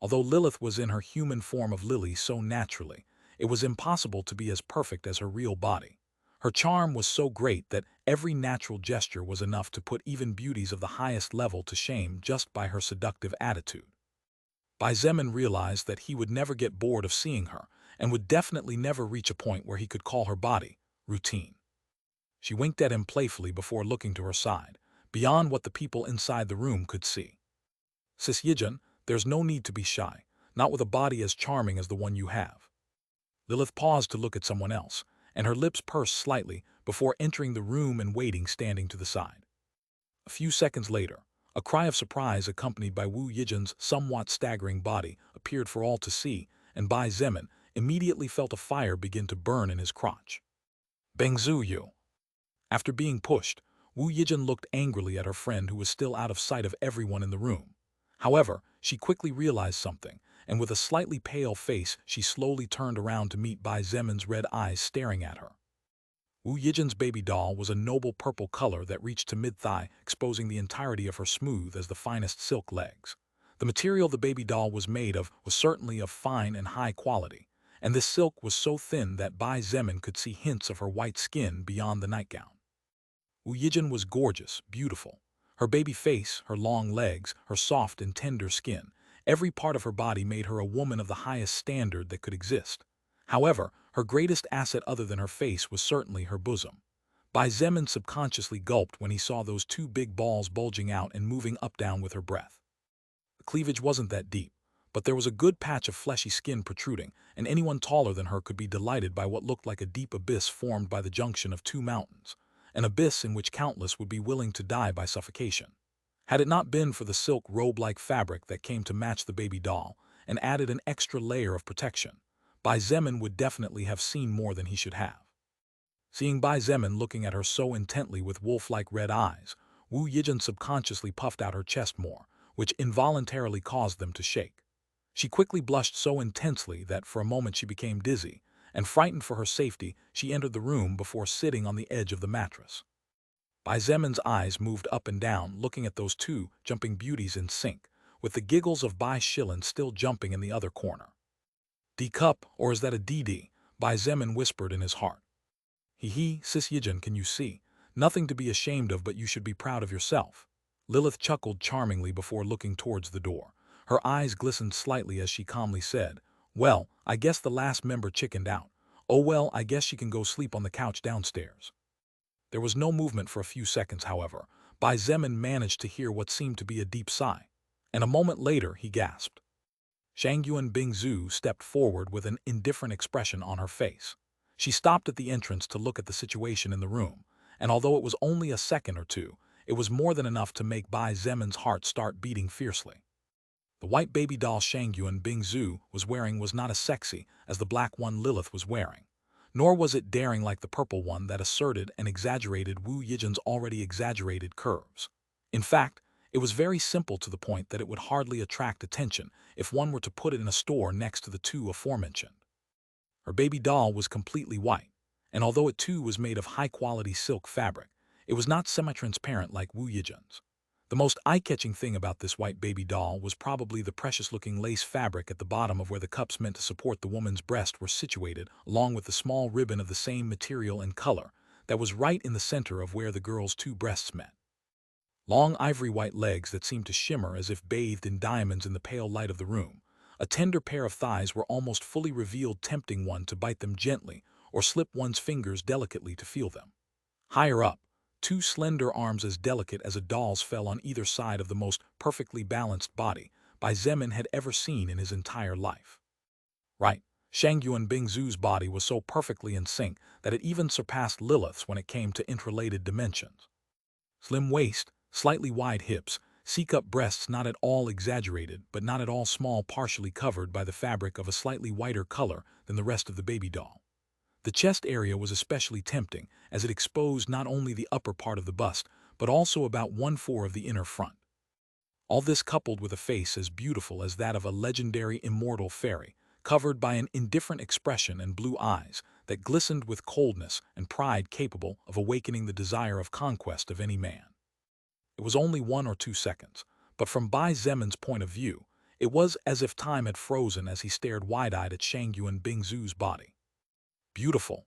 Although Lilith was in her human form of Lily so naturally, it was impossible to be as perfect as her real body. Her charm was so great that every natural gesture was enough to put even beauties of the highest level to shame just by her seductive attitude. Bai Zemin realized that he would never get bored of seeing her, and would definitely never reach a point where he could call her body routine. She winked at him playfully before looking to her side, beyond what the people inside the room could see. Sis Yijin, there's no need to be shy, not with a body as charming as the one you have. Lilith paused to look at someone else, and her lips pursed slightly before entering the room and waiting standing to the side. A few seconds later, a cry of surprise accompanied by Wu Yijin's somewhat staggering body appeared for all to see, and Bai Zemin immediately felt a fire begin to burn in his crotch. Bengzu you. After being pushed, Wu Yijin looked angrily at her friend who was still out of sight of everyone in the room. However, she quickly realized something, and with a slightly pale face she slowly turned around to meet Bai Zemin's red eyes staring at her. Wu Yijin's baby doll was a noble purple color that reached to mid-thigh, exposing the entirety of her smooth as the finest silk legs. The material the baby doll was made of was certainly of fine and high quality, and this silk was so thin that Bai Zemin could see hints of her white skin beyond the nightgown. Wu Yijin was gorgeous, beautiful. Her baby face, her long legs, her soft and tender skin, every part of her body made her a woman of the highest standard that could exist. However, her greatest asset other than her face was certainly her bosom. Bai Zemin subconsciously gulped when he saw those two big balls bulging out and moving up-down with her breath. The cleavage wasn't that deep, but there was a good patch of fleshy skin protruding, and anyone taller than her could be delighted by what looked like a deep abyss formed by the junction of two mountains, an abyss in which countless would be willing to die by suffocation. Had it not been for the silk robe-like fabric that came to match the baby doll and added an extra layer of protection, Bai Zemin would definitely have seen more than he should have. Seeing Bai Zemin looking at her so intently with wolf-like red eyes, Wu Yijin subconsciously puffed out her chest more, which involuntarily caused them to shake. She quickly blushed so intensely that for a moment she became dizzy, and frightened for her safety, she entered the room before sitting on the edge of the mattress. Bai Zemin's eyes moved up and down, looking at those two jumping beauties in sync, with the giggles of Bai Shilin still jumping in the other corner. D-cup, or is that a DD? Bai Zemin whispered in his heart. Hee, Sis Yijin, can you see? Nothing to be ashamed of, but you should be proud of yourself. Lilith chuckled charmingly before looking towards the door. Her eyes glistened slightly as she calmly said, well, I guess the last member chickened out. Oh well, I guess she can go sleep on the couch downstairs. There was no movement for a few seconds, however. Bai Zemin managed to hear what seemed to be a deep sigh, and a moment later he gasped. Shangyuan Bingzu stepped forward with an indifferent expression on her face. She stopped at the entrance to look at the situation in the room, and although it was only a second or two, it was more than enough to make Bai Zemin's heart start beating fiercely. The white baby doll Shangyuan Bingzu was wearing was not as sexy as the black one Lilith was wearing, nor was it daring like the purple one that asserted and exaggerated Wu Yijin's already exaggerated curves. In fact, it was very simple to the point that it would hardly attract attention if one were to put it in a store next to the two aforementioned. Her baby doll was completely white, and although it too was made of high-quality silk fabric, it was not semi-transparent like Wu Yijin's. The most eye-catching thing about this white baby doll was probably the precious-looking lace fabric at the bottom of where the cups meant to support the woman's breast were situated, along with the small ribbon of the same material and color that was right in the center of where the girl's two breasts met. Long ivory-white legs that seemed to shimmer as if bathed in diamonds in the pale light of the room. A tender pair of thighs were almost fully revealed, tempting one to bite them gently or slip one's fingers delicately to feel them. Higher up, two slender arms as delicate as a doll's fell on either side of the most perfectly balanced body Bai Zemin had ever seen in his entire life. Right, Shangyuan Bingzu's body was so perfectly in sync that it even surpassed Lilith's when it came to interrelated dimensions. Slim waist, slightly wide hips, C-cup breasts not at all exaggerated but not at all small, partially covered by the fabric of a slightly whiter color than the rest of the baby doll. The chest area was especially tempting as it exposed not only the upper part of the bust but also about 1/4 of the inner front. All this coupled with a face as beautiful as that of a legendary immortal fairy, covered by an indifferent expression and blue eyes that glistened with coldness and pride capable of awakening the desire of conquest of any man. It was only 1 or 2 seconds, but from Bai Zemin's point of view, it was as if time had frozen as he stared wide-eyed at Shangyuan Bingzu's body. Beautiful.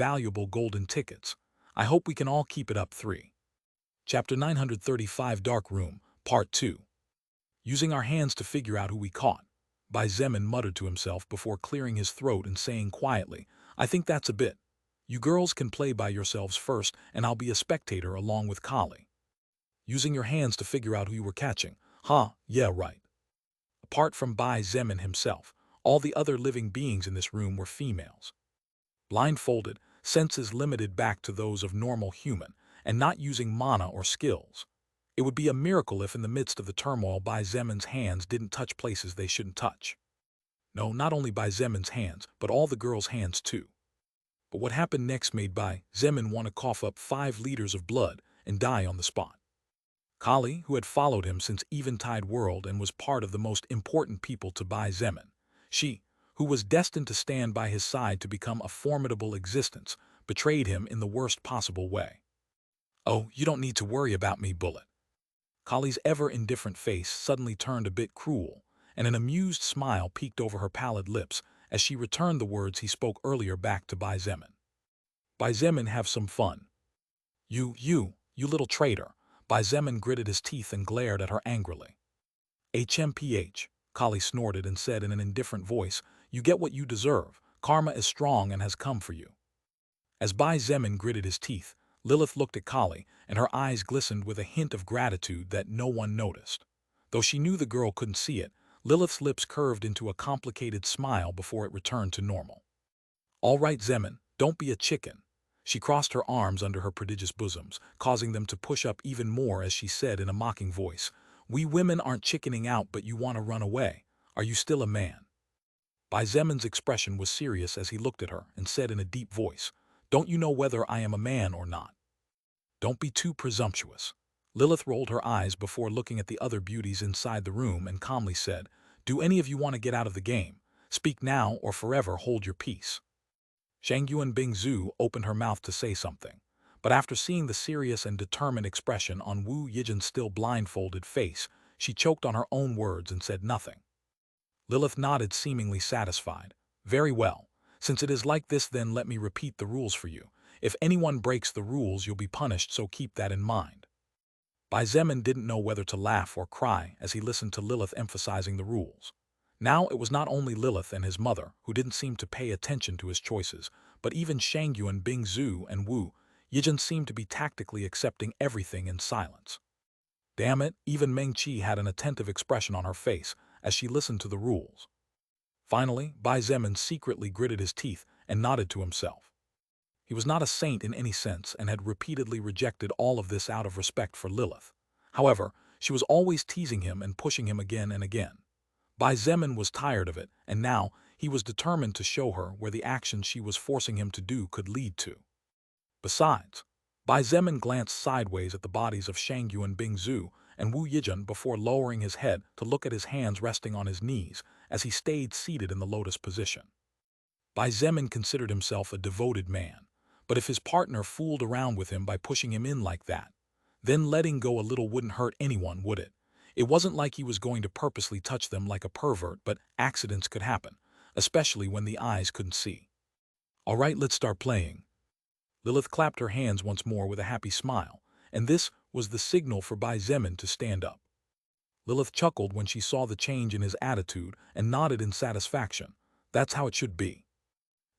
valuable golden tickets. I hope we can all keep it up. 3. Chapter 935 Dark Room, Part 2. Using our hands to figure out who we caught, Bai Zemin muttered to himself before clearing his throat and saying quietly, I think that's a bit. You girls can play by yourselves first, and I'll be a spectator along with Kali. Using your hands to figure out who you were catching. Huh, yeah, right. Apart from Bai Zemin himself, all the other living beings in this room were females. Blindfolded, senses limited back to those of normal human, and not using mana or skills. It would be a miracle if in the midst of the turmoil Bai Zemin's hands didn't touch places they shouldn't touch. No, not only Bai Zemin's hands, but all the girls' hands too. But what happened next made Bai Zemin want to cough up 5 liters of blood and die on the spot. Kali, who had followed him since Eventide World and was part of the most important people to Bai Zemin, she, who was destined to stand by his side to become a formidable existence, betrayed him in the worst possible way. "Oh, you don't need to worry about me, Bullet." Kali's ever-indifferent face suddenly turned a bit cruel, and an amused smile peeked over her pallid lips as she returned the words he spoke earlier back to Bai Zemin. "Bai Zemin, have some fun." You little traitor." Bai Zemin gritted his teeth and glared at her angrily. "HMPH," Kali snorted and said in an indifferent voice, "You get what you deserve. Karma is strong and has come for you." As Bai Zemin gritted his teeth, Lilith looked at Kali, and her eyes glistened with a hint of gratitude that no one noticed. Though she knew the girl couldn't see it, Lilith's lips curved into a complicated smile before it returned to normal. "All right, Zemin, don't be a chicken." She crossed her arms under her prodigious bosoms, causing them to push up even more as she said in a mocking voice, "We women aren't chickening out, but you want to run away. Are you still a man?" Bai Zemin's expression was serious as he looked at her and said in a deep voice, "Don't you know whether I am a man or not?" "Don't be too presumptuous." Lilith rolled her eyes before looking at the other beauties inside the room and calmly said, "Do any of you want to get out of the game? Speak now or forever hold your peace." Shangyuan Bingzhu opened her mouth to say something, but after seeing the serious and determined expression on Wu Yijin's still blindfolded face, she choked on her own words and said nothing. Lilith nodded, seemingly satisfied. "Very well. Since it is like this, then let me repeat the rules for you. If anyone breaks the rules, you'll be punished, so keep that in mind." Bai Zemin didn't know whether to laugh or cry as he listened to Lilith emphasizing the rules. Now it was not only Lilith and his mother who didn't seem to pay attention to his choices, but even Shangyuan Bingzhu and Wu Yijin seemed to be tactically accepting everything in silence. Damn it, even Meng Qi had an attentive expression on her face as she listened to the rules. Finally, Bai Zemin secretly gritted his teeth and nodded to himself. He was not a saint in any sense and had repeatedly rejected all of this out of respect for Lilith. However, she was always teasing him and pushing him again and again. Bai Zemin was tired of it, and now he was determined to show her where the actions she was forcing him to do could lead to. Besides, Bai Zemin glanced sideways at the bodies of Shangyuan Bingzhu and Wu Yijin before lowering his head to look at his hands resting on his knees as he stayed seated in the lotus position. Bai Zemin considered himself a devoted man, but if his partner fooled around with him by pushing him in like that, then letting go a little wouldn't hurt anyone, would it? It wasn't like he was going to purposely touch them like a pervert, but accidents could happen, especially when the eyes couldn't see. "All right, let's start playing." Lilith clapped her hands once more with a happy smile, and this was the signal for Bai Zemin to stand up. Lilith chuckled when she saw the change in his attitude and nodded in satisfaction. That's how it should be.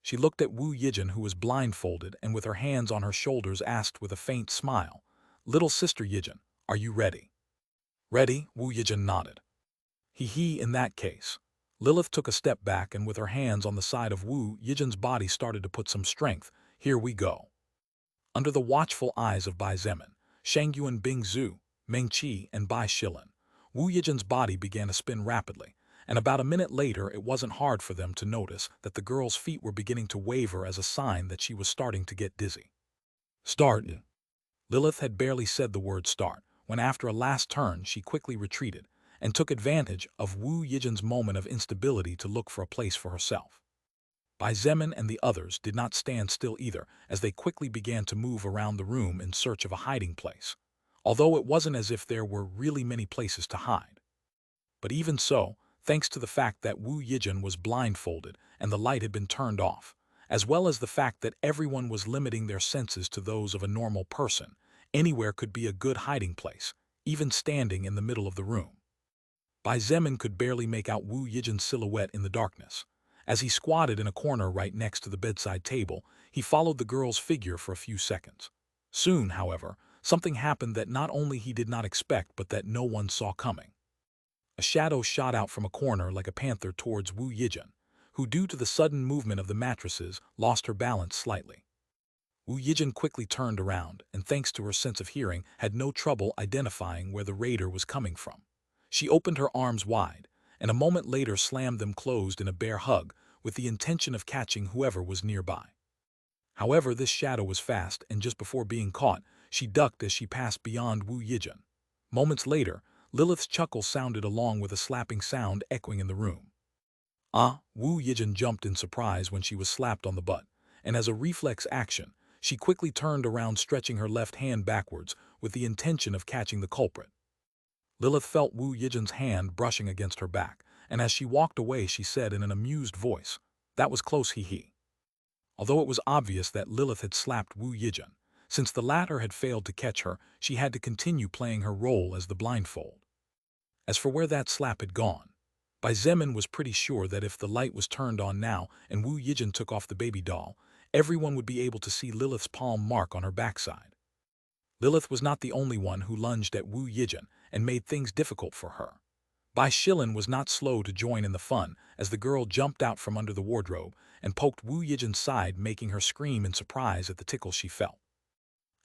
She looked at Wu Yijin, who was blindfolded and with her hands on her shoulders, asked with a faint smile, "Little sister Yijin, are you ready?" "Ready," Wu Yijin nodded. In that case." Lilith took a step back and with her hands on the side of Wu Yijin's body started to put some strength. "Here we go." Under the watchful eyes of Bai Zemin, Shangyuan Bingzhu, Meng Qi, and Bai Shilin, Wu Yijin's body began to spin rapidly, and about a minute later it wasn't hard for them to notice that the girl's feet were beginning to waver as a sign that she was starting to get dizzy. "Start." Lilith had barely said the word start when after a last turn she quickly retreated and took advantage of Wu Yijin's moment of instability to look for a place for herself. Bai Zemin and the others did not stand still either as they quickly began to move around the room in search of a hiding place, although it wasn't as if there were really many places to hide. But even so, thanks to the fact that Wu Yijin was blindfolded and the light had been turned off, as well as the fact that everyone was limiting their senses to those of a normal person, anywhere could be a good hiding place, even standing in the middle of the room. Bai Zemin could barely make out Wu Yijin's silhouette in the darkness. As he squatted in a corner right next to the bedside table, he followed the girl's figure for a few seconds. Soon, however, something happened that not only he did not expect but that no one saw coming. A shadow shot out from a corner like a panther towards Wu Yijin, who due to the sudden movement of the mattresses lost her balance slightly. Wu Yijin quickly turned around, and thanks to her sense of hearing, had no trouble identifying where the raider was coming from. She opened her arms wide, and a moment later slammed them closed in a bear hug, with the intention of catching whoever was nearby. However, this shadow was fast, and just before being caught, she ducked as she passed beyond Wu Yijin. Moments later, Lilith's chuckle sounded along with a slapping sound echoing in the room. Wu Yijin jumped in surprise when she was slapped on the butt, and as a reflex action, she quickly turned around, stretching her left hand backwards with the intention of catching the culprit. Lilith felt Wu Yijin's hand brushing against her back, and as she walked away she said in an amused voice, "That was close, hee." Although it was obvious that Lilith had slapped Wu Yijin, since the latter had failed to catch her, she had to continue playing her role as the blindfold. As for where that slap had gone, Bai Zemin was pretty sure that if the light was turned on now and Wu Yijin took off the baby doll, everyone would be able to see Lilith's palm mark on her backside. Lilith was not the only one who lunged at Wu Yijin and made things difficult for her. Bai Shilin was not slow to join in the fun as the girl jumped out from under the wardrobe and poked Wu Yijin's side, making her scream in surprise at the tickle she felt.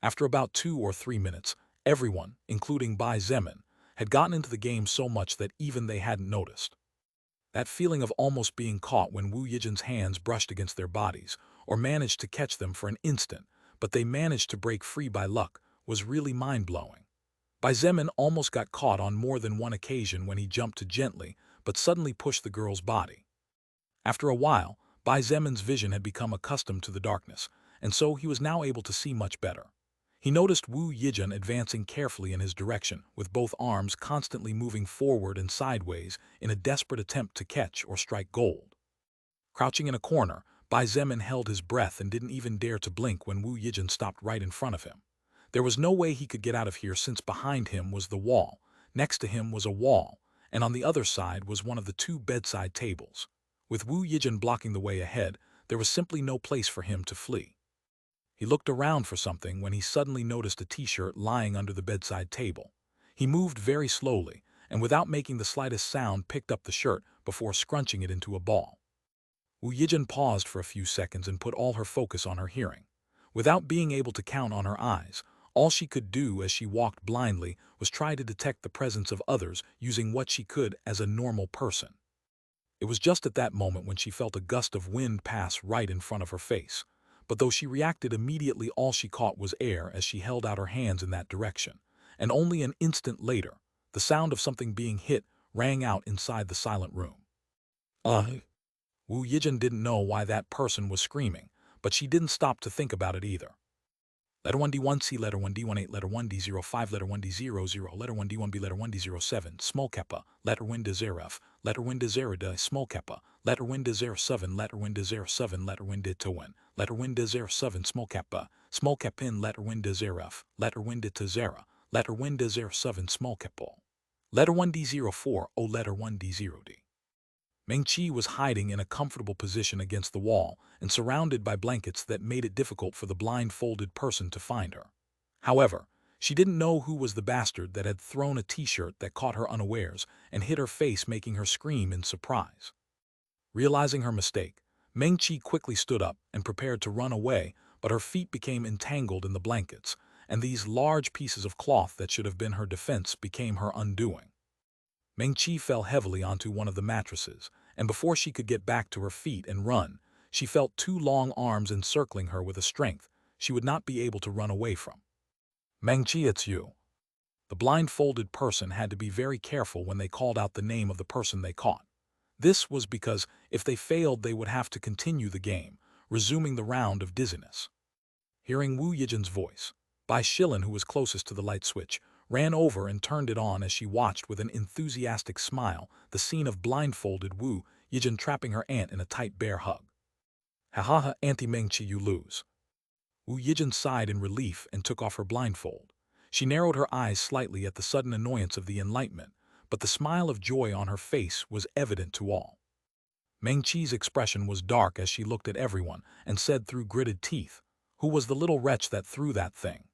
After about 2 or 3 minutes, everyone, including Bai Zemin, had gotten into the game so much that even they hadn't noticed. That feeling of almost being caught when Wu Yijin's hands brushed against their bodies, or managed to catch them for an instant, but they managed to break free by luck, was really mind-blowing. Bai Zemin almost got caught on more than one occasion when he jumped too gently, but suddenly pushed the girl's body. After a while, Bai Zemin's vision had become accustomed to the darkness, and so he was now able to see much better. He noticed Wu Yijin advancing carefully in his direction, with both arms constantly moving forward and sideways in a desperate attempt to catch or strike gold. Crouching in a corner, Bai Zemin held his breath and didn't even dare to blink when Wu Yijin stopped right in front of him. There was no way he could get out of here since behind him was the wall, next to him was a wall, and on the other side was one of the 2 bedside tables. With Wu Yijin blocking the way ahead, there was simply no place for him to flee. He looked around for something when he suddenly noticed a t-shirt lying under the bedside table. He moved very slowly, and without making the slightest sound picked up the shirt before scrunching it into a ball. Wu Yijin paused for a few seconds and put all her focus on her hearing. Without being able to count on her eyes, all she could do as she walked blindly was try to detect the presence of others using what she could as a normal person. It was just at that moment when she felt a gust of wind pass right in front of her face. But though she reacted immediately, all she caught was air as she held out her hands in that direction. And only an instant later, the sound of something being hit rang out inside the silent room. Wu Yijin didn't know why that person was screaming, but she didn't stop to think about it either. Letter 1D1C, letter 1D18, letter 1D05, letter 1D00, letter 1D1B, letter 1D07, small kappa, letter 1D0F, letter 1D0D, small kappa, letter 1D07, letter 1D07, letter 1D2N, letter 1D07, small kappa, letter 1D0F, letter 1D0, letter 1D07, small kappa, letter 1D04, letter 1D0D. Meng-Chi was hiding in a comfortable position against the wall and surrounded by blankets that made it difficult for the blindfolded person to find her. However, she didn't know who was the bastard that had thrown a t-shirt that caught her unawares and hit her face, making her scream in surprise. Realizing her mistake, Meng-Chi quickly stood up and prepared to run away, but her feet became entangled in the blankets, and these large pieces of cloth that should have been her defense became her undoing. Meng-Chi fell heavily onto one of the mattresses, and before she could get back to her feet and run, she felt 2 long arms encircling her with a strength she would not be able to run away from. Meng-Chi, it's you. The blindfolded person had to be very careful when they called out the name of the person they caught. This was because if they failed they would have to continue the game, resuming the round of dizziness. Hearing Wu Yijin's voice, Bai Shilin, who was closest to the light switch, ran over and turned it on as she watched with an enthusiastic smile the scene of blindfolded Wu Yijin trapping her aunt in a tight bear hug. "Ha ha ha, Auntie Meng-Chi, you lose." Wu Yijin sighed in relief and took off her blindfold. She narrowed her eyes slightly at the sudden annoyance of the enlightenment, but the smile of joy on her face was evident to all. Meng-Chi's expression was dark as she looked at everyone and said through gritted teeth, "Who was the little wretch that threw that thing?"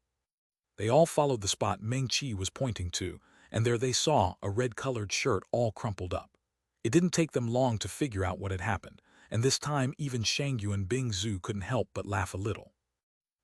They all followed the spot Meng-Chi was pointing to, and there they saw a red-colored shirt all crumpled up. It didn't take them long to figure out what had happened, and this time even Shangyu and Bing Zhu couldn't help but laugh a little.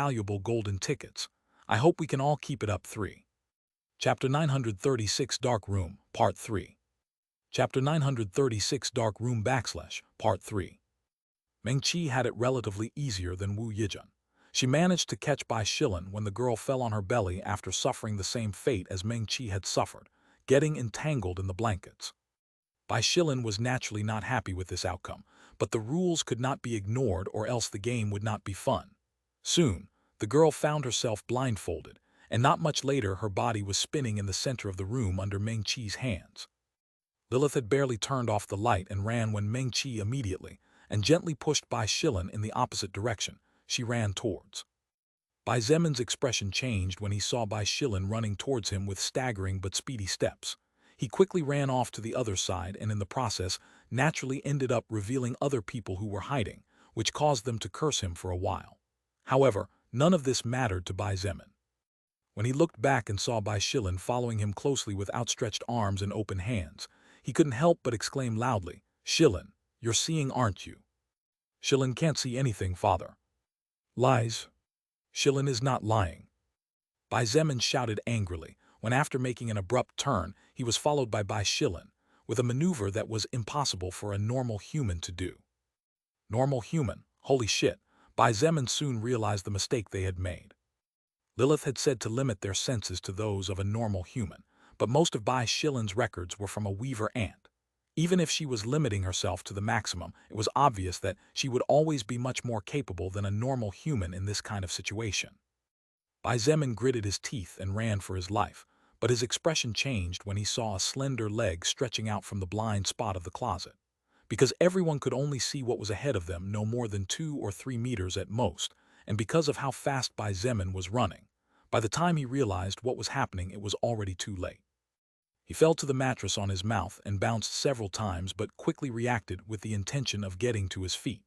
valuable golden tickets. I hope we can all keep it up. 3. Chapter 936 Dark Room, Part 3. Chapter 936 Dark Room / Part 3. Meng Qi had it relatively easier than Wu Yijun. She managed to catch Bai Shilin when the girl fell on her belly after suffering the same fate as Meng Qi had suffered, getting entangled in the blankets. Bai Shilin was naturally not happy with this outcome, but the rules could not be ignored or else the game would not be fun. Soon, the girl found herself blindfolded, and not much later her body was spinning in the center of the room under Meng Qi's hands. Lilith had barely turned off the light and ran when Meng Qi immediately, and gently pushed Bai Shilin in the opposite direction she ran towards. Bai Zemin's expression changed when he saw Bai Shilin running towards him with staggering but speedy steps. He quickly ran off to the other side and in the process naturally ended up revealing other people who were hiding, which caused them to curse him for a while. However, none of this mattered to Bai Zemin. When he looked back and saw Bai Shilin following him closely with outstretched arms and open hands, he couldn't help but exclaim loudly, "Shilin, you're seeing, aren't you?" "Shilin can't see anything, father." "Lies." "Shilin is not lying." Bai Zemin shouted angrily, when after making an abrupt turn, he was followed by Bai Shilin, with a maneuver that was impossible for a normal human to do. Normal human, holy shit, Bai Zemin soon realized the mistake they had made. Lilith had said to limit their senses to those of a normal human, but most of Bai Shilin's records were from a weaver ant. Even if she was limiting herself to the maximum, it was obvious that she would always be much more capable than a normal human in this kind of situation. Bai Zemin gritted his teeth and ran for his life, but his expression changed when he saw a slender leg stretching out from the blind spot of the closet. Because everyone could only see what was ahead of them no more than 2 or 3 meters at most, and because of how fast Bai Zemin was running, by the time he realized what was happening it was already too late. He fell to the mattress on his mouth and bounced several times but quickly reacted with the intention of getting to his feet.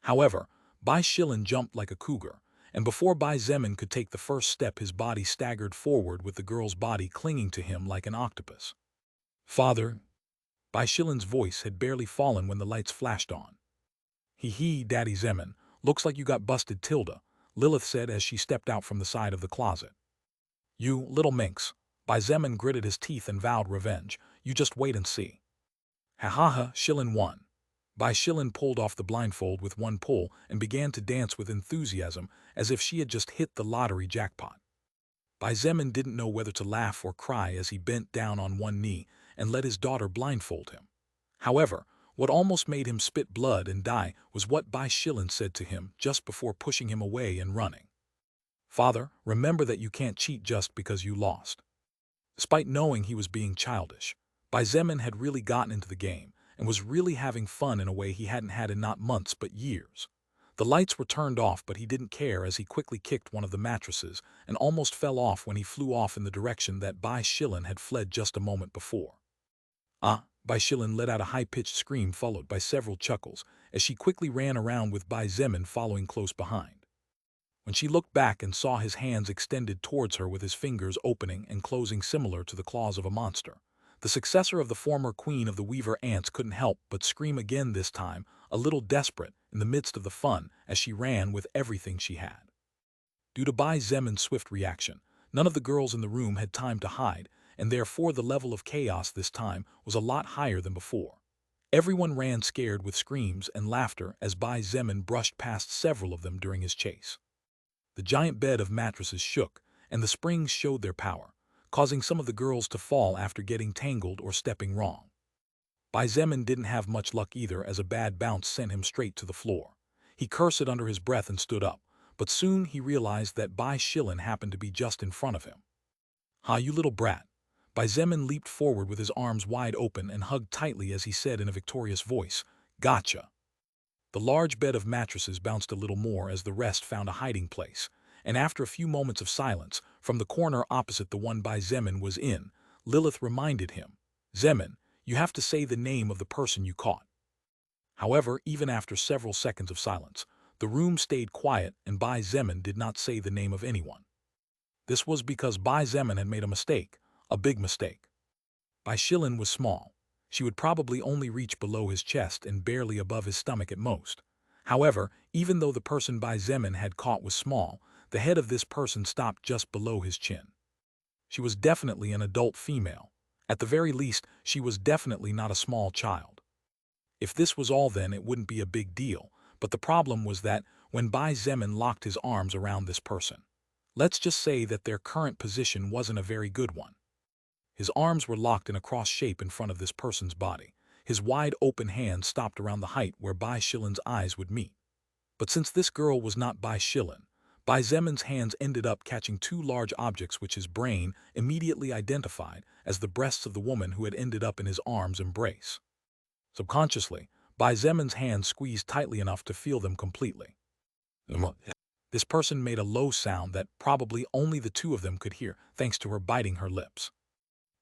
However, Bai Shilin jumped like a cougar, and before Bai Zemin could take the first step his body staggered forward with the girl's body clinging to him like an octopus. "Father." Bai Shilin's voice had barely fallen when the lights flashed on. "Hee, Daddy Zemin, looks like you got busted, Tilda," Lilith said as she stepped out from the side of the closet. "You little minx." Bai Zemin gritted his teeth and vowed revenge. "You just wait and see." "Ha, Shilin won." Bai Shilin pulled off the blindfold with one pull and began to dance with enthusiasm as if she had just hit the lottery jackpot. Bai Zemin didn't know whether to laugh or cry as he bent down on one knee and let his daughter blindfold him. However, what almost made him spit blood and die was what Bai Shilin said to him just before pushing him away and running. "Father, remember that you can't cheat just because you lost." Despite knowing he was being childish, Bai Zemin had really gotten into the game and was really having fun in a way he hadn't had in not months but years. The lights were turned off but he didn't care as he quickly kicked one of the mattresses and almost fell off when he flew off in the direction that Bai Shilin had fled just a moment before. "Ah!" Bai Shilin let out a high-pitched scream followed by several chuckles as she quickly ran around with Bai Zemin following close behind. When she looked back and saw his hands extended towards her with his fingers opening and closing similar to the claws of a monster, the successor of the former queen of the weaver ants couldn't help but scream again, this time a little desperate in the midst of the fun as she ran with everything she had. Due to Bai Zemin's swift reaction, none of the girls in the room had time to hide, and therefore the level of chaos this time was a lot higher than before. Everyone ran scared with screams and laughter as Bai Zemin brushed past several of them during his chase. The giant bed of mattresses shook, and the springs showed their power, causing some of the girls to fall after getting tangled or stepping wrong. Bai Zemin didn't have much luck either as a bad bounce sent him straight to the floor. He cursed under his breath and stood up, but soon he realized that Bai Shilin happened to be just in front of him. "Ha, you little brat." Bai Zemin leaped forward with his arms wide open and hugged tightly as he said in a victorious voice, "Gotcha." The large bed of mattresses bounced a little more as the rest found a hiding place, and after a few moments of silence, from the corner opposite the one Bai Zemin was in, Lilith reminded him, "Zemin, you have to say the name of the person you caught." However, even after several seconds of silence, the room stayed quiet and Bai Zemin did not say the name of anyone. This was because Bai Zemin had made a mistake, a big mistake. Bai Shilin was small. She would probably only reach below his chest and barely above his stomach at most. However, even though the person Bai Zemin had caught was small, the head of this person stopped just below his chin. She was definitely an adult female. At the very least, she was definitely not a small child. If this was all, then it wouldn't be a big deal, but the problem was that when Bai Zemin locked his arms around this person, let's just say that their current position wasn't a very good one. His arms were locked in a cross shape in front of this person's body. His wide open hands stopped around the height where Bai Shilin's eyes would meet. But since this girl was not Bai Shilin, Bai Zemin's hands ended up catching two large objects which his brain immediately identified as the breasts of the woman who had ended up in his arms' embrace. Subconsciously, Bai Zemin's hands squeezed tightly enough to feel them completely. This person made a low sound that probably only the two of them could hear, thanks to her biting her lips.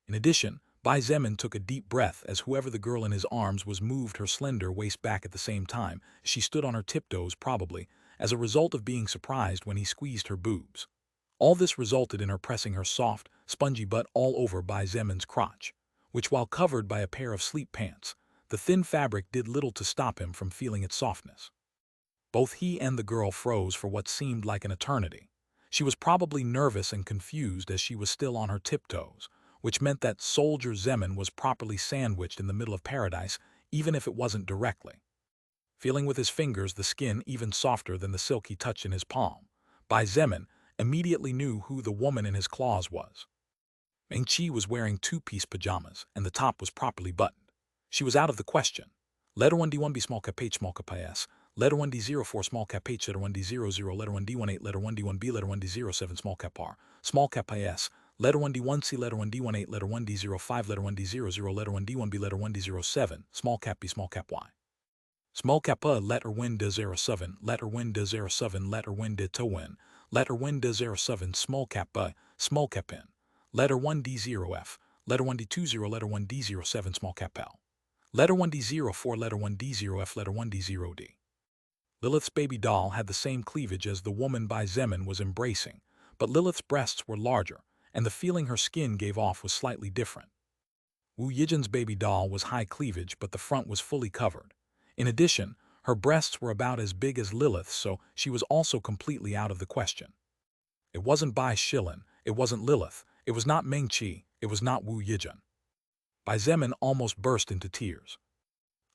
In addition, Bai Zemin took a deep breath as whoever the girl in his arms was moved her slender waist back at the same time. She stood on her tiptoes, probably, as a result of being surprised when he squeezed her boobs. All this resulted in her pressing her soft, spongy butt all over Bai Zemin's crotch, which, while covered by a pair of sleep pants, the thin fabric did little to stop him from feeling its softness. Both he and the girl froze for what seemed like an eternity. She was probably nervous and confused as she was still on her tiptoes, which meant that Soldier Zemin was properly sandwiched in the middle of paradise, even if it wasn't directly. Feeling with his fingers the skin even softer than the silk he touched in his palm, Bai Zemin immediately knew who the woman in his claws was. Meng Qi was wearing two-piece pajamas, and the top was properly buttoned. She was out of the question. Letter 1D1B small cap H small cap IS, letter 1D04 small cap H, letter 1D00, letter 1D18, letter 1D1B, letter 1D07 small cap R, small cap IS, letter 1D1C, letter 1D18, letter 1D05, letter 1D00, letter 1D1B, letter 1D07, small cap B, small cap Y. Small cap A, letter WIN-07, letter WIN-07, letter WIN-to-win, letter WIN-07, small cap A, small cap N, letter 1D0F, letter 1D20, letter 1D07, small cap L, letter 1D04, letter 1D0F, letter 1D0D. Lilith's baby doll had the same cleavage as the woman Bai Zemin was embracing, but Lilith's breasts were larger, and the feeling her skin gave off was slightly different. Wu Yijin's baby doll was high cleavage, but the front was fully covered. In addition, her breasts were about as big as Lilith's, so she was also completely out of the question. It wasn't Bai Shilin, it wasn't Lilith, it was not Meng Qi, it was not Wu Yijin. Bai Zemin almost burst into tears.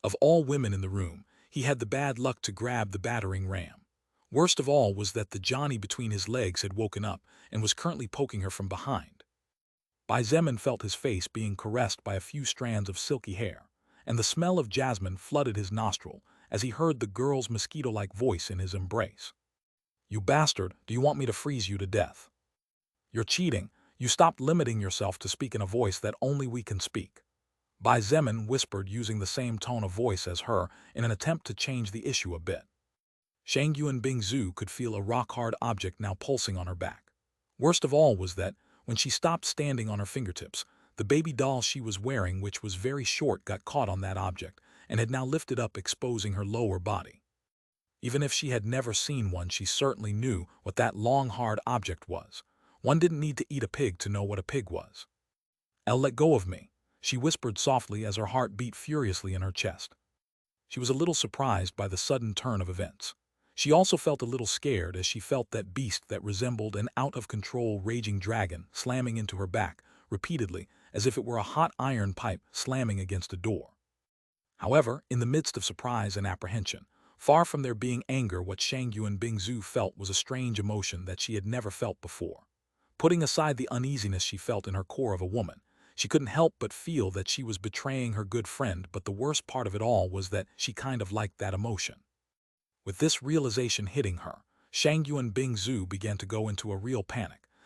Of all women in the room, he had the bad luck to grab the battering ram. Worst of all was that the Johnny between his legs had woken up and was currently poking her from behind. Bai Zemin felt his face being caressed by a few strands of silky hair, and the smell of jasmine flooded his nostril as he heard the girl's mosquito-like voice in his embrace. "You bastard, do you want me to freeze you to death? You're cheating. You stopped limiting yourself to speak in a voice that only we can speak." Bai Zemin whispered using the same tone of voice as her in an attempt to change the issue a bit. Shang Yuan Bingzu could feel a rock-hard object now pulsing on her back. Worst of all was that, when she stopped standing on her fingertips, the baby doll she was wearing, which was very short, got caught on that object and had now lifted up, exposing her lower body. Even if she had never seen one, she certainly knew what that long, hard object was. One didn't need to eat a pig to know what a pig was. "Elle, let go of me," she whispered softly as her heart beat furiously in her chest. She was a little surprised by the sudden turn of events. She also felt a little scared as she felt that beast that resembled an out-of-control raging dragon slamming into her back repeatedly, as if it were a hot iron pipe slamming against a door. However, in the midst of surprise and apprehension, far from there being anger, what Shang Yuan Bingzu felt was a strange emotion that she had never felt before. Putting aside the uneasiness she felt in her core of a woman, she couldn't help but feel that she was betraying her good friend, but the worst part of it all was that she kind of liked that emotion. With this realization hitting her, Shang Yuan Bingzu began to go into a real panic,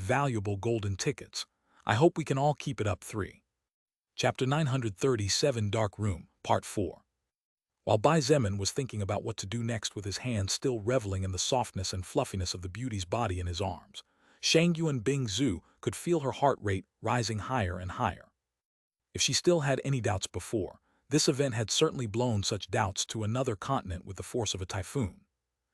valuable golden tickets. I hope we can all keep it up. 3. Chapter 937 Dark Room, Part 4. While Bai Zemin was thinking about what to do next with his hands still reveling in the softness and fluffiness of the beauty's body in his arms, Shangyuan Bingzu could feel her heart rate rising higher and higher. If she still had any doubts before, this event had certainly blown such doubts to another continent with the force of a typhoon.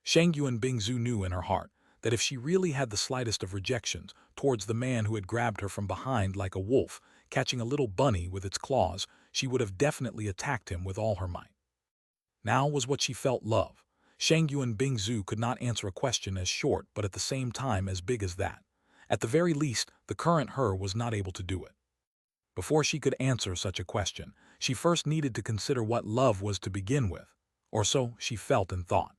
Shangyuan Bingzu knew in her heart that if she really had the slightest of rejections towards the man who had grabbed her from behind like a wolf, catching a little bunny with its claws, she would have definitely attacked him with all her might. Now was what she felt love. Shangyuan Bingzu could not answer a question as short but at the same time as big as that. At the very least, the current her was not able to do it. Before she could answer such a question, she first needed to consider what love was to begin with, or so she felt and thought.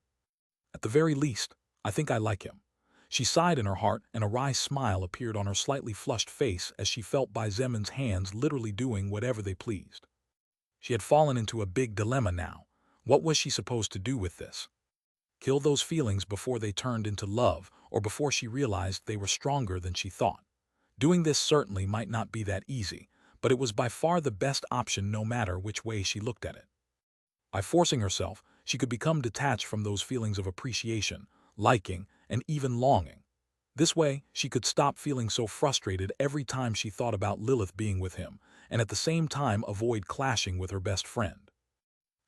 At the very least, I think I like him. She sighed in her heart, and a wry smile appeared on her slightly flushed face as she felt Bai Zemin's hands literally doing whatever they pleased. She had fallen into a big dilemma now. What was she supposed to do with this? Kill those feelings before they turned into love, or before she realized they were stronger than she thought? Doing this certainly might not be that easy, but it was by far the best option no matter which way she looked at it. By forcing herself, she could become detached from those feelings of appreciation, liking, and even longing. This way, she could stop feeling so frustrated every time she thought about Lilith being with him, and at the same time avoid clashing with her best friend.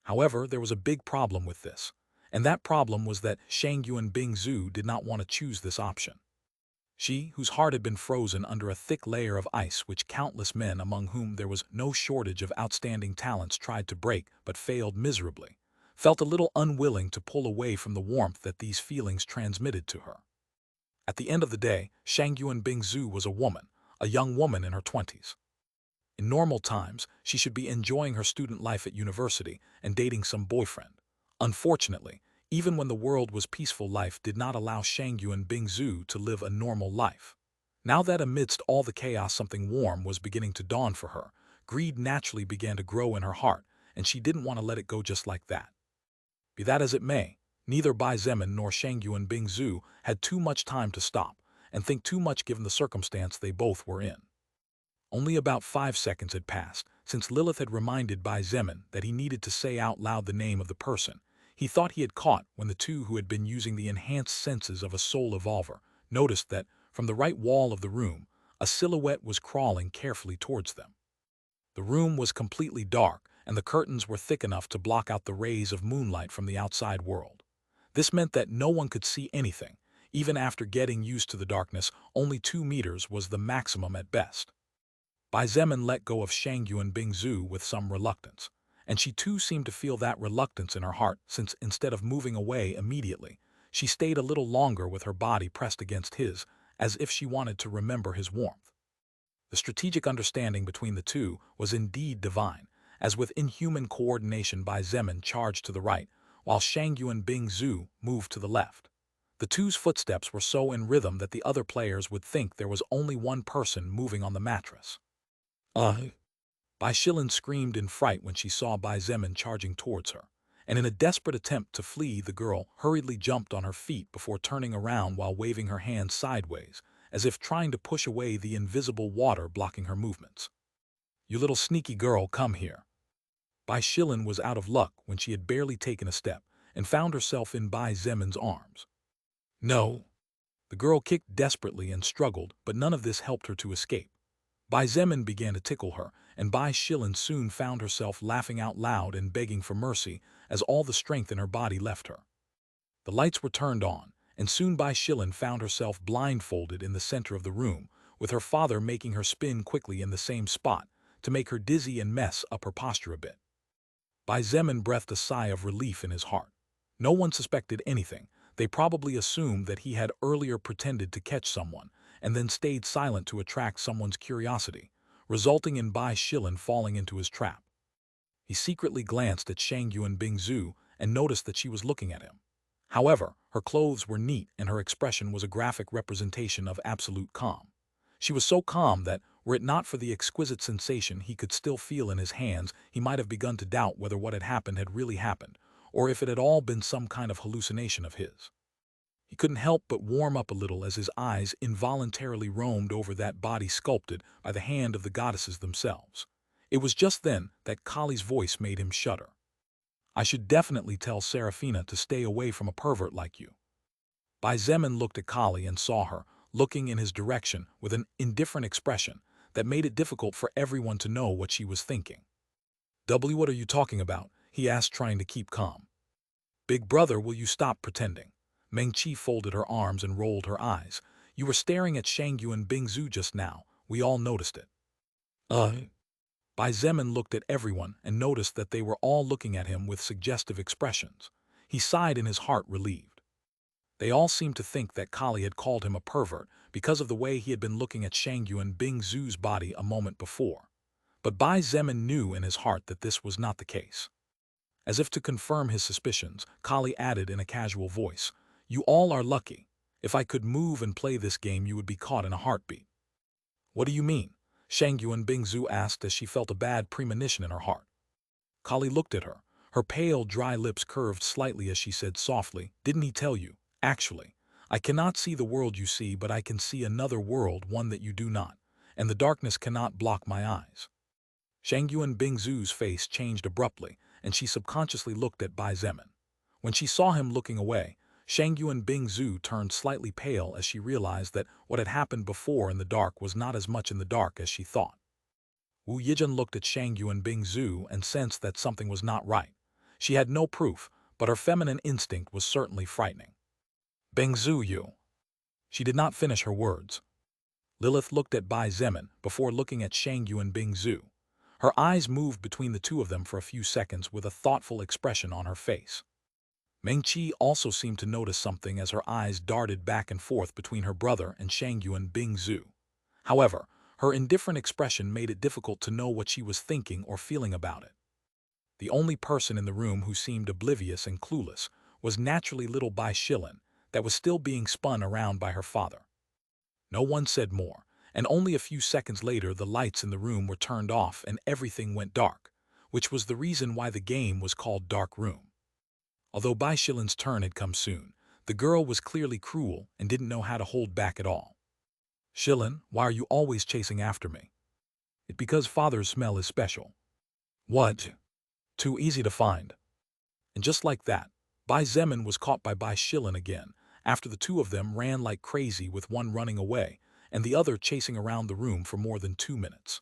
However, there was a big problem with this, and that problem was that Shangyuan Bingzu did not want to choose this option. She, whose heart had been frozen under a thick layer of ice which countless men among whom there was no shortage of outstanding talents tried to break but failed miserably, felt a little unwilling to pull away from the warmth that these feelings transmitted to her. At the end of the day, Shangyuan Bingzu was a young woman in her 20s. In normal times, she should be enjoying her student life at university and dating some boyfriend. Unfortunately, even when the world was peaceful, life did not allow Shangyuan Bingzu to live a normal life. Now that amidst all the chaos something warm was beginning to dawn for her, greed naturally began to grow in her heart, and she didn't want to let it go just like that. Be that as it may, neither Bai Zemin nor Shangyuan Bingzu had too much time to stop and think too much given the circumstance they both were in. Only about 5 seconds had passed since Lilith had reminded Bai Zemin that he needed to say out loud the name of the person he thought he had caught when the two who had been using the enhanced senses of a soul evolver noticed that, from the right wall of the room, a silhouette was crawling carefully towards them. The room was completely dark, and the curtains were thick enough to block out the rays of moonlight from the outside world. This meant that no one could see anything. Even after getting used to the darkness, only 2 meters was the maximum at best. Bai Zemin let go of Shangyuan Bingzu with some reluctance, and she too seemed to feel that reluctance in her heart, since instead of moving away immediately, she stayed a little longer with her body pressed against his, as if she wanted to remember his warmth. The strategic understanding between the two was indeed divine, as with inhuman coordination Bai Zemin charged to the right, while Shangyuan Bingzu moved to the left. The two's footsteps were so in rhythm that the other players would think there was only one person moving on the mattress. Bai Shilin screamed in fright when she saw Bai Zemin charging towards her, and in a desperate attempt to flee, the girl hurriedly jumped on her feet before turning around while waving her hands sideways, as if trying to push away the invisible water blocking her movements. "You little sneaky girl, come here." Bai Shilin was out of luck when she had barely taken a step and found herself in Bai Zemin's arms. "No." The girl kicked desperately and struggled, but none of this helped her to escape. Bai Zemin began to tickle her, and Bai Shilin soon found herself laughing out loud and begging for mercy as all the strength in her body left her. The lights were turned on, and soon Bai Shilin found herself blindfolded in the center of the room, with her father making her spin quickly in the same spot to make her dizzy and mess up her posture a bit. Bai Zemin breathed a sigh of relief in his heart. No one suspected anything. They probably assumed that he had earlier pretended to catch someone, and then stayed silent to attract someone's curiosity, resulting in Bai Shilin falling into his trap. He secretly glanced at Shangyuan Bingzu and noticed that she was looking at him. However, her clothes were neat and her expression was a graphic representation of absolute calm. She was so calm that, were it not for the exquisite sensation he could still feel in his hands, he might have begun to doubt whether what had happened had really happened, or if it had all been some kind of hallucination of his. He couldn't help but warm up a little as his eyes involuntarily roamed over that body sculpted by the hand of the goddesses themselves. It was just then that Kali's voice made him shudder. "I should definitely tell Serafina to stay away from a pervert like you." Bai Zemin looked at Kali and saw her, looking in his direction with an indifferent expression that made it difficult for everyone to know what she was thinking. "What are you talking about?" he asked, trying to keep calm. "Big brother, will you stop pretending?" Meng Qi folded her arms and rolled her eyes. "You were staring at Shangyuan Bingzu just now. We all noticed it." Bai Zemin looked at everyone and noticed that they were all looking at him with suggestive expressions. He sighed in his heart, relieved. They all seemed to think that Kali had called him a pervert because of the way he had been looking at Shangyuan Bingzu's body a moment before. But Bai Zemin knew in his heart that this was not the case. As if to confirm his suspicions, Kali added in a casual voice, "You all are lucky. If I could move and play this game, you would be caught in a heartbeat." "What do you mean?" Shangyuan Bingzu asked as she felt a bad premonition in her heart. Kali looked at her. Her pale, dry lips curved slightly as she said softly, "Didn't he tell you? Actually, I cannot see the world you see, but I can see another world, one that you do not, and the darkness cannot block my eyes." Shangyuan Bingzu's face changed abruptly, and she subconsciously looked at Bai Zemin. When she saw him looking away, Shangyuan Bingzu turned slightly pale as she realized that what had happened before in the dark was not as much in the dark as she thought. Wu Yijun looked at Shangyuan Bingzu and sensed that something was not right. She had no proof, but her feminine instinct was certainly frightening. "Bingzu, you." She did not finish her words. Lilith looked at Bai Zemin before looking at Shangyuan Bingzu. Her eyes moved between the two of them for a few seconds with a thoughtful expression on her face. Meng Qi also seemed to notice something as her eyes darted back and forth between her brother and Shangyuan Bingzu. However, her indifferent expression made it difficult to know what she was thinking or feeling about it. The only person in the room who seemed oblivious and clueless was naturally little Bai Shilin, that was still being spun around by her father. No one said more, and only a few seconds later the lights in the room were turned off and everything went dark, which was the reason why the game was called Dark Room. Although Bai Shilin's turn had come soon, the girl was clearly cruel and didn't know how to hold back at all. "Shilin, why are you always chasing after me?" "It's because father's smell is special." "What?" "Too easy to find." And just like that, Bai Zemin was caught by Bai Shilin again, after the two of them ran like crazy, with one running away and the other chasing around the room for more than 2 minutes.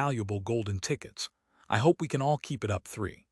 valuable golden tickets. I hope we can all keep it up 3.